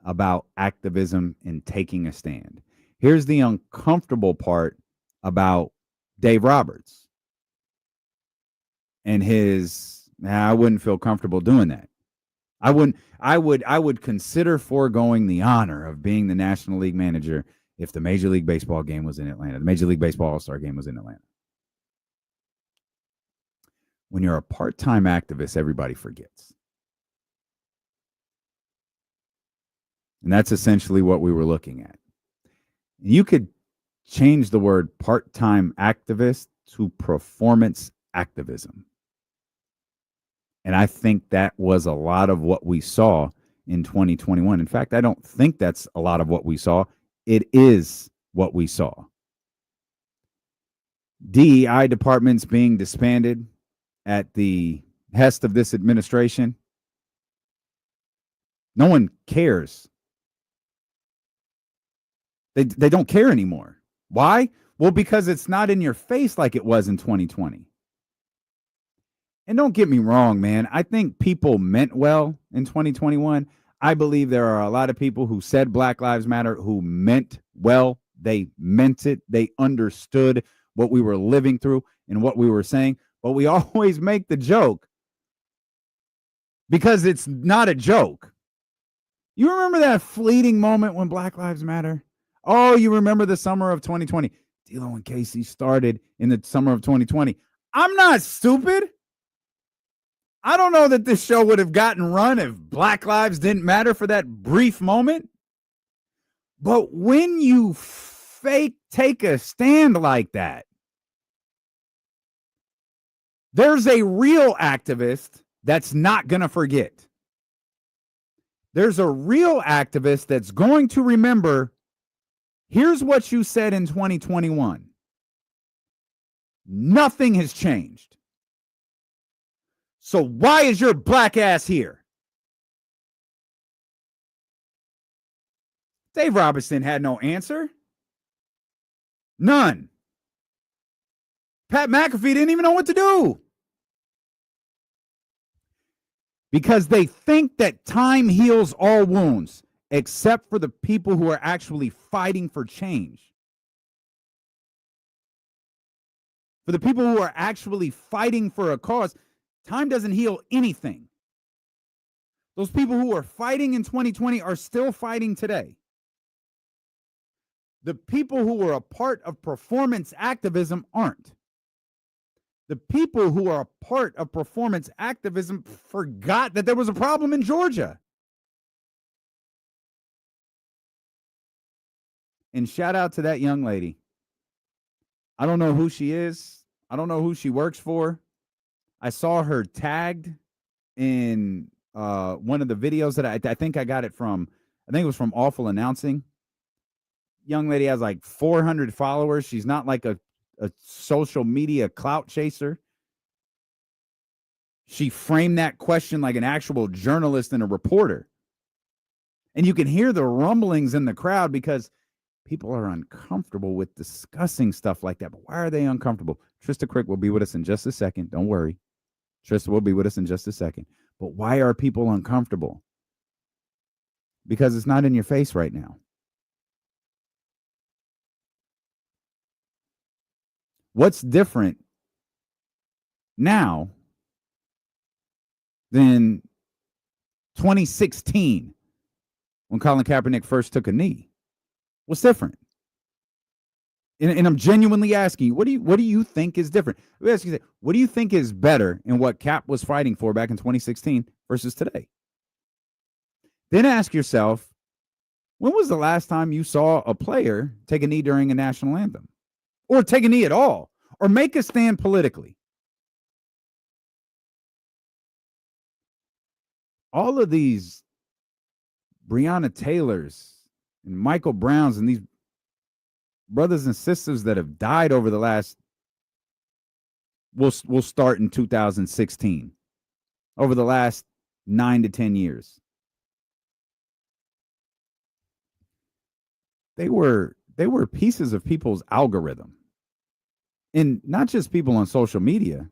about activism and taking a stand. Here's the uncomfortable part about Dave Roberts. And I wouldn't feel comfortable doing that. I would consider foregoing the honor of being the National League manager if the Major League Baseball game was in Atlanta. The Major League Baseball All-Star game was in Atlanta. When you're a part-time activist, everybody forgets. And that's essentially what we were looking at. You could change the word part-time activist to performance activism. And I think that was a lot of what we saw in 2021. In fact, I don't think that's a lot of what we saw. It is what we saw. DEI departments being disbanded at the hest of this administration. No one cares. They don't care anymore. Why? Well, because it's not in your face like it was in 2020. And don't get me wrong, man. I think people meant well in 2021. I believe there are a lot of people who said Black Lives Matter who meant well. They meant it. They understood what we were living through and what we were saying. But we always make the joke because it's not a joke. You remember that fleeting moment when Black Lives Matter? Oh, you remember the summer of 2020. D'Lo and Casey started in the summer of 2020. I'm not stupid. I don't know that this show would have gotten run if Black Lives didn't matter for that brief moment. But when you fake take a stand like that, there's a real activist that's not going to forget. There's a real activist that's going to remember, here's what you said in 2021. Nothing has changed. So why is your black ass here? Dave Robertson had no answer. None. Pat McAfee didn't even know what to do. Because they think that time heals all wounds, except for the people who are actually fighting for change. For the people who are actually fighting for a cause, time doesn't heal anything. Those people who are fighting in 2020 are still fighting today. The people who were a part of performance activism aren't. The people who are a part of performance activism forgot that there was a problem in Georgia. And shout out to that young lady. I don't know who she is. I don't know who she works for. I saw her tagged in one of the videos that I think I got it from. I think it was from Awful Announcing. Young lady has like 400 followers. She's not like a social media clout chaser. She framed that question like an actual journalist and a reporter. And you can hear the rumblings in the crowd because people are uncomfortable with discussing stuff like that. But why are they uncomfortable? Trysta Krick will be with us in just a second. Don't worry. Trysta will be with us in just a second. But why are people uncomfortable? Because it's not in your face right now. What's different now than 2016 when Colin Kaepernick first took a knee? What's different? And I'm genuinely asking you, what do you think is different? Let me ask you, what do you think is better in what Cap was fighting for back in 2016 versus today? Then ask yourself, when was the last time you saw a player take a knee during a national anthem? Or take a knee at all? Or make a stand politically? All of these Breonna Taylors and Michael Browns and these brothers and sisters that have died over the last, we'll start in 2016, over the last 9 to 10 years. They were pieces of people's algorithm. And not just people on social media.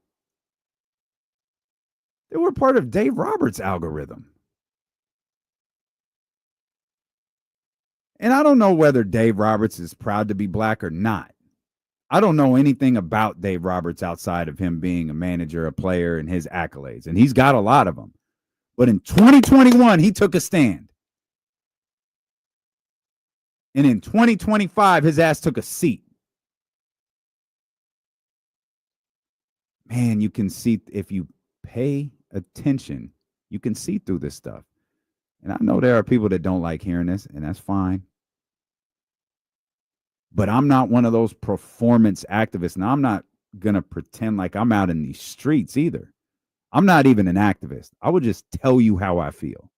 They were part of Dave Roberts' algorithm. And I don't know whether Dave Roberts is proud to be black or not. I don't know anything about Dave Roberts outside of him being a manager, a player, and his accolades. And he's got a lot of them. But in 2021, he took a stand. And in 2025, his ass took a seat. Man, you can see, if you pay attention, you can see through this stuff. And I know there are people that don't like hearing this, and that's fine. But I'm not one of those performance activists, and I'm not going to pretend like I'm out in these streets either. I'm not even an activist. I would just tell you how I feel.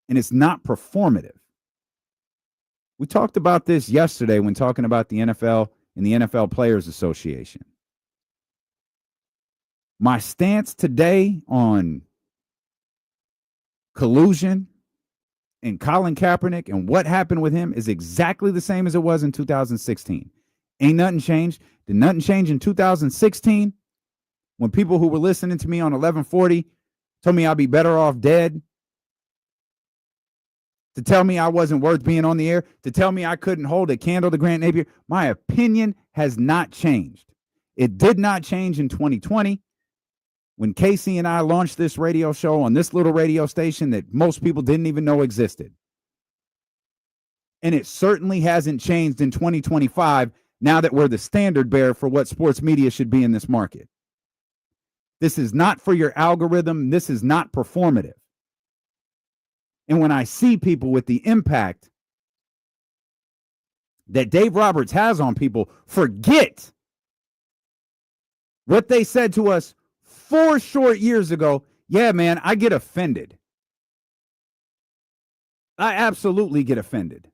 And it's not performative. We talked about this yesterday when talking about the NFL and the NFL Players Association. My stance today on collusion and Colin Kaepernick and what happened with him is exactly the same as it was in 2016. Ain't nothing changed. Did nothing change in 2016 when people who were listening to me on 1140 told me I'd be better off dead? To tell me I wasn't worth being on the air? To tell me I couldn't hold a candle to Grant Napier? My opinion has not changed. It did not change in 2020. When Casey and I launched this radio show on this little radio station that most people didn't even know existed. And it certainly hasn't changed in 2025 now that we're the standard bearer for what sports media should be in this market. This is not for your algorithm. This is not performative. And when I see people with the impact that Dave Roberts has on people, forget what they said to us 4 short years ago. Yeah, man, I get offended. I absolutely get offended.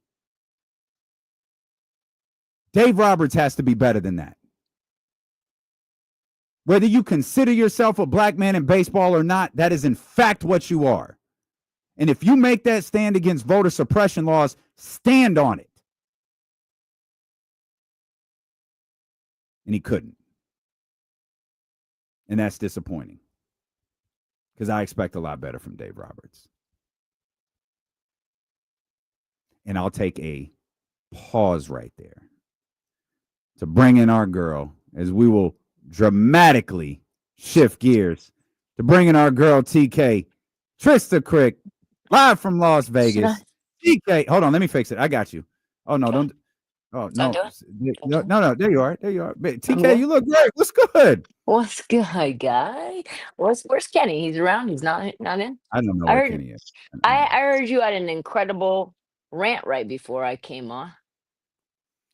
Dave Roberts has to be better than that. Whether you consider yourself a black man in baseball or not, that is in fact what you are. And if you make that stand against voter suppression laws, stand on it. And he couldn't. And that's disappointing because I expect a lot better from Dave Roberts. And I'll take a pause right there to bring in our girl as we will dramatically shift gears to bring in our girl TK, Trysta Krick, live from Las Vegas. TK, hold on, let me fix it. I got you. Oh, no, don't. Oh, no. No, there you are. There you are. TK, you look great. What's good? What's good, guy? Where's Kenny? He's around. He's not in. I don't know I where heard, Kenny is. I heard you had an incredible rant right before I came on.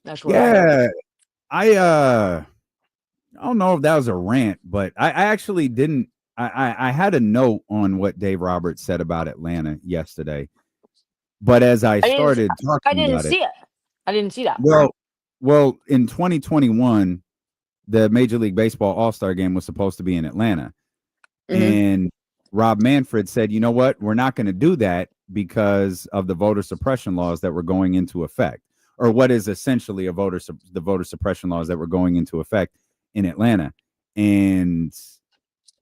That's what I heard. Yeah, I don't know if that was a rant, but I actually didn't I had a note on what Dave Roberts said about Atlanta yesterday, but as I started I talking didn't about it, see it. I didn't see that. well, in 2021, the Major League Baseball All-Star Game was supposed to be in Atlanta, and Rob Manfred said, "You know what? We're not going to do that because of the voter suppression laws that were going into effect, or what is essentially the voter suppression laws that were going into effect in Atlanta." And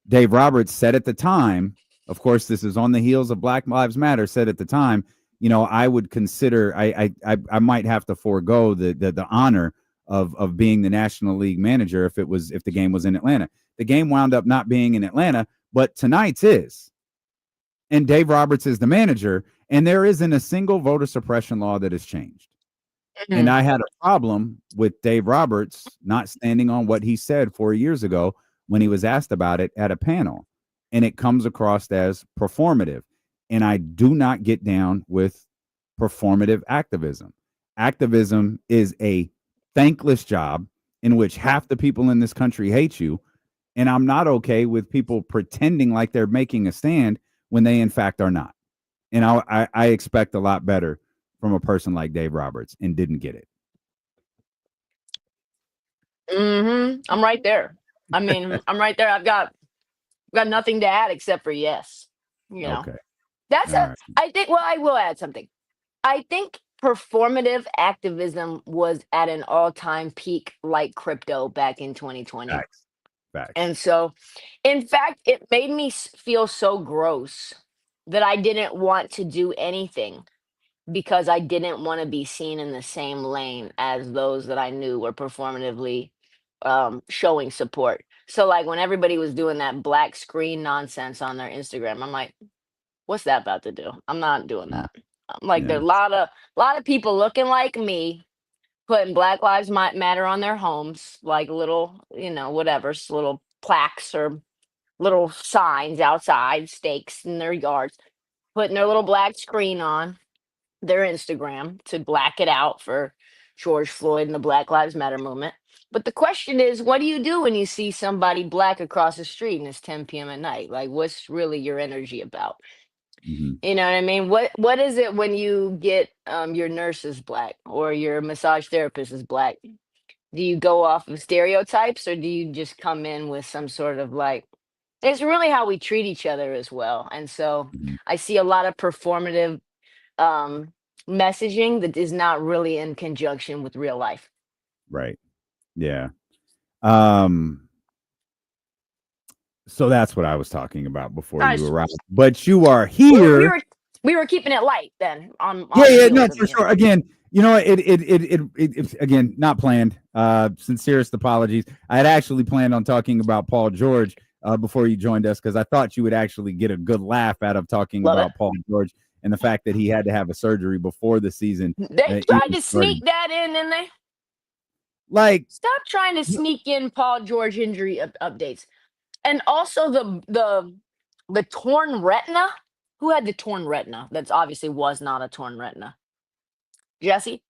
Dave Roberts said at the time, of course, this is on the heels of Black Lives Matter, said at the time, I would consider I might have to forego the honor of being the National League manager if the game was in Atlanta. The game wound up not being in Atlanta, but tonight's is. And Dave Roberts is the manager, and there isn't a single voter suppression law that has changed. And I had a problem with Dave Roberts not standing on what he said 4 years ago when he was asked about it at a panel. And it comes across as performative. And I do not get down with performative activism. Activism is a thankless job in which half the people in this country hate you. And I'm not okay with people pretending like they're making a stand when they in fact are not. And I expect a lot better from a person like Dave Roberts, and didn't get it. I'm right there. I mean, I'm right there. I've got nothing to add except for yes. Okay. That's All right. I think, well, I will add something. I think performative activism was at an all-time peak like crypto back in 2020. Facts. And so, in fact, it made me feel so gross that I didn't want to do anything because I didn't want to be seen in the same lane as those that I knew were performatively showing support. So, like when everybody was doing that black screen nonsense on their Instagram, I'm like, what's that about to do? I'm not doing that. I'm like, there are a lot of people looking like me putting Black Lives Matter on their homes, like little, whatever, little plaques or little signs outside, stakes in their yards, putting their little black screen on their Instagram to black it out for George Floyd and the Black Lives Matter movement. But the question is, what do you do when you see somebody black across the street and it's 10 p.m. at night? Like, what's really your energy about? You know what I mean? What is it when you get your nurse is black or your massage therapist is black? Do you go off of stereotypes or do you just come in with some sort of like, it's really how we treat each other as well. And so I see a lot of performative messaging that is not really in conjunction with real life. Right. Yeah. So that's what I was talking about before you arrived. But you are here. We were keeping it light then. Yeah, no, for sure. Again, it again, not planned. Sincerest apologies. I had actually planned on talking about Paul George before you joined us because I thought you would actually get a good laugh out of talking about Paul George and the fact that he had to have a surgery before the season. They tried to sneak that in, didn't they? Like, stop trying to sneak in Paul George injury updates. And also the torn retina. Who had the torn retina? That's obviously was not a torn retina. Jesse,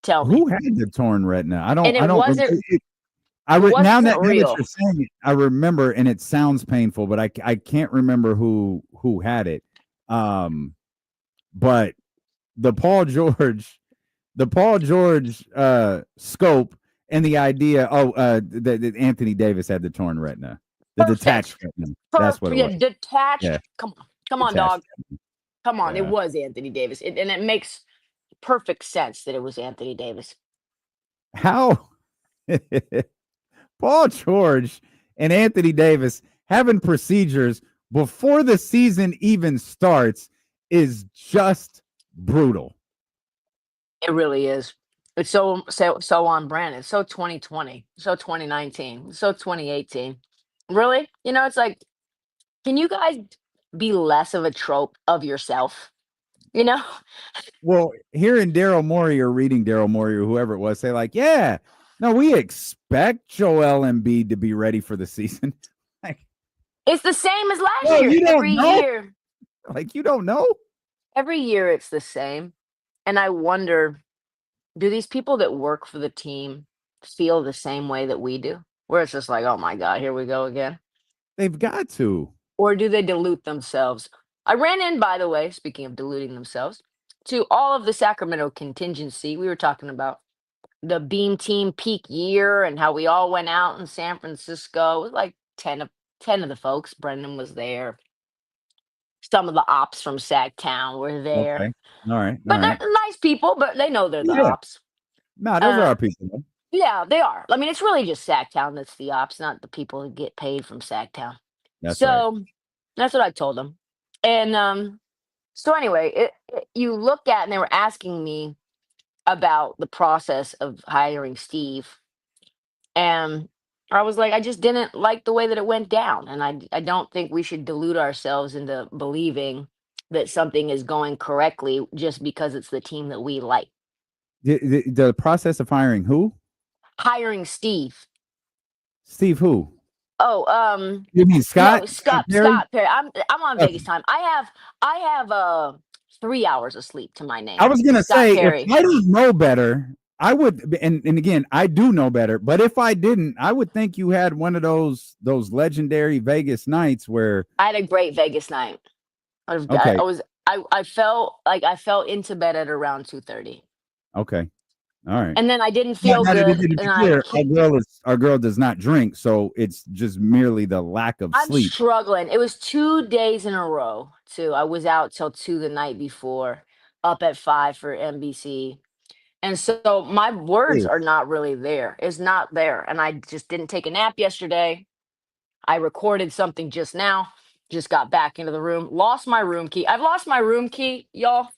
tell me. Who had the torn retina? I don't. And it I don't. wasn't. Now that real. you're saying it, I remember, and it sounds painful, but I can't remember who had it. But the Paul George scope and the idea. That Anthony Davis had the torn retina. The detached retina. That's what it was. Detached. Yeah. Come on, dog. Come on. Yeah. It was Anthony Davis. And it makes perfect sense that it was Anthony Davis. How Paul George and Anthony Davis having procedures before the season even starts is just brutal. It really is. It's so on brand. It's so 2020, so 2019, so 2018. Really? It's like, can you guys be less of a trope of yourself? Well, hearing Daryl Morey or reading Daryl Morey or whoever it was say like, yeah, no, we expect Joel Embiid to be ready for the season. Like, it's the same as last year. You Every don't know? year. Like, you don't know? Every year it's the same. And I wonder, do these people that work for the team feel the same way that we do? Where it's just like, oh my God, here we go again. They've got to. Or do they dilute themselves? I ran in, by the way, speaking of diluting themselves, to all of the Sacramento contingency. We were talking about the Beam Team peak year and how we all went out in San Francisco. It was like 10 of the folks. Brendan was there. Some of the ops from Sacktown were there. Okay. All right. But they're nice people, but they know they're the ops. No, those are our people. Man. Yeah, they are. I mean, it's really just Sacktown that's the ops, not the people who get paid from Sacktown. That's right. That's what I told them. And so anyway, you look at, and they were asking me about the process of hiring Steve. And I was like, I just didn't like the way that it went down. And I don't think we should delude ourselves into believing that something is going correctly just because it's the team that we like. The process of hiring who? Hiring Steve. Steve who? Oh, you mean Scott? No, Scott Perry. I'm on Vegas time. I have 3 hours of sleep to my name. I was gonna say, Perry. if I didn't know better, I would, and again, I do know better, but if I didn't, I would think you had one of those legendary Vegas nights where I had a great Vegas night. Okay. I fell into bed at around 2:30. Okay. All right. And then I didn't feel Now, good. to be And clear, our girl does not drink, so it's just merely the lack of I'm sleep. struggling. It was 2 days in a row too. I was out till 2 the night before, up at 5 for NBC. And so my words are not really there. It's not there. And I just didn't take a nap yesterday. I recorded something just now, just got back into the room, lost my room key. I've lost my room key, y'all.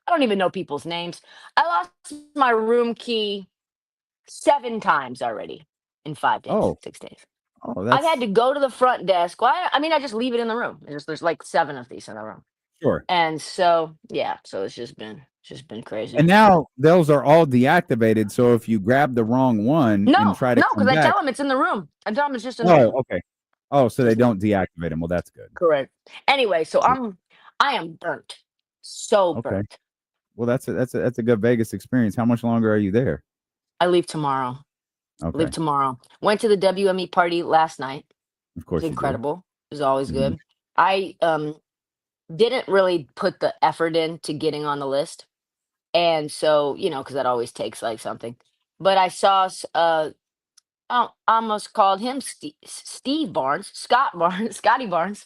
I don't even know people's names. I lost my room key 7 times already in 5 days, 6 days. Oh, I've had to go to the front desk. Well, I mean, I just leave it in the room. There's like 7 of these in the room. Sure. And so, yeah, so it's just been crazy. And now those are all deactivated. So if you grab the wrong one and try to come because I back, tell them it's in the room. I tell them it's just in the room. okay. Oh, so they don't deactivate them. Well, that's good. Correct. Anyway, so I am burnt. So burnt. Well, that's a good Vegas experience. How much longer are you there? I leave tomorrow. Okay. Leave tomorrow. Went to the WME party last night. Of course. It was incredible. It was always good. I didn't really put the effort into getting on the list. And so, because that always takes like something. But I saw I almost called him Steve Barnes, Scott Barnes, Scotty Barnes.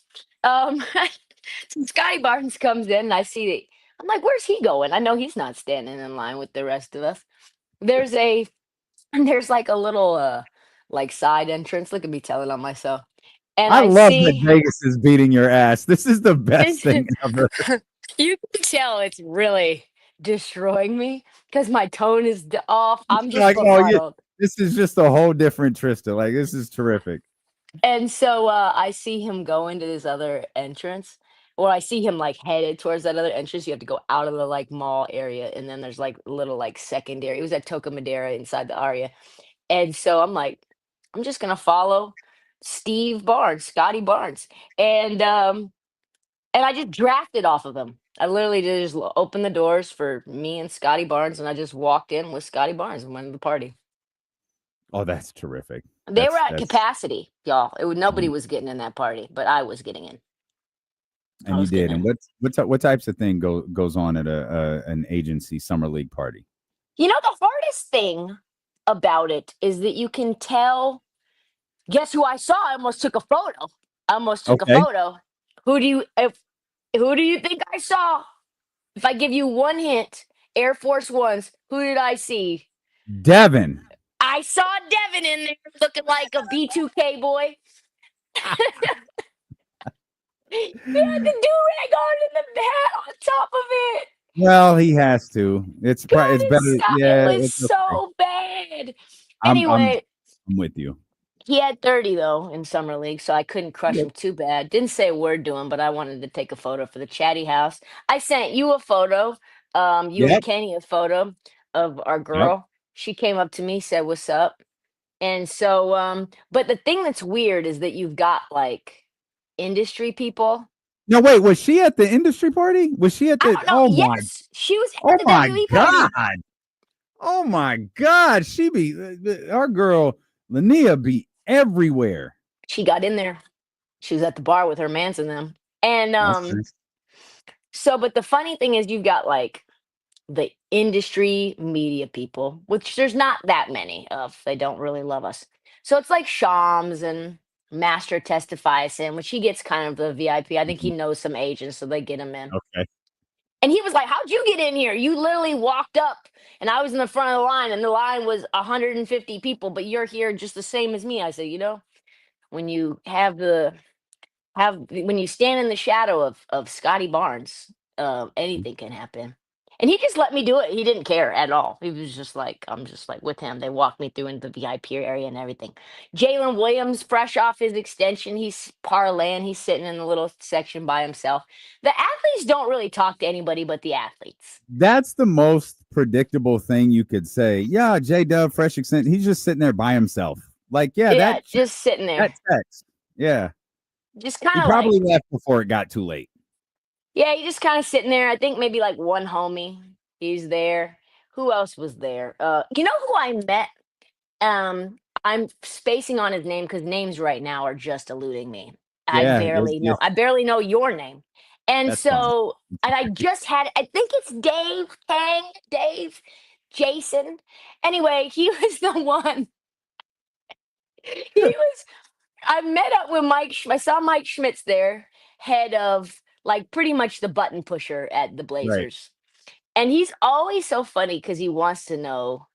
Scotty Barnes comes in and I see that. I'm like, where's he going? I know he's not standing in line with the rest of us. There's like a little like side entrance. Look at me telling on myself. And I love that Vegas is beating your ass. This is the best thing ever. You can tell it's really destroying me because my tone is off. I'm just befuddled. This is just a whole different Trysta. Like, this is terrific. And so I see him go into this other entrance, or I see him like headed towards that other entrance. You have to go out of the like mall area, and then there's like little like secondary. It was at Toca Madera inside the area, and so I'm like, I'm just gonna follow Steve Barnes, Scotty Barnes, and I just drafted off of him. I literally just opened the doors for me and Scotty Barnes, and I just walked in with Scotty Barnes and went to the party. Oh, that's terrific. They were at capacity, y'all. Nobody was getting in that party, but I was getting in. And you did. And what types of thing goes on at an agency summer league party? The hardest thing about it is that you can tell. Guess who I saw? I almost took a photo. Who do you think I saw? If I give you one hint, Air Force Ones, who did I see? Devin. I saw Devin in there looking like a B2K boy. He had the do-rag on and the hat on top of it. Well, he has to. It's better. Yeah, it was so bad. Anyway, I'm with you. He had 30 though in summer league, so I couldn't crush him too bad. Didn't say a word to him, but I wanted to take a photo for the chatty house. I sent you a photo, and Kenny a photo of our girl. Yep. She came up to me, said, "What's up?" And so, but the thing that's weird is that you've got like industry people. No, wait, was she at the industry party? Was she at the? I don't know. Yes, she was at the WE party. Oh my God! Our girl Linnea be everywhere. She got in there. She was at the bar with her mans and them. And That's nice. so, but the funny thing is, you've got like the industry media people, which there's not that many of. They don't really love us. So it's like Shams and Master testifies in, which he gets kind of the VIP. I think he Mhm. knows some agents, so they get him in. Okay. And he was like, "How'd you get in here? You literally walked up, and I was in the front of the line, and the line was 150 people, but you're here just the same as me." I said, when you when you stand in the shadow of Scotty Barnes, anything can happen. And he just let me do it. He didn't care at all. He was just like, I'm just like with him. They walked me through into the VIP area and everything. Jalen Williams, fresh off his extension, he's parlaying. He's sitting in the little section by himself. The athletes don't really talk to anybody but the athletes. That's the most predictable thing you could say. Yeah, J-Dub, fresh extension. He's just sitting there by himself. Like, Yeah, just sitting there. that text. Yeah. Just He kind of probably like, left before it got too late. yeah, he just kind of sitting there. I think maybe like one homie, he's there. Who else was there? You know who I met? I'm spacing on his name because names right now are just eluding me. Yeah, I barely know your name. And that's fine. so, and I just had, I think it's Dave, Jason. Anyway, he was the one. I met up with I saw Mike Schmitz there, head of like pretty much the button pusher at the Right. Blazers. And he's always so funny because he wants to know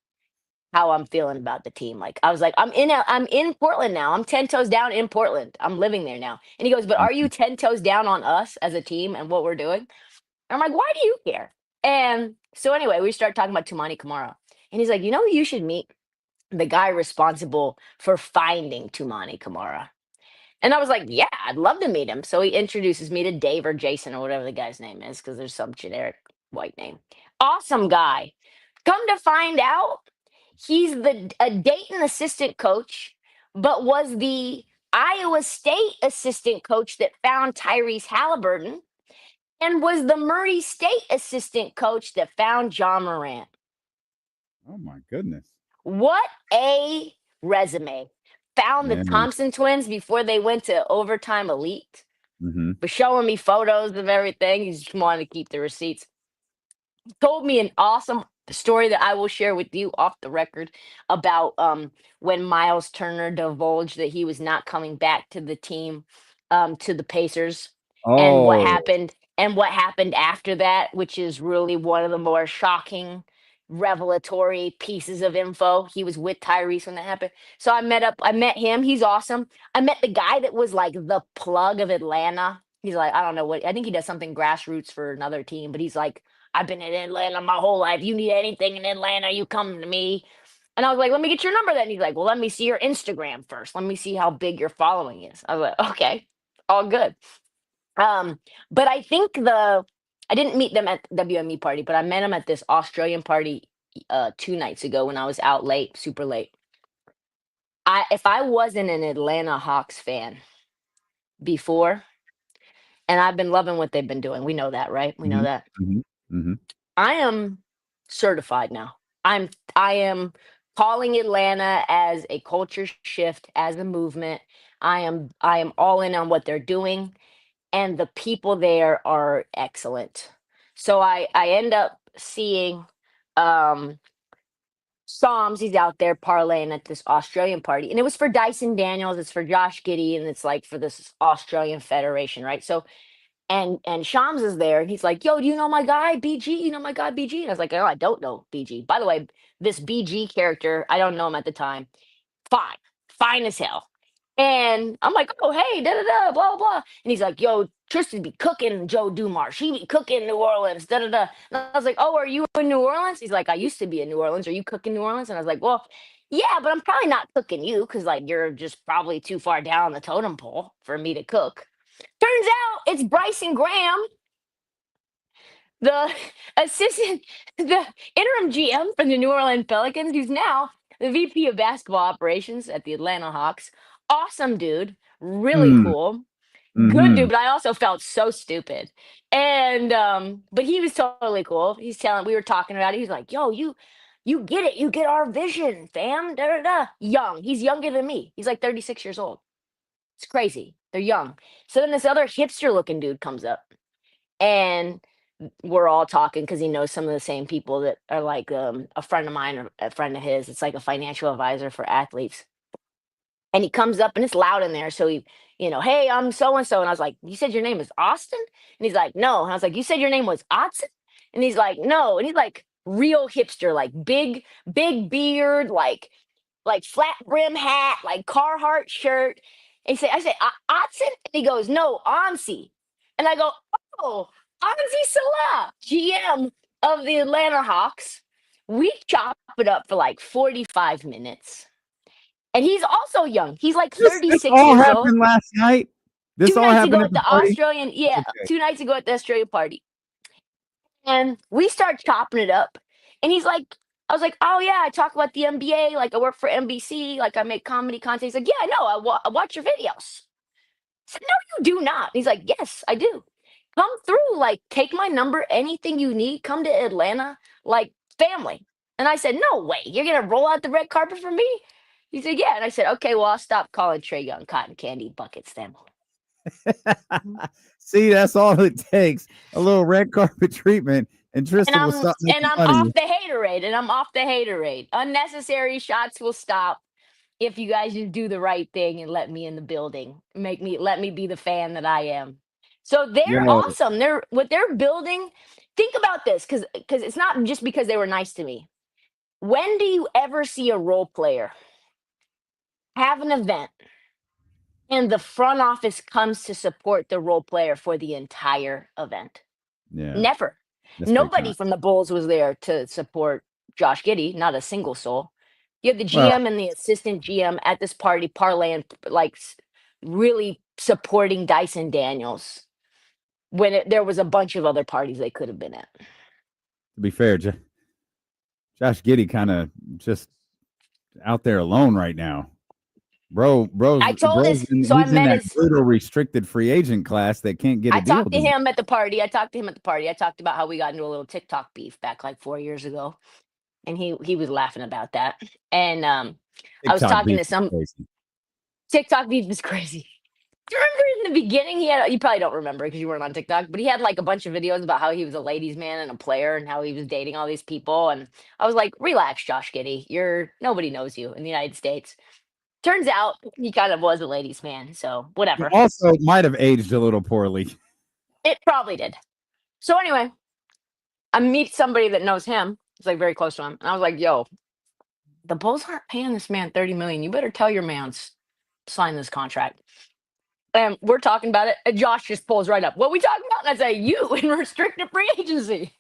how I'm feeling about the team. Like I was like, I'm in Portland now. I'm 10 toes down in Portland. I'm living there now. And he goes, but are you 10 toes down on us as a team and what we're doing? And I'm like, why do you care? And so anyway, we start talking about Tumani Kamara. And he's like, you should meet the guy responsible for finding Tumani Kamara. And I was like, yeah, I'd love to meet him. So he introduces me to Dave or Jason or whatever the guy's name is, because there's some generic white name. Awesome guy. Come to find out, he's a Dayton assistant coach, but was the Iowa State assistant coach that found Tyrese Halliburton and was the Murray State assistant coach that found John Morant. Oh my goodness. What a resume. Found the Yeah. Thompson twins before they went to overtime elite. Mm-hmm. Was showing me photos of everything. He just wanted to keep the receipts. Told me an awesome story that I will share with you off the record about when Miles Turner divulged that he was not coming back to the team, to the Pacers, and what Oh, happened after that, which is really one of the more shocking, revelatory pieces of info. He was with Tyrese when that happened. So I met him. He's awesome. I met the guy that was like the plug of Atlanta. He's like, I don't know what, I think he does something grassroots for another team, but he's like, I've been in Atlanta my whole life. You need anything in Atlanta, you come to me. And I was like, let me get your number then. He's like, well, let me see your Instagram first. Let me see how big your following is. I was like, okay, all good. But I think I didn't meet them at the WME party, but I met them at this Australian party 2 nights ago when I was out late, super late. If I wasn't an Atlanta Hawks fan before, and I've been loving what they've been doing. We know that, right? We know that. Mm-hmm. Mm-hmm. I am certified now. I am calling Atlanta as a culture shift, as a movement. I am all in on what they're doing, and the people there are excellent. So I end up seeing Psalms, he's out there parlaying at this Australian party. And it was for Dyson Daniels, it's for Josh Giddey, and it's like for this Australian Federation, right? So and Shams is there, and he's like, "Yo, do you know my guy BG? You know my guy BG?" And I was like, "Oh, I don't know BG." By the way, this BG character, I don't know him at the time. Fine as hell. And I'm like, "Oh, hey, da da da, blah blah." And he's like, "Yo, Tristan be cooking Joe Dumars. She be cooking New Orleans, da da da." And I was like, "Oh, are you in New Orleans?" He's like, "I used to be in New Orleans. Are you cooking New Orleans?" And I was like, "Well, yeah, but I'm probably not cooking you because like you're just probably too far down the totem pole for me to cook." Turns out it's Bryson Graham, the the interim GM for the New Orleans Pelicans, who's now the VP of basketball operations at the Atlanta Hawks. Awesome dude, really cool. Good dude, but I also felt so stupid. And but he was totally cool. We were talking about it. He's like, "Yo, you get it. You get our vision, fam." Da, da, da. Young. He's younger than me. He's like 36 years old. It's crazy. They're young. So then this other hipster looking dude comes up, and we're all talking because he knows some of the same people that are like a friend of mine or a friend of his. It's like a financial advisor for athletes. And he comes up and it's loud in there. So he, hey, I'm so and so. And I was like, you said your name is Austin? And he's like, no. And I was like, you said your name was Otson? And he's like, no. And he's like real hipster, like big beard, like flat brim hat, like Carhartt shirt. And I said, Otson? And he goes, no, Onsi. And I go, oh, Onsi Salah, GM of the Atlanta Hawks. We chop it up for like 45 minutes. And he's also young. He's like 36 this all years happened old. last night. This 2 all nights happened ago at at the the party. Australian, Okay. 2 nights ago at the Australia party. And we start chopping it up. And I was like, oh yeah, I talk about the NBA. Like I work for NBC. Like I make comedy content. He's like, yeah, I know. I watch your videos. I said, no, you do not. He's like, yes, I do. Come through. Like take my number. Anything you need. Come to Atlanta. Like family. And I said, no way. You're going to roll out the red carpet for me? He said, yeah. And I said, okay, well, I'll stop calling Trae Young cotton candy buckets then. See, that's all it takes. A little red carpet treatment, and Trysta And will stop making I'm fun of off you. the haterade. And I'm off the haterade. Unnecessary shots will stop if you guys just do the right thing and let me in the building. Let me be the fan that I am. So they're Yo. awesome. What they're building. Think about this, because it's not just because they were nice to me. When do you ever see a role player have an event and the front office comes to support the role player for the entire event? Yeah. Never. That's big Nobody time. from the Bulls was there to support Josh Giddey, not a single soul. You have the GM Well- and the assistant GM at this party parlaying, like really supporting Dyson Daniels when there was a bunch of other parties they could have been at. To be fair, Josh Giddey kind of just out there alone right now. Bro's I in met that his. brutal restricted free agent class that can't get a I deal talked to done. him at the party. I talked about how we got into a little TikTok beef back like 4 years ago, and he was laughing about that. And I was TikTok talking beef to is some crazy. TikTok beef is crazy. Do you remember in the beginning you probably don't remember because you weren't on TikTok, but he had like a bunch of videos about how he was a ladies' man and a player and how he was dating all these people. And I was like, relax, Josh Giddey. Nobody knows you in the United States. Turns out he kind of was a ladies' man, so whatever. It also might have aged a little poorly. It probably did. So anyway, I meet somebody that knows him. It's like very close to him. And I was like, yo, the Bulls aren't paying this man $30 million. You better tell your mans sign this contract. And we're talking about it. And Josh just pulls right up. What we talking about? And I say, you in restricted free agency.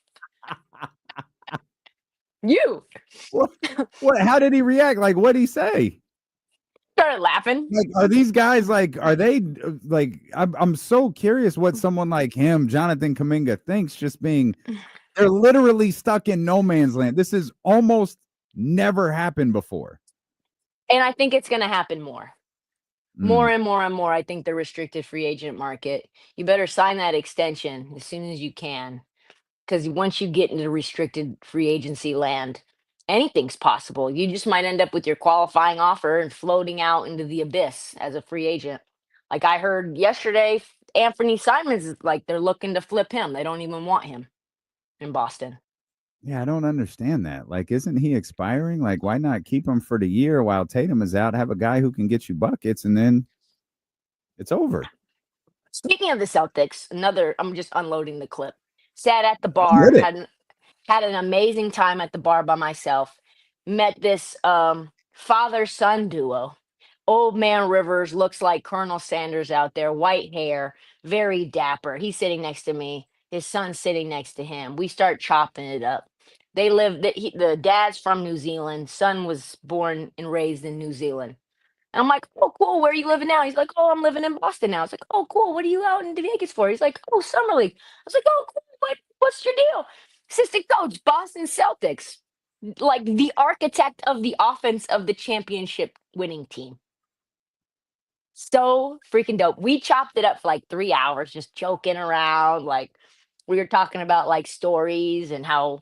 You. What? How did he react? Like, what did he say? Started laughing. Like, are these guys like? Are they like? I'm so curious what someone like him, Jonathan Kuminga, thinks. Just being, they're literally stuck in no man's land. This has almost never happened before. And I think it's going to happen more. More and more and more. I think the restricted free agent market, you better sign that extension as soon as you can. Because once you get into restricted free agency land, anything's possible. You just might end up with your qualifying offer and floating out into the abyss as a free agent. Like I heard yesterday, Anthony Simons is like they're looking to flip him. They don't even want him in Boston. Yeah, I don't understand that. Like, isn't he expiring? Like, why not keep him for the year while Tatum is out? Have a guy who can get you buckets, and then it's over. Speaking of the Celtics, I'm just unloading the clip. Sat at the bar, had an amazing time at the bar by myself. Met this father-son duo. Old man Rivers looks like Colonel Sanders out there, white hair, very dapper. He's sitting next to me. His son's sitting next to him. We start chopping it up. They live. The dad's from New Zealand. Son was born and raised in New Zealand. And I'm like, oh, cool. Where are you living now? He's like, oh, I'm living in Boston now. I was like, oh, cool. What are you out in Vegas for? He's like, oh, Summer League. I was like, oh, cool. What's your deal? Assistant coach, Boston Celtics. Like the architect of the offense of the championship winning team. So freaking dope. We chopped it up for like 3 hours, just joking around. Like we were talking about like stories and how,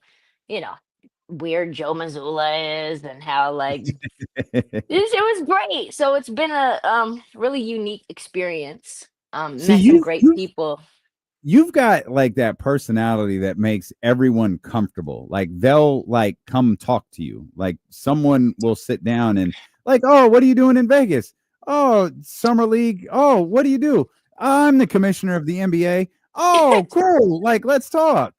weird Joe Mazzulla is and how like it was great. So it's been a really unique experience. See, Met some great people. you've got like that personality that makes everyone comfortable. Like they'll like come talk to you. Like someone will sit down and like, oh, what are you doing in Vegas? Oh, summer league. Oh, what do you do? I'm the commissioner of the NBA. Oh, cool. Like, let's talk.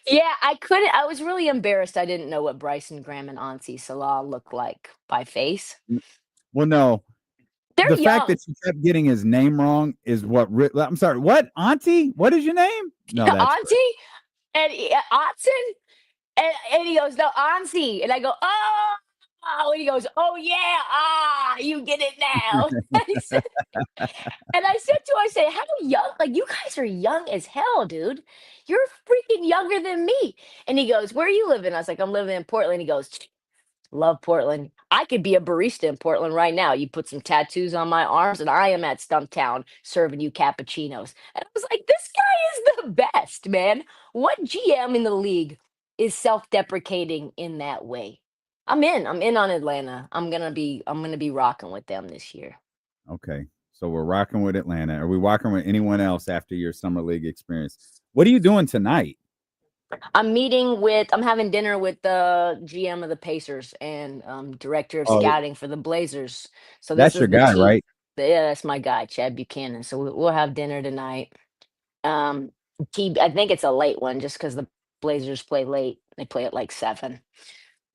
Yeah, I couldn't. I was really embarrassed. I didn't know what Bryson Graham and Ansi Salah looked like by face. Well, no. They're The young. fact that you kept getting his name wrong is what. I'm sorry. What, Auntie? What is your name? No, that's Auntie and Otson, and he goes, no, Ansi, and I go, oh, and he goes, oh yeah, you get it now. And I said to him, I say, how young? Like you guys are young as hell, dude. You're freaking younger than me. And he goes, where are you living? I was like, I'm living in Portland. He goes, love Portland. I could be a barista in Portland right now. You put some tattoos on my arms, and I am at Stumptown serving you cappuccinos. And I was like, this guy is the best, man. What GM in the league is self-deprecating in that way? I'm in. I'm in on Atlanta. I'm gonna be rocking with them this year. Okay. So we're rocking with Atlanta. Are we rocking with anyone else after your summer league experience? What are you doing tonight? I'm having dinner with the GM of the Pacers and director of Oh, scouting for the Blazers. So that's this your is the guy, chief. right? Yeah, that's my guy, Chad Buchanan. So we'll have dinner tonight. I think it's a late one just because the Blazers play late. They play at like 7.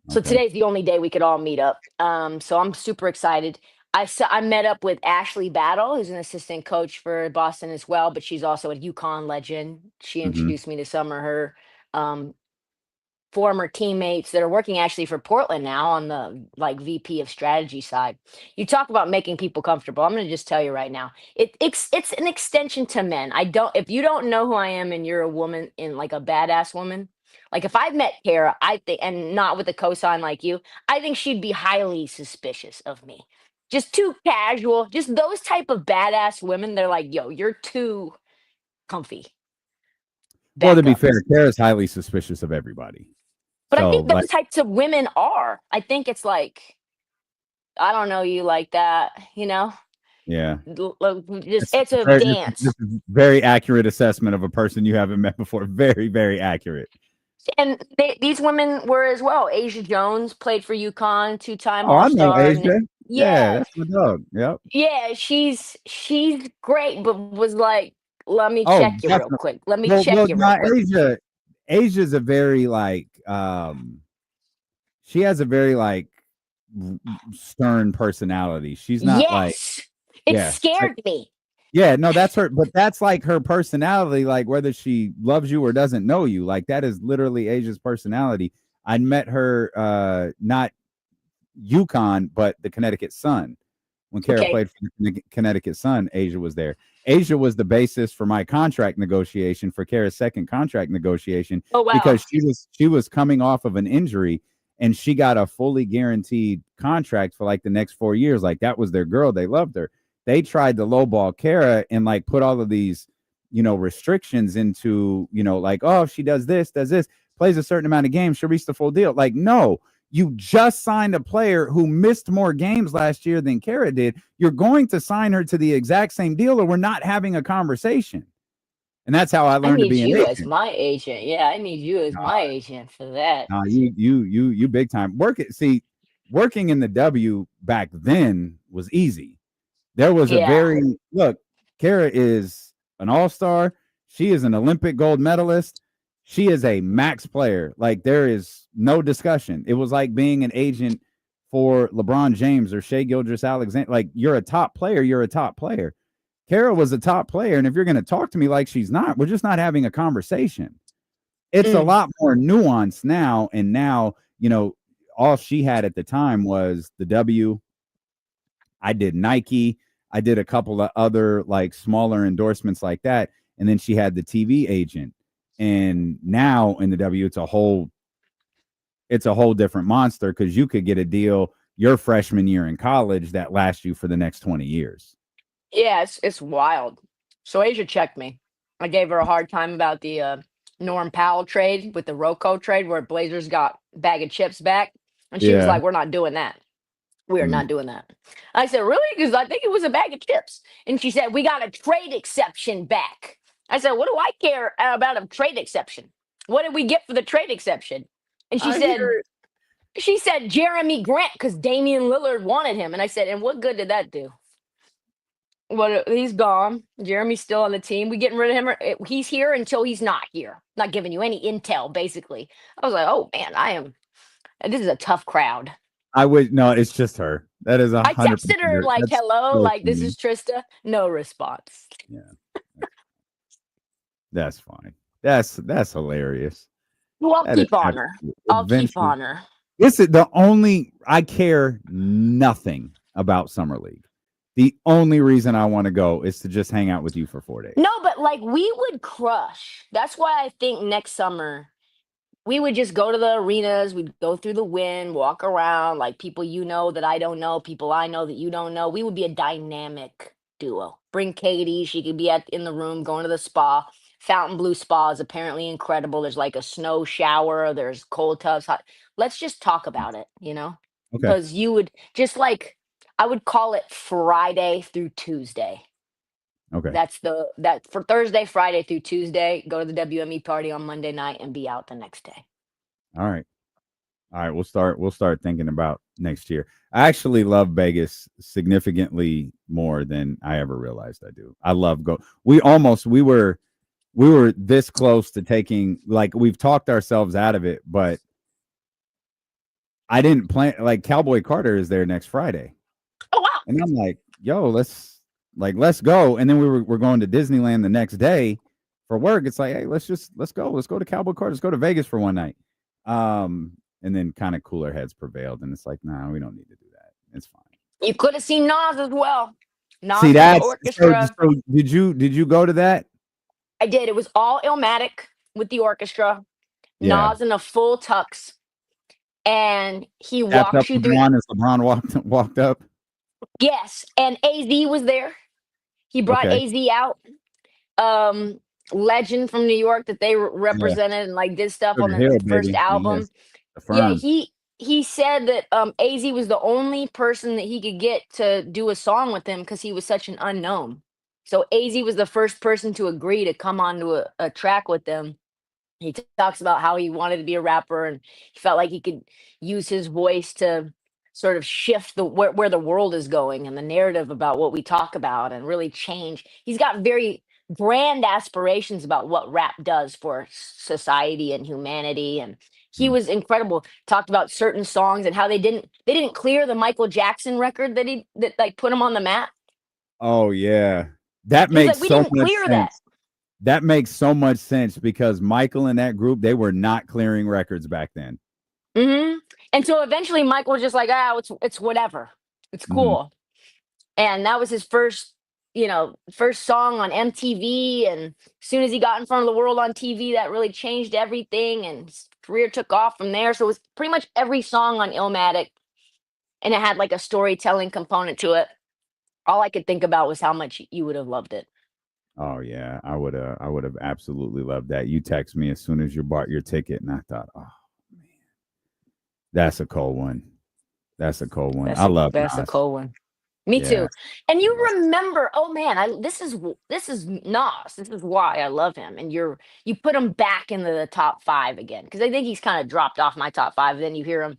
So Okay. today's the only day we could all meet up. So I'm super excited. I met up with Ashley Battle, who's an assistant coach for Boston as well, but she's also a UConn legend. She introduced me to some of her former teammates that are working actually for Portland now on the like VP of strategy side. You talk about making people comfortable. I'm going to just tell you right now, it's an extension to men. If you don't know who I am and you're a woman in like a badass woman, like if I met Kara, I think, and not with a cosign like you, I think she'd be highly suspicious of me. Just too casual, just those type of badass women. They're like, yo, you're too comfy. Well, to be fair, Kara's highly suspicious of everybody. But So, I think those like, types of women are. I think it's like, I don't know you like that, you know? yeah. It's a Very, dance. this is very accurate assessment of a person you haven't met before. Very, very accurate. And these women were as well. Asia Jones played for UConn, 2-time Oh, I know All-Star. Asia. Yeah, Yeah. that's my dog. Yep. Yeah, she's great, but was like, let me Oh, check you real definitely. quick. Let me Well, check you real not quick. Asia's a very like she has a very like stern personality. She's not like Yes. It scared me. yeah, no, that's her, but that's like her personality, like whether she loves you or doesn't know you, like that is literally Asia's personality. I met her not UConn, but the Connecticut Sun. When Kara played for the Connecticut Sun, Asia was there. Asia was the basis for my contract negotiation for Kara's second contract negotiation. Oh, wow. Because she was coming off of an injury and she got a fully guaranteed contract for like the next 4 years. Like that was their girl. They loved her. They tried to lowball Kara and like put all of these, restrictions into, like, oh, if she does this, plays a certain amount of games, she'll reach the full deal. Like, no. You just signed a player who missed more games last year than Kara did. You're going to sign her to the exact same deal, or we're not having a conversation. And that's how I learned to be an agent. As my agent. Yeah, I need you as my agent for that. You big time. Working in the W back then was easy. There was Kara is an all-star. She is an Olympic gold medalist. She is a max player. Like there is no discussion. It was like being an agent for LeBron James or Shai Gilgeous-Alexander. Like you're a top player. You're a top player. Kara was a top player. And if you're going to talk to me like she's not, we're just not having a conversation. It's a lot more nuanced now. And now, all she had at the time was the W. I did Nike. I did a couple of other like smaller endorsements like that. And then she had the TV agent. And now in the W, it's a whole different monster because you could get a deal your freshman year in college that lasts you for the next 20 years. Yeah, it's wild. So Asia checked me. I gave her a hard time about the Norm Powell trade with the Rocco trade where Blazers got bag of chips back. And she was Yeah. like, we're not doing that. We are Mm. not doing that. I said, really? Because I think it was a bag of chips. And she said, we got a trade exception back. I said, what do I care about a trade exception? What did we get for the trade exception? And I hear she said Jeremy Grant because Damian Lillard wanted him. And I said, and what good did that do? What, he's gone. Jeremy's still on the team. We getting rid of him. He's here until he's not here. Not giving you any intel, basically. I was like, oh man, this is a tough crowd. I would no, it's just her. That is 100%. I texted her like, That's hello, so like this funny. is Trysta. No response. Yeah. That's fine. That's hilarious. Well, I'll That keep is on her. absolute- I'll keep eventually- on her. This is the only I care nothing about Summer League. The only reason I want to go is to just hang out with you for 4 days. No, but like we would crush. That's why I think next summer we would just go to the arenas. We'd go through the Wynn, walk around, like people you know that I don't know, people I know that you don't know. We would be a dynamic duo. Bring Katie. She could be in the room going to the spa. Fountain Blue Spa is apparently incredible. There's like a snow shower. There's cold tubs. Hot. Let's just talk about it, Okay. because you would just like, I would call it Friday through Tuesday. Okay. That's for Thursday, Friday through Tuesday. Go to the WME party on Monday night and be out the next day. All right. We'll start thinking about next year. I actually love Vegas significantly more than I ever realized I do. I love we were this close to taking, like, we've talked ourselves out of it, but I didn't plan. Like, Cowboy Carter is there next Friday. Oh wow. And I'm like, yo, let's go. And then we're going to Disneyland the next day for work. It's like, hey, let's go to Cowboy Carter. Let's go to Vegas for one night. And then kind of cooler heads prevailed, and it's like, nah, we don't need to do that. It's fine. You could have seen Nas as well. Nas See, with the that's orchestra. so did you go to that? I did. It was all Illmatic with the orchestra. Yeah. Nas in a full tux, and he Tapped up walks you through. LeBron as LeBron walked up. Yes, and AZ was there. He brought Okay. AZ out. Legend from New York that they represented and like did stuff on Sugar their Hill, first baby. album. Yes. Yeah, Affirmed. he said that AZ was the only person that he could get to do a song with him because he was such an unknown. So AZ was the first person to agree to come onto a track with them. He talks about how he wanted to be a rapper and he felt like he could use his voice to sort of shift where the world is going and the narrative about what we talk about and really change. He's got very grand aspirations about what rap does for society and humanity, and he was incredible. Talked about certain songs and how they didn't clear the Michael Jackson record that like put him on the map. Oh yeah, that He was makes like, we so didn't much clear sense. that. That makes so much sense because Michael and that group, they were not clearing records back then. Mm-hmm. And so eventually Michael was just like, it's whatever. It's cool. And that was his first song on MTV. And as soon as he got in front of the world on TV, that really changed everything. And his career took off from there. So it was pretty much every song on Illmatic. And it had like a storytelling component to it. All I could think about was how much you would have loved it. Oh yeah, I would have absolutely loved that. You text me as soon as you bought your ticket, and I thought, oh man, that's a cold one. That's a cold one. I love that's a Nas. cold one. Me Yeah. too. And you remember, oh man, this is Nas. This is why I love him. And you put him back into the top 5 again because I think he's kind of dropped off my top 5. Then you hear him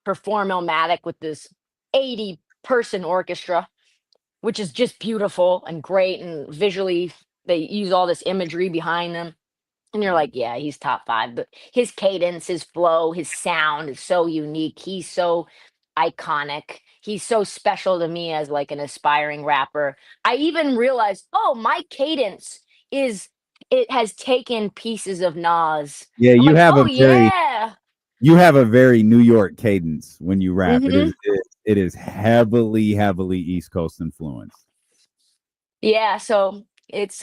perform Illmatic with this 80-person orchestra, which is just beautiful and great. And visually, they use all this imagery behind them. And you're like, yeah, he's top 5. But his cadence, his flow, his sound is so unique. He's so iconic. He's so special to me as like an aspiring rapper. I even realized, oh, my cadence has taken pieces of Nas. Yeah, I'm you like, have oh, yeah. you have a very New York cadence when you rap. Mhm. It is heavily East Coast influence. Yeah, so it's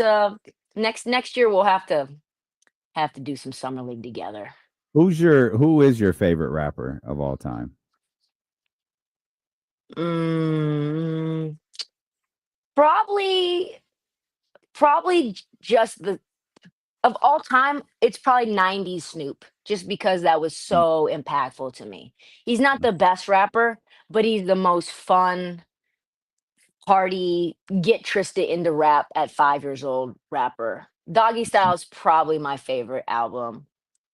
next year we'll have to do some summer league together. Who is your favorite rapper of all time? Probably just of all time, it's probably 90s Snoop, just because that was so impactful to me. He's not the best rapper, but he's the most fun, party, get Trysta into rap at 5 years old rapper. Doggy Style is probably my favorite album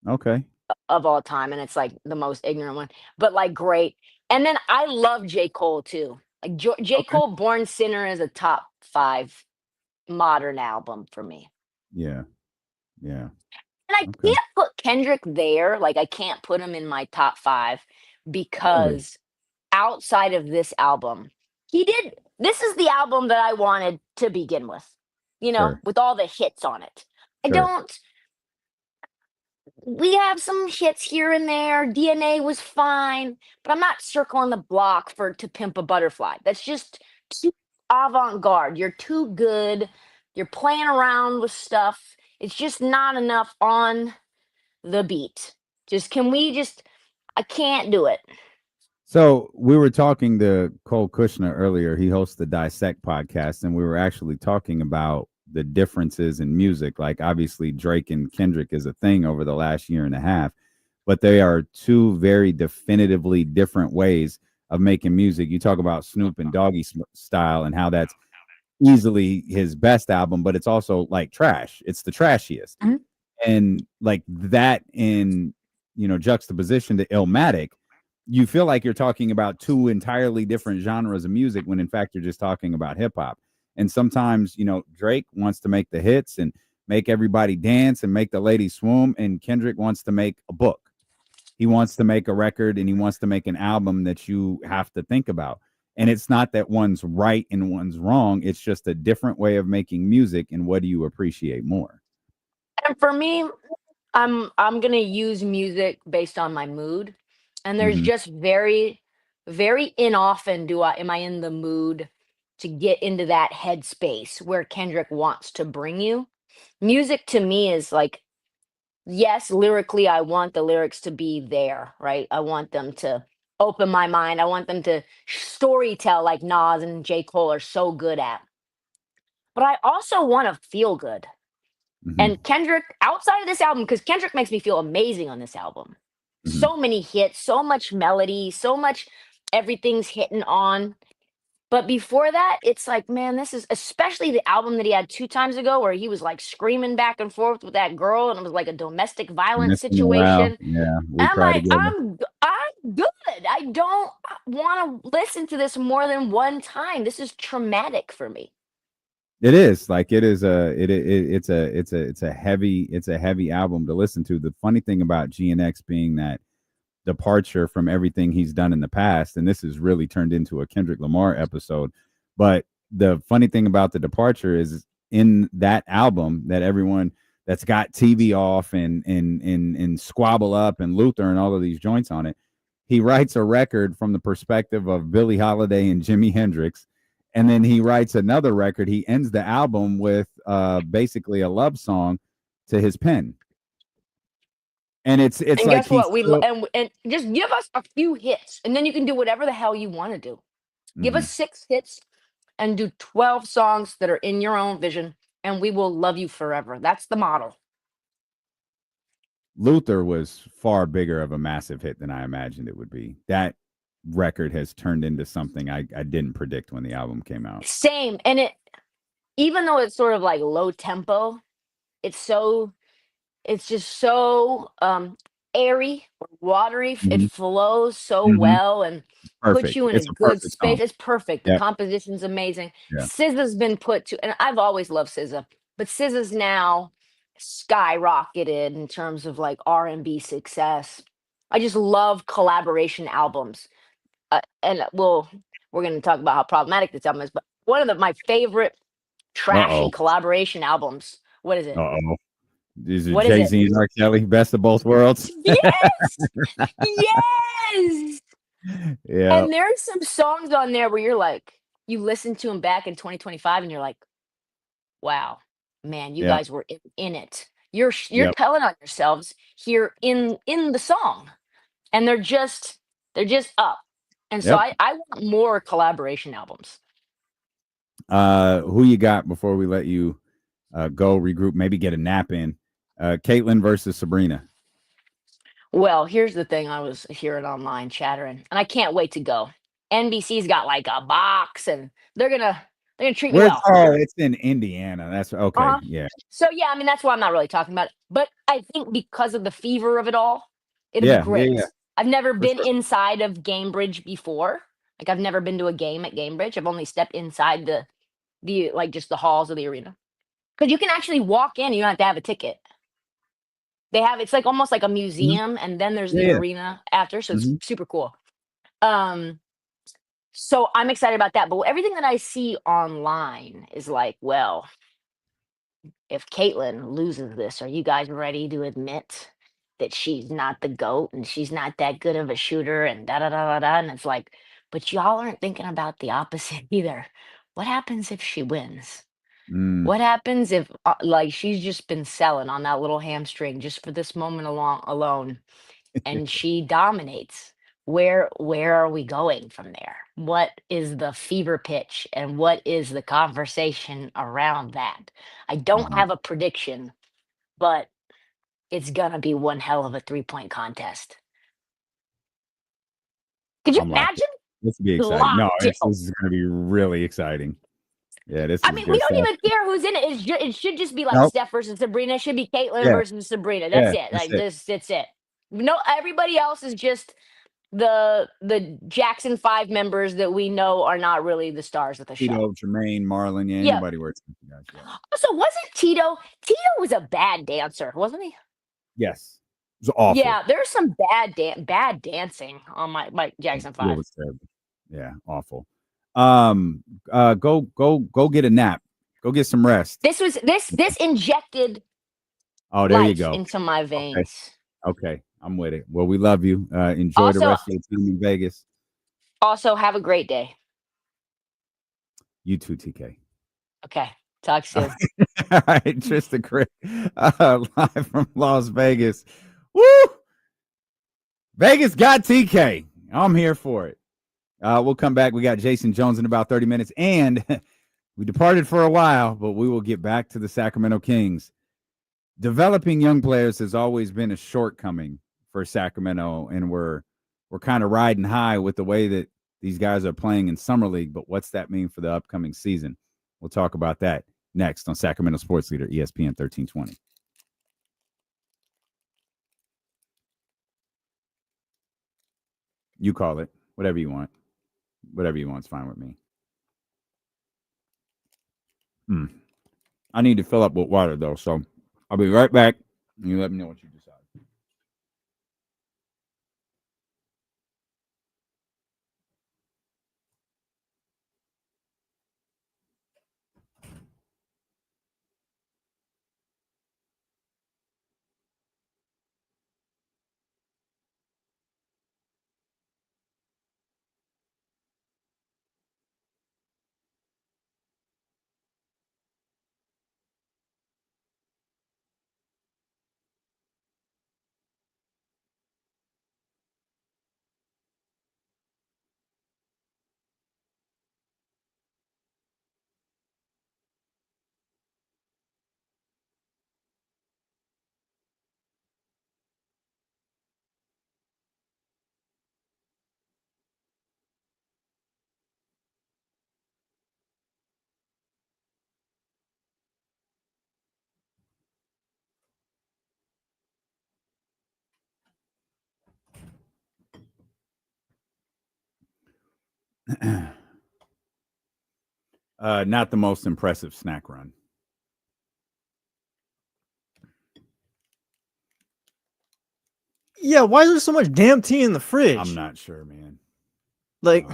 Okay. of all time, and it's like the most ignorant one, but like great. And then I love J. Cole too. Like J. Okay. Cole, Born Sinner is a top 5 modern album for me. Yeah. Yeah. And I Okay. can't put Kendrick there. Like I can't put him in my top 5 Really? because outside of this album, this is the album that I wanted to begin with, Sure. with all the hits on it. Sure. We have some hits here and there. DNA was fine, but I'm not circling the block for To Pimp a Butterfly. That's just too avant-garde. You're too good. You're playing around with stuff. It's just not enough on the beat. I can't do it. So we were talking to Cole Kushner earlier. He hosts the Dissect podcast, and we were actually talking about the differences in music. Like obviously Drake and Kendrick is a thing over the last year and a half, but they are two very definitively different ways of making music. You talk about Snoop and Doggy Style and how that's easily his best album, but it's also like trash. It's the trashiest. Mm-hmm. And like that in, juxtaposition to Illmatic, you feel like you're talking about two entirely different genres of music when in fact you're just talking about hip hop. And sometimes, Drake wants to make the hits and make everybody dance and make the ladies swoon. And Kendrick wants to make a book. He wants to make a record and he wants to make an album that you have to think about. And it's not that one's right and one's wrong. It's just a different way of making music. And what do you appreciate more? And for me, I'm gonna use music based on my mood. And there's just very, very inoften am I in the mood to get into that headspace where Kendrick wants to bring you. Music to me is like, yes, lyrically, I want the lyrics to be there, right? I want them to open my mind. I want them to story tell like Nas and J. Cole are so good at. But I also want to feel good. And Kendrick, outside of this album, because Kendrick makes me feel amazing on this album. So many hits, so much melody, so much everything's hitting on. But before that, it's like, man, this is especially the album that he had 2 times ago where he was like screaming back and forth with that girl and it was like a domestic violence situation. Yeah, And I'm like, I'm good. I don't want to listen to this more than one time. This is traumatic for me. It is like it's a heavy album to listen to. The funny thing about GNX being that departure from everything he's done in the past, and this has really turned into a Kendrick Lamar episode, but the funny thing about the departure is in that album that everyone that's got TV off and Squabble Up and Luther and all of these joints on it, he writes a record from the perspective of Billie Holiday and Jimi Hendrix. And then he writes another record. He ends the album with basically a love song to his pen. And it's and like guess what? And just give us a few hits, and then you can do whatever the hell you want to do. Give us 6 hits and do 12 songs that are in your own vision, and we will love you forever. That's the model. Luther was far bigger of a massive hit than I imagined it would be. That record has turned into something I didn't predict when the album came out. Same. And even though it's sort of like low tempo, it's just so airy or watery. It flows so well and puts you in a good space. It's perfect. The composition's amazing. SZA's been put to, and I've always loved SZA, but SZA's now skyrocketed in terms of like R&B success. I just love collaboration albums. And we're going to talk about how problematic this album is, but one of my favorite trashy collaboration albums. What is it? These are Jay-Z and R. Kelly, best of both worlds. Yes, yes. Yeah. And there's some songs on there where you're like, you listen to them back in 2025, and you're like, wow, man, you guys were in it. You're telling on yourselves here in the song, and they're just up. And so I want more collaboration albums. Who you got before we let you go regroup, maybe get a nap in? Caitlin versus Sabrina. Well, here's the thing I was hearing online chattering, and I can't wait to go. NBC's got like a box, and they're gonna treat me Where's well. it's in Indiana. That's okay. Uh-huh. Yeah. So yeah, I mean that's why I'm not really talking about it. But I think because of the fever of it all, it'll be Yeah. great. Yeah. I've never For been sure. inside of Gamebridge before. Like I've never been to a game at Gamebridge. I've only stepped inside the like just the halls of the arena. Because you can actually walk in, you don't have to have a ticket. They have it's like almost like a museum, and then there's the Yeah. arena after, so it's Mhm. super cool. So I'm excited about that. But everything that I see online is like, well, if Caitlyn loses this, are you guys ready to admit that she's not the GOAT and she's not that good of a shooter and da da da da da? And it's like, but y'all aren't thinking about the opposite either. What happens if she wins? Mm. What happens if like she's just been selling on that little hamstring just for this moment alone and she dominates? Where are we going from there? What is the fever pitch and what is the conversation around that? I don't have a prediction, but it's gonna be one hell of a 3-point contest. Could you I'm locked. imagine? This will be exciting. No, Locked this in. is going to be really exciting. Yeah, this I is mean, good we don't stuff. even care who's in it. It should just be like Nope. Steph versus Sabrina. It should be Caitlyn Yeah. versus Sabrina. Yeah, That's it. that's Like it. this, it's it. No, everybody else is just the Jackson 5 members that we know are not really the stars of the show. Tito, Jermaine, Marlon. Yeah, Yeah. anybody works with you guys. Yeah. Also, wasn't Tito? Tito was a bad dancer, wasn't he? Yes. It was awful. Yeah, there's some bad dancing on my Jackson It 5. was terrible. Yeah, awful. Go get a nap. Go get some rest. This injected Oh, there you life go. into my veins. Okay, I'm with it. Well, we love you. Enjoy the Also- rest of your time in Vegas. Also, have a great day. You too, TK. Okay, talk soon. All right, Trysta Krick, live from Las Vegas. Woo! Vegas got TK. I'm here for it. We'll come back. We got Jason Jones in about 30 minutes, and we departed for a while, but we will get back to the Sacramento Kings. Developing young players has always been a shortcoming for Sacramento, and we're kind of riding high with the way that these guys are playing in Summer League. But what's that mean for the upcoming season? We'll talk about that next on Sacramento Sports Leader, ESPN 1320. You call it. Whatever you want. Whatever you want is fine with me. I need to fill up with water, though, so I'll be right back. You let me know what you decide. Not the most impressive snack run. Yeah, why is there so much damn tea in the fridge? I'm not sure, man. Like,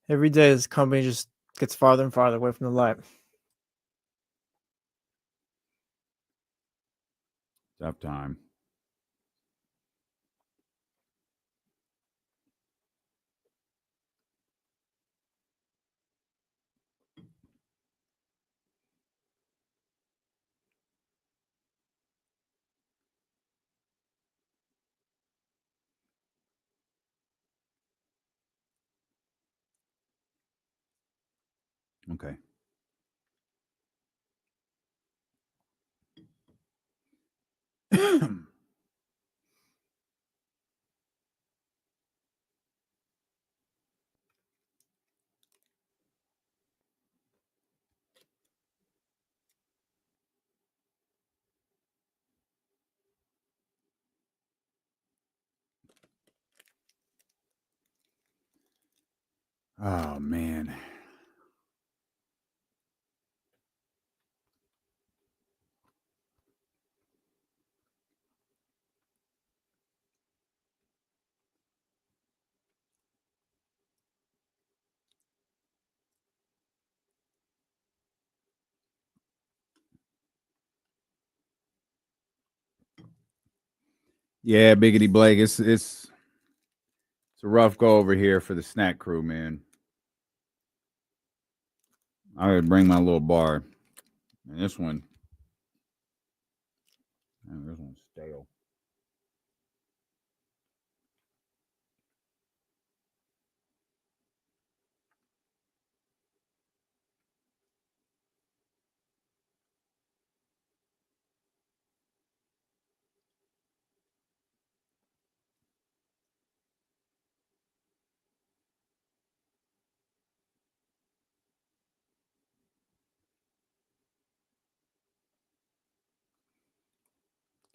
every day this company just gets farther and farther away from the light. Tough time. Okay. Oh man. Yeah, Biggity Blake, it's a rough go over here for the snack crew, man. I would bring my little bar. And this one, man, this one's stale.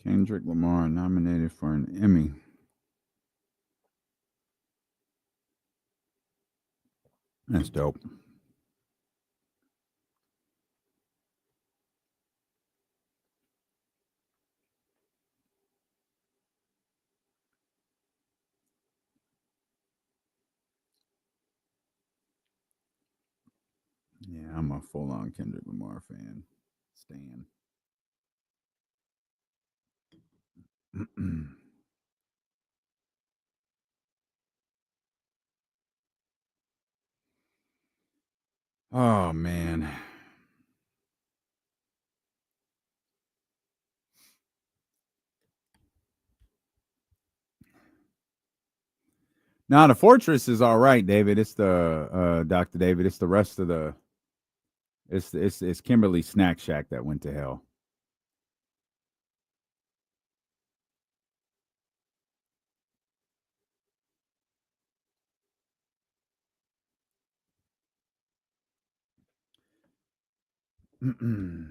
Kendrick Lamar nominated for an Emmy. That's dope. Yeah, I'm a full-on Kendrick Lamar fan. Stan. Oh man. Now the Fortress is all right, David. It's the Dr. David. It's the rest of the it's Kimberly Snack Shack that went to hell. The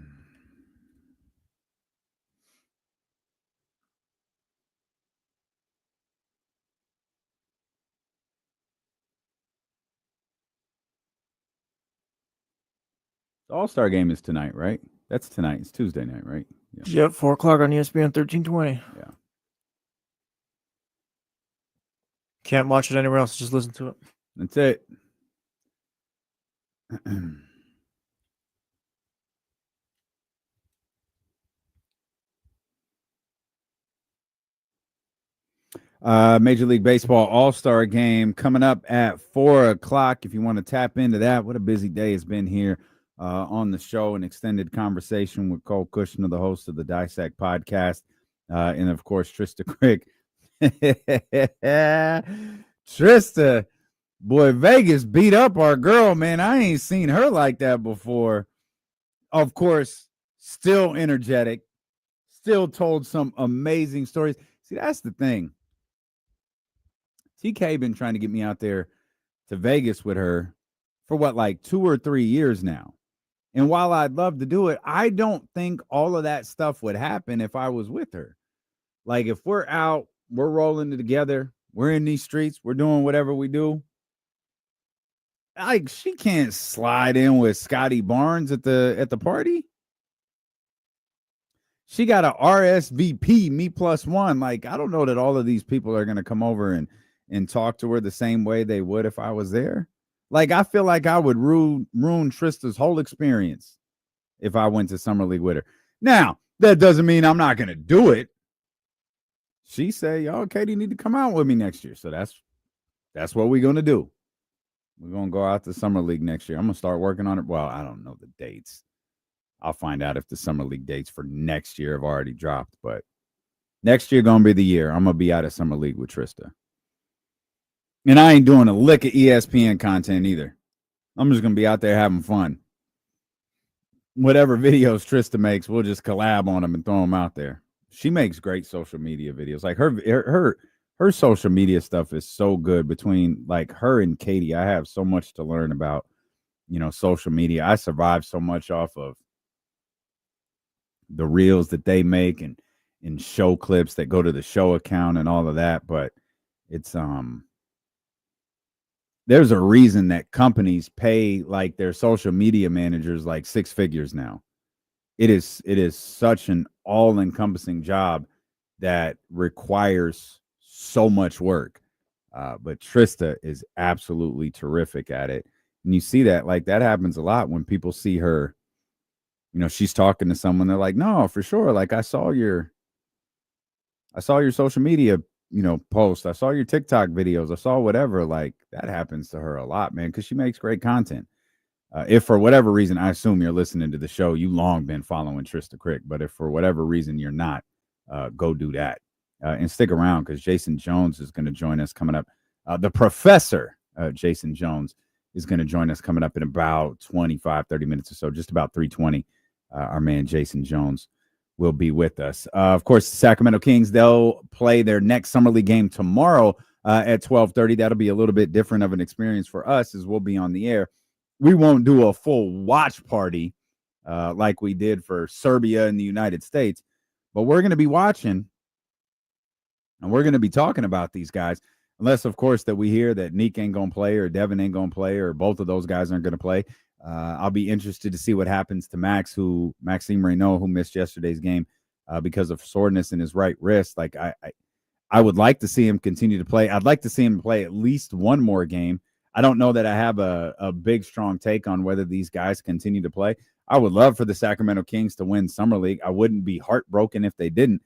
All-Star game is tonight, right? That's tonight. It's Tuesday night, right? Yeah. Yep, 4 o'clock on ESPN 1320. Yeah. Can't watch it anywhere else. Just listen to it. That's it. Major League Baseball All-Star game coming up at 4 o'clock. If you want to tap into that, what a busy day it's been here on the show. An extended conversation with Cole Kushner, the host of the Dissect podcast, and of course Trysta Krick. Trysta, boy, Vegas beat up our girl, man. I ain't seen her like that before. Of course, still energetic, still told some amazing stories. See, that's the thing. TK been trying to get me out there to Vegas with her for what, like 2 or 3 years now. And while I'd love to do it, I don't think all of that stuff would happen if I was with her. Like if we're out, we're rolling together, we're in these streets, we're doing whatever we do. Like she can't slide in with Scotty Barnes at the party. She got a RSVP, me plus one. Like, I don't know that all of these people are going to come over and talk to her the same way they would if I was there. Like, I feel like I would ruin Trysta's whole experience if I went to Summer League with her. Now, that doesn't mean I'm not going to do it. She said, y'all, Katie, need to come out with me next year. So that's what we're going to do. We're going to go out to Summer League next year. I'm going to start working on it. Well, I don't know the dates. I'll find out if the Summer League dates for next year have already dropped. But next year going to be the year. I'm going to be out of Summer League with Trysta. And I ain't doing a lick of ESPN content either. I'm just going to be out there having fun. Whatever videos Trysta makes, we'll just collab on them and throw them out there. she makes great social media videos. Like her social media stuff is so good. Between like her and Katie, I have so much to learn about, social media. I survive so much off of the reels that they make and show clips that go to the show account and all of that. But it's there's a reason that companies pay like their social media managers like six figures now. It is such an all-encompassing job that requires so much work. But Trysta is absolutely terrific at it. And you see that, like, that happens a lot when people see her, she's talking to someone. They're like, no, for sure. Like, I saw your social media, post. I saw your TikTok videos. I saw whatever. Like, that happens to her a lot, man, because she makes great content. If for whatever reason, I assume you're listening to the show, you long been following Trysta Krick, but if for whatever reason you're not, go do that. And stick around because Jason Jones is going to join us coming up. The professor, Jason Jones, is going to join us coming up in about 25, 30 minutes or so, just about 3:20. Our man Jason Jones will be with us. Of course, the Sacramento Kings, they'll play their next Summer League game tomorrow at 12:30. That'll be a little bit different of an experience for us as we'll be on the air. We won't do a full watch party like we did for Serbia and the United States, but we're going to be watching and we're going to be talking about these guys, unless, of course, that we hear that Nique ain't going to play or Devin ain't going to play or both of those guys aren't going to play. I'll be interested to see what happens to Maxime Reynaud, who missed yesterday's game because of soreness in his right wrist. Like, I would like to see him continue to play. I'd like to see him play at least one more game. I don't know that I have a big, strong take on whether these guys continue to play. I would love for the Sacramento Kings to win Summer League. I wouldn't be heartbroken if they didn't.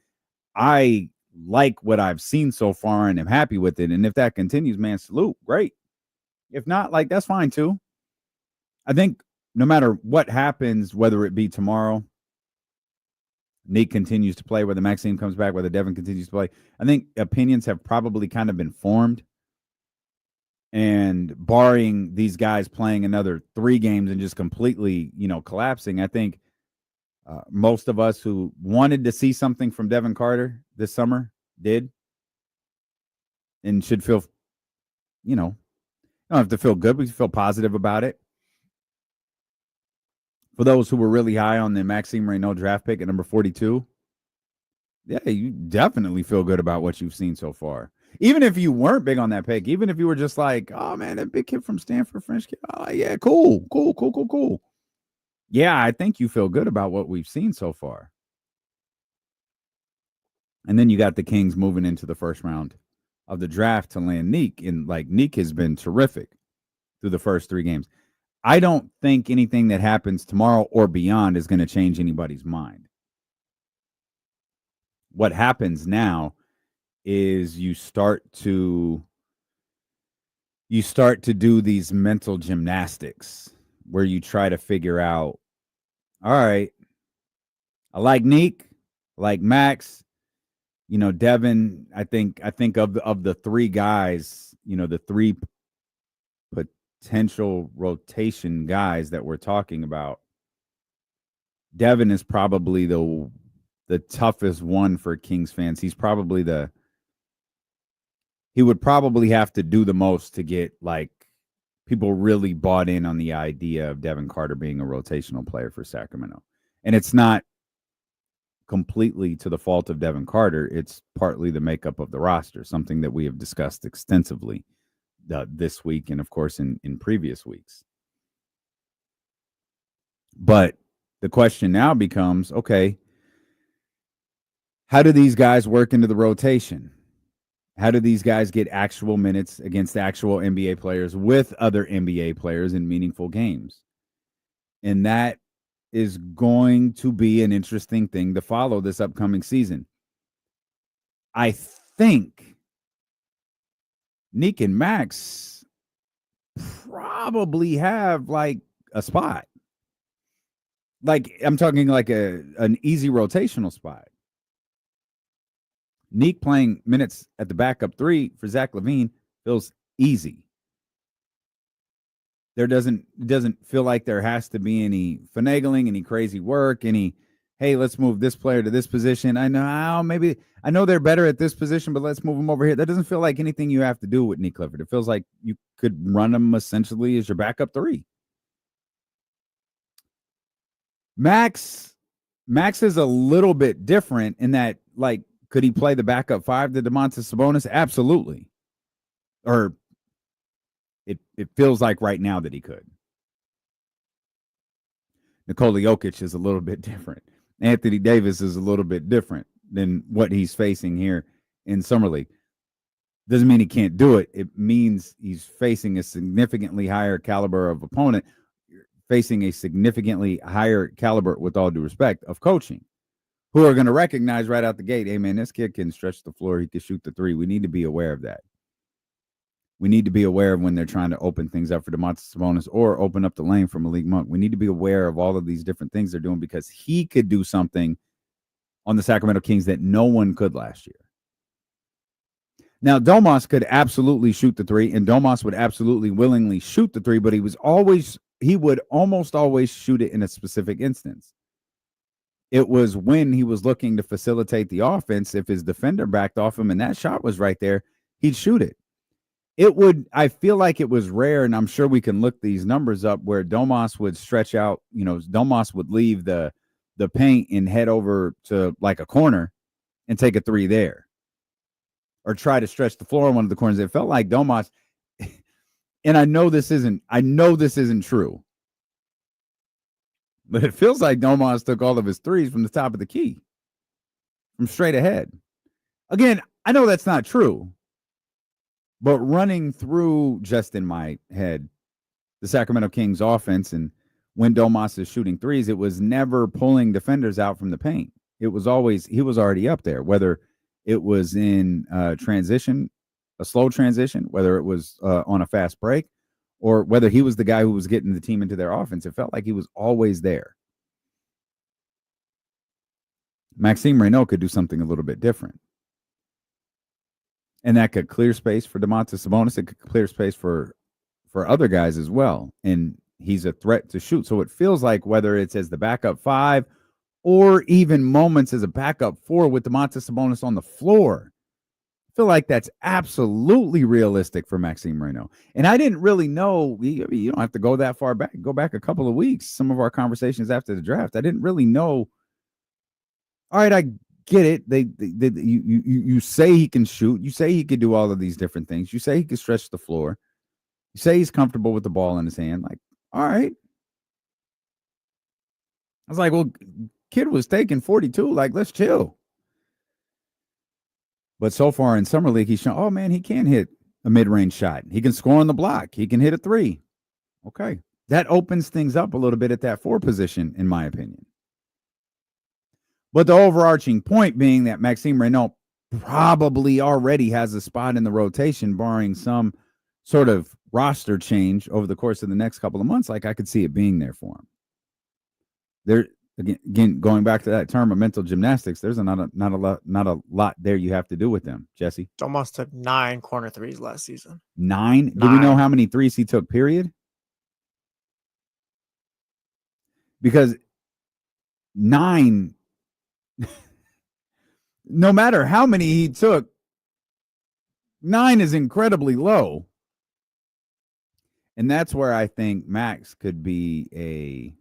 I like what I've seen so far and am happy with it. And if that continues, man, salute. Great. If not, like, that's fine too. I think no matter what happens, whether it be tomorrow, Nique continues to play, whether Maxime comes back, whether Devin continues to play, I think opinions have probably kind of been formed. And barring these guys playing another 3 games and just completely, collapsing, I think most of us who wanted to see something from Devin Carter this summer did and should feel, don't have to feel good, but feel positive about it. For those who were really high on the Maxime Reynaud draft pick at number 42, yeah, you definitely feel good about what you've seen so far. Even if you weren't big on that pick, even if you were just like, oh, man, that big kid from Stanford, French kid, oh, yeah, cool. Yeah, I think you feel good about what we've seen so far. And then you got the Kings moving into the first round of the draft to land Nique. And, like, Nique has been terrific through the first 3 games. I don't think anything that happens tomorrow or beyond is going to change anybody's mind. What happens now is you start to do these mental gymnastics where you try to figure out, all right, I like Nique, I like Max, Devin. I think of the 3 guys, the 3 potential rotation guys that we're talking about, Devin is probably the toughest one for Kings fans. He's probably he would probably have to do the most to get, like, people really bought in on the idea of Devin Carter being a rotational player for Sacramento. And it's not completely to the fault of Devin Carter. It's partly the makeup of the roster, something that we have discussed extensively this week and, of course, in previous weeks. But the question now becomes, okay, how do these guys work into the rotation? How do these guys get actual minutes against actual NBA players with other NBA players in meaningful games? And that is going to be an interesting thing to follow this upcoming season. I think Nique and Max probably have, like, a spot. Like, I'm talking like an easy rotational spot. Nique playing minutes at the backup 3 for Zach LaVine feels easy. It doesn't feel like there has to be any finagling, any crazy work, any hey, let's move this player to this position. I know they're better at this position, but let's move them over here. That doesn't feel like anything you have to do with Nique Clifford. It feels like you could run him essentially as your backup 3. Max is a little bit different in that, like, could he play the backup 5 to Domantas Sabonis? Absolutely. Or it feels like right now that he could. Nikola Jokic is a little bit different. Anthony Davis is a little bit different than what he's facing here in Summer League. Doesn't mean he can't do it. It means he's facing a significantly higher caliber of opponent, facing a significantly higher caliber, with all due respect, of coaching, who are going to recognize right out the gate, hey, man, this kid can stretch the floor. He can shoot the 3. We need to be aware of that. We need to be aware of when they're trying to open things up for Domantas Sabonis or open up the lane for Malik Monk. We need to be aware of all of these different things they're doing, because he could do something on the Sacramento Kings that no one could last year. Now, Domas could absolutely shoot the 3, and Domas would absolutely willingly shoot the 3, but he would almost always shoot it in a specific instance. It was when he was looking to facilitate the offense. If his defender backed off him and that shot was right there, he'd shoot it. I feel like it was rare, and I'm sure we can look these numbers up, where Domas would stretch out, Domas would leave the paint and head over to like a corner and take a 3 there, or try to stretch the floor on one of the corners. It felt like Domas, and I know this isn't true, but it feels like Domas took all of his 3s from the top of the key, from straight ahead. Again, I know that's not true. But running through, just in my head, the Sacramento Kings offense, and when Domas is shooting 3s, it was never pulling defenders out from the paint. It was always, he was already up there, whether it was in transition, a slow transition, whether it was on a fast break, or whether he was the guy who was getting the team into their offense. It felt like he was always there. Maxime Reynaud could do something a little bit different. And that could clear space for Domantas Sabonis. It could clear space for other guys as well. And he's a threat to shoot. So it feels like, whether it's as the backup 5 or even moments as a backup 4 with Domantas Sabonis on the floor, I feel like that's absolutely realistic for Maxime Reynaud. And I didn't really know, you don't have to go that far back. Go back a couple of weeks, some of our conversations after the draft. I didn't really know. All right, I get it. You say he can shoot. You say he could do all of these different things. You say he can stretch the floor. You say he's comfortable with the ball in his hand. Like, all right. I was like, well, kid was taking 42. Like, let's chill. But so far in Summer League, he's shown, oh, man, he can hit a mid-range shot. He can score on the block. He can hit a 3. Okay. That opens things up a little bit at that 4 position, in my opinion. But the overarching point being that Maxime Reynaud probably already has a spot in the rotation, barring some sort of roster change over the course of the next couple of months. Like, I could see it being there for him. There again, going back to that term of mental gymnastics, there's not a lot there you have to do with them. Jesse, Domas took 9 corner 3s last season. 9? Do we know how many 3s he took? Period. Because 9. No matter how many he took, 9 is incredibly low. And that's where I think Max could be a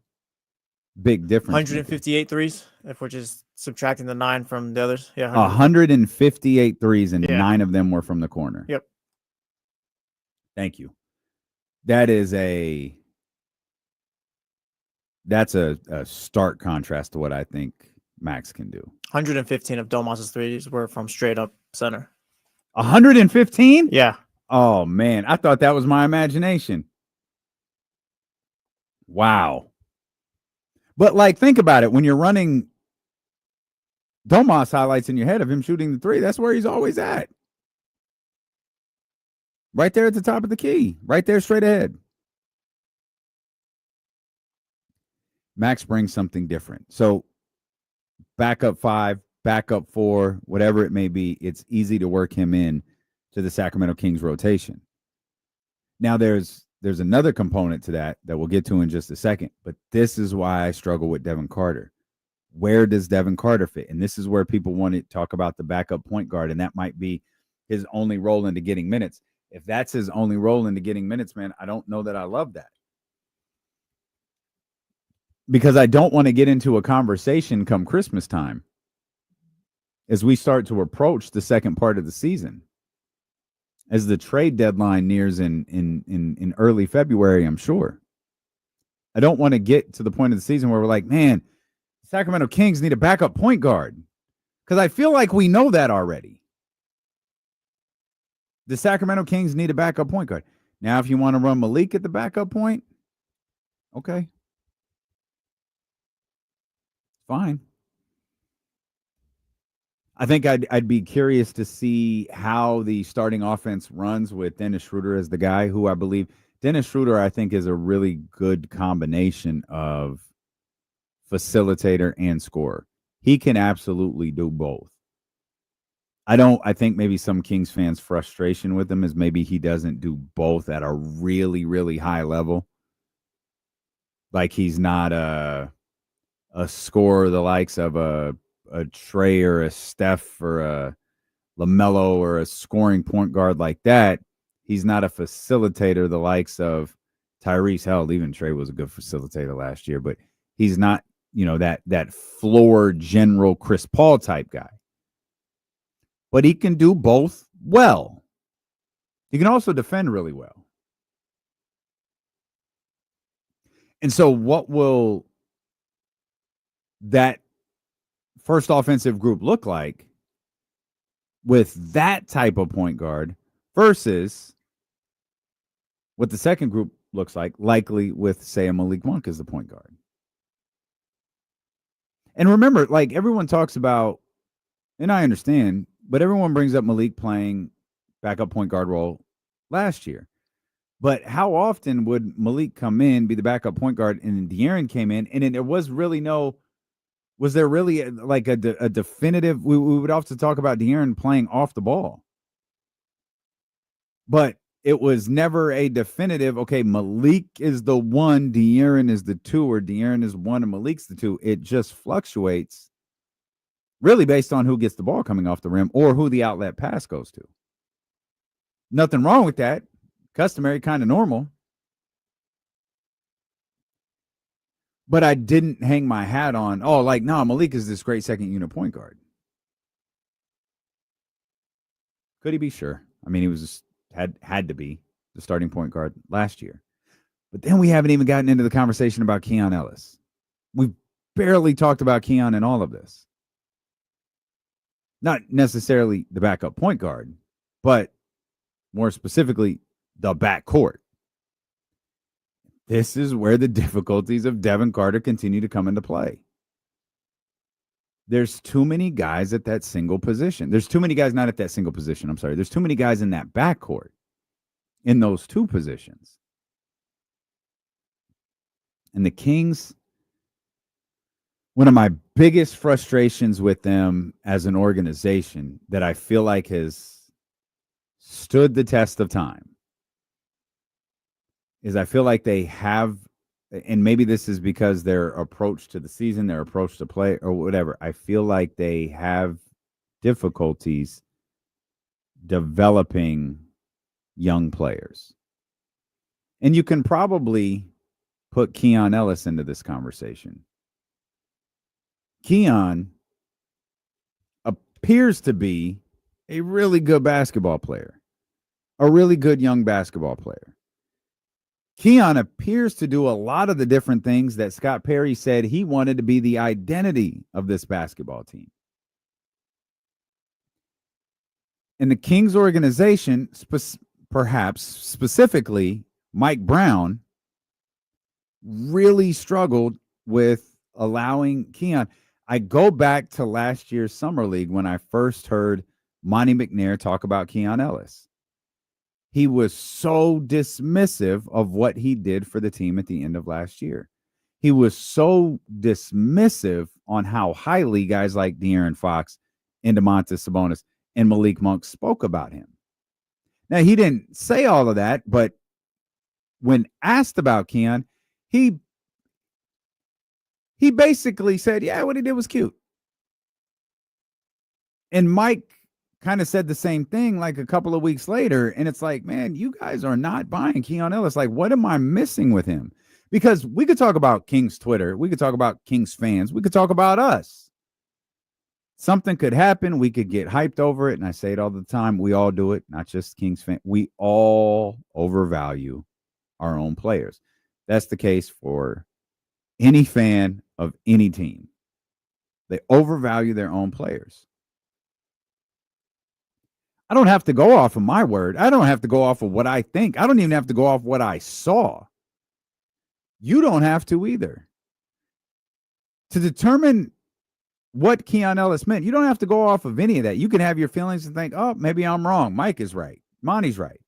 big difference. 158 3s, if we're just subtracting the 9 from the others. Yeah. 158 3s, and Yeah. 9 of them were from the corner. Yep. Thank you. That's a stark contrast to what I think Max can do. 115 of Domas's 3s were from straight up center. 115? Yeah. Oh, man. I thought that was my imagination. Wow. But, like, think about it. When you're running Domas highlights in your head of him shooting the 3, that's where he's always at. Right there at the top of the key. Right there straight ahead. Max brings something different. So, backup 5, backup 4, whatever it may be, it's easy to work him in to the Sacramento Kings rotation. Now, there's another component to that we'll get to in just a second, but this is why I struggle with Devin Carter. where does Devin Carter fit? And this is where people want to talk about the backup point guard, and that might be his only role into getting minutes. If that's his only role into getting minutes, man, I don't know that I love that. Because I don't want to get into a conversation come Christmas time as we start to approach the second part of the season. As the trade deadline nears in early February, I'm sure. I don't want to get to the point of the season where we're like, man, Sacramento Kings need a backup point guard. Because I feel like we know that already. The Sacramento Kings need a backup point guard. Now, if you want to run Malik at the backup point, okay. Fine. I think I'd be curious to see how the starting offense runs with Dennis Schroeder as the guy who I believe Dennis Schroeder, I think, is a really good combination of facilitator and scorer. He can absolutely do both. I think maybe some Kings fans' frustration with him is maybe he doesn't do both at a really, really high level. Like he's not a scorer the likes of a Trey or a Steph or a LaMelo or a scoring point guard like that. He's not a facilitator the likes of Tyrese. Hell, even Trey was a good facilitator last year, but he's not, that floor general Chris Paul type guy. But he can do both well. He can also defend really well. And so what will that first offensive group look like with that type of point guard versus what the second group looks like, likely with, say, a Malik Monk as the point guard? And remember, like everyone talks about, and I understand, but everyone brings up Malik playing backup point guard role last year. But how often would Malik come in, be the backup point guard, and De'Aaron came in, and then there was really was there really a definitive? We would often talk about De'Aaron playing off the ball, but it was never a definitive. Okay, Malik is the one, De'Aaron is the two, or De'Aaron is one and Malik's the two. It just fluctuates, really based on who gets the ball coming off the rim or who the outlet pass goes to. Nothing wrong with that. Customary, kind of normal. But I didn't hang my hat on, Malik is this great second unit point guard. Could he be? Sure. I mean, he was just had to be the starting point guard last year. But then we haven't even gotten into the conversation about Keon Ellis. We've barely talked about Keon in all of this. Not necessarily the backup point guard, but more specifically, the backcourt. This is where the difficulties of Devin Carter continue to come into play. There's too many guys at that single position. There's too many guys not at that single position. I'm sorry. There's too many guys in that backcourt in those two positions. And the Kings, one of my biggest frustrations with them as an organization that I feel like has stood the test of time is I feel like they have, and maybe this is because their approach to the season, their approach to play or whatever, I feel like they have difficulties developing young players. And you can probably put Keon Ellis into this conversation. Keon appears to be a really good basketball player, a really good young basketball player. Keon appears to do a lot of the different things that Scott Perry said he wanted to be the identity of this basketball team. And the Kings organization, perhaps specifically Mike Brown, really struggled with allowing Keon. I go back to last year's Summer League when I first heard Monty McNair talk about Keon Ellis. He was so dismissive of what he did for the team at the end of last year. He was so dismissive on how highly guys like De'Aaron Fox and Domantas Sabonis and Malik Monk spoke about him. Now, he didn't say all of that, but when asked about Keon, he He basically said, yeah, what he did was cute. And Mike kind of said the same thing like a couple of weeks later. And it's like, man, you guys are not buying Keon Ellis. Like, what am I missing with him? Because we could talk about Kings Twitter. We could talk about Kings fans. We could talk about us. Something could happen. We could get hyped over it. And I say it all the time. We all do it, not just Kings fans. We all overvalue our own players. That's the case for any fan of any team. They overvalue their own players. I don't have to go off of my word. I don't have to go off of what I think. I don't even have to go off what I saw. You don't have to either. To determine what Keon Ellis meant, you don't have to go off of any of that. You can have your feelings and think, oh, maybe I'm wrong. Mike is right. Monty's right.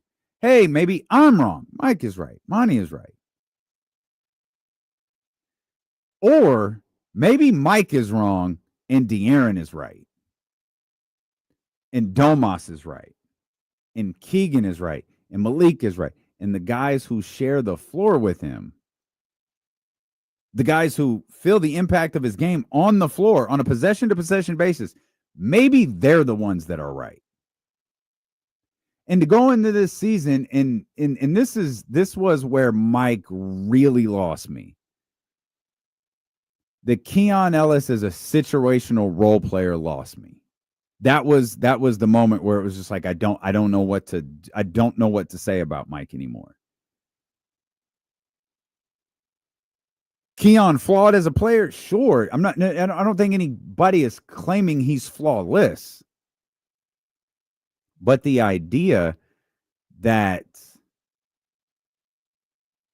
Hey, maybe I'm wrong. Mike is right. Monty is right. Or maybe Mike is wrong and De'Aaron is right. And Domas is right. And Keegan is right. And Malik is right. And the guys who share the floor with him, the guys who feel the impact of his game on the floor on a possession-to-possession basis, maybe they're the ones that are right. And to go into this season, and this was where Mike really lost me. The Keon Ellis as a situational role player lost me. That was the moment where it was just like I don't know what to say about Mike anymore. Keon flawed as a player? Sure. I don't think anybody is claiming he's flawless. But the idea that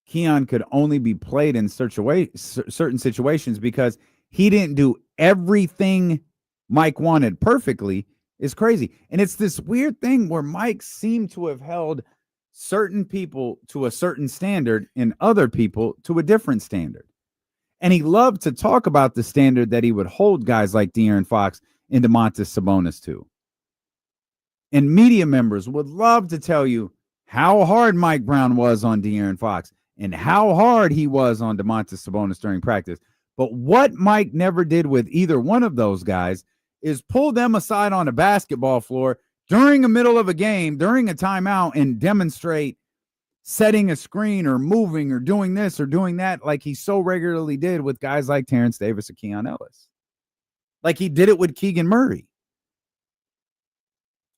Keon could only be played in certain situations because he didn't do everything Mike wanted perfectly is crazy. And it's this weird thing where Mike seemed to have held certain people to a certain standard and other people to a different standard. And he loved to talk about the standard that he would hold guys like De'Aaron Fox and Domantas Sabonis to. And media members would love to tell you how hard Mike Brown was on De'Aaron Fox and how hard he was on Domantas Sabonis during practice. But what Mike never did with either one of those guys is pull them aside on a basketball floor during the middle of a game, during a timeout, and demonstrate setting a screen or moving or doing this or doing that like he so regularly did with guys like Terrence Davis or Keon Ellis. Like he did it with Keegan Murray.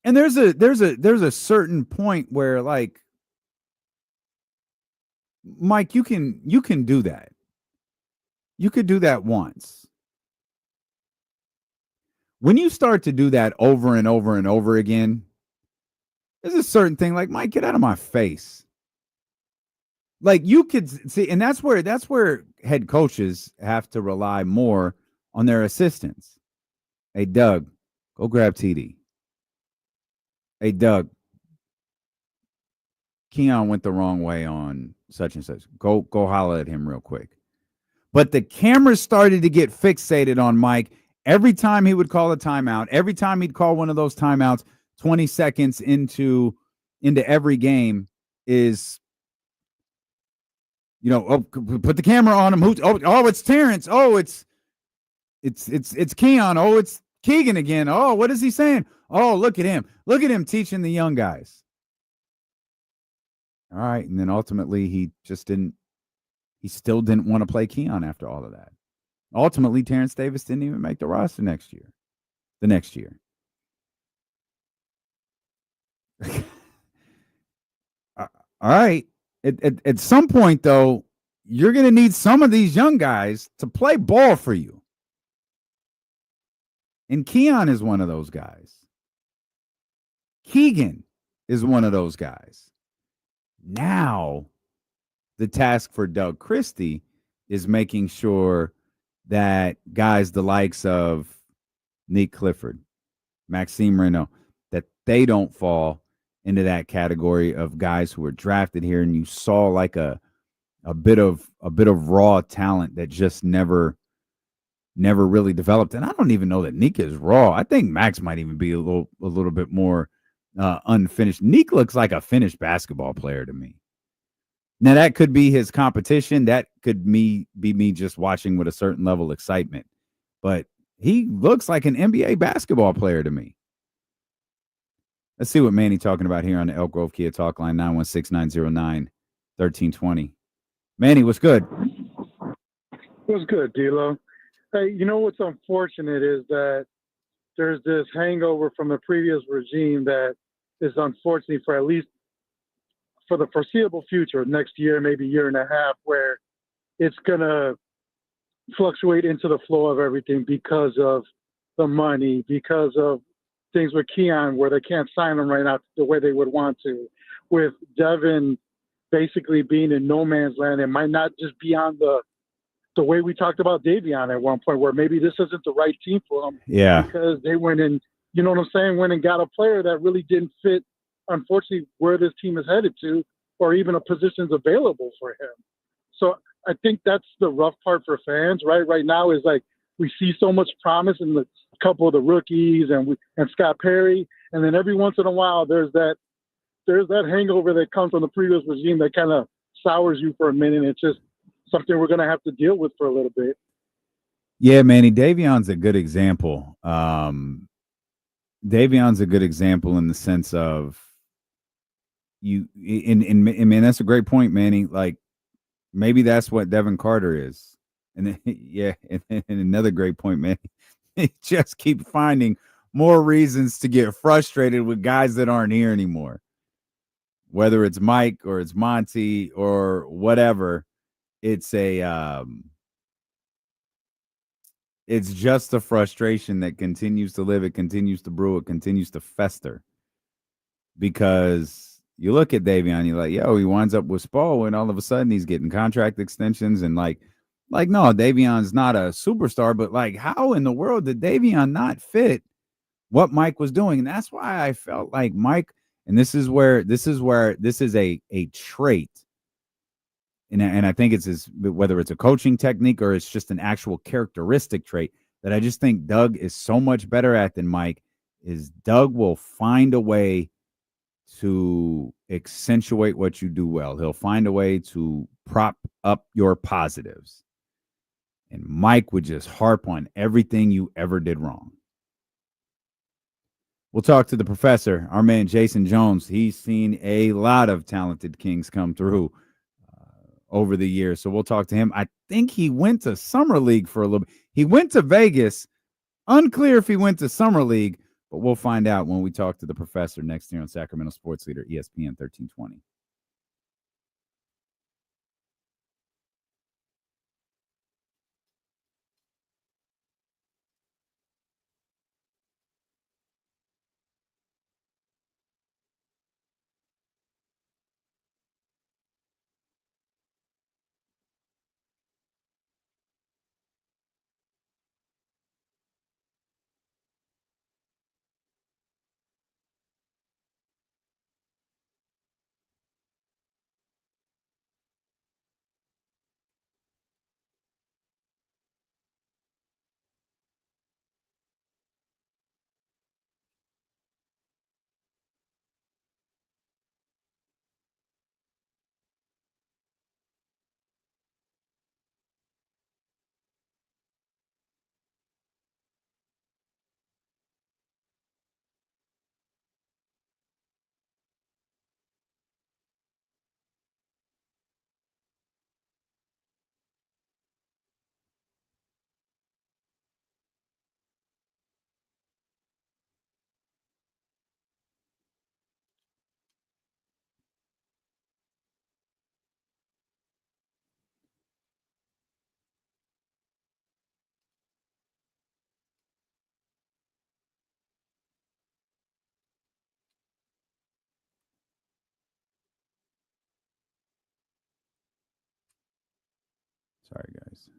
And there's a certain point where, like, Mike, you can do that. You could do that once. When you start to do that over and over and over again, there's a certain thing like, Mike, get out of my face. Like you could see, and that's where head coaches have to rely more on their assistants. Hey, Doug, go grab TD. Hey, Doug, Keon went the wrong way on such and such. Go holler at him real quick. But the cameras started to get fixated on Mike every time he would call a timeout. Every time he'd call one of those timeouts, 20 seconds into every game is, put the camera on him. It's Terrence. Oh, it's Keon. Oh, it's Keegan again. Oh, what is he saying? Oh, look at him. Look at him teaching the young guys. All right. And then ultimately he still didn't want to play Keon after all of that. Ultimately, Terrence Davis didn't even make the roster the next year. All right. At some point, though, you're going to need some of these young guys to play ball for you. And Keon is one of those guys. Keegan is one of those guys. Now, the task for Doug Christie is making sure that guys the likes of Nique Clifford, Maxime Renault, that they don't fall into that category of guys who were drafted here, and you saw like a bit of raw talent that just never really developed. And I don't even know that Nique is raw. I think Max might even be a little bit more unfinished. Nique looks like a finished basketball player to me. Now that could be his competition. That could be me just watching with a certain level of excitement. But he looks like an NBA basketball player to me. Let's see what Manny talking about here on the Elk Grove Kia Talk Line, 916-909-1320. Manny, what's good? What's good, D-Lo? Hey, you know what's unfortunate is that there's this hangover from the previous regime that is unfortunate for at least for the foreseeable future, next year, maybe year and a half, where it's going to fluctuate into the flow of everything because of the money, because of things with Keon where they can't sign him right now the way they would want to. With Devin basically being in no man's land, it might not just be on the way we talked about Davion at one point, where maybe this isn't the right team for him. Yeah. Because they went and, you know what I'm saying, went and got a player that really didn't fit, unfortunately, where this team is headed to, or even a positions available for him. So I think that's the rough part for fans, right? Right now is like we see so much promise in the couple of the rookies and Scott Perry, and then every once in a while there's that hangover that comes from the previous regime that kind of sours you for a minute. It's just something we're going to have to deal with for a little bit. Yeah, Manny, Davion's a good example. Davion's a good example in the sense of man, that's a great point, Manny. Like maybe that's what Devin Carter is. And then, yeah, and another great point, man. Just keep finding more reasons to get frustrated with guys that aren't here anymore. Whether it's Mike or it's Monty or whatever, it's just a frustration that continues to live. It continues to brew. It continues to fester. Because you look at Davion, you're like, yo, he winds up with Spo, and all of a sudden he's getting contract extensions. And like, no, Davion's not a superstar, but like, how in the world did Davion not fit what Mike was doing? And that's why I felt like Mike, and this is a trait. And I think it's whether it's a coaching technique or it's just an actual characteristic trait that I just think Doug is so much better at than Mike. Is Doug will find a way to accentuate what you do well. He'll find a way to prop up your positives. And Mike would just harp on everything you ever did wrong. We'll talk to the professor, our man Jason Jones. He's seen a lot of talented Kings come through over the years. So we'll talk to him. I think he went to Summer League for a little bit. He went to Vegas. Unclear if he went to Summer League, but we'll find out when we talk to the professor next here on Sacramento Sports Leader, ESPN 1320. Sorry, guys.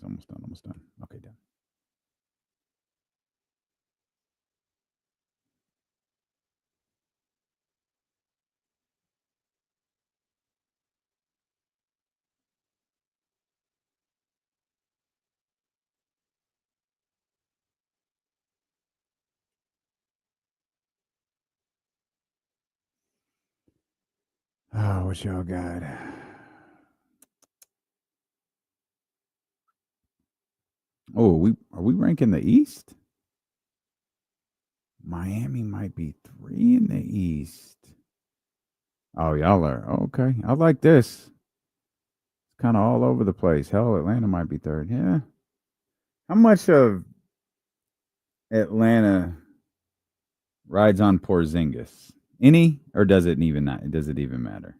Almost done. Okay, done. Oh, what y'all got? Oh, are we ranking the East? Miami might be 3 in the East. Oh, y'all are okay. I like this. It's kind of all over the place. Hell, Atlanta might be 3rd. Yeah. How much of Atlanta rides on Porzingis? Any, or does it even not? Does it even matter?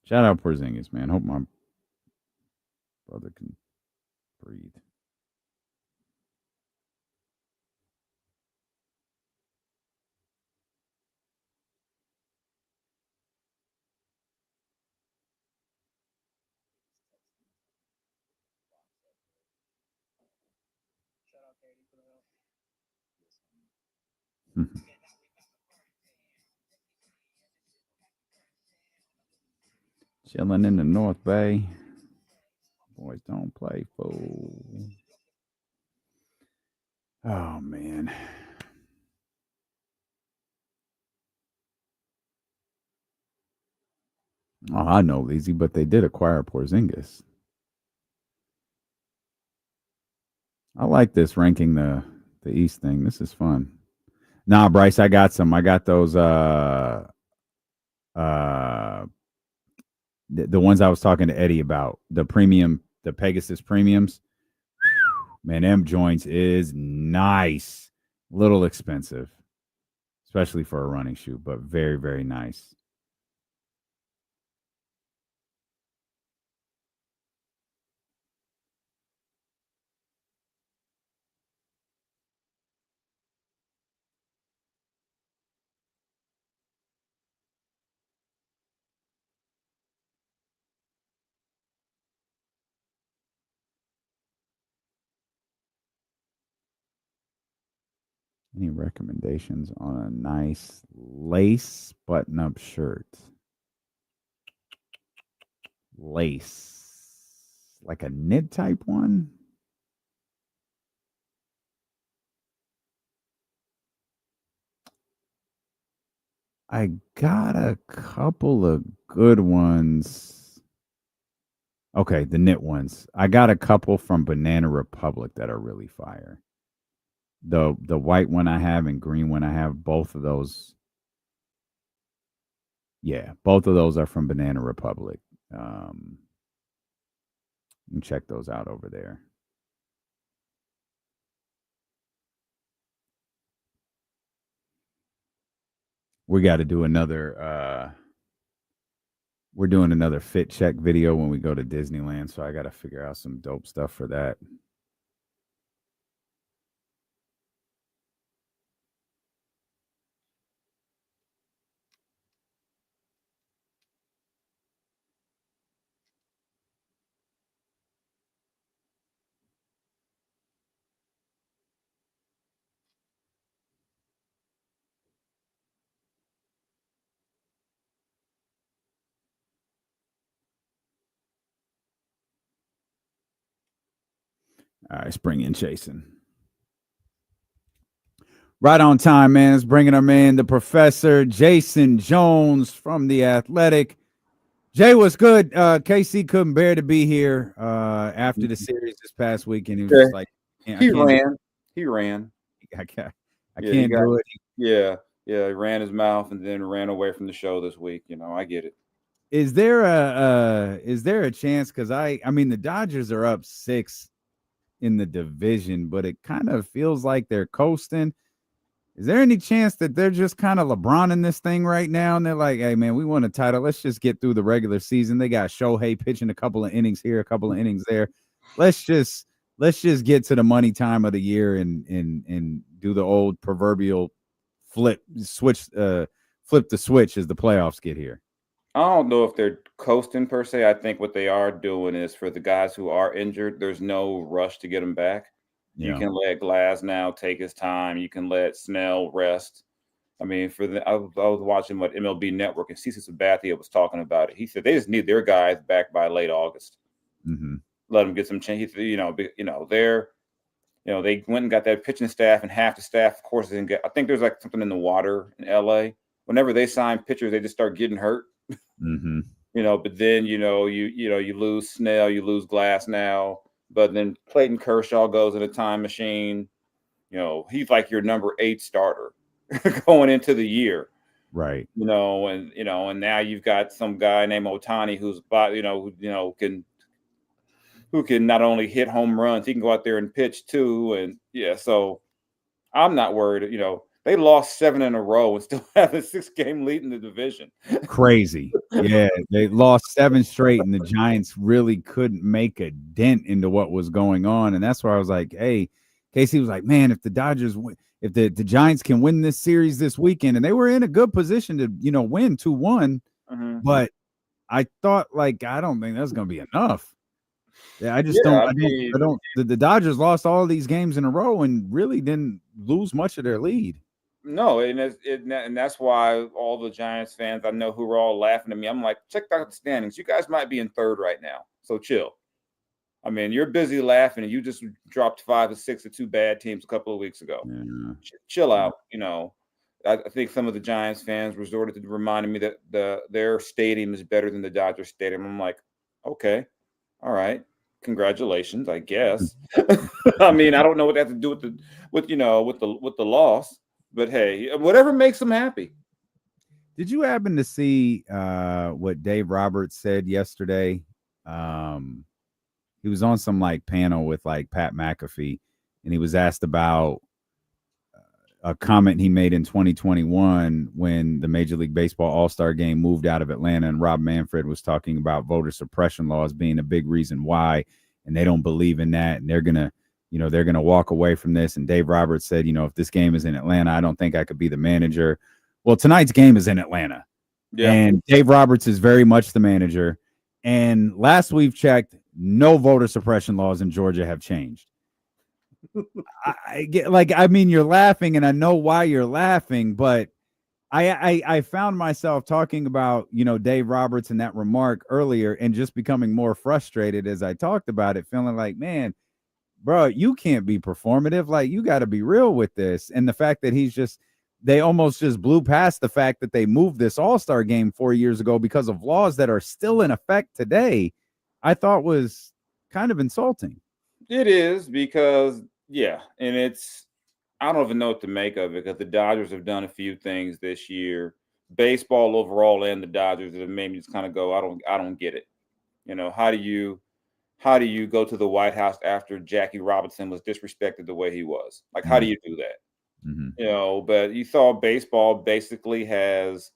Shout out Porzingis, man. Hope my brother can breathe. Chilling in the North Bay. Boys don't play fool. Oh, man. Oh, I know, Lizzie, but they did acquire Porzingis. I like this ranking the East thing. This is fun. Nah, Bryce, I got some. I got those the ones I was talking to Eddie about, the Pegasus premiums. Man, them joints is nice. A little expensive, especially for a running shoe, but very, very nice. Any recommendations on a nice lace button-up shirt? Lace. Like a knit type one? I got a couple of good ones. Okay, the knit ones. I got a couple from Banana Republic that are really fire. The white one I have and green one I have, both of those. Yeah, both of those are from Banana Republic. You can check those out over there. We got to do another we're doing another fit check video when we go to Disneyland, so I got to figure out some dope stuff for that. All right, let's bring in Jason. Right on time, man. Let's bring in our man, the professor, Jason Jones from The Athletic. Jay, what's good? KC couldn't bear to be here after the series this past weekend. He was just like, He ran. I can't Yeah, do it. Yeah, he ran his mouth and then ran away from the show this week. You know, I get it. Is there a chance? Because I mean, the Dodgers are up 6 in the division, but it kind of feels like they're coasting. Is there any chance that they're just kind of LeBron in this thing right now? And they're like, hey, man, we won a title. Let's just get through the regular season. They got Shohei pitching a couple of innings here, a couple of innings there. Let's just get to the money time of the year and do the old proverbial flip the switch as the playoffs get here. I don't know if they're coasting per se. I think what they are doing is for the guys who are injured, there's no rush to get them back. You Yeah. can let Glass now take his time. You can let Snell rest. I mean, I was watching what MLB Network and CC Sabathia was talking about it. He said they just need their guys back by late August. Mm-hmm. Let them get some change. They went and got that pitching staff, and half the staff, of course, didn't get. I think there's like something in the water in LA. Whenever they sign pitchers, they just start getting hurt. Mm-hmm. But then you lose Snell, you lose Glass now, but then Clayton Kershaw goes in a time machine. He's like your number 8 starter going into the year. Right. And now you've got some guy named Ohtani who can not only hit home runs, he can go out there and pitch too. And yeah, so I'm not worried. They lost 7 in a row and still have a 6-game lead in the division. Crazy. Yeah, they lost 7 straight, and the Giants really couldn't make a dent into what was going on. And that's where I was like, hey, Casey was like, man, if the Dodgers win, if the Giants can win this series this weekend, and they were in a good position to, win 2-1, but I thought, I don't think that's going to be enough. Yeah, I don't. The Dodgers lost all these games in a row and really didn't lose much of their lead. No, and that's why all the Giants fans I know who were all laughing at me. I'm like, check out the standings. You guys might be in 3rd right now, so chill. I mean, you're busy laughing, and you just dropped 5 or 6 to 2 bad teams a couple of weeks ago. Yeah. Chill out. I think some of the Giants fans resorted to reminding me that their stadium is better than the Dodgers stadium. I'm like, okay, all right. Congratulations, I guess. I mean, I don't know what that has to do with the loss, but hey, whatever makes them happy. Did you happen to see what Dave Roberts said yesterday? He was on some panel with Pat McAfee, and he was asked about a comment he made in 2021 when the Major League Baseball All-Star Game moved out of Atlanta, and Rob Manfred was talking about voter suppression laws being a big reason why, and they don't believe in that, and they're gonna walk away from this. And Dave Roberts said, if this game is in Atlanta, I don't think I could be the manager. Well, tonight's game is in Atlanta, and Dave Roberts is very much the manager. And last we've checked, no voter suppression laws in Georgia have changed. I mean, you're laughing, and I know why you're laughing, but I found myself talking about, Dave Roberts and that remark earlier, and just becoming more frustrated as I talked about it, feeling like, man, bro, you can't be performative. You got to be real with this. And the fact that they almost just blew past the fact that they moved this All-Star game 4 years ago because of laws that are still in effect today, I thought was kind of insulting. It is because, and I don't even know what to make of it, because the Dodgers have done a few things this year, baseball overall and the Dodgers, that have made me just kind of go, I don't get it. How do you go to the White House after Jackie Robinson was disrespected the way he was? How do you do that? Mm-hmm. But you saw baseball basically has,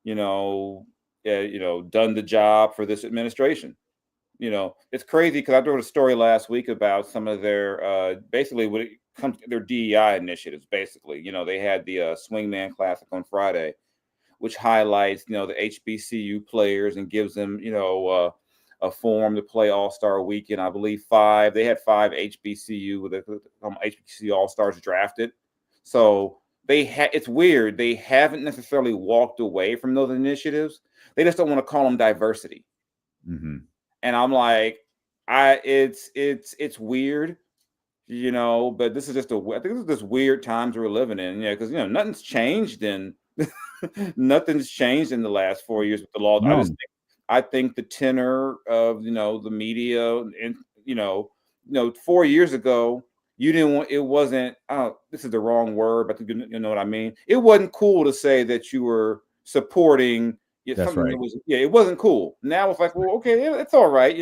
done the job for this administration. It's crazy because I wrote a story last week about some of their basically when it comes to their DEI initiatives. Basically, they had the Swingman Classic on Friday, which highlights the HBCU players and gives them a forum to play All-Star Weekend. I believe they had 5 HBCU with HBCU All-Stars drafted. So it's weird. They haven't necessarily walked away from those initiatives. They just don't want to call them diversity. Mm-hmm. And I'm like, it's weird, but this is just I think this is just weird times we're living in, because nothing's changed in the last 4 years with the law. No. I think the tenor of the media, and 4 years ago, it wasn't, this is the wrong word, but you know what I mean. It wasn't cool to say that you were supporting. That's right. It wasn't cool. Now it's like, well, okay, it's all right.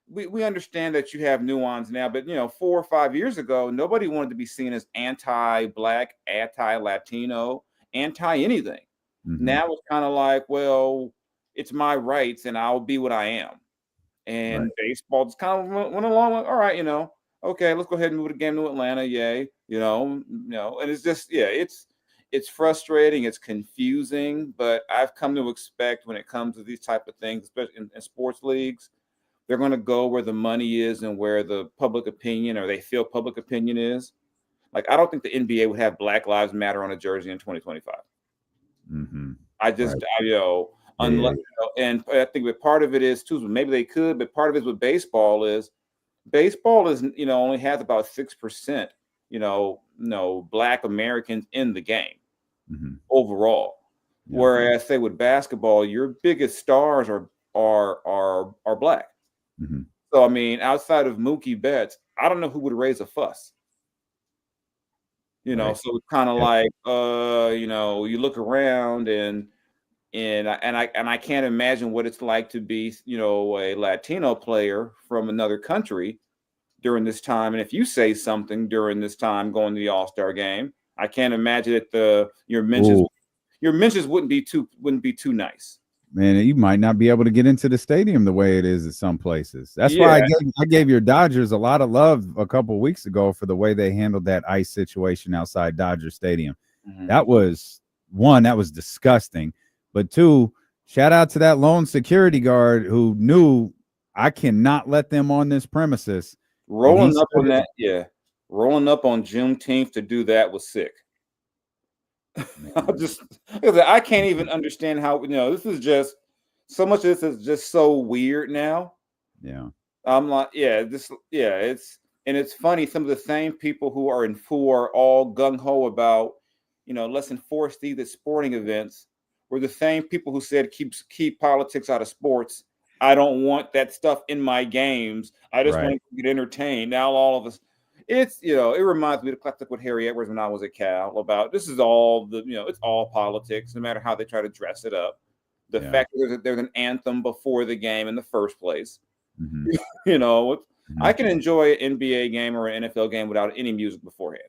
We understand that you have nuance now, but 4 or 5 years ago, nobody wanted to be seen as anti-Black, anti-Latino, anti-anything. Mm-hmm. Now it's kind of like, well, it's my rights and I'll be what I am. And baseball just kind of went along with, all right, okay, let's go ahead and move the game to Atlanta. Yay. And it's just, it's frustrating, it's confusing, but I've come to expect when it comes to these type of things, especially in sports leagues, they're going to go where the money is and where the public opinion, or they feel public opinion is. Like, I don't think the NBA would have Black Lives Matter on a jersey in 2025. Mm-hmm. I just, right. unless, and I think that part of it is too, maybe they could, but part of it is with baseball is, only has about 6%, Black Americans in the game overall. Yeah. Whereas, say with basketball, your biggest stars are Black. Mm-hmm. So I mean, outside of Mookie Betts, I don't know who would raise a fuss. Right. So it's kind of like, you look around and I can't imagine what it's like to be, a Latino player from another country during this time. And if you say something during this time going to the All-Star game, I can't imagine that your mentions wouldn't be too nice. Man, you might not be able to get into the stadium the way it is at some places. That's why I gave your Dodgers a lot of love a couple of weeks ago for the way they handled that ice situation outside Dodger Stadium. Mm-hmm. That was disgusting. But two, shout out to that lone security guard who knew I cannot let them on this premises. Rolling up on Juneteenth to do that was sick. I can't even understand how, this is just so much of this is just so weird now. Yeah. I'm like, it's funny. Some of the same people who are all gung ho about, let's enforce these at sporting events were the same people who said keep politics out of sports. I don't want that stuff in my games. I just want to get entertained. Now all of us, it reminds me of what Harry Edwards when I was at Cal about. This is all it's all politics, no matter how they try to dress it up. The fact that there's an anthem before the game in the first place. Mm-hmm. I can enjoy an NBA game or an NFL game without any music beforehand.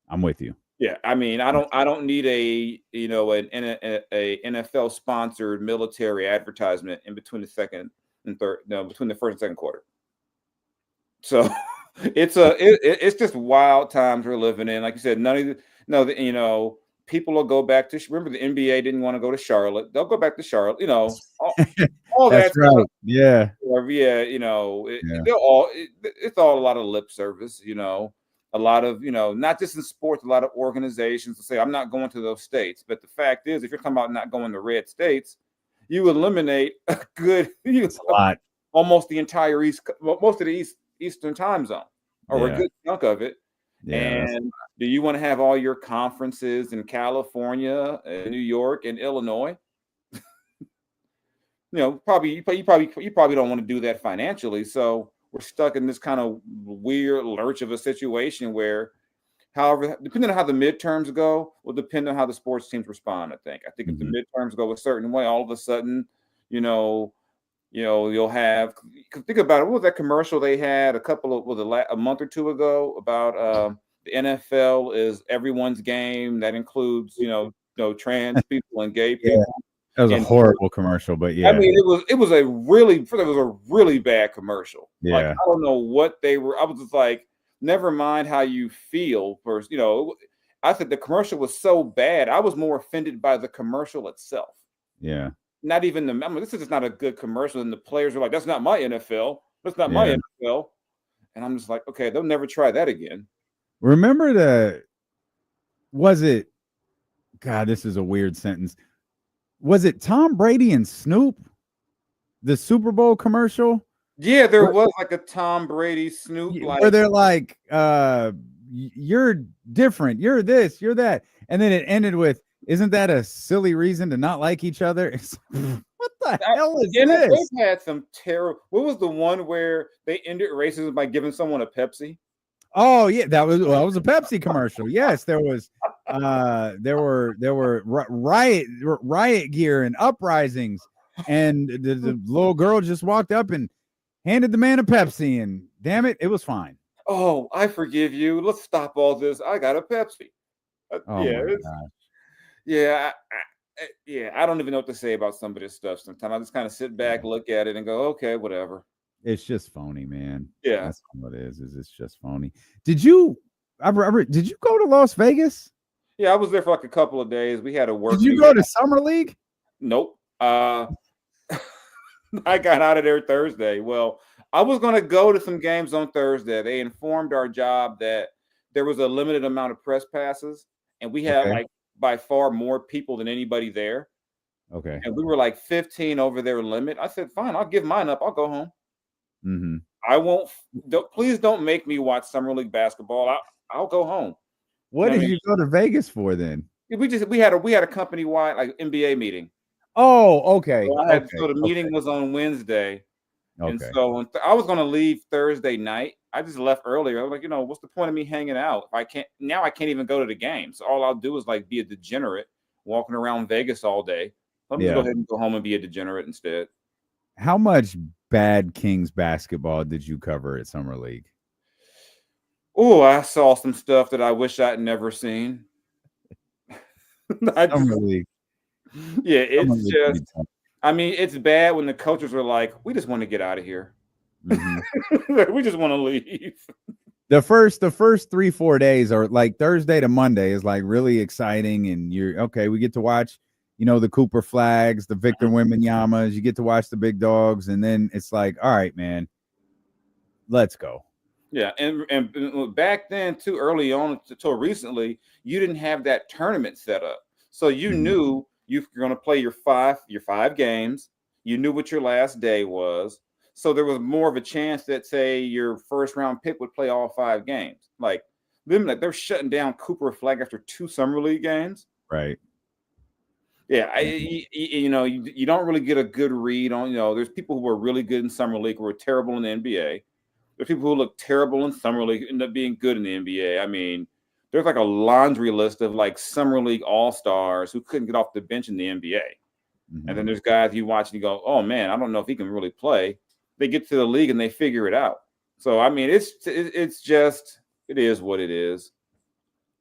I'm with you. Yeah, I mean, I don't need a NFL sponsored military advertisement in between the second and third, between the first and second quarter. So it's just wild times we're living in. Like you said, people will go back to. Remember, the NBA didn't want to go to Charlotte. They'll go back to Charlotte. All that's right. Stuff. Yeah. It's all a lot of lip service. A lot of, not just in sports, a lot of organizations will say, I'm not going to those states. But the fact is, if you're talking about not going to red states, you eliminate almost the entire most of the Eastern time zone, or a good chunk of it. Yeah, and do you want to have all your conferences in California, New York, and Illinois? You probably don't want to do that financially. So we're stuck in this kind of weird lurch of a situation where, however, depending on how the midterms go, will depend on how the sports teams respond. I think if the midterms go a certain way, all of a sudden, you'll have. Think about it. What was that commercial they had a month or two ago about the NFL is everyone's game that includes trans people and gay people. That was a horrible commercial, but yeah. I mean, it was a really bad commercial. Yeah. Like, I don't know what they were. I was just like, never mind how you feel first. I said the commercial was so bad. I was more offended by the commercial itself. Yeah. Not even this is just not a good commercial. And the players are like, that's not my NFL. That's not my NFL. And I'm just like, okay, they'll never try that again. Remember God, this is a weird sentence. Was it Tom Brady and Snoop? The Super Bowl commercial? Yeah, there was like a Tom Brady Snoop, where they're like, you're different, you're this, you're that. And then it ended with, isn't that a silly reason to not like each other? What the hell is this? They've had some terrible. What was the one where they ended racism by giving someone a Pepsi? Oh yeah, that was a Pepsi commercial. Yes, there was. There were riot gear and uprisings, and the little girl just walked up and handed the man a Pepsi, and damn it, it was fine. Oh, I forgive you. Let's stop all this. I got a Pepsi. I don't even know what to say about some of this stuff. Sometimes I just kind of sit back, look at it, and go, okay, whatever. It's just phony, man. Yeah, that's what it is. It's just phony. Did you go to Las Vegas? Yeah, I was there for like a couple of days. We had a work. Did you go to summer league? Nope. I got out of there Thursday. Well, I was going to go to some games on Thursday. They informed our job that there was a limited amount of press passes, and we had like by far more people than anybody there. Okay. And we were like 15 over their limit. I said, fine, I'll give mine up. I'll go home. Mm-hmm. I won't. Please don't make me watch summer league basketball. I'll go home. What did you go to Vegas for then? We had a company wide like NBA meeting. Oh, okay. So the meeting was on Wednesday. And so I was going to leave Thursday night. I just left earlier. I was like, what's the point of me hanging out? If I can't even go to the game. So all I'll do is like be a degenerate walking around Vegas all day. Let me go ahead and go home and be a degenerate instead. How much bad Kings basketball did you cover at Summer League? Oh, I saw some stuff that I wish I'd never seen. Summer League. Yeah, it's just, I mean, it's bad when the coaches are like, we just want to get out of here. Mm-hmm. We just want to leave. The first 3-4 days are like Thursday to Monday is like really exciting. And we get to watch, the Cooper Flags, the Victor Wembanyamas, you get to watch the big dogs. And then it's like, all right, man, let's go. Yeah. And back then too, early on until recently, you didn't have that tournament set up. So you knew you're going to play your five games. You knew what your last day was. So there was more of a chance that, say, your first round pick would play all 5 games. Like they're shutting down Cooper Flag after 2 summer league games. Right. Yeah. You don't really get a good read on, there's people who are really good in summer league who are terrible in the NBA. There's people who look terrible in summer league end up being good in the NBA. I mean, there's like a laundry list of like summer league all-stars who couldn't get off the bench in the NBA. Mm-hmm. And then there's guys you watch and you go, oh man, I don't know if he can really play. They get to the league and they figure it out. So, I mean, it's just, it is what it is.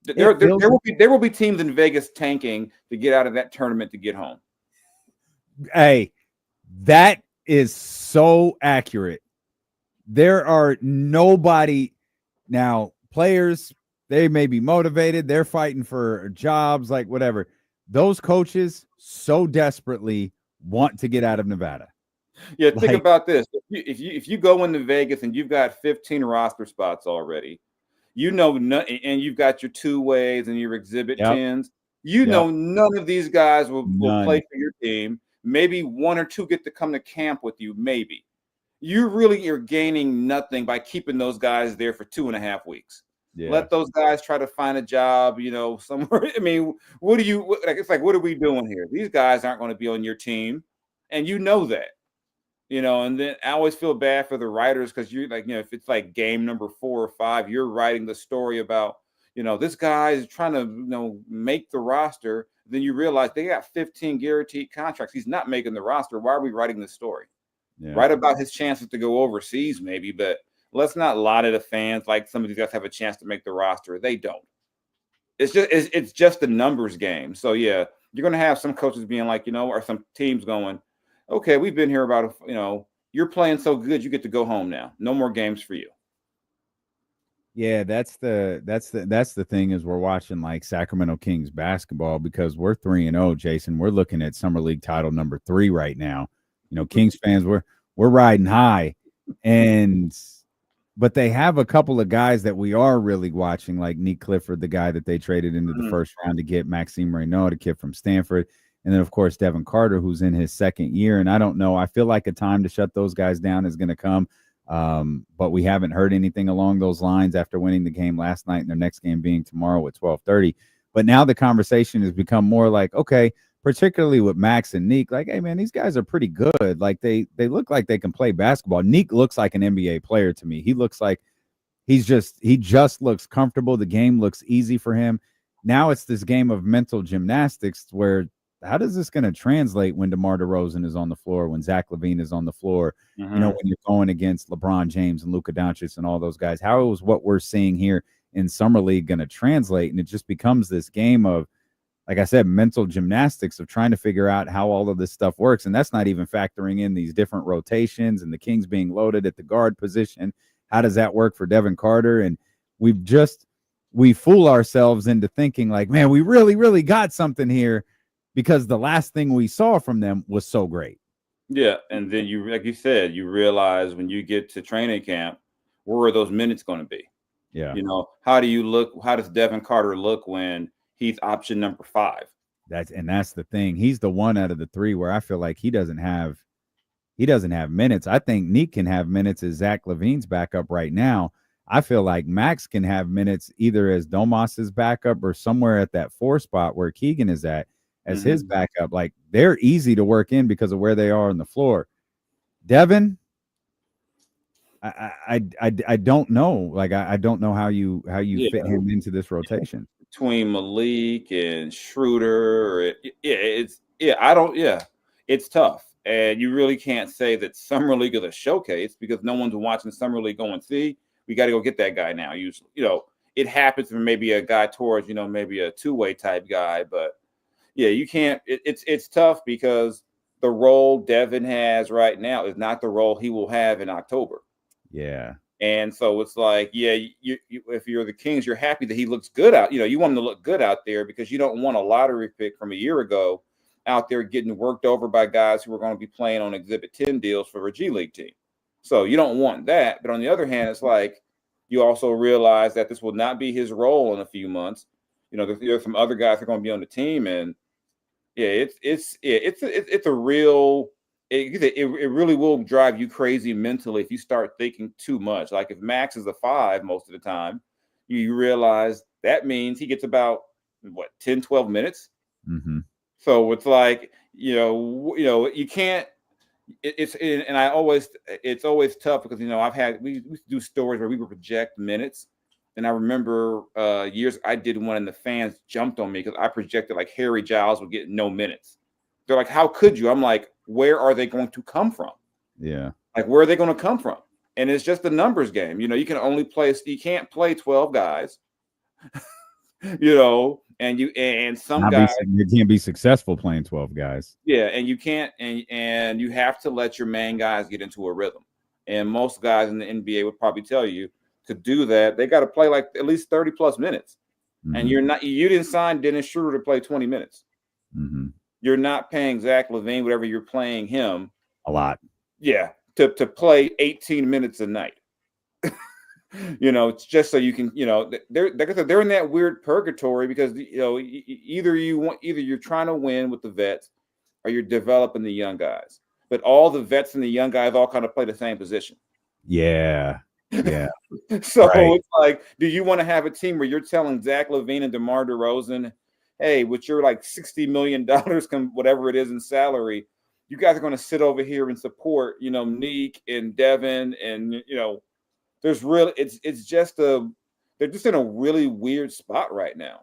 There will be teams in Vegas tanking to get out of that tournament to get home. Hey, that is so accurate. There are nobody now, players, they may be motivated. They're fighting for jobs, like whatever. Those coaches so desperately want to get out of Nevada. Yeah, think about this. If you go into Vegas and you've got 15 roster spots already, and you've got your 2-ways and your exhibit 10s, none of these guys will play for your team. Maybe 1 or 2 get to come to camp with you, maybe. You really are gaining nothing by keeping those guys there for 2.5 weeks. Yeah. Let those guys try to find a job, somewhere. I mean, it's like, what are we doing here? These guys aren't going to be on your team, and you know that. And then I always feel bad for the writers because you're like, if it's like game number 4 or 5, you're writing the story about, this guy is trying to, make the roster. Then you realize they got 15 guaranteed contracts. He's not making the roster. Why are we writing this story? Yeah. Write about his chances to go overseas, maybe, but let's not lie to the fans like some of these guys have a chance to make the roster. They don't. It's just a numbers game. So yeah, you're going to have some coaches being like, or some teams going, okay, we've been here about, you're playing so good, you get to go home now. No more games for you. Yeah, that's the thing is we're watching like Sacramento Kings basketball because we're 3-0, Jason. We're looking at Summer League title number 3 right now. Kings fans, we're riding high, but they have a couple of guys that we are really watching, like Nique Clifford, the guy that they traded into the first round to get Maxime Reynaud, the kid from Stanford. And then, of course, Devin Carter, who's in his 2nd year. And I don't know. I feel like a time to shut those guys down is going to come. But we haven't heard anything along those lines after winning the game last night and their next game being tomorrow at 12:30. But now the conversation has become more like, okay, particularly with Max and Nique, like, hey, man, these guys are pretty good. Like, they look like they can play basketball. Nique looks like an NBA player to me. He looks like he just looks comfortable. The game looks easy for him. Now it's this game of mental gymnastics where how is this going to translate when DeMar DeRozan is on the floor, when Zach LaVine is on the floor, when you're going against LeBron James and Luka Doncic and all those guys? How is what we're seeing here in Summer League going to translate? And it just becomes this game of, like I said, mental gymnastics of trying to figure out how all of this stuff works. And that's not even factoring in these different rotations and the Kings being loaded at the guard position. How does that work for Devin Carter? And we've just we fool ourselves into thinking like, man, we really, really got something here because the last thing we saw from them was so great. Yeah, and then you, like you said, you realize when you get to training camp, where are those minutes going to be? Yeah. You know, how do you look? How does Devin Carter look when he's option number 5? That's the thing. He's the one out of the 3 where I feel like he doesn't have minutes. I think Nique can have minutes as Zach LaVine's backup right now. I feel like Max can have minutes either as Domas's backup or somewhere at that 4 spot where Keegan is at as his backup. Like, they're easy to work in because of where they are on the floor. Devin, I don't know. Like, I don't know how you fit him into this rotation. Between Malik and Schroeder, it's tough. And you really can't say that Summer League is a showcase because no one's watching Summer League going, see, we got to go get that guy now. Usually, it happens for maybe a guy towards, maybe a two-way type guy. But, yeah, you can't. It's tough because the role Devin has right now is not the role he will have in October. Yeah. And so it's like, yeah, you if you're the Kings, you're happy that he looks good out. You want him to look good out there because you don't want a lottery pick from a year ago out there getting worked over by guys who are going to be playing on Exhibit 10 deals for a G League team. So you don't want that. But on the other hand, it's like you also realize that this will not be his role in a few months. There's some other guys that are going to be on the team, and yeah, it's a real. It really will drive you crazy mentally if you start thinking too much. Like if Max is a 5 most of the time, you realize that means he gets about 10, 12 minutes. Mm-hmm. So it's like, you can't. It's always tough because we used to do stories where we would project minutes, and I remember years I did one and the fans jumped on me because I projected like Harry Giles would get no minutes. They're like, how could you? I'm like, where are they going to come from? Yeah. Like, where are they going to come from? And it's just a numbers game. You can't play 12 guys, and some guys. You can't be successful playing 12 guys. Yeah. And you can't, and you have to let your main guys get into a rhythm. And most guys in the NBA would probably tell you to do that. They got to play like at least 30 plus minutes. Mm-hmm. And you didn't sign Dennis Schroeder to play 20 minutes. Mm-hmm. You're not paying Zach LaVine, whatever you're playing him. A lot. Yeah. To play 18 minutes a night. It's just so you can, they're in that weird purgatory because, either you're trying to win with the vets or you're developing the young guys. But all the vets and the young guys all kind of play the same position. Yeah. Yeah. So It's like, do you want to have a team where you're telling Zach LaVine and DeMar DeRozan, hey, with your like $60 million, whatever it is in salary, you guys are going to sit over here and support, Nique and Devin, and there's really they're just in a really weird spot right now.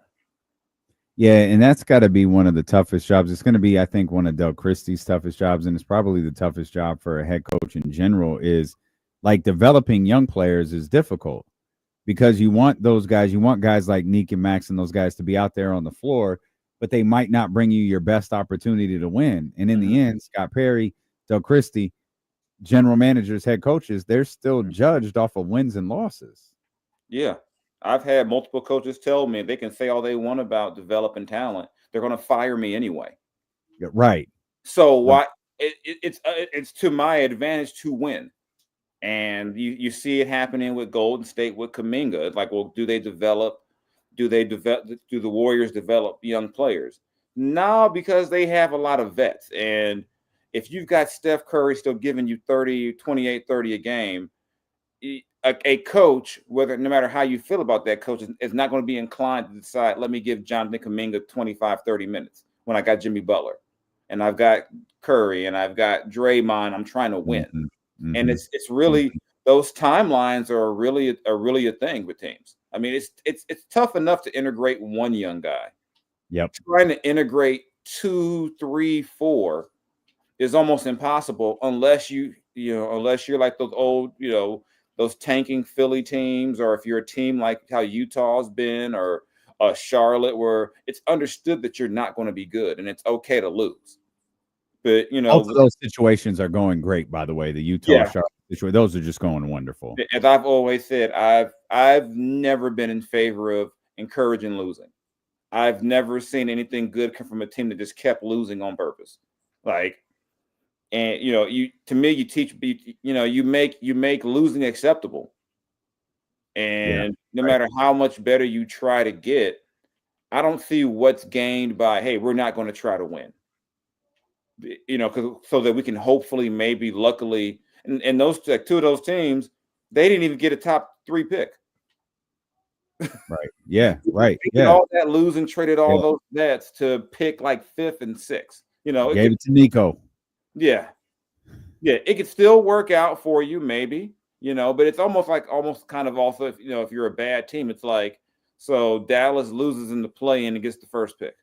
Yeah, and that's got to be one of the toughest jobs. It's going to be, I think, one of Del Christie's toughest jobs, and it's probably the toughest job for a head coach in general. Is like developing young players is difficult. Because you want those guys, you want guys like Nique and Max and those guys to be out there on the floor, but they might not bring you your best opportunity to win. And in the end, Scott Perry, Del Christie, general managers, head coaches, they're still judged off of wins and losses. Yeah. I've had multiple coaches tell me they can say all they want about developing talent. They're going to fire me anyway. Yeah, right. So why it's to my advantage to win. And you see it happening with Golden State with Kuminga. It's like, well, do the Warriors develop young players? No, because they have a lot of vets. And if you've got Steph Curry still giving you 28, 30 a game, a coach, no matter how you feel about that coach, is not going to be inclined to decide, let me give Jonathan Kuminga 25, 30 minutes when I got Jimmy Butler and I've got Curry and I've got Draymond. I'm trying to win. Mm-hmm. And it's really those timelines are really a thing with teams. I mean, it's tough enough to integrate one young guy. Yep. Trying to integrate 2, 3, 4 is almost impossible unless you're like those old, those tanking Philly teams, or if you're a team like how Utah's been, or Charlotte, where it's understood that you're not going to be good and it's okay to lose. But both of those situations are going great, by the way. The Utah Charlotte situation, those are just going wonderful. As I've always said, I've never been in favor of encouraging losing. I've never seen anything good come from a team that just kept losing on purpose. Like, and you teach, you make losing acceptable. And no matter how much better you try to get, I don't see what's gained by, hey, we're not going to try to win. So that we can hopefully, maybe, luckily, and those two of those teams, they didn't even get a top 3 pick. Right. Yeah. Right. They did all that losing, traded all those bets to pick like 5th and 6th. Gave it to Nico. Yeah. Yeah. It could still work out for you, maybe, but it's almost kind of also, if you're a bad team, it's like, so Dallas loses in the play-in and gets the first pick.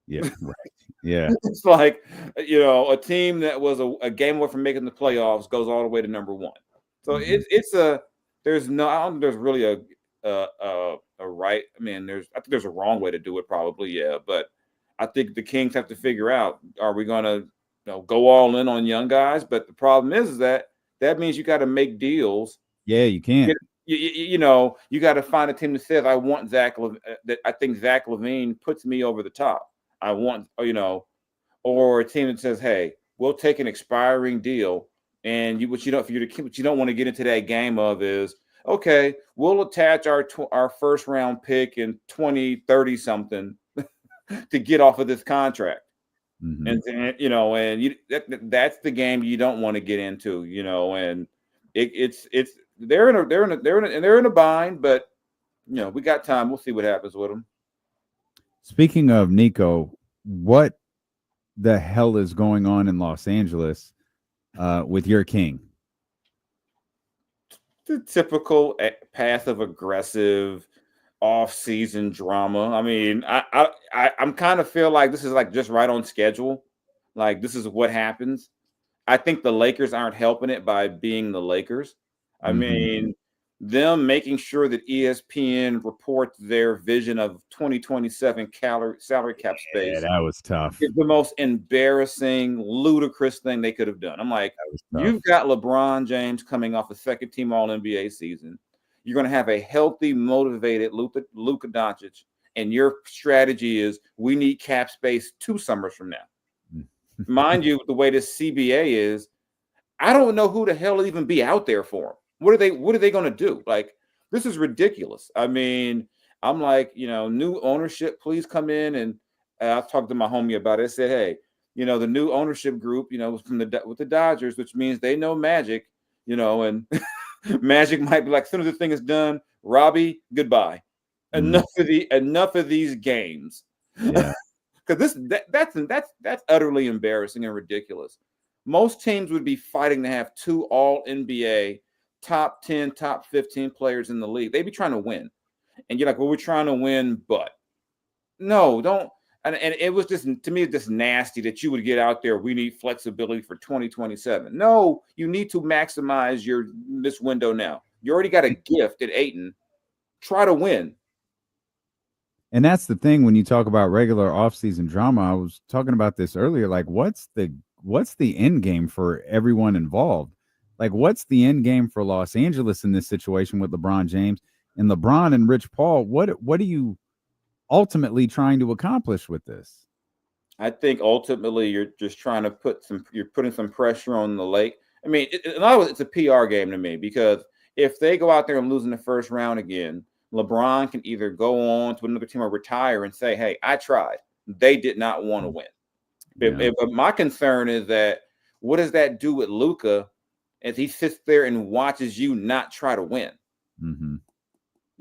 Yeah. Right. Yeah. It's like, a team that was a game away from making the playoffs goes all the way to number 1. So there's really a right. I mean, I think there's a wrong way to do it, probably. Yeah. But I think the Kings have to figure out, are we going to go all in on young guys? But the problem is that means you got to make deals. Yeah, you can't. You got to find a team that says, I want that I think Zach LaVine puts me over the top. I want, or a team that says, hey, we'll take an expiring deal, and what you don't want to get into that game of is, okay, we'll attach our first round pick in 2030 something to get off of this contract. Mm-hmm. And that's the game you don't want to get into, and they're in a bind, but we got time. We'll see what happens with them. Speaking of Nico, what the hell is going on in Los Angeles with your king? The typical passive aggressive off-season drama. I mean, I'm kind of feel like this is like just right on schedule. Like, this is what happens. I think the Lakers aren't helping it by being the Lakers. I mean, them making sure that ESPN reports their vision of 2027 salary cap space. Yeah, that was tough. Is the most embarrassing, ludicrous thing they could have done. I'm like, you've got LeBron James coming off a second-team All-NBA season. You're going to have a healthy, motivated Luka Doncic, and your strategy is, we need cap space 2 summers from now. Mind you, the way this CBA is, I don't know who the hell will even be out there for him. What are they going to do? Like, this is ridiculous. I mean, I'm like, new ownership, please come in. And I talked to my homie about it. I said, hey, the new ownership group, with the Dodgers, which means they know Magic, and Magic might be like, as soon as the thing is done, Robbie, goodbye. Enough of these games. Yeah. Because that's utterly embarrassing and ridiculous. Most teams would be fighting to have 2 All-NBA top 10, top 15 players in the league. They'd be trying to win. And you're like, well, we're trying to win, but no, don't. And it was just, to me, just nasty that you would get out there. We need flexibility for 2027. No, you need to maximize this window now. You already got a gift at Ayton. Try to win. And that's the thing when you talk about regular offseason drama. I was talking about this earlier. Like, what's the end game for everyone involved? Like, what's the end game for Los Angeles in this situation with LeBron James and LeBron and Rich Paul? What are you ultimately trying to accomplish with this? I think ultimately you're just trying to putting some pressure on the Lake. I mean, in other words, it's a PR game to me, because if they go out there and lose in the first round again, LeBron can either go on to another team or retire and say, hey, I tried. They did not want to win. Yeah. But my concern is that, what does that do with Luka as he sits there and watches you not try to win? Mm-hmm.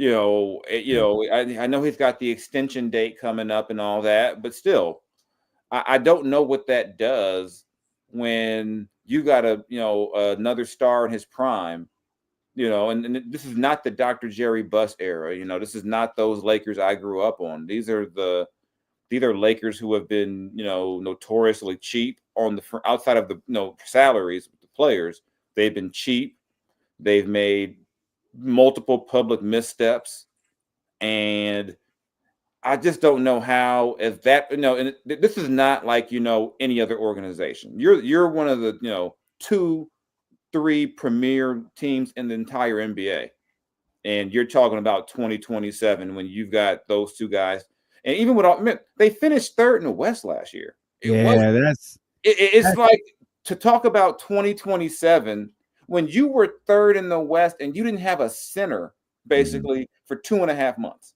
I know he's got the extension date coming up and all that, but still, I don't know what that does when you got another star in his prime, and this is not the Dr. Jerry Buss era. This is not those Lakers I grew up on. These are Lakers who have been, notoriously cheap on the outside of the salaries with the players. They've been cheap. They've made multiple public missteps, and I just don't know how, if that, and this is not like, any other organization. You're one of the, 2-3 premier teams in the entire NBA. And you're talking about 2027 when you've got those two guys. And even with all, they finished third in the West last year. It's like to talk about 2027 when you were third in the West and you didn't have a center basically for 2.5 months.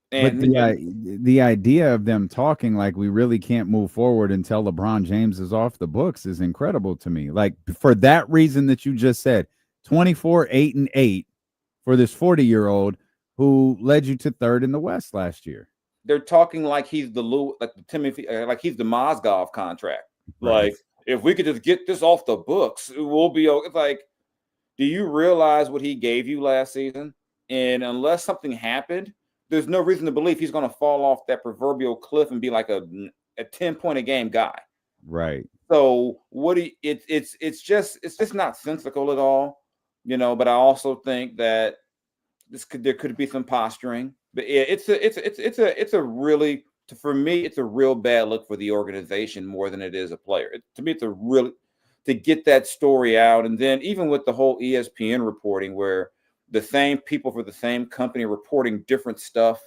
But the idea of them talking like we really can't move forward until LeBron James is off the books is incredible to me. Like for that reason that you just said, 24, 8-8 for this 40-year-old who led you to third in the West last year. They're talking like he's like the Timothy, like he's the Mozgov contract. Right. Like if we could just get this off the books, we'll be okay. It's like, do you realize what he gave you last season? And unless something happened, there's no reason to believe he's going to fall off that proverbial cliff and be like a 10-point a game guy. Right. So it's just not sensical at all, but I also think that there could be some posturing, but yeah, it's a really, for me, it's a real bad look for the organization more than it is a player. To me, it's a really, to get that story out. And then even with the whole ESPN reporting where the same people for the same company reporting different stuff.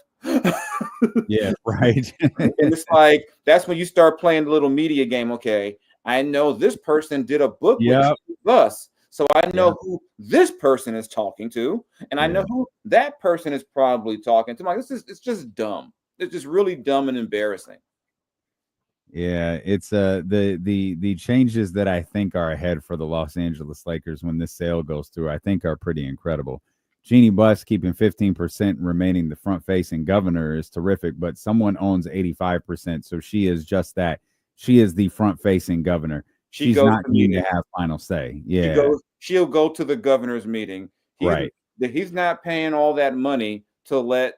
Yeah, right. And it's like, that's when you start playing the little media game. Okay, I know this person did a book with us, so I know who this person is talking to, and I know who that person is probably talking to. I'm like, it's just dumb. It's just really dumb and embarrassing. Yeah, it's the changes that I think are ahead for the Los Angeles Lakers when this sale goes through, I think are pretty incredible. Jeannie Buss keeping 15% remaining the front-facing governor is terrific, but someone owns 85%, so she is just that. She is the front-facing governor. She's not going to have final say. Yeah, she'll go to the governor's meeting. He's not paying all that money to let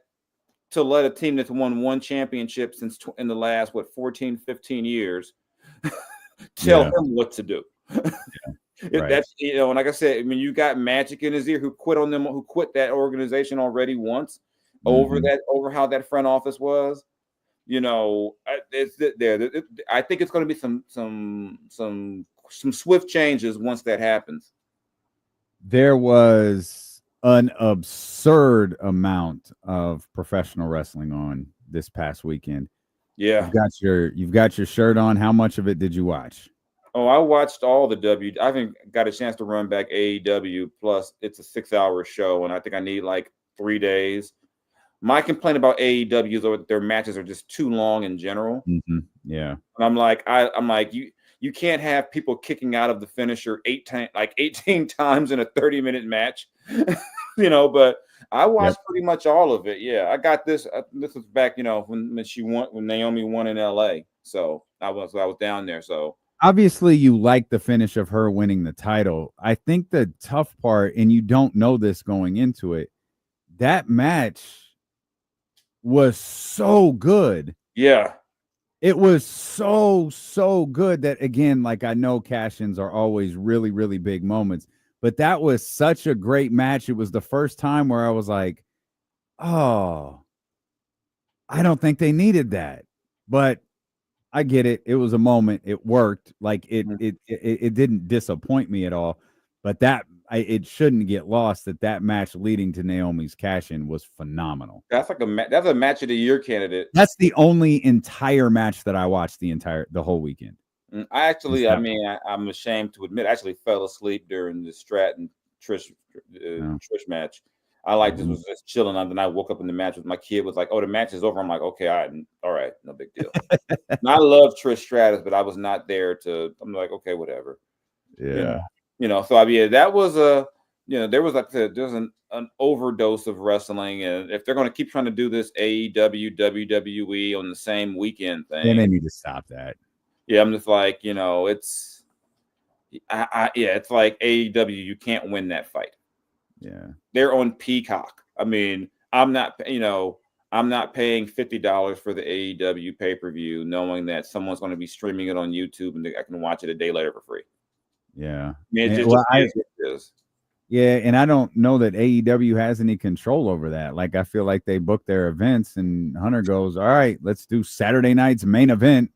a team that's won one championship since in the last 14, 15 years tell him what to do. That's, and like I said, I mean, you got Magic in his ear who quit that organization already once over how that front office was. I think it's going to be some swift changes once that happens. There was an absurd amount of professional wrestling on this past weekend. Yeah, you've got your shirt on. How much of it did you watch? Oh, I watched all the I haven't got a chance to run back AEW. Plus, it's a 6-hour show, and I think I need like 3 days. My complaint about AEW is that their matches are just too long in general. Yeah, and I'm like, you can't have people kicking out of the finisher 18 times in a 30-minute match, But I watched pretty much all of it. Yeah, I got this. This was back, when Naomi won in LA. So I was down there. So. Obviously, you like the finish of her winning the title. I think the tough part, and you don't know this going into it, that match was so good. Yeah. It was so good that, again, like I know cash-ins are always really, really big moments, but that was such a great match. It was the first time where I was like, oh, I don't think they needed that. But I get it. It was a moment. It worked. Like it didn't disappoint me at all. But it shouldn't get lost that match leading to Naomi's cash-in was phenomenal. That's like that's a match of the year candidate. That's the only entire match that I watched the whole weekend. I'm ashamed to admit, I actually fell asleep during the Stratton Trish match. I just was just chilling, and then I woke up in the match with my kid was like, "Oh, the match is over." I'm like, "Okay, all right, no big deal." And I love Trish Stratus, but I was not there to. I'm like, "Okay, whatever." Yeah, So that was there was there's an overdose of wrestling, and if they're going to keep trying to do this AEW, WWE on the same weekend thing, then they need to stop that. Yeah, I'm just like, it's it's like AEW. You can't win that fight. Yeah, they're on Peacock. I mean, I'm not paying $50 for the AEW pay-per-view, knowing that someone's going to be streaming it on YouTube and I can watch it a day later for free. Yeah, Yeah, and I don't know that AEW has any control over that. Like, I feel like they book their events, and Hunter goes, "All right, let's do Saturday night's main event."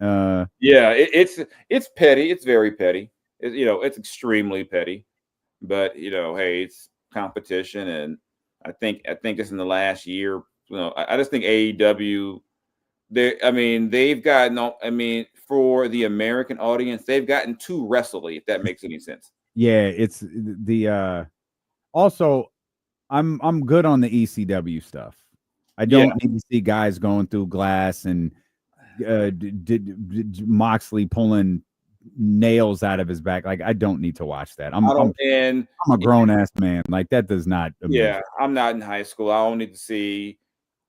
It's petty. It's very petty. It's extremely petty. But hey, it's competition, and I think just in the last year, I just think AEW, they've gotten, for the American audience, they've gotten too wrestly, if that makes any sense. Yeah, it's the also I'm good on the ECW stuff. I don't need to see guys going through glass and Moxley pulling nails out of his back. Like, I don't need to watch that. I'm a grown ass man. Like, that does not. Yeah, I'm not in high school. I don't need to see.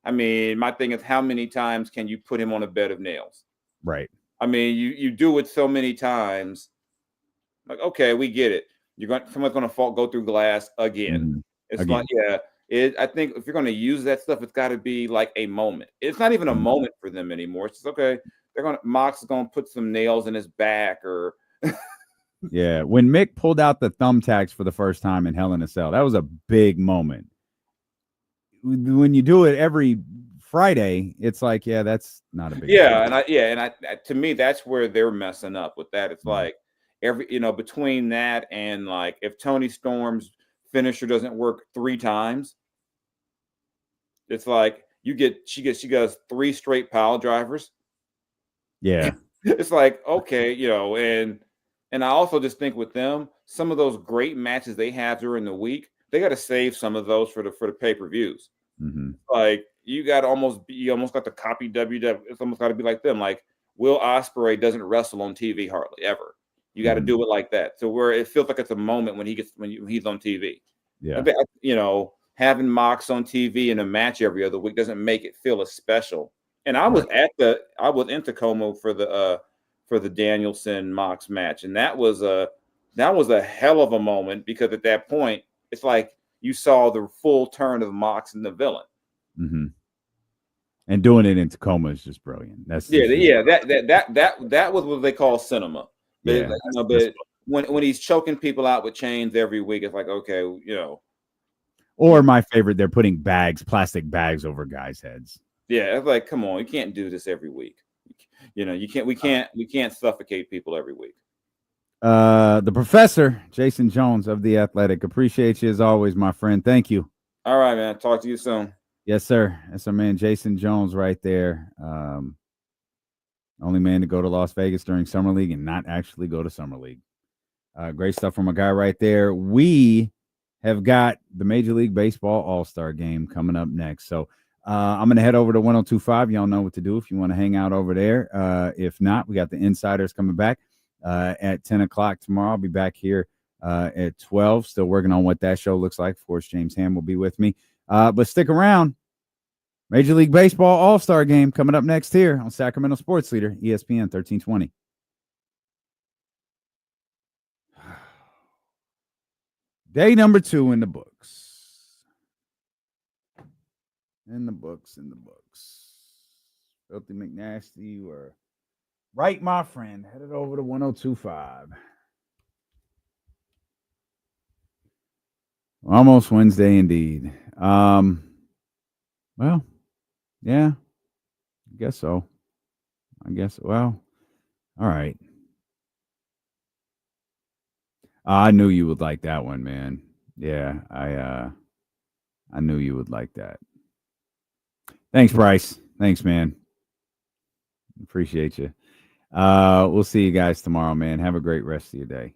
My thing is, how many times can you put him on a bed of nails? Right. You do it so many times. Like, okay, we get it. Someone's going to go through glass again. Mm-hmm. It's again. I think if you're going to use that stuff, it's got to be like a moment. It's not even a moment for them anymore. It's just, okay, Mox is going to put some nails in his back or. Yeah, when Mick pulled out the thumbtacks for the first time in Hell in a Cell, that was a big moment. When you do it every Friday, it's like, yeah, that's not a big deal. To me, that's where they're messing up with that. It's like between that and like if Toni Storm's finisher doesn't work 3 times, it's like she does 3 straight pile drivers. Yeah. It's like, okay, and I also just think with them, some of those great matches they have during the week, they got to save some of those for the pay-per-views. Mm-hmm. Like, you almost got to copy WWE. It's almost got to be like them. Like, Will Ospreay doesn't wrestle on TV hardly ever. You got to do it like that. So where it feels like it's a moment when he's on TV. Yeah. Having Mox on TV in a match every other week doesn't make it feel as special. And I was in Tacoma for the Danielson Mox match, and that was a hell of a moment, because at that point it's like you saw the full turn of Mox and the villain. Mm-hmm. And doing it in Tacoma is just brilliant. That's that was what they call cinema. Yeah, but when he's choking people out with chains every week, it's like, okay, Or my favorite, they're putting plastic bags over guys' heads. Yeah, it's like, come on, you can't do this every week. We can't suffocate people every week. The professor, Jason Jones of The Athletic. Appreciate you as always, my friend. Thank you. All right, man. Talk to you soon. Yes, sir. That's our man, Jason Jones, right there. Only man to go to Las Vegas during Summer League and not actually go to Summer League. Great stuff from a guy right there. We have got the Major League Baseball All-Star Game coming up next. So I'm going to head over to 102.5. Y'all know what to do if you want to hang out over there. If not, we got the Insiders coming back at 10 o'clock tomorrow. I'll be back here at 12, still working on what that show looks like. Of course, James Ham will be with me. But stick around. Major League Baseball All-Star Game coming up next here on Sacramento Sports Leader, ESPN 1320. Day number 2 in the books. In the books. Filthy McNasty, you were right, my friend. Headed over to 102.5. Almost Wednesday indeed. Well, yeah, I guess so. Well, all right. I knew you would like that one, man. Yeah, I knew you would like that. Thanks, Bryce. Thanks, man. Appreciate you. We'll see you guys tomorrow, man. Have a great rest of your day.